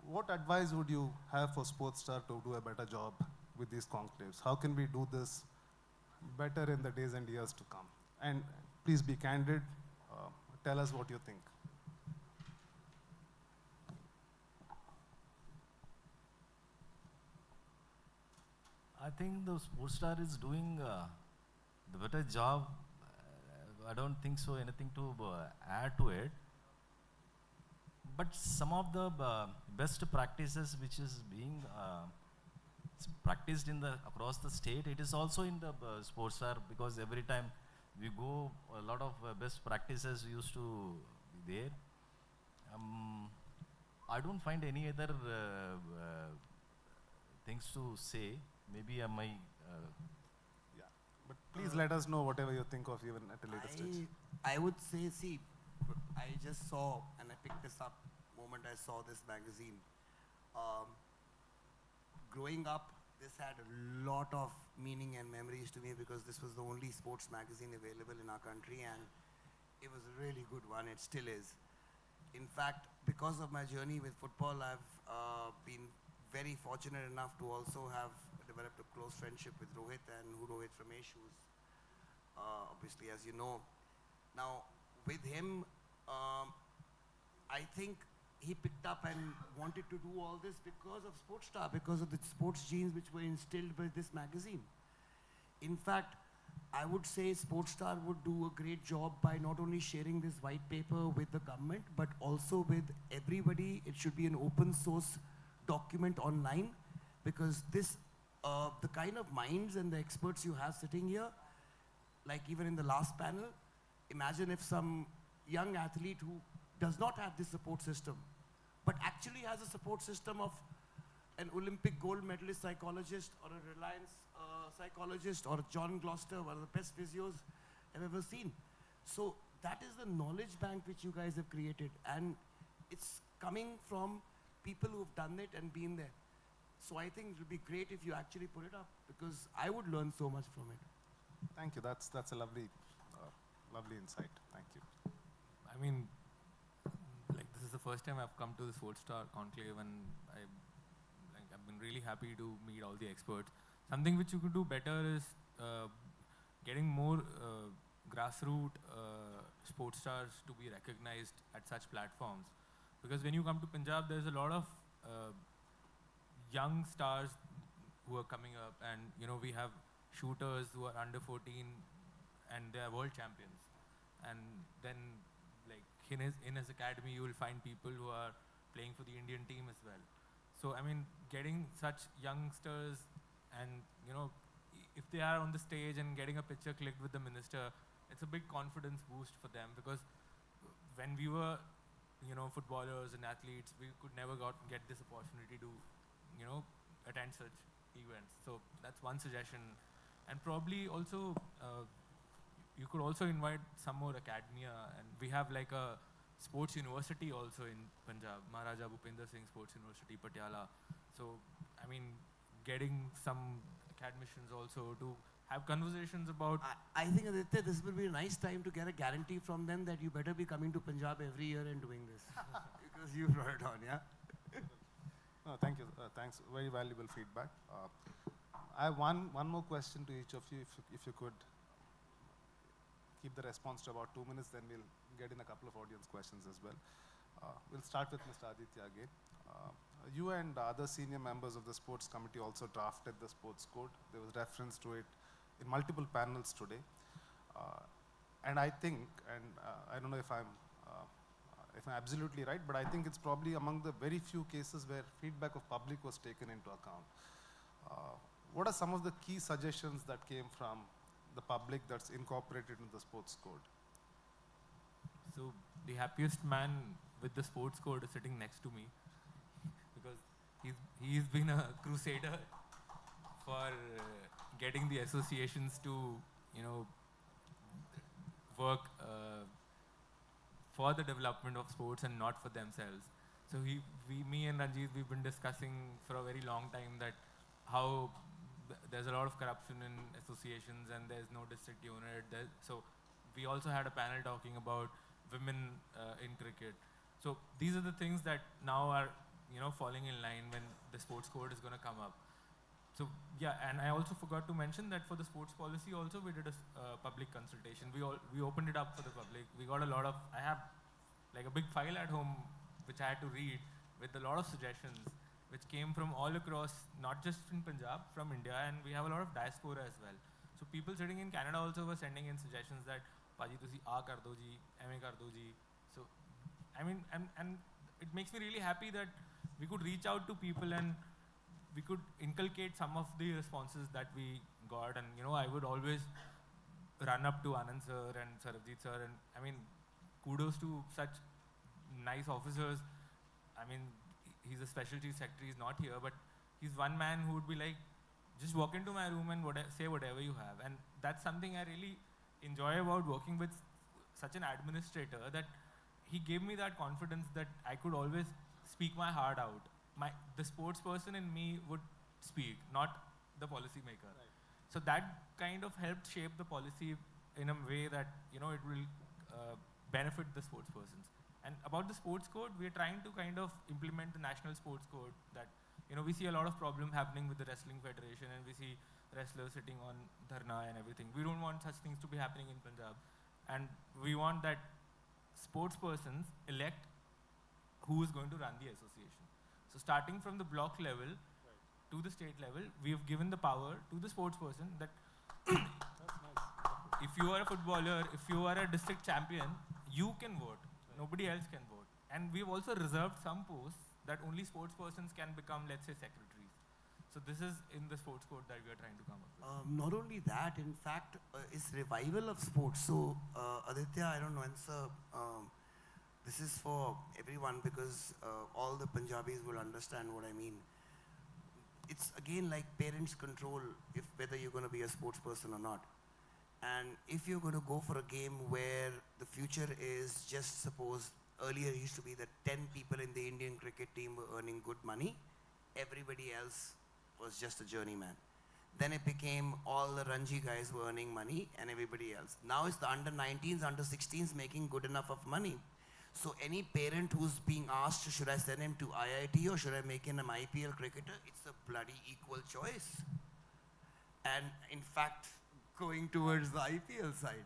what advice would you have for Sportstar to do a better job with these conclaves? How can we do this better in the days and years to come? And please be candid, tell us what you think. I think the Sportstar is doing the better job. I don't think so anything to add to it. But some of the best practices which is being practiced in the across the state, it is also in the Sportstar, because every time we go, a lot of best practices used to be there. I don't find any other things to say. Maybe I might. Yeah, but please let us know whatever you think of even at a later stage. I would say, see, I just saw, and I picked this up the moment I saw this magazine. growing up, this had a lot of meaning and memories to me because this was the only sports magazine available in our country, and it was a really good one. It still is. In fact, because of my journey with football, I've been very fortunate enough to also have developed a close friendship with Rohit and Rohit Ramesh, who's obviously, as you know. Now, with him, I think he picked up and wanted to do all this because of Sportstar, because of the sports genes which were instilled by this magazine. In fact, I would say Sportstar would do a great job by not only sharing this white paper with the government, but also with everybody. It should be an open source document online, because this, the kind of minds and the experts you have sitting here, like even in the last panel, imagine if some young athlete who does not have this support system, but actually has a support system of an Olympic gold medalist psychologist or a Reliance psychologist or John Gloucester, one of the best physios I've ever seen. So that is the knowledge bank which you guys have created, and it's coming from people who've done it and been there. So I think it would be great if you actually put it up, because I would learn so much from it. Thank you. That's a lovely, lovely insight. Thank you. I mean, like, this is the first time I've come to the Sportstar Conclave, and I've been really happy to meet all the experts. Something which you could do better is getting more grassroots sports stars to be recognized at such platforms. Because when you come to Punjab, there's a lot of young stars who are coming up, and we have shooters who are under 14 and they are world champions. And then, like, in his academy, you will find people who are playing for the Indian team as well. So I mean, getting such youngsters, and if they are on the stage and getting a picture clicked with the minister, it's a big confidence boost for them, because when we were footballers and athletes, we could never get this opportunity to attend such events. So that's one suggestion. And probably also you could also invite some more academia, and we have like a sports university also in Punjab, Maharaja Bhupinder Singh Sports University, Patiala. So I mean, getting some academicians also to have conversations about. I think, Aditya, this will be a nice time to get a guarantee from them that you better be coming to Punjab every year and doing this, because you brought it on, yeah? No, thank you. Thanks. Very valuable feedback. I have one more question to each of you. If you could keep the response to about 2 minutes, then we'll get in a couple of audience questions as well. We'll start with Mr. Aditya again. You and other senior members of the sports committee also drafted the sports code. There was reference to it in multiple panels today. And I think, and I don't know if I'm absolutely right, but I think it's probably among the very few cases where feedback of public was taken into account. What are some of the key suggestions that came from the public that's incorporated in the sports code? So the happiest man with the sports code is sitting next to me, because he's been a crusader for getting the associations to work for the development of sports and not for themselves. So me and Ranjit, we've been discussing for a very long time that how there's a lot of corruption in associations and there's no district unit. So we also had a panel talking about women in cricket. So these are the things that now are falling in line when the sports code is going to come up. So yeah, and I also forgot to mention that for the sports policy also we did a public consultation. We opened it up for the public. We got a lot of, I have like a big file at home which I had to read with a lot of suggestions which came from all across, not just in Punjab, from India, and we have a lot of diaspora as well. So people sitting in Canada also were sending in suggestions that Paji tusi aa kar do ji, MA kar do ji. So I mean, and it makes me really happy that we could reach out to people and we could inculcate some of the responses that we got. And I would always run up to Anand sir and Sarabjit sir, and I mean, kudos to such nice officers. I mean, he's a specialty secretary, he's not here, but he's one man who would be like, just walk into my room and say whatever you have. And that's something I really enjoy about working with such an administrator, that he gave me that confidence that I could always speak my heart out. The sports person in me would speak, not the policy maker. So that kind of helped shape the policy in a way that, you know, it will benefit the sports persons. And about the sports code, we are trying to kind of implement the national sports code that, you know, we see a lot of problem happening with the wrestling federation, and we see wrestlers sitting on dharna and everything. We don't want such things to be happening in Punjab. And we want that sports persons elect who is going to run the association. So starting from the block level to the state level, we have given the power to the sports person that if you are a footballer, if you are a district champion, you can vote. Nobody else can vote. And we've also reserved some posts that only sports persons can become, let's say, secretaries. So this is in the sports code that we are trying to come up with. Not only that, in fact, it's revival of sports. So Aditya, I don't know, and sir, this is for everyone because all the Punjabis will understand what I mean. It's again like parents control if whether you're going to be a sports person or not. And if you're going to go for a game where the future is just suppose earlier it used to be that 10 people in the Indian cricket team were earning good money, everybody else was just a journeyman. Then it became all the Ranji guys were earning money and everybody else. Now it's the under 19s, under 16s making good enough of money. So any parent who's being asked, should I send him to IIT or should I make him an IPL cricketer? It's a bloody equal choice. And in fact, going towards the IPL side.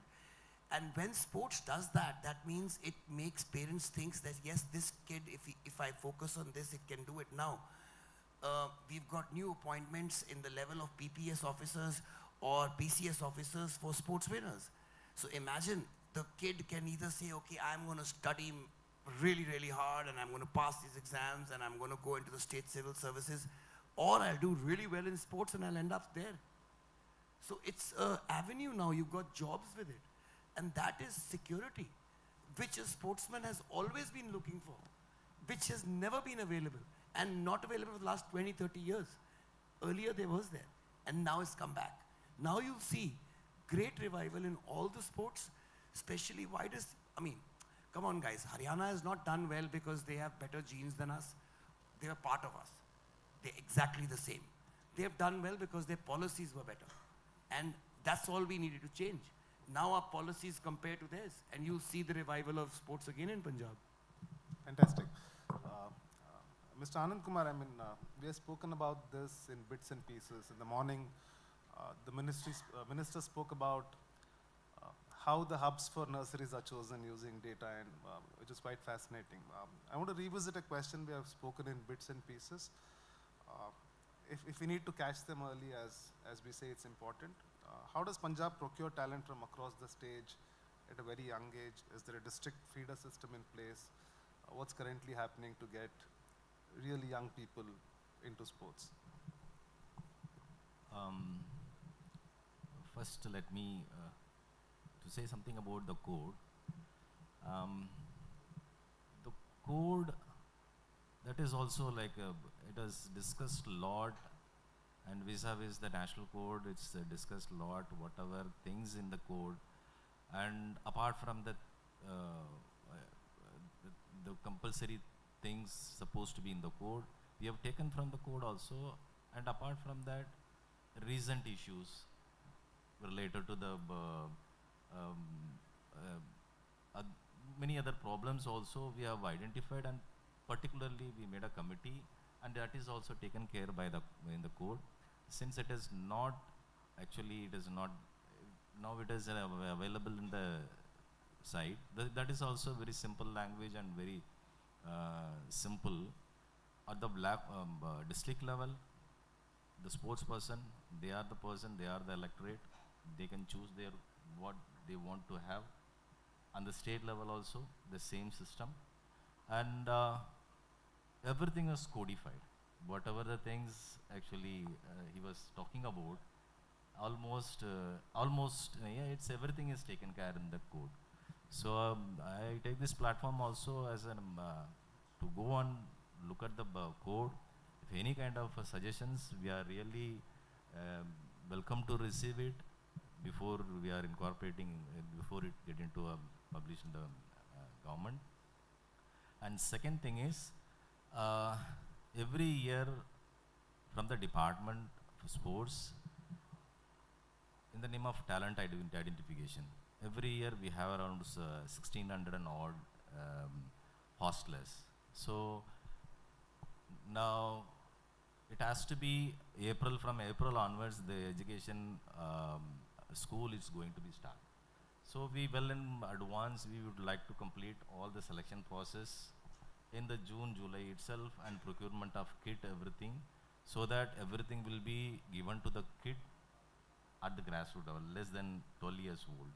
And when sports does that, that means it makes parents think that yes, this kid, if I focus on this, it can do it now. We've got new appointments in the level of PPS officers or PCS officers for sports winners. So imagine the kid can either say, okay, I'm going to study really, really hard and I'm going to pass these exams and I'm going to go into the state civil services, or I'll do really well in sports and I'll end up there. So it's an avenue now, you've got jobs with it. And that is security, which a sportsman has always been looking for, which has never been available and not available for the last 20, 30 years. Earlier there was there, and now it's come back. Now you'll see great revival in all the sports, especially come on guys, Haryana has not done well because they have better genes than us. They are part of us. They're exactly the same. They have done well because their policies were better. And that's all we needed to change. Now our policies compare to theirs, and you'll see the revival of sports again in Punjab. Fantastic. Mr. Anand Kumar, we have spoken about this in bits and pieces. In the morning, the minister spoke about how the hubs for nurseries are chosen using data, and which is quite fascinating. I want to revisit a question we have spoken in bits and pieces. If we need to catch them early, as we say, it's important. How does Punjab procure talent from across the stage at a very young age? Is there a district feeder system in place? What's currently happening to get really young people into sports? First, let me to say something about the code. The code, that is also like it has discussed a lot, and vis-a-vis the national code, it's discussed a lot, whatever things in the code. And apart from that, the compulsory things supposed to be in the code, we have taken from the code also. And apart from that, recent issues related to the many other problems also we have identified, and particularly we made a committee, and that is also taken care by in the code. Since it is not, actually it is not, now it is available in the site. That is also very simple language and very simple. At the district level, the sports person, they are the person, they are the electorate. They can choose what they want to have. On the state level also, the same system. And everything is codified. Whatever the things actually he was talking about, almost it's everything is taken care in the code. So I take this platform also as to go and look at the code. If any kind of suggestions, we are really welcome to receive it before we are incorporating, before it get into published in the government. And second thing is, every year from the Department of Sports in the name of talent identification. Every year we have around 1600 and odd hostlers. So now it has to be April, from April onwards the education school is going to be started. So we well in advance we would like to complete all the selection process in the June, July itself, and procurement of kit, everything, so that everything will be given to the kid at the grassroots level, less than 12 years old.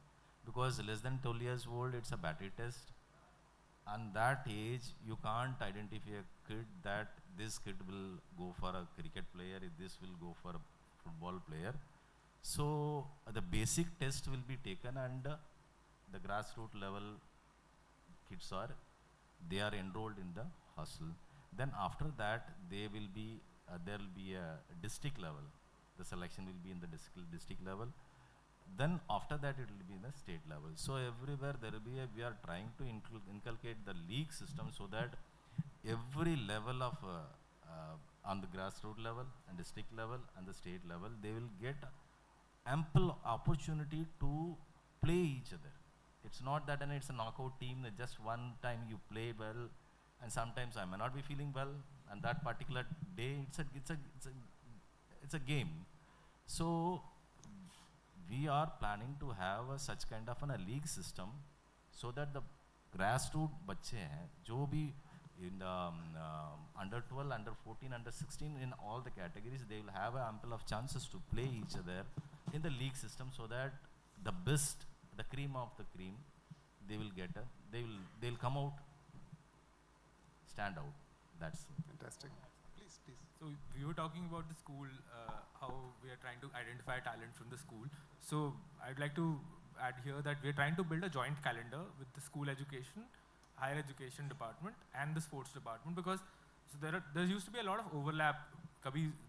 Because less than 12 years old, it's a battery test. And that age, you can't identify a kid that this kid will go for a cricket player, this will go for a football player. So the basic test will be taken, and the grassroots level kids they are enrolled in the hostel. Then after that, there will be a district level. The selection will be in the district level. Then after that, it will be in the state level. So everywhere there will be we are trying to inculcate the league system, so that every level of on the grassroots level and district level and the state level, they will get ample opportunity to play each other. It's not that it's a knockout team that just one time you play well, and sometimes I may not be feeling well, and that particular day it's a game. So we are planning to have such kind of a league system, so that the grassroots बच्चे हैं जो भी in the under 12, under 14, under 16, in all the categories, they will have ample of chances to play each other in the league system, so that the best, the cream of the cream, they will they'll come out, stand out. That's fantastic. Please. So we were talking about the school, how we are trying to identify talent from the school. So I'd like to add here that we are trying to build a joint calendar with the school education, higher education department, and the sports department, because there used to be a lot of overlap.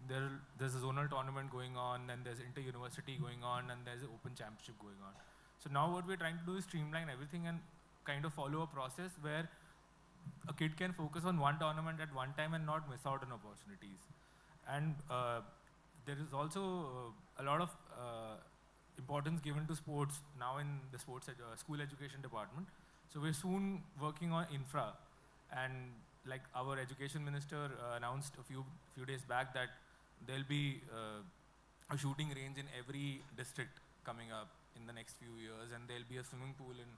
There's a zonal tournament going on, and there's inter-university going on, and there's an open championship going on. So now what we're trying to do is streamline everything and kind of follow a process where a kid can focus on one tournament at one time and not miss out on opportunities. And there is also a lot of importance given to sports now in the school education department. So we're soon working on infra, and like our education minister announced a few days back that there'll be a shooting range in every district coming up in the next few years, and there'll be a swimming pool in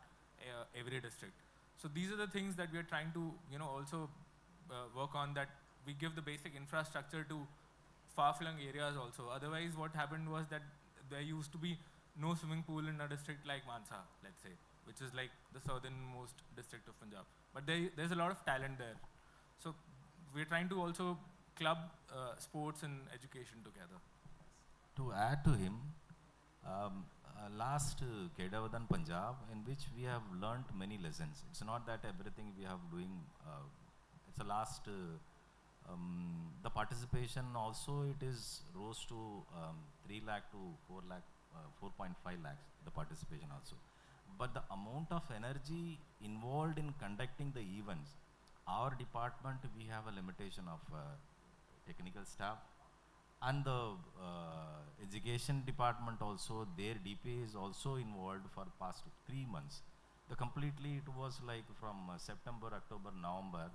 every district. So these are the things that we are trying to also work on, that we give the basic infrastructure to far-flung areas also. Otherwise, what happened was that there used to be no swimming pool in a district like Mansa, let's say, which is like the southernmost district of Punjab. But there's a lot of talent there. So we're trying to also club sports and education together. To add to him, last Kedavadan Punjab, in which we have learnt many lessons. It's not that everything we have doing, it's a last, the participation also it is rose to 3 lakh to 4 lakh, 4.5 lakhs, the participation also. But the amount of energy involved in conducting the events, our department, we have a limitation of technical staff, and the education department also, their DPA is also involved for past 3 months. It was like from September, October, November,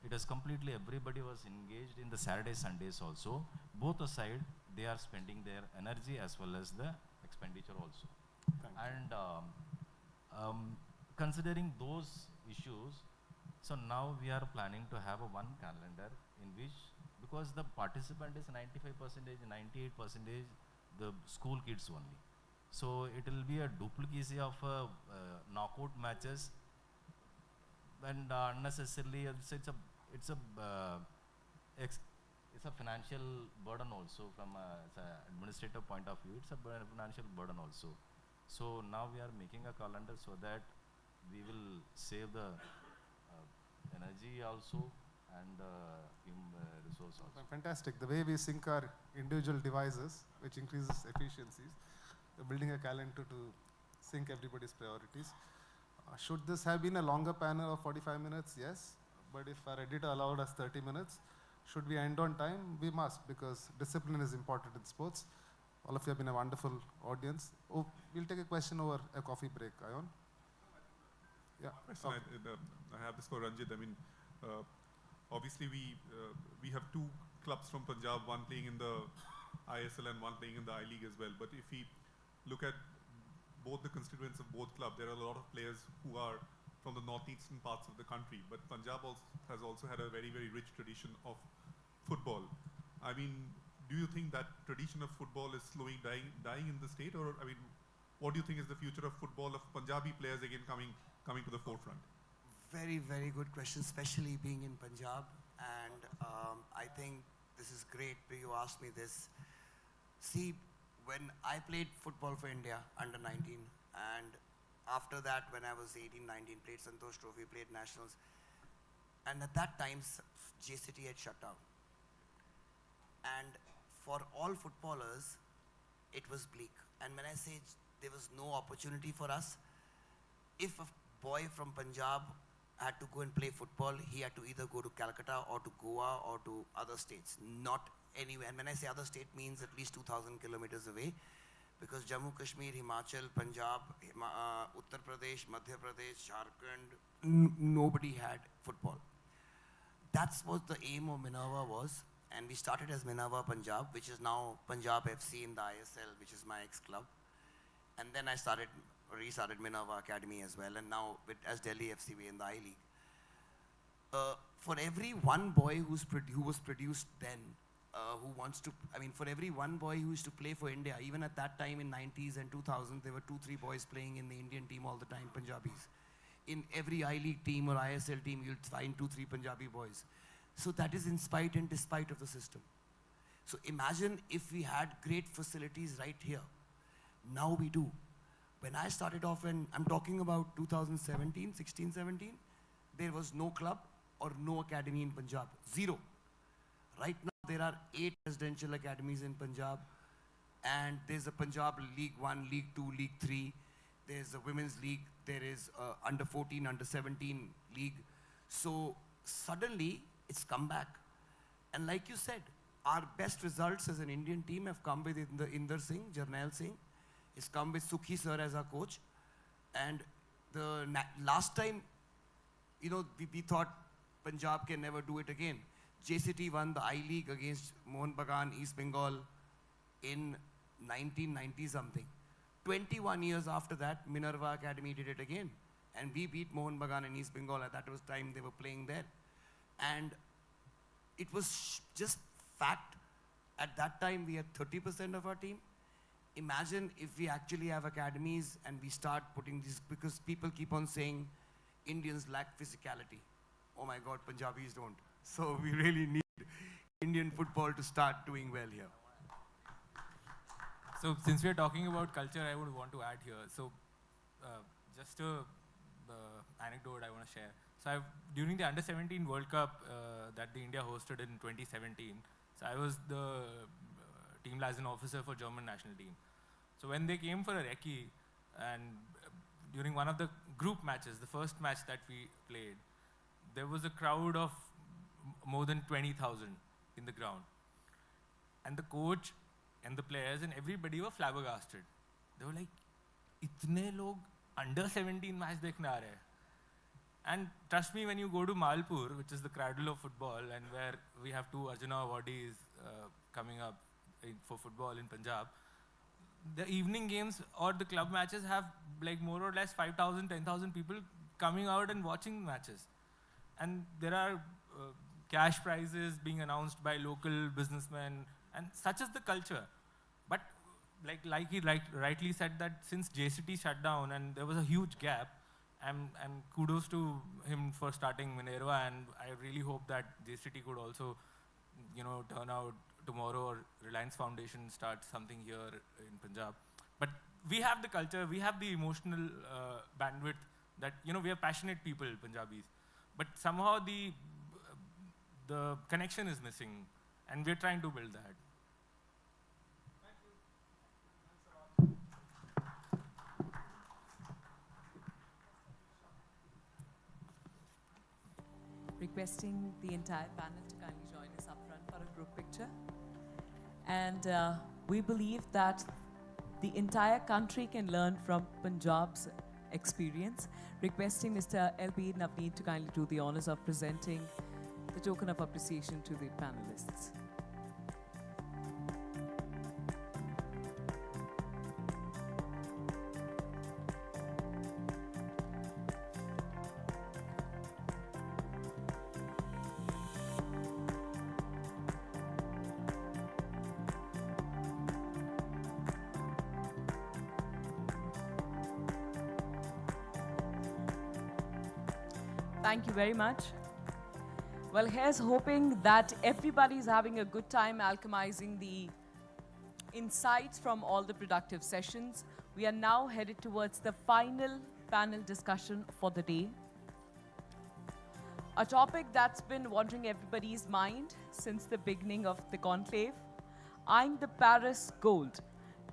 it was completely, everybody was engaged in the Saturday, Sundays also. Both aside, they are spending their energy as well as the expenditure also. Considering those issues, so now we are planning to have one calendar in which, because the participant is 95%, 98% the school kids only. So it will be a duplicacy of knockout matches, and unnecessarily it's a financial burden also from an administrative point of view. It's a financial burden also. So now we are making a calendar so that we will save the energy also and resource also. Fantastic. The way we sync our individual devices, which increases efficiencies, we're building a calendar to sync everybody's priorities. Should this have been a longer panel of 45 minutes? Yes. But if our editor allowed us 30 minutes, Should we end on time? We must, because discipline is important in sports. All of you have been a wonderful audience. Oh, we'll take a question over a coffee break, Ayon. Yeah. Question, I have this for Ranjit. I mean, obviously we have two clubs from Punjab, one playing in the ISL and one playing in the I-League as well. But if we look at both the constituents of both clubs, there are a lot of players who are from the northeastern parts of the country. But Punjab has also had a very, very rich tradition of football. I mean, do you think that tradition of football is dying in the state? Or, I mean, what do you think is the future of football, of Punjabi players again coming to the forefront? Very, very good question, especially being in Punjab. And I think this is great that you asked me this. See, when I played football for India, under 19, and after that, when I was 18, 19, played Santosh Trophy, played Nationals, and at that time, JCT had shut down. And for all footballers, it was bleak. And when I say there was no opportunity for us, if a boy from Punjab had to go and play football, he had to either go to Calcutta or to Goa or to other states, not anywhere. And when I say other state, means at least 2,000 kilometers away, because Jammu, Kashmir, Himachal, Punjab, Uttar Pradesh, Madhya Pradesh, Jharkhand, nobody had football. That's what the aim of Minerva was. And we started as Minerva Punjab, which is now Punjab FC in the ISL, which is my ex-club. And then I restarted Minerva Academy as well, and now as Delhi FCB in the I-League. For every one boy who was produced then, for every one boy who used to play for India, even at that time in 90s and 2000s, there were 2-3 boys playing in the Indian team all the time, Punjabis. In every I-League team or ISL team, you'll find 2-3 Punjabi boys. So that is in spite and despite of the system. So imagine if we had great facilities right here. Now we do. When I started off, and I'm talking about 2017, 16, 17, there was no club or no academy in Punjab. Zero. Right now, there are 8 residential academies in Punjab, and there's a Punjab League 1, League 2, League 3. There's a women's league. There is under 14, under 17 league. So suddenly, it's come back. And like you said, our best results as an Indian team have come with Inder Singh, Jarnail Singh. It's come with Sukhi sir as our coach. And the last time, we thought Punjab can never do it again. JCT won the I-League against Mohun Bagan, East Bengal in 1990 something. 21 years after that, Minerva Academy did it again. And we beat Mohun Bagan and East Bengal. At that was time they were playing there. And it was just fact. At that time, we had 30% of our team. Imagine if we actually have academies and we start putting these, because people keep on saying Indians lack physicality. Oh my God, Punjabis don't. So we really need Indian football to start doing well here. So since we're talking about culture, I would want to add here. So just a anecdote I want to share. So during the Under-17 World Cup that the India hosted in 2017, so I was the team liaison officer for German national team. So when they came for a recce, and during one of the group matches, the first match that we played, there was a crowd of more than 20,000 in the ground. And the coach and the players and everybody were flabbergasted. They were like, "Itne log Under-17 match dekhne aa rahe hai." And trust me, when you go to Malpur, which is the cradle of football, and where we have 2 Arjuna awardees coming up for football in Punjab, the evening games or the club matches have like more or less 5,000, 10,000 people coming out and watching matches. And there are cash prizes being announced by local businessmen, and such is the culture. But like he rightly said, that since JCT shut down and there was a huge gap, and kudos to him for starting Minerva, and I really hope that JCT could also, turn out tomorrow, or Reliance Foundation starts something here in Punjab. But we have the culture, we have the emotional bandwidth that, we are passionate people, Punjabis. But somehow the connection is missing, and we're trying to build that. Requesting the entire panel to kindly join us up group picture. And we believe that the entire country can learn from Punjab's experience. Requesting Mr. L.B. Navneet to kindly do the honors of presenting the token of appreciation to the panelists. Thank you very much. Well, here's hoping that everybody's having a good time alchemizing the insights from all the productive sessions. We are now headed towards the final panel discussion for the day. A topic that's been wandering everybody's mind since the beginning of the conclave, eyeing the Paris gold.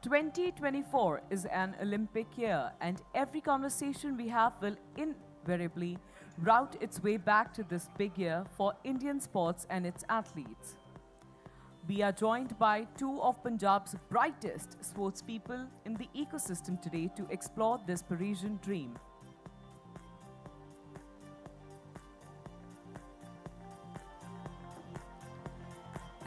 2024 is an Olympic year, and every conversation we have will invariably route its way back to this big year for Indian sports and its athletes. We are joined by two of Punjab's brightest sports people in the ecosystem today to explore this Parisian dream.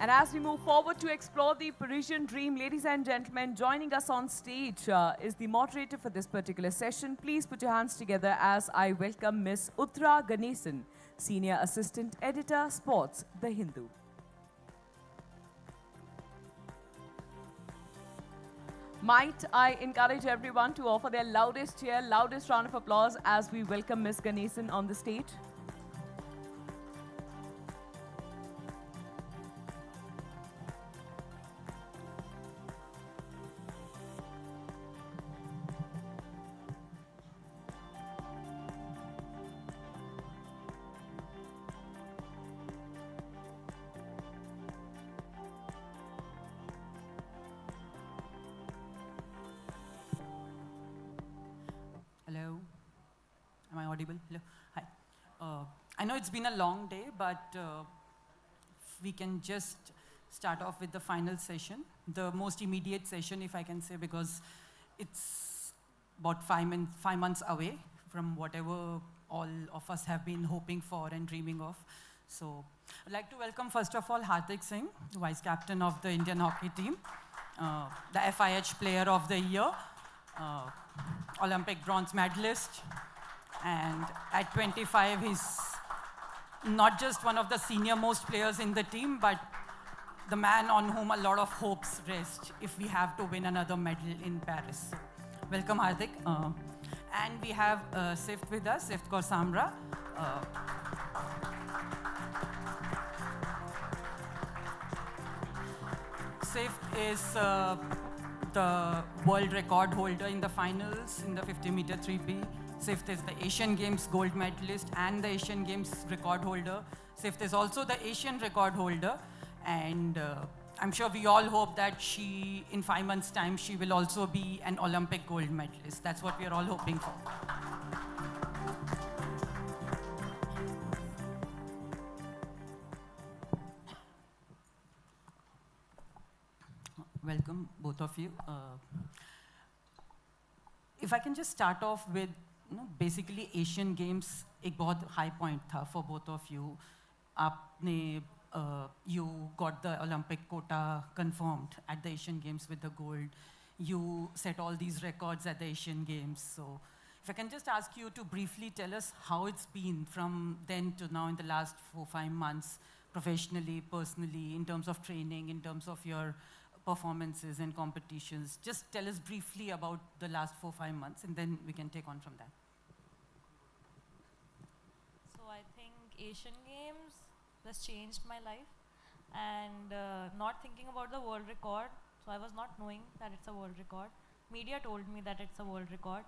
And as we move forward to explore the Parisian dream, ladies and gentlemen, joining us on stage is the moderator for this particular session. Please put your hands together as I welcome Ms. Uttara Ganesan, Senior Assistant Editor, Sports, The Hindu. Might I encourage everyone to offer their loudest cheer, loudest round of applause as we welcome Ms. Ganesan on the stage. Hello, am I audible? Hello, hi. I know it's been a long day, but we can just start off with the final session, the most immediate session, if I can say, because it's about 5 months away from whatever all of us have been hoping for and dreaming of. So I'd like to welcome, first of all, Hardik Singh, Vice Captain of the Indian hockey team, the FIH Player of the Year, Olympic bronze medalist, and at 25, he's not just one of the senior most players in the team, but the man on whom a lot of hopes rest if we have to win another medal in Paris. So, welcome, Hardik. And we have Sift with us, Sift Kaur Samra. Sift is the world record holder in the finals in the 50-meter 3P. Sift is the Asian Games gold medalist and the Asian Games record holder. Sift is also the Asian record holder. And I'm sure we all hope that she, in 5 months' time, she will also be an Olympic gold medalist. That's what we're all hoping for. Welcome, both of you. If I can just start off with, basically Asian Games एक बहुत high point था for both of you. आपने you got the Olympic quota confirmed at the Asian Games with the gold. You set all these records at the Asian Games. So if I can just ask you to briefly tell us how it's been from then to now in the last 4-5 months, professionally, personally, in terms of training, in terms of your performances and competitions. Just tell us briefly about the last 4-5 months, and then we can take on from that. So I think Asian Games has changed my life, and not thinking about the world record. So I was not knowing that it's a world record. Media told me that it's a world record.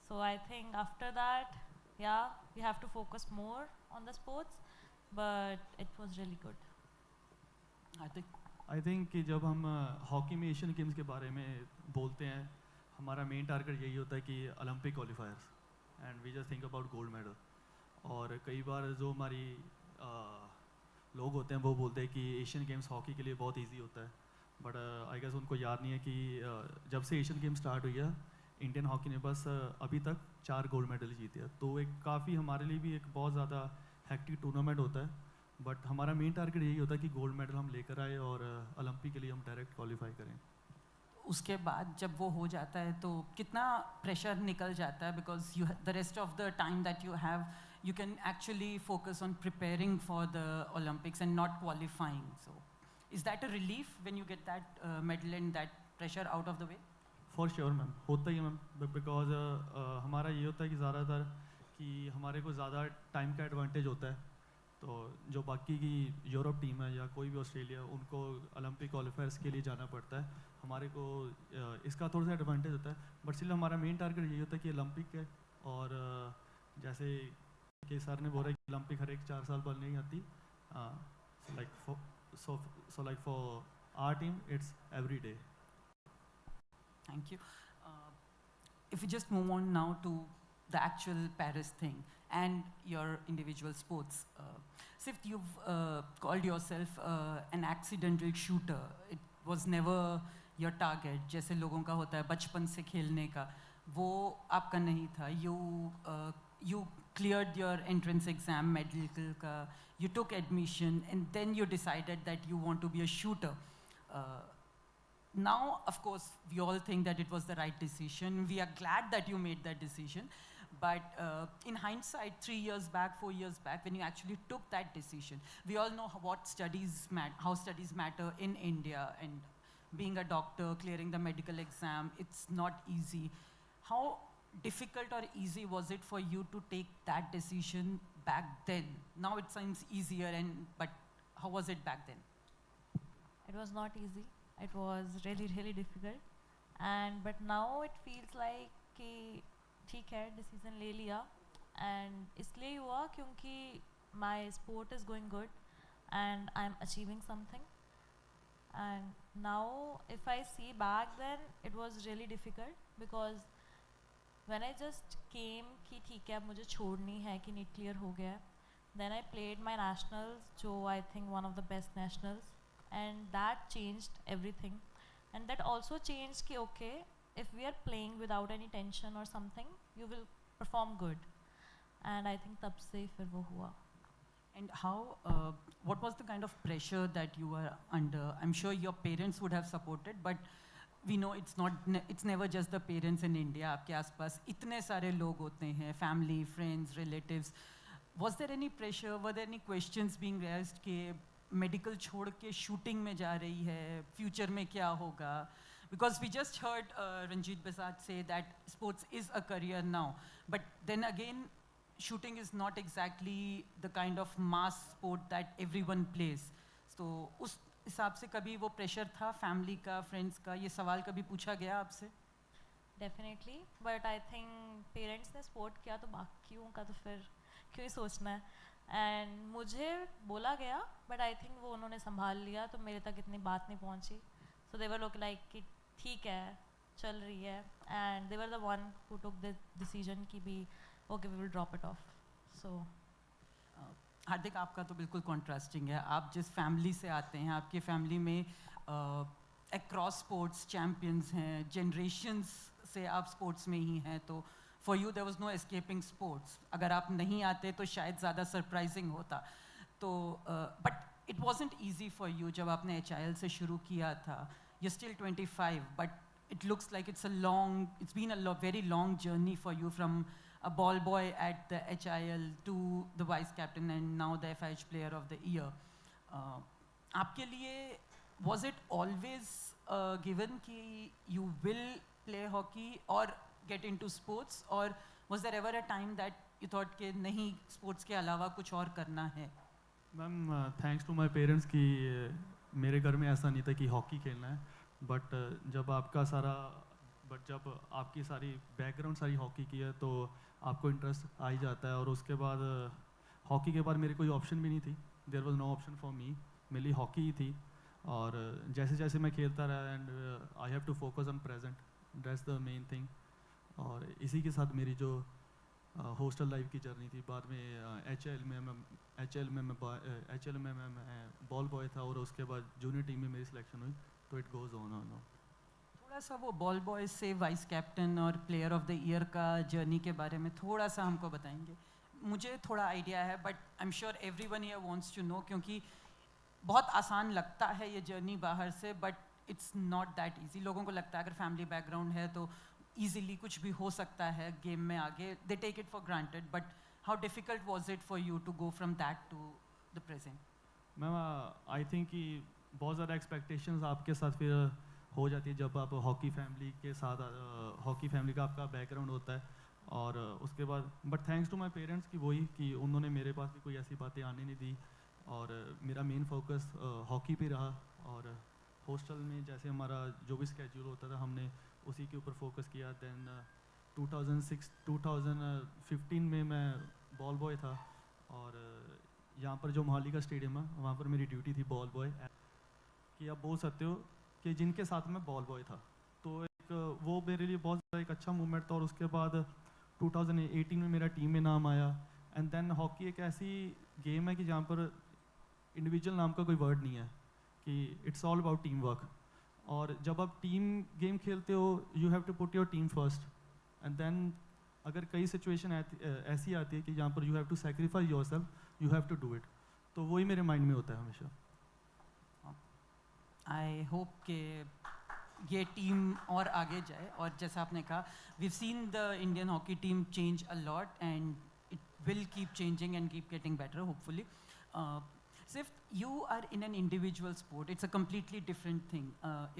So I think after that, yeah, we have to focus more on the sports, but it was really good. I think कि जब हम hockey में Asian games के बारे में बोलते हैं, हमारा मेन टारगेट यही होता है कि Olympic qualifiers, and we just think about gold medal. और कई बार जो हमारी लोग होते हैं वो बोलते हैं कि एशियन गेम्स हॉकी के लिए बहुत इजी होता है, बट आई गेस उनको याद नहीं है कि जब से एशियन गेम स्टार्ट हुई है इंडियन हॉकी ने बस अभी तक 4 गोल्ड मेडल जीते हैं। तो एक काफ़ी हमारे लिए भी एक बहुत ज़्यादा हेक्टिक टूर्नामेंट होता है, बट हमारा मेन टारगेट यही होता है कि गोल्ड मेडल हम लेकर आए और ओलंपिक के लिए हम डायरेक्ट क्वालिफाई करें। उसके बाद जब वो हो जाता है तो कितना प्रेशर निकल जाता है, because you the rest of the time that you have you can actually focus on preparing for the Olympics and not qualifying. So is that a relief when you get that medal and that pressure out of the way? For sure ma'am, होता ही है ma'am, because हमारा ये होता है कि ज़्यादातर कि हमारे को ज़्यादा टाइम का एडवांटेज होता है। तो जो बाकी की यूरोप टीम है या कोई भी ऑस्ट्रेलिया, उनको ओलंपिक क्वालिफायर्स के लिए जाना पड़ता है, हमारे को इसका थोड़ा सा एडवांटेज होता है। बट स्टिल हमारा मेन टारगेट यही होता है कि ओलंपिक है, और जैसे कि सर ने बोला कि ओलंपिक हर एक 4 साल बाद नहीं आती, like for our team it's every day. Thank you. If we just move on now to the actual Paris thing and your individual sports. Sif, you've called yourself an accidental shooter. It was never your target. जैसे लोगों का होता है बचपन से खेलने का, वो आपका नहीं था. You cleared your entrance exam, medical का, you took admission, and then you decided that you want to be a shooter. Now, of course, we all think that it was the right decision. We are glad that you made that decision. But in hindsight, 3 years back, 4 years back, when you actually took that decision, we all know how studies matter in India, and being a doctor, clearing the medical exam, it's not easy. How difficult or easy was it for you to take that decision back then? Now it seems easier, but how was it back then? It was not easy. It was really, really difficult. But now it feels like कि ठीक है, decision ले लिया, and इसलिए हुआ क्योंकि my sport is going good and I'm achieving something. And now if I see back then, it was really difficult because when I just came कि ठीक है, मुझे छोड़नी है कि NEET clear हो गया, then I played my nationals, जो I think one of the best nationals. And that changed everything, and that also changed कि okay, if we are playing without any tension or something, you will perform good. And I think तब से फिर वो हुआ. And how, what was the kind of pressure that you were under? I'm sure your parents would have supported, but we know it's never just the parents in India. आपके आसपास इतने सारे लोग होते हैं, family, friends, relatives. Was there any pressure? Were there any questions being raised कि medical छोड़ के शूटिंग में जा रही है, फ्यूचर में क्या होगा? Because we just heard Ranjit Basad say that sports is a career now, but then again, shooting is not exactly the kind of mass sport that everyone plays. So उस हिसाब से कभी वो प्रेशर था family का, friends का? ये सवाल कभी पूछा गया आपसे? Definitely, but I think parents ने सपोर्ट किया तो बाकियों का तो फिर क्यों ही सोचना है. एंड मुझे बोला गया, बट आई थिंक वो उन्होंने संभाल लिया, तो मेरे तक इतनी बात नहीं पहुंची. सो दे वर लुक लाइक कि ठीक है, चल रही है, and they were the one who took the decision कि भी okay we will drop it off. So Hardik, आपका तो बिल्कुल कॉन्ट्रास्टिंग है. आप जिस फैमिली से आते हैं, आपकी फैमिली में अक्रॉस स्पोर्ट्स चैम्पियंस हैं, जनरेशन्स से आप स्पोर्ट्स में ही हैं, तो For you, there was no escaping sports. अगर आप नहीं आते तो शायद ज़्यादा surprising होता. तो but it wasn't easy for you जब आपने HIL से शुरू किया था. You're still 25, but it looks like it's been a very long journey for you from a ball boy at the HIL to the vice captain and now the FIH player of the year. आपके लिए was it always given कि you will play hockey or get into sports, or was there ever a time that you thought कि नहीं, sports के अलावा कुछ और करना है? Ma'am, thanks to my parents कि मेरे घर में ऐसा नहीं था कि हॉकी खेलना है, बट जब आपकी सारी बैकग्राउंड सारी हॉकी की है तो आपको इंटरेस्ट आ ही जाता है. और उसके बाद हॉकी के बाद मेरी कोई ऑप्शन भी नहीं थी. There was no option for me, मेरी हॉकी ही थी. और जैसे जैसे मैं खेलता रहा, and I have to focus on present, that's the main thing. और इसी के साथ मेरी जो हॉस्टल लाइफ की जर्नी थी, बाद में एचएल में मैं बॉल बॉय था और उसके बाद जूनियर टीम में मेरी सिलेक्शन हुई, तो इट गोज़ ऑन ऑन। थोड़ा सा वो बॉल बॉय से वाइस कैप्टन और प्लेयर ऑफ द ईयर का जर्नी के बारे में थोड़ा सा हमको बताएंगे? मुझे थोड़ा आइडिया है but I am sure everyone here wants to know, क्योंकि बहुत आसान लगता है ये जर्नी बाहर से but it's not that easy. लोगों को लगता है अगर फैमिली बैकग्राउंड है तो ईजिली कुछ भी हो सकता है गेम में आगे, they take it for granted, but how difficult was it for you to go from that to the present? Ma'am I think कि बहुत ज़्यादा एक्सपेक्टेशंस आपके साथ फिर हो जाती है जब आप हॉकी फैमिली के साथ, हॉकी फैमिली का आपका बैकग्राउंड होता है, और उसके बाद but thanks to my parents कि वही कि उन्होंने मेरे पास भी कोई ऐसी बातें आने नहीं दी, और मेरा मेन फोकस हॉकी पे रहा, और हॉस्टल में जैसे हमारा जो भी स्केड्यूल होता था हमने उसी के ऊपर फोकस किया। देन 2015 में मैं बॉल बॉय था, और यहाँ पर जो मोहाली का स्टेडियम है वहाँ पर मेरी ड्यूटी थी बॉल बॉय, कि आप बोल सकते हो कि जिनके साथ मैं बॉल बॉय था, तो एक वो मेरे लिए बहुत ज़्यादा एक अच्छा मूवमेंट था। और उसके बाद 2018 में मेरा टीम में नाम आया, एंड देन हॉकी एक ऐसी गेम है कि जहाँ पर इंडिविजुअल नाम का कोई वर्ड नहीं है, कि it's all about team work, और जब आप टीम गेम खेलते हो you have to put your team first, and then अगर कई सिचुएशन ऐसी आती है कि जहाँ पर you have to sacrifice yourself, you have to do it, तो वही मेरे माइंड में होता है हमेशा। आई होप कि ये टीम और आगे जाए, और जैसा आपने कहा we seen the Indian hockey team change a lot and it will keep changing and keep getting better hopefully. If you are in an individual sport, it's a completely different thing.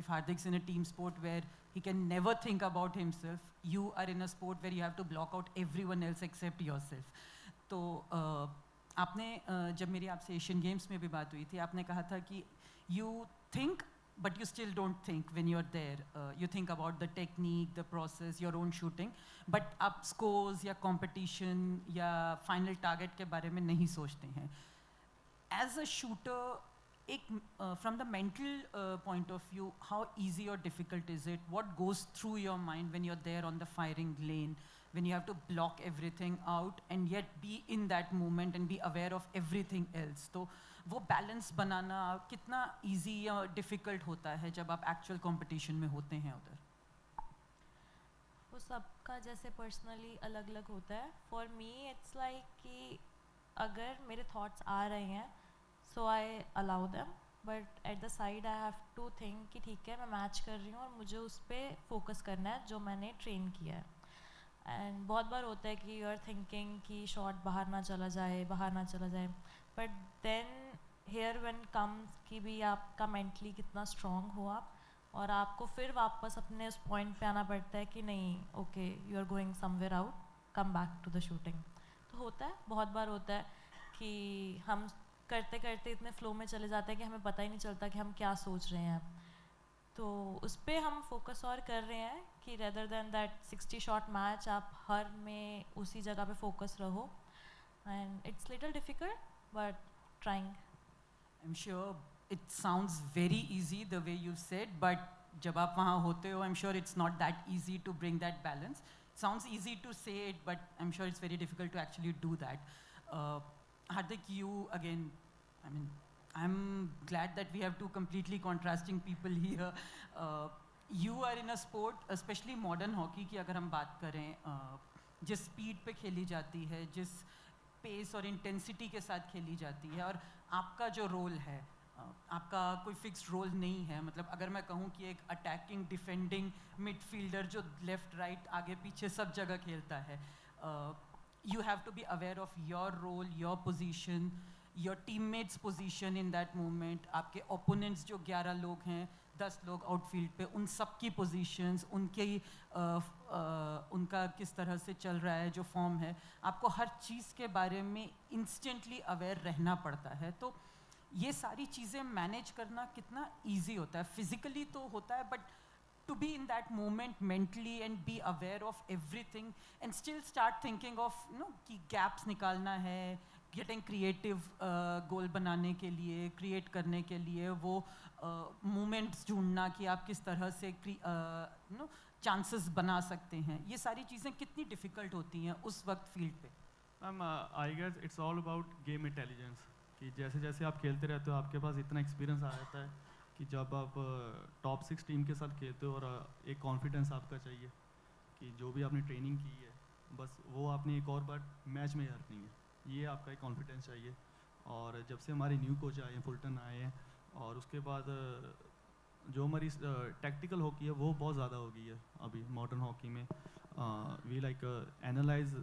If Hardik's in a team sport where he can never think about himself, you are in a sport where you have to block out everyone else except yourself. तो आपने जब मेरी आपसे Asian games में भी बात हुई थी, आपने कहा था कि you think but you still don't think when you're there. You think about the technique, the process, your own shooting, but आप scores या competition या final target के बारे में नहीं सोचते हैं। As a shooter, from the mental point of view, how easy or difficult is it? What goes through your mind when you're there on the firing lane, when you have to block everything out and yet be in that moment and be aware of everything else? तो वो balance बनाना कितना easy या difficult होता है जब आप actual competition में होते हैं उधर? वो सबका जैसे personally अलग अलग होता है। For me, it's like कि अगर मेरे thoughts आ रहे हैं, so I allow them, but at the side I have to think कि ठीक है मैं मैच कर रही हूँ और मुझे उस पर फोकस करना है जो मैंने ट्रेन किया है। एंड बहुत बार होता है कि यू आर थिंकिंग कि शॉट बाहर ना चला जाए, but then here when comes कि भी आपका मेंटली कितना स्ट्रॉन्ग हो आप, और आपको फिर वापस अपने उस पॉइंट पे आना पड़ता है कि नहीं okay you are going somewhere out, come back to the shooting. तो होता है, बहुत बार होता है कि हम करते करते इतने फ्लो में चले जाते हैं कि हमें पता ही नहीं चलता कि हम क्या सोच रहे हैं। तो उस पर हम फोकस और कर रहे हैं कि rather than that 60 shot match आप हर में उसी जगह पे फोकस रहो, and it's little difficult but trying. I am sure it sounds very easy the way you said, but जब आप वहाँ होते हो I am sure it's not that easy to bring that balance. Sounds easy to say it, but I'm sure it's very difficult to actually do that. Hardik, you again, I mean, I'm glad that we have two completely contrasting people here. You are in a sport, especially modern hockey की अगर हम बात करें, जिस speed पे खेली जाती है, जिस पेस और इंटेंसिटी के साथ खेली जाती है, और आपका जो रोल है, आपका कोई फिक्स्ड रोल नहीं है। मतलब अगर मैं कहूँ कि एक अटैकिंग, डिफेंडिंग मिडफील्डर जो लेफ्ट राइट आगे पीछे सब जगह खेलता है, you have to be aware of your role, your position, your teammates position in that moment, आपके ओपोनेंट्स जो 11 लोग हैं, 10 लोग आउटफील्ड पे, उन सब की पोजीशंस, उनका किस तरह से चल रहा है, जो फॉर्म है, आपको हर चीज़ के बारे में इंस्टेंटली अवेयर रहना पड़ता है। तो ये सारी चीज़ें मैनेज करना कितना ईजी होता है? फिजिकली तो होता है, but to be in that moment mentally and be aware of everything and still start thinking of कि गैप्स निकालना है, गेटिंग क्रिएटिव गोल बनाने के लिए, क्रिएट करने के लिए, वो मोमेंट्स ढूंढना कि आप किस तरह से चांसेस बना सकते हैं, ये सारी चीज़ें कितनी डिफ़िकल्ट होती हैं उस वक्त फील्ड पे? Ma'am I guess it's all about game intelligence, कि जैसे जैसे आप खेलते रहते हो आपके पास इतना एक्सपीरियंस आ जाता है कि जब आप टॉप 6 टीम के साथ खेलते हो और एक कॉन्फिडेंस आपका चाहिए कि जो भी आपने ट्रेनिंग की है बस वो आपने एक और बार मैच में हारनी है, ये आपका एक कॉन्फिडेंस चाहिए। और जब से हमारे न्यू कोच आए हैं, फुलटन आए हैं, और उसके बाद जो हमारी टैक्टिकल हॉकी है वो बहुत ज़्यादा हो गई है अभी मॉडर्न हॉकी में। वी लाइक एनालाइज,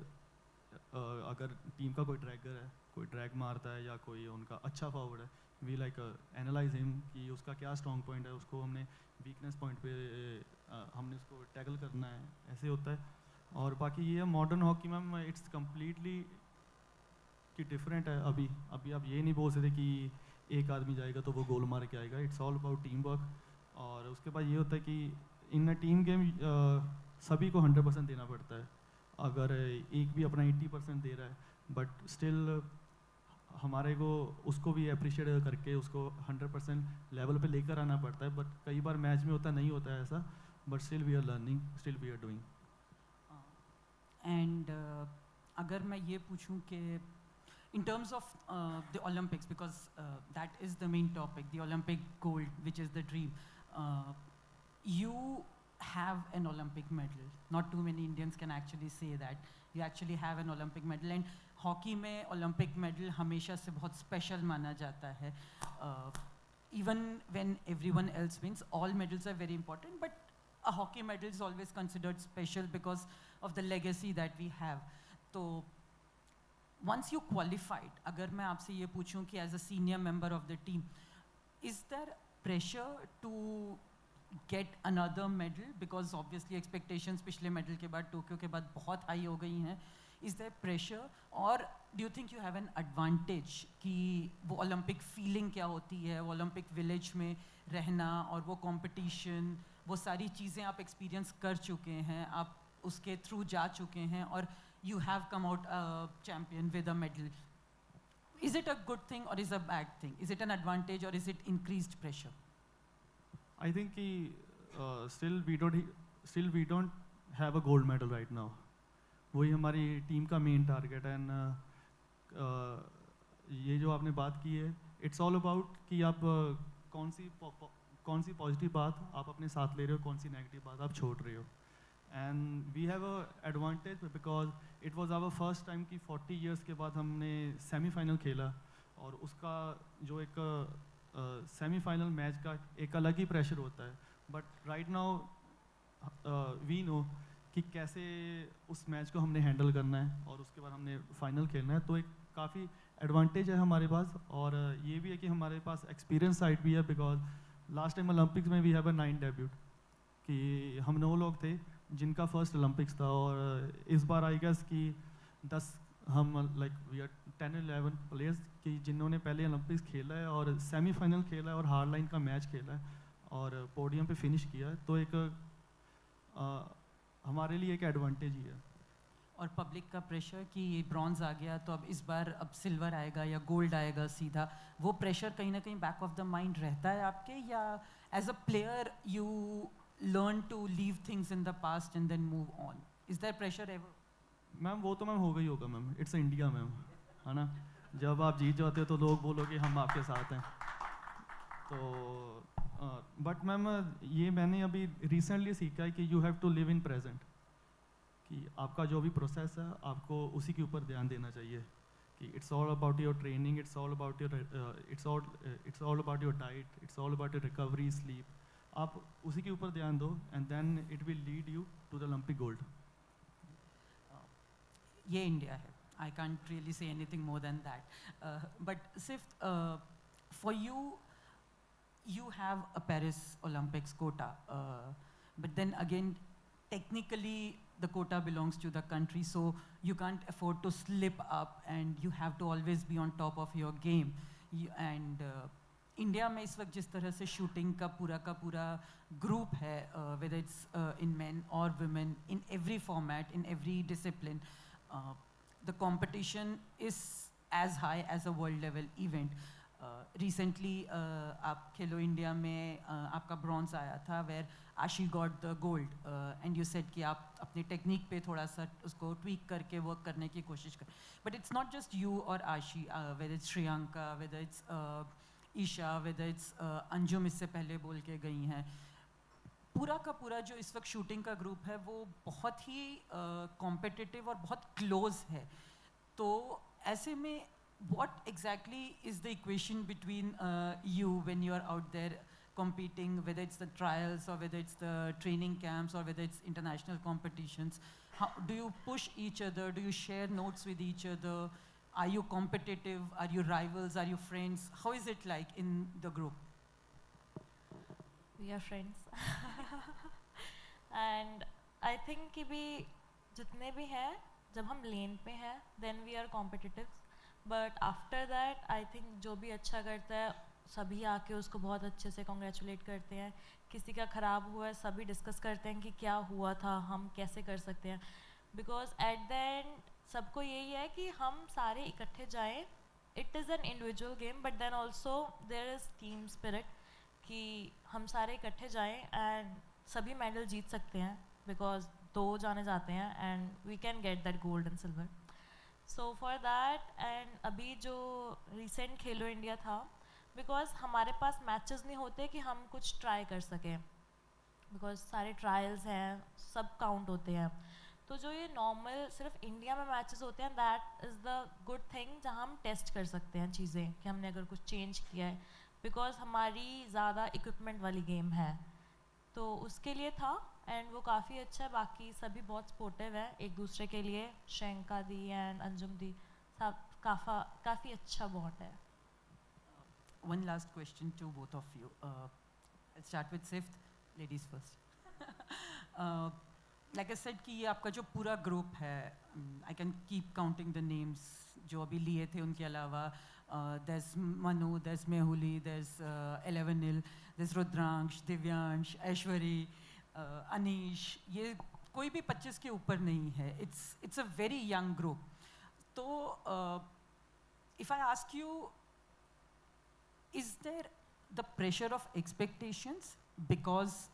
अगर टीम का कोई ड्रैगर है, कोई ड्रैग मारता है या कोई उनका अच्छा फॉरवर्ड है, वी लाइक एनालाइज हिम कि उसका क्या स्ट्रॉन्ग पॉइंट है, उसको हमने वीकनेस पॉइंट पे हमने उसको टैकल करना है, ऐसे होता है। और बाकी ये modern hockey ma'am it's completely कि डिफरेंट है। अभी आप ये नहीं बोल सकते कि एक आदमी जाएगा तो वो गोल मार के आएगा, it's all about team work. और उसके बाद ये होता है कि इन अ टीम गेम सभी को 100% देना पड़ता है। अगर एक भी अपना 80% दे रहा है बट स्टिल हमारे को उसको भी अप्रिशिएट करके उसको 100% लेवल पे लेकर आना पड़ता है। बट कई बार मैच में होता नहीं होता है ऐसा, but still we are learning, still we are doing. And अगर मैं ये पूछूं कि in terms of the Olympics, because that is the main topic, the Olympic gold, which is the dream. You have an Olympic medal. Not too many Indians can actually say that. You actually have an Olympic medal. And hockey में Olympic medal हमेशा से बहुत special माना जाता है. Even when everyone else wins, all medals are very important, but a hockey medal is always considered special because of the legacy that we have. So once you qualified, अगर मैं आपसे ये पूछूं कि as a senior member of the team, is there pressure to get another medal? Because obviously expectations पिछले medal के बाद, Tokyo के बाद बहुत high हो गई हैं. Is there pressure, or do you think you have an advantage कि वो Olympic feeling क्या होती है, वो Olympic village में रहना और वो competition, वो सारी चीज़ें आप experience कर चुके हैं, आप उसके through जा चुके हैं और you have come out a champion with a medal. Is it a good thing or is it a bad thing? Is it an advantage or is it increased pressure? I think still we don't have a gold medal right now. वही हमारी team का main target है। And ये जो आपने बात की है, इट्स ऑल अबाउट कि आप कौन सी पॉजिटिव बात आप अपने साथ ले रहे हो, कौन सी नेगेटिव बात आप छोड़ रहे हो। And we have a advantage because it was our first time कि 40 इयर्स के बाद हमने सेमीफाइनल खेला, और उसका जो एक सेमीफाइनल मैच का एक अलग ही प्रेशर होता है। But right now we know कि कैसे उस मैच को हमने हैंडल करना है और उसके बाद हमने फाइनल खेलना है, तो एक काफ़ी एडवांटेज है हमारे पास। और ये भी है कि हमारे पास एक्सपीरियंस साइड भी है, बिकॉज लास्ट टाइम ओलंपिक्स में वी हैव अ 9 डेब्यूट कि हम 9 लोग थे जिनका फर्स्ट ओलंपिक्स था, और इस बार आई गेस कि 10 हम लाइक वी आर 10-11 प्लेयर्स कि जिन्होंने पहले ओलंपिक्स खेला है और सेमीफाइनल खेला है और हार्ड लाइन का मैच खेला है और पोडियम पे फिनिश किया है, तो एक हमारे लिए एक एडवांटेज ही है। और पब्लिक का प्रेशर कि ब्रॉन्ज आ गया तो अब इस बार अब सिल्वर आएगा या गोल्ड आएगा सीधा, वो प्रेशर कहीं ना कहीं बैक ऑफ द माइंड रहता है आपके, या as a player you learn to leave things in the past and then move on? Is there pressure ever? Ma'am वो तो मैम होगा ही होगा मैम, इट्स इंडिया मैम, है ना। जब आप जीत जाते हो तो लोग बोलोगे हम आपके साथ हैं। तो बट मैम ये मैंने अभी रिसेंटली सीखा है कि you have to live in present, कि आपका जो भी प्रोसेस है आपको उसी के ऊपर ध्यान देना चाहिए कि it's all about your training, it's all about your diet, it's all about your recovery, sleep, आप उसी के ऊपर ध्यान दो and then it will lead you to the Olympic gold. ये इंडिया है, I can't really say anything more than that. But सिर्फ for you have a Paris Olympics quota, but then again technically the quota belongs to the country, so you can't afford to slip up and you have to always be on top of your game. And India में इस वक्त जिस तरह से shooting का पूरा group है, whether it's in men or women, in every format, in every discipline, the competition is as high as a world level event. Recently, आप खेलो इंडिया में आपका ब्रॉन्ज आया था, where Ashi got the gold, and you said कि आप अपने technique पे थोड़ा सा उसको ट्वीक करके वर्क करने की कोशिश कर. But it's not just you or Ashi, whether it's Shriyanka, whether it's Isha, whether it's Anjum इससे पहले बोल के गई हैं. पूरा का पूरा जो इस वक्त शूटिंग का ग्रुप है वो बहुत ही कॉम्पिटिटिव और बहुत क्लोज है. तो ऐसे में what exactly is the equation between you when you are out there competing, whether it's the trials or whether it's the training camps or whether it's international competitions? How do you push each other? Do you share notes with each other? Are you competitive? Are you rivals? Are you friends? How is it like in the group? We are friends. And I think कि भी जितने भी हैं, जब हम लेन पे हैं, then we are competitive. But after that, I think जो भी अच्छा करता है सभी आके उसको बहुत अच्छे से congratulate करते हैं. किसी का ख़राब हुआ है सभी डिस्कस करते हैं कि क्या हुआ था, हम कैसे कर सकते हैं. Because at the end सबको यही है कि हम सारे इकट्ठे जाएं. It is an individual game, but then also there is team spirit कि हम सारे इकट्ठे जाएं and सभी मेडल जीत सकते हैं. Because 2 जाने जाते हैं and we can get that gold and silver. So for that, and अभी जो recent खेलो इंडिया था, because हमारे पास matches नहीं होते कि हम कुछ try कर सकें, because सारे trials हैं, सब count होते हैं. तो जो ये normal सिर्फ इंडिया में matches होते हैं, that is the good thing जहाँ हम test कर सकते हैं चीज़ें कि हमने अगर कुछ change किया है, because हमारी ज़्यादा equipment वाली game है. तो उसके लिए था एंड वो काफ़ी अच्छा है. बाकी सभी बहुत सपोर्टिव है एक दूसरे के लिए. श्रेयंका दी एंड अंजुम दी सब काफ़ी अच्छा बॉन्ड है. One last question to both of you. I'll start with Sift. Ladies first. Like I said कि ये आपका जो पूरा ग्रुप है, I can keep counting the names जो अभी लिए थे उनके अलावा. There's Manu, there's Mehuli, there's 11 there's Rudransh, Divyansh, Aishwari, Anish. ये कोई भी 25 के ऊपर नहीं है. It's a very young group. तो if I ask you, is there the pressure of expectations? Because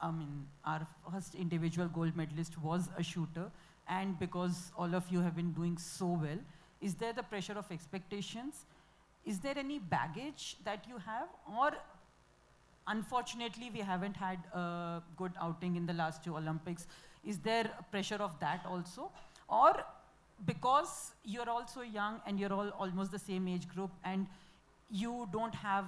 I mean, our first individual gold medalist was a shooter, and because all of you have been doing so well, is there the pressure of expectations? Is there any baggage that you have? Or unfortunately, we haven't had a good outing in the last 2 Olympics. Is there pressure of that also? Or because you're also young and you're all almost the same age group, and you don't have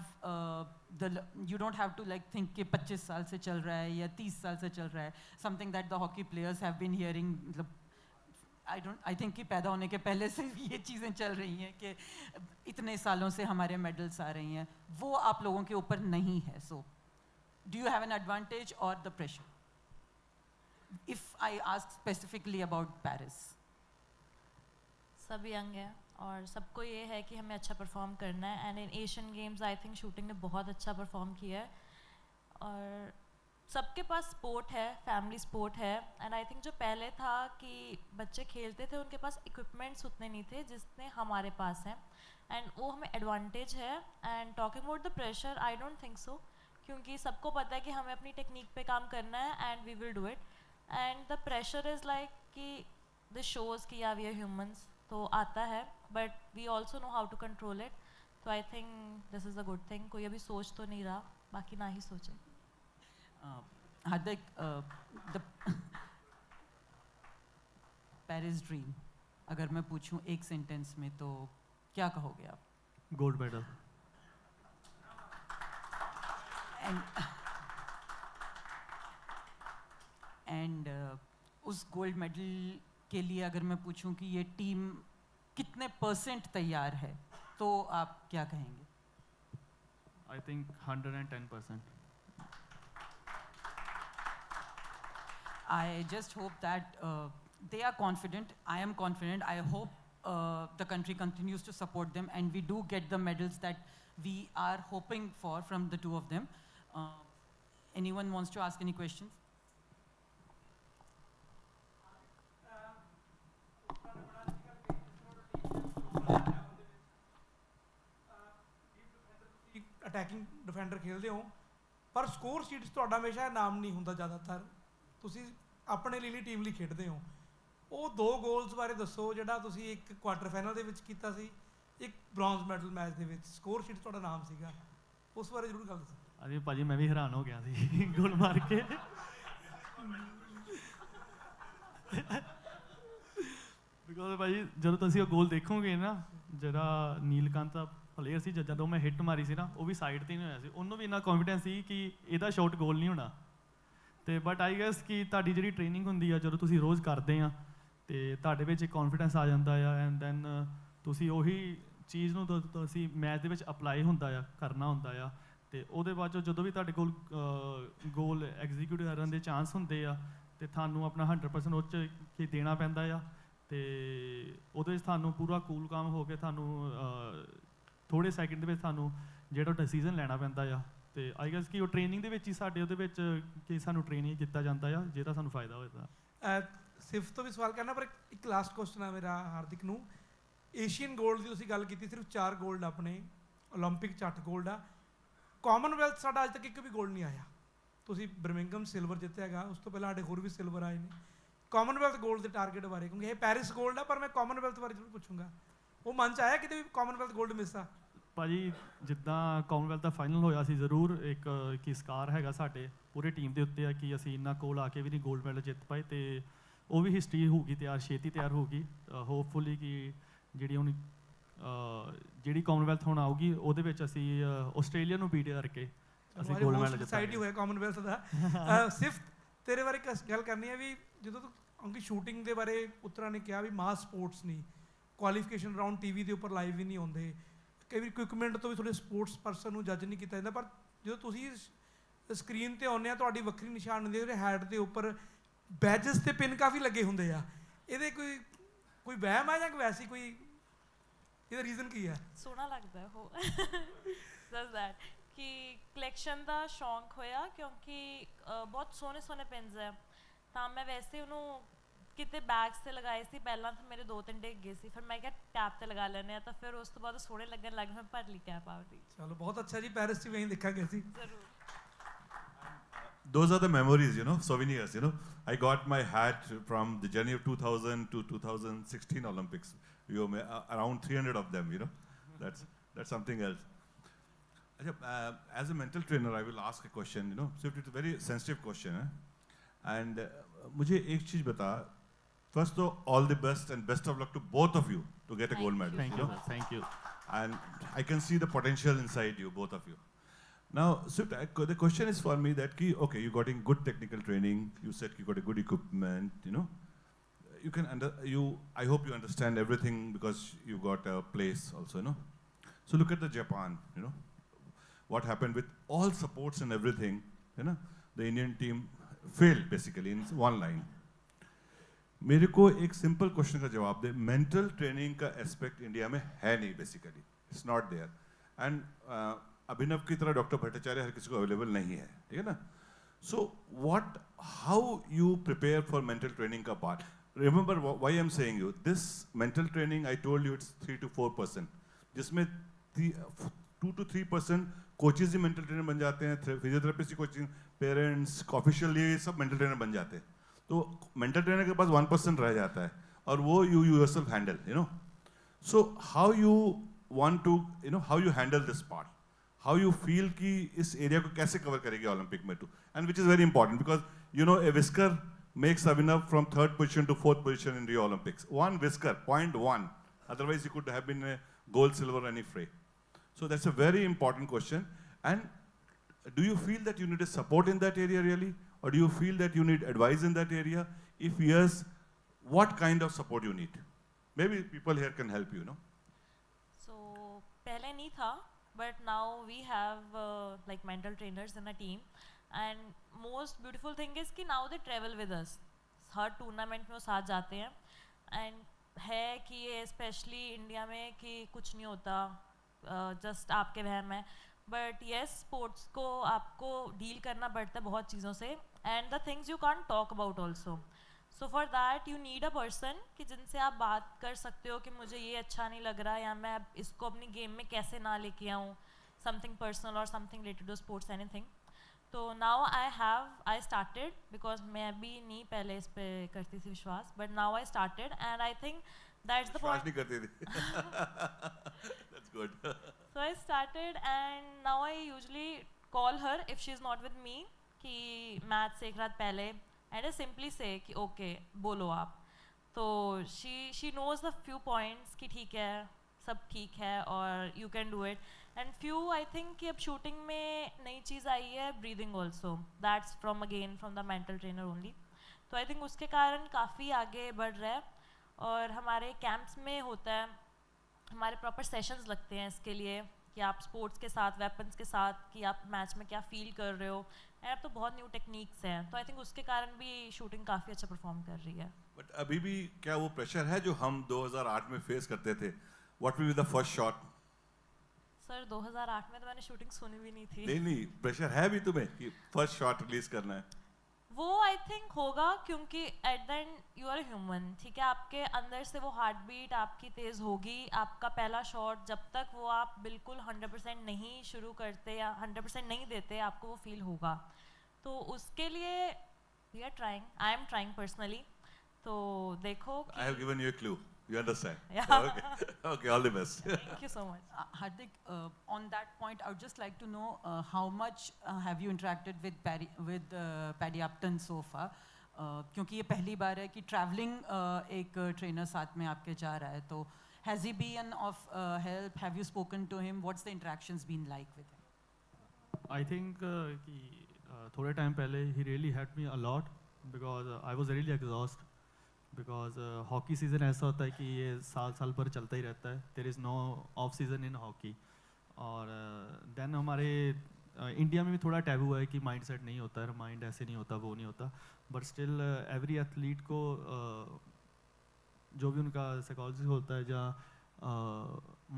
you don't have to like think कि 25 साल से चल रहा है या 30 साल से चल रहा है. Something that the hockey players have been hearing. I think कि पैदा होने के पहले से ये चीज़ें चल रही हैं कि इतने सालों से हमारे मेडल्स आ रही हैं. वो आप लोगों के ऊपर नहीं है. So, do you have an advantage or the pressure? If I ask specifically about Paris. सब यंग है और सबको ये है कि हमें अच्छा परफॉर्म करना है. And in Asian games I think shooting ने बहुत अच्छा परफॉर्म किया है. और सबके पास स्पोर्ट है, फैमिली स्पोर्ट है. एंड आई थिंक जो पहले था कि बच्चे खेलते थे उनके पास इक्विपमेंट्स उतने नहीं थे जितने हमारे पास हैं. एंड वो हमें एडवांटेज है. And talking about the pressure, I don't think so, क्योंकि सबको पता है कि हमें अपनी टेक्निक पे काम करना है and we will do it. And the pressure is like कि द शोज़ कि या वी आर ह्यूमंस तो आता है, but we also know how to control it. तो I think this is a good thing. कोई अभी सोच तो नहीं रहा, बाकी ना ही सोचे. Hardik, the Paris dream, अगर मैं पूछूं एक सेंटेंस में तो क्या कहोगे आप? Gold medal. एंड उस गोल्ड मेडल के लिए अगर मैं पूछूं कि ये टीम कितने % तैयार है तो आप क्या कहेंगे? I think 110%. I just hope that they are confident. I am confident. I hope the country continues to support them and we do get the medals that we are hoping for from the 2 of them. Anyone wants to ask any questions? Attacking defender ਖੇਡਦੇ ਹੋ, ਪਰ score sheet 'ਚ ਤੁਹਾਡਾ ਹਮੇਸ਼ਾ ਨਾਮ ਨਹੀਂ ਹੁੰਦਾ ਜ਼ਿਆਦਾਤਰ, ਤੁਸੀਂ ਆਪਣੇ ਲਈ ਟੀਮ ਲਈ ਖੇਡਦੇ ਹੋ। ਉਹ 2 ਗੋਲਸ ਬਾਰੇ ਦੱਸੋ ਜਿਹੜਾ ਤੁਸੀਂ ਇੱਕ ਕੁਆਟਰ ਫਾਈਨਲ ਦੇ ਵਿੱਚ ਕੀਤਾ ਸੀ, ਇੱਕ ਬ੍ਰੌਂਜ਼ ਮੈਡਲ ਮੈਚ ਦੇ ਵਿੱਚ ਸਕੋਰ ਸ਼ੀਟ ਤੁਹਾਡਾ ਨਾਮ ਸੀਗਾ, ਉਸ ਬਾਰੇ ਜ਼ਰੂਰ ਗੱਲ ਦੱਸੋ। ਅਰੇ ਭਾਜੀ ਮੈਂ ਵੀ ਹੈਰਾਨ ਹੋ ਗਿਆ ਸੀ ਗੋਲ ਮਾਰ ਕੇ। ਬਿਕੋਜ਼ ਭਾਜੀ ਜਦੋਂ ਤੁਸੀਂ ਉਹ ਗੋਲ ਦੇਖੋਗੇ ਨਾ, ਜਿਹੜਾ ਨੀਲਕੰਠ ਦਾ ਪਲੇਅਰ ਸੀ, ਜਦੋਂ ਮੈਂ ਹਿੱਟ ਮਾਰੀ ਸੀ ਨਾ, ਉਹ ਵੀ ਸਾਈਡ 'ਤੇ ਨਹੀਂ ਹੋਇਆ ਸੀ, ਉਹਨੂੰ ਵੀ ਇੰਨਾ ਕੌਨਫੀਡੈਂਸ ਸੀ ਕਿ ਇਹਦਾ ਸ਼ਾਟ ਗੋਲ ਨਹੀਂ ਹੋਣਾ। ਅਤੇ ਬਟ ਆਈ ਗੈਸ ਕਿ ਤੁਹਾਡੀ ਜਿਹੜੀ ਟ੍ਰੇਨਿੰਗ ਹੁੰਦੀ ਆ, ਜਦੋਂ ਤੁਸੀਂ ਰੋਜ਼ ਕਰਦੇ ਆ, ਅਤੇ ਤੁਹਾਡੇ ਵਿੱਚ ਇੱਕ ਕੌਨਫੀਡੈਂਸ ਆ ਜਾਂਦਾ ਆ, ਐਂਡ ਦੈਨ ਤੁਸੀਂ ਉਹੀ ਚੀਜ਼ ਨੂੰ ਤੁਸੀਂ ਮੈਚ ਦੇ ਵਿੱਚ ਅਪਲਾਈ ਹੁੰਦਾ ਆ, ਕਰਨਾ ਹੁੰਦਾ ਆ, ਅਤੇ ਉਹਦੇ ਬਾਅਦ ਜਦੋਂ ਵੀ ਤੁਹਾਡੇ ਕੋਲ ਗੋਲ ਐਗਜ਼ੀਕਿਊਟ ਕਰਨ ਦੇ ਚਾਂਸ ਹੁੰਦੇ ਆ, ਅਤੇ ਤੁਹਾਨੂੰ ਆਪਣਾ 100% ਉਹ 'ਚ ਦੇਣਾ ਪੈਂਦਾ ਆ, ਅਤੇ ਉਹਦੇ 'ਚ ਤੁਹਾਨੂੰ ਪੂਰਾ ਕੂਲ ਕਾਮ ਹੋ ਕੇ ਤੁਹਾਨੂੰ ਥੋੜ੍ਹੇ ਸੈਕਿੰਡ ਦੇ ਵਿੱਚ ਤੁਹਾਨੂੰ ਜਿਹੜਾ ਡਿਸੀਜ਼ਨ ਲੈਣਾ ਪੈਂਦਾ ਆ। ਅਤੇ ਆਈ ਗੈਸ ਕਿ ਉਹ ਟ੍ਰੇਨਿੰਗ ਦੇ ਵਿੱਚ ਹੀ ਸਾਡੇ ਉਹਦੇ ਵਿੱਚ ਕਿ ਸਾਨੂੰ ਟ੍ਰੇਨਿੰਗ ਕੀਤਾ ਜਾਂਦਾ ਆ, ਜਿਹਦਾ ਸਾਨੂੰ ਫਾਇਦਾ ਹੋਏਗਾ। ਸਿਫਤ ਤੋਂ ਵੀ ਸਵਾਲ ਕਰਨਾ, ਪਰ ਇੱਕ ਲਾਸਟ ਕੁਐਸਚਨ ਆ ਮੇਰਾ ਹਾਰਦਿਕ ਨੂੰ। ਏਸ਼ੀਅਨ ਗੋਲਡ ਦੀ ਤੁਸੀਂ ਗੱਲ ਕੀਤੀ, ਸਿਰਫ 4 ਗੋਲਡ ਆਪਣੇ, ਓਲੰਪਿਕ 'ਚ 8 ਗੋਲਡ ਆ, ਕਾਮਨਵੈਲਥ ਸਾਡਾ ਅੱਜ ਤੱਕ ਇੱਕ ਵੀ ਗੋਲਡ ਨਹੀਂ ਆਇਆ। ਤੁਸੀਂ ਬਰਮਿੰਗਮ ਸਿਲਵਰ ਜਿੱਤਿਆ ਹੈਗਾ, ਉਸ ਤੋਂ ਪਹਿਲਾਂ ਸਾਡੇ ਹੋਰ ਵੀ ਸਿਲਵਰ ਆਏ ਨੇ। ਕਾਮਨਵੈਲਥ ਗੋਲਡ ਦੇ ਟਾਰਗੇਟ ਬਾਰੇ, ਕਿਉਂਕਿ ਇਹ ਪੈਰਿਸ ਗੋਲਡ ਆ, ਪਰ ਮੈਂ ਕਾਮਨਵੈਲਥ ਬਾਰੇ ਜ਼ਰੂਰ ਪੁੱਛੂੰਗਾ, ਉਹ ਮਨ 'ਚ ਆਇਆ ਕਿਤੇ ਵੀ ਕਾਮਨਵੈਲਥ ਗੋਲਡ ਮਿਸ ਆ? ਭਾਜੀ ਜਿੱਦਾਂ ਕਾਮਨਵੈਲਥ ਦਾ ਫਾਈਨਲ ਹੋਇਆ ਸੀ, ਜ਼ਰੂਰ ਇੱਕ ਕੀ ਸਕਾਰ ਹੈਗਾ ਸਾਡੇ ਪੂਰੇ ਟੀਮ ਦੇ ਉੱਤੇ ਆ ਕਿ ਅਸੀਂ ਇੰਨਾ ਕੋਲ ਆ ਕੇ ਵੀ ਨਹੀਂ ਗੋਲਡ ਮੈਡਲ ਜਿੱਤ ਪਾਏ, ਅਤੇ ਉਹ ਵੀ ਹਿਸਟਰੀ ਹੋਊਗੀ ਤਿਆਰ, ਛੇਤੀ ਤਿਆਰ ਹੋਊਗੀ ਹੋਪਫੁਲੀ ਕਿ ਜਿਹੜੀ ਕਾਮਨਵੈਲਥ ਹੁਣ ਆਊਗੀ ਉਹਦੇ ਵਿੱਚ ਅਸੀਂ ਆਸਟ੍ਰੇਲੀਆ ਨੂੰ ਬੀਟ ਕਰਕੇ ਅਸੀਂ ਗੋਲਡ ਮੈਡਲ ਜਿੱਤਾਂਗੇ। ਹੋਇਆ ਕਾਮਨਵੈਲਥ ਦਾ। ਸਿਫਤ ਤੇਰੇ ਬਾਰੇ ਗੱਲ ਕਰਨੀ ਹੈ ਵੀ ਜਦੋਂ ਤੂੰ, ਕਿਉਂਕਿ ਸ਼ੂਟਿੰਗ ਦੇ ਬਾਰੇ ਪੁੱਤਰਾ ਨੇ ਕਿਹਾ ਵੀ ਮਾਸ ਸਪੋਰਟਸ ਨਹੀਂ, ਕੁਆਲੀਫਿਕੇਸ਼ਨ ਰਾਊਂਡ ਟੀਵੀ ਦੇ ਉੱਪਰ ਲਾਈਵ ਵੀ ਨਹੀਂ ਆਉਂਦੇ, ਕਈ ਵਾਰ ਇਕਵਿਪਮੈਂਟ ਤੋਂ ਵੀ ਥੋੜ੍ਹੇ ਸਪੋਰਟਸ ਪਰਸਨ ਨੂੰ ਜੱਜ ਨਹੀਂ ਕੀਤਾ ਜਾਂਦਾ, ਪਰ ਜਦੋਂ ਤੁਸੀਂ ਸਕਰੀਨ 'ਤੇ ਆਉਂਦੇ ਆ ਤੁਹਾਡੀ ਵੱਖਰੀ ਨਿਸ਼ਾਨ ਹੁੰਦੀ ਹੈ, ਉਹਦੇ ਹੈਡ ਦੇ ਉੱਪਰ ਬੈਜਸ ਤੇ ਪਿਨ ਕਾਫੀ ਲੱਗੇ ਹੁੰਦੇ ਆ, ਇਹਦੇ ਕੋਈ ਵਹਿਮ ਆ ਜਾਂ ਵੈਸੀ ਕੋਈ ਇਹਦਾ ਰੀਜ਼ਨ ਕੀ ਹੈ? ਸੋਹਣਾ ਲੱਗਦਾ ਉਹ ਦੱਸ ਦੈਟ ਕਿ ਕਲੈਕਸ਼ਨ ਦਾ ਸ਼ੌਂਕ ਹੋਇਆ, ਕਿਉਂਕਿ ਬਹੁਤ ਸੋਹਣੇ ਸੋਹਣੇ ਪਿੰਸ ਹੈ, ਤਾਂ ਮੈਂ ਵੈਸੇ ਉਹਨੂੰ ਕਿਤੇ ਬੈਗਸ 'ਤੇ ਲਗਾਏ ਸੀ, ਪਹਿਲਾਂ ਤਾਂ ਮੇਰੇ 2-3 ਡਿੱਗ ਗਏ ਸੀ, ਫਿਰ ਮੈਂ ਕਿਹਾ ਟੈਪ 'ਤੇ ਲਗਾ ਲੈਂਦੇ ਆ, ਤਾਂ ਫਿਰ ਉਸ ਤੋਂ ਬਾਅਦ ਸੋਹਣੇ ਲੱਗਣ ਲੱਗ ਮੈਂ ਭਰ ਲਈ ਕੈਪ ਆਪਦੀ। ਚਲੋ ਬਹੁਤ ਅੱਛਾ ਜੀ, ਪੈਰਿਸ 'ਚ ਵੀ ਅਸੀਂ ਦੇਖਾਂਗੇ ਅਸੀਂ ਜ਼ਰੂਰ। Those are the memories, souvenirs, I got my hat from the journey of 2000 to 2016 Olympics. Around 300 of them, That's something else. As a mental trainer, I will ask a question, So it's a very sensitive question, And मुझे एक चीज़ बता, first of all the best and best of luck to both of you to get a gold medal. Thank you. And I can see the potential inside you, both of you. Now, so the question is for me that, okay, you got in good technical training, you said you got a good equipment, You can I hope you understand everything because you got a place also, So look at the Japan, What happened with all supports and everything, The Indian team failed basically in one line. मेरे को एक simple question का जवाब दे, mental training का aspect India में है नहीं basically, it's not there, and Abhinav की तरह डॉक्टर भट्टाचार्य हर किसी को अवेलेबल नहीं है, ठीक है ना? So what, how you prepare for mental training का part? Remember why I am saying you this mental training, I told you it's 3 to 4%, जिसमें 2 to 3% कोचेज ही मेंटल ट्रेनर बन जाते हैं, फिजियोथेरेपिस्ट की कोचिंग, पेरेंट्स, ऑफिशियल, ये सब mental trainer बन जाते हैं, तो मेंटल ट्रेनर के पास 1% रह जाता है, और वो you yourself handle, So how you want to, how you handle this part? How you feel कि इस एरिया को कैसे कवर करेगी ओलंपिक में too? And which is very important because, a whisker makes Abhinav from 3rd position to 4th position in Rio Olympics. One whisker, 0.1. Otherwise, he could have been a gold, silver, any fray. So that's a very important question. And do you feel that you need a support in that area really? Or do you feel that you need advice in that area? If yes, what kind of support you need? Maybe people here can help you, So, पहले नहीं था, but now we have like mental trainers in a team. And most beautiful thing is कि now they travel with us. Her tournament में वो साथ जाते हैं. And है कि ये especially India में कि कुछ नहीं होता, just आपके वहम है. But yes, sports को आपको deal करना पड़ता है बहुत चीज़ों से. And the things you can't talk about also. So for that you need a person कि जिनसे आप बात कर सकते हो कि मुझे ये अच्छा नहीं लग रहा, या मैं इसको अपनी गेम में कैसे ना लेके आऊँ, something personal or something related to sports, anything. So now I started, because मैं भी नहीं पहले इस पे करती थी विश्वास, but now I started and I think that's the point. विश्वास नहीं करती थी. That's good. So I started and now I usually call her if she's not with me कि मैथ एक रात पहले and I simply say कि okay बोलो आप. तो she knows the few points कि ठीक है सब ठीक है और you can do it. And few I think कि अब shooting में नई चीज़ आई है breathing also. That's from the mental trainer only. तो I think उसके कारण काफ़ी आगे बढ़ रहा है और हमारे camps में होता है, हमारे proper sessions लगते हैं इसके लिए कि आप sports के साथ, weapons के साथ कि आप match में क्या feel कर रहे हो. और अब तो बहुत new techniques हैं, तो I think उसके कारण भी shooting काफ़ी अच्छा perform कर रही है. But अभी भी क्या वो pressure है जो हम 2008 में face करते थे? What will be the first shot? Sir 2008 में तो मैंने शूटिंग सुनी भी नहीं थी. नहीं प्रेशर है भी तुम्हें कि फर्स्ट शॉट रिलीज करना है. वो आई थिंक होगा क्योंकि at the end you are human, ठीक है, आपके अंदर से वो हार्ट बीट आपकी तेज़ होगी. आपका पहला शॉट जब तक वो आप बिल्कुल 100% नहीं शुरू करते या 100% नहीं देते, आपको वो फील होगा. तो उसके लिए we are trying, I am trying personally. तो देखो I have given you a clue. You understand? Yeah. Okay. Okay, all the best. Thank you so much. Hardik, on that point, I would just like to know how much have you interacted with Paddy Upton so far? क्योंकि ये पहली बार है कि traveling एक trainer साथ में आपके जा रहा है, तो has he been of help? Have you spoken to him? What's the interactions been like with him? I think कि थोड़े टाइम पहले he really helped me a lot because I was really exhausted. Because hockey season ऐसा होता है कि ये साल भर चलता ही रहता है. There is no off season in hockey. और देन हमारे इंडिया में भी थोड़ा टैबू है कि माइंड सेट नहीं होता है, माइंड ऐसे नहीं होता, वो नहीं होता. बट स्टिल एवरी एथलीट को जो भी उनका साइकोलॉजी होता है या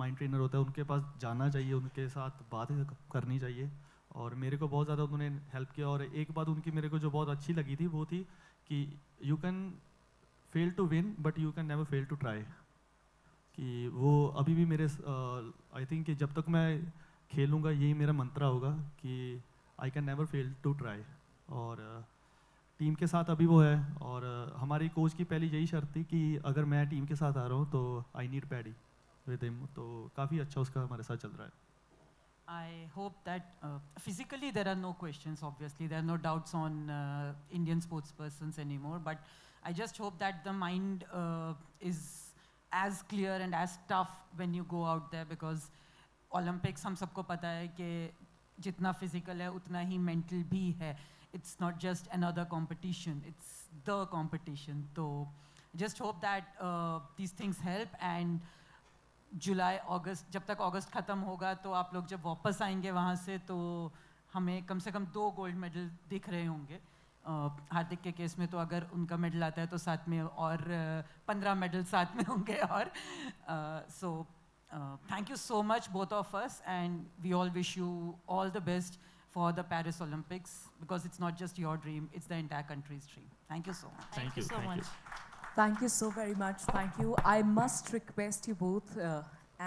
माइंड ट्रेनर होता है, उनके पास जाना चाहिए, उनके साथ बातें करनी चाहिए. और मेरे को बहुत ज़्यादा उन्होंने हेल्प किया. और एक बात उनकी मेरे को जो बहुत अच्छी लगी थी वो थी कि you can fail to win but you can never fail to try. कि वो अभी भी मेरे आई थिंक कि जब तक मैं खेलूँगा यही मेरा मंत्रा होगा कि I can never fail to try. और टीम के साथ अभी वो है. और हमारी कोच की पहली यही शर्त थी कि अगर मैं टीम के साथ आ रहा हूँ तो I need paddy with him. तो काफ़ी अच्छा उसका हमारे साथ चल रहा है. I hope that physically there are no questions, obviously. There are no doubts on Indian sports persons anymore. But I just hope that the mind is as clear and as tough when you go out there, because Olympics हम सबको पता है कि जितना physical है उतना ही mental भी है. It's not just another competition, it's the competition. So just hope that these things help. And जुलाई अगस्त, जब तक अगस्त ख़त्म होगा तो आप लोग जब वापस आएंगे वहाँ से तो हमें कम से कम 2 गोल्ड मेडल दिख रहे होंगे. हार्दिक के केस में तो अगर उनका मेडल आता है तो साथ में और 15 मेडल साथ में होंगे. और so thank you so much both of us and we all wish you all the best for the Paris Olympics, because it's not just your dream, it's the entire country's dream. Thank you so much. Thank you so much. Thank you so very much. Thank you. I must request you both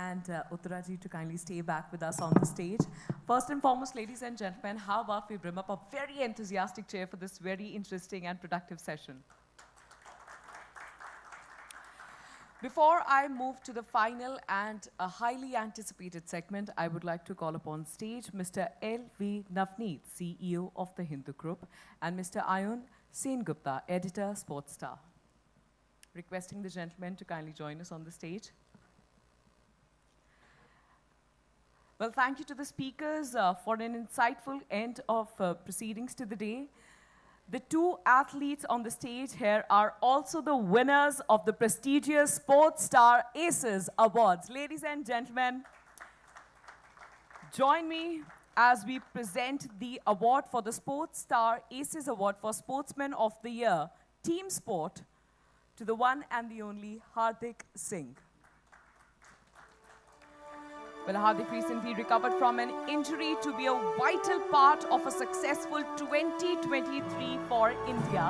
and Uttaraji to kindly stay back with us on the stage. First and foremost, ladies and gentlemen, how about we bring up a very enthusiastic chair for this very interesting and productive session. Before I move to the final and a highly anticipated segment, I would like to call upon stage Mr. L.V. Navneet, CEO of the Hindu Group, and Mr. Ayun Sengupta, editor, Sportstar. Requesting the gentlemen to kindly join us on the stage. Well, thank you to the speakers for an insightful end of proceedings to the day. The 2 athletes on the stage here are also the winners of the prestigious Sportstar Aces Awards. Ladies and gentlemen, join me as we present the award for the Sportstar Aces Award for Sportsman of the Year, Team Sport, to the one and the only Hardik Singh. Well, Hardik recently recovered from an injury to be a vital part of a successful 2023 for India.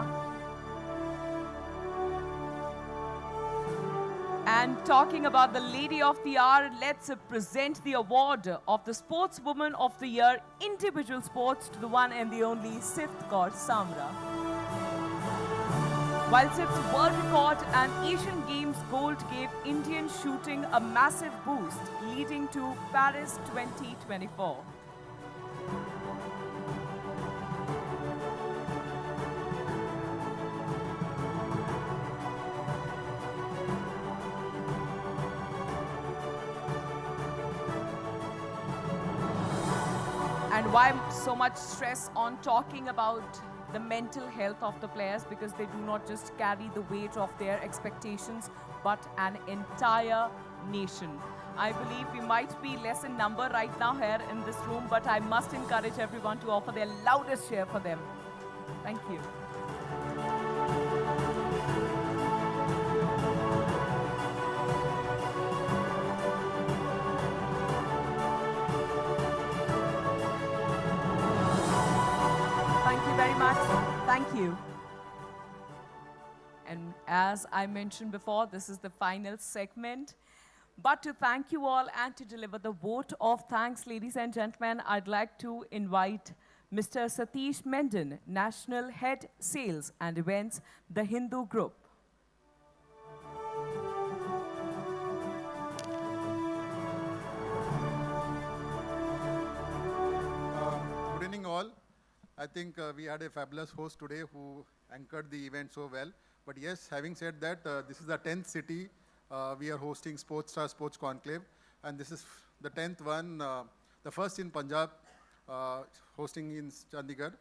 And talking about the Lady of the Hour, let's present the award of the Sportswoman of the Year Individual Sports to the one and the only Sith Kaur Samra. While Sith's world record and Asian Games gold gave Indian shooting a massive boost, leading to Paris 2024. And why so much stress on talking about the mental health of the players? Because they do not just carry the weight of their expectations, but an entire nation. I believe we might be less in number right now here in this room, but I must encourage everyone to offer their loudest cheer for them. Thank you. Very much. Thank you. And as I mentioned before, this is the final segment. But to thank you all and to deliver the vote of thanks, ladies and gentlemen, I'd like to invite Mr. Satish Mendon, National Head Sales and Events, the Hindu Group. Good evening all. I think we had a fabulous host today who anchored the event so well. But yes, having said that, this is the 10th city we are hosting Sportstar Sports Conclave. And this is the 10th one, the first in Punjab, hosting in Chandigarh.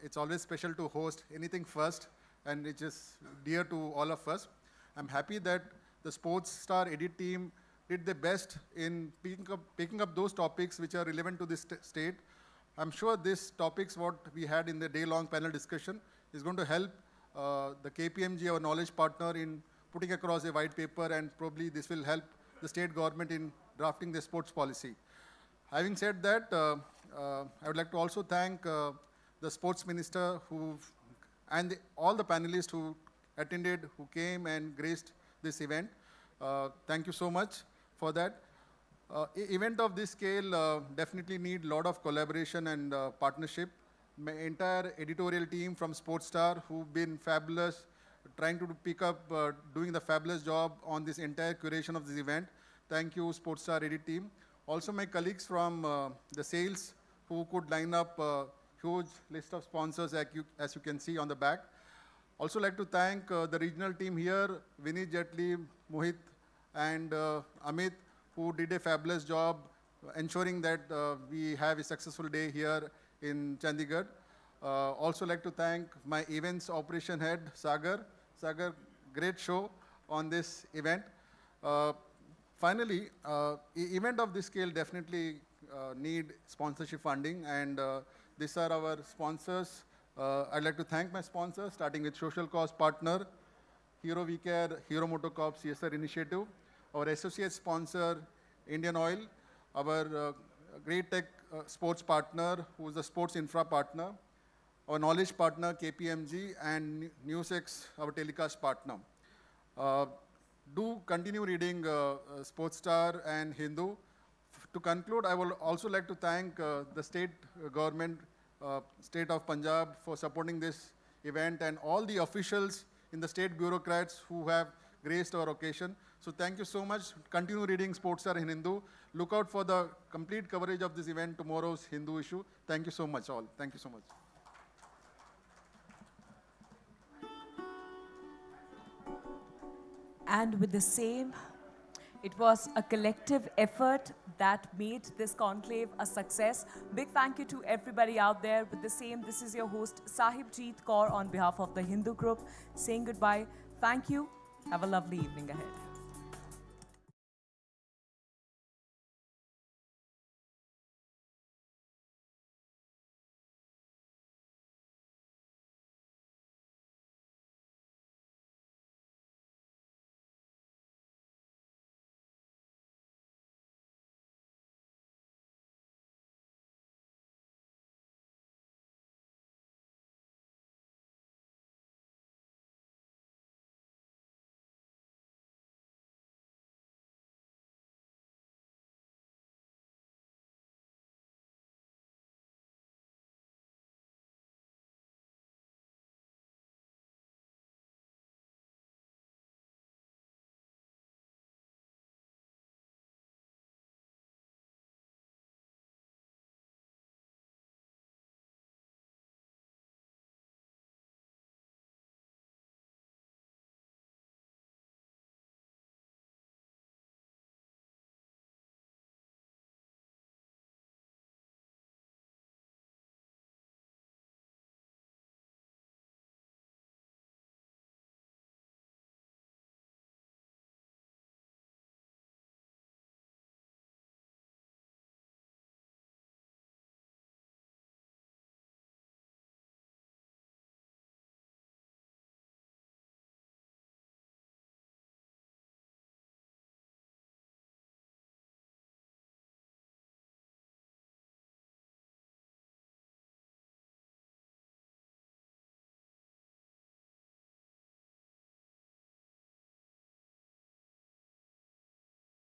It's always special to host anything first, and it's just dear to all of us. I'm happy that the Sportstar edit team did their best in picking up those topics which are relevant to this state. I'm sure these topics, what we had in the day-long panel discussion, is going to help the KPMG, our knowledge partner, in putting across a white paper, and probably this will help the state government in drafting the sports policy. Having said that, I would like to also thank the sports minister and all the panelists who attended, who came and graced this event. Thank you so much for that. Event of this scale definitely need a lot of collaboration and partnership. My entire editorial team from Sportstar, who've been fabulous, trying to pick up, doing the fabulous job on this entire curation of this event. Thank you, Sportstar edit team. Also my colleagues from the sales, who could line up a huge list of sponsors as you can see on the back. Also like to thank the regional team here, Vinit Jetli, Mohit, and Amit, who did a fabulous job ensuring that we have a successful day here in Chandigarh. Also like to thank my events operation head, Sagar. Sagar, great show on this event. Finally, event of this scale definitely need sponsorship funding, and these are our sponsors. I'd like to thank my sponsors, starting with Social Cause Partner, Hero We Care, Hero Motocorp CSR Initiative, our associate sponsor, Indian Oil, our Great Tech sports partner, who is the sports infra partner, our knowledge partner, KPMG, and NewsX, our telecast partner. Do continue reading Sportstar and Hindu. To conclude, I would also like to thank the state government, state of Punjab, for supporting this event, and all the officials in the state bureaucrats who have graced our occasion. So thank you so much. Continue reading Sportstar in Hindu. Look out for the complete coverage of this event, tomorrow's Hindu issue. Thank you so much all. Thank you so much. And with the same, it was a collective effort that made this conclave a success. Big thank you to everybody out there. With the same, this is your host, Sahibjeet Kaur, on behalf of the Hindu Group, saying goodbye. Thank you. Have a lovely evening ahead.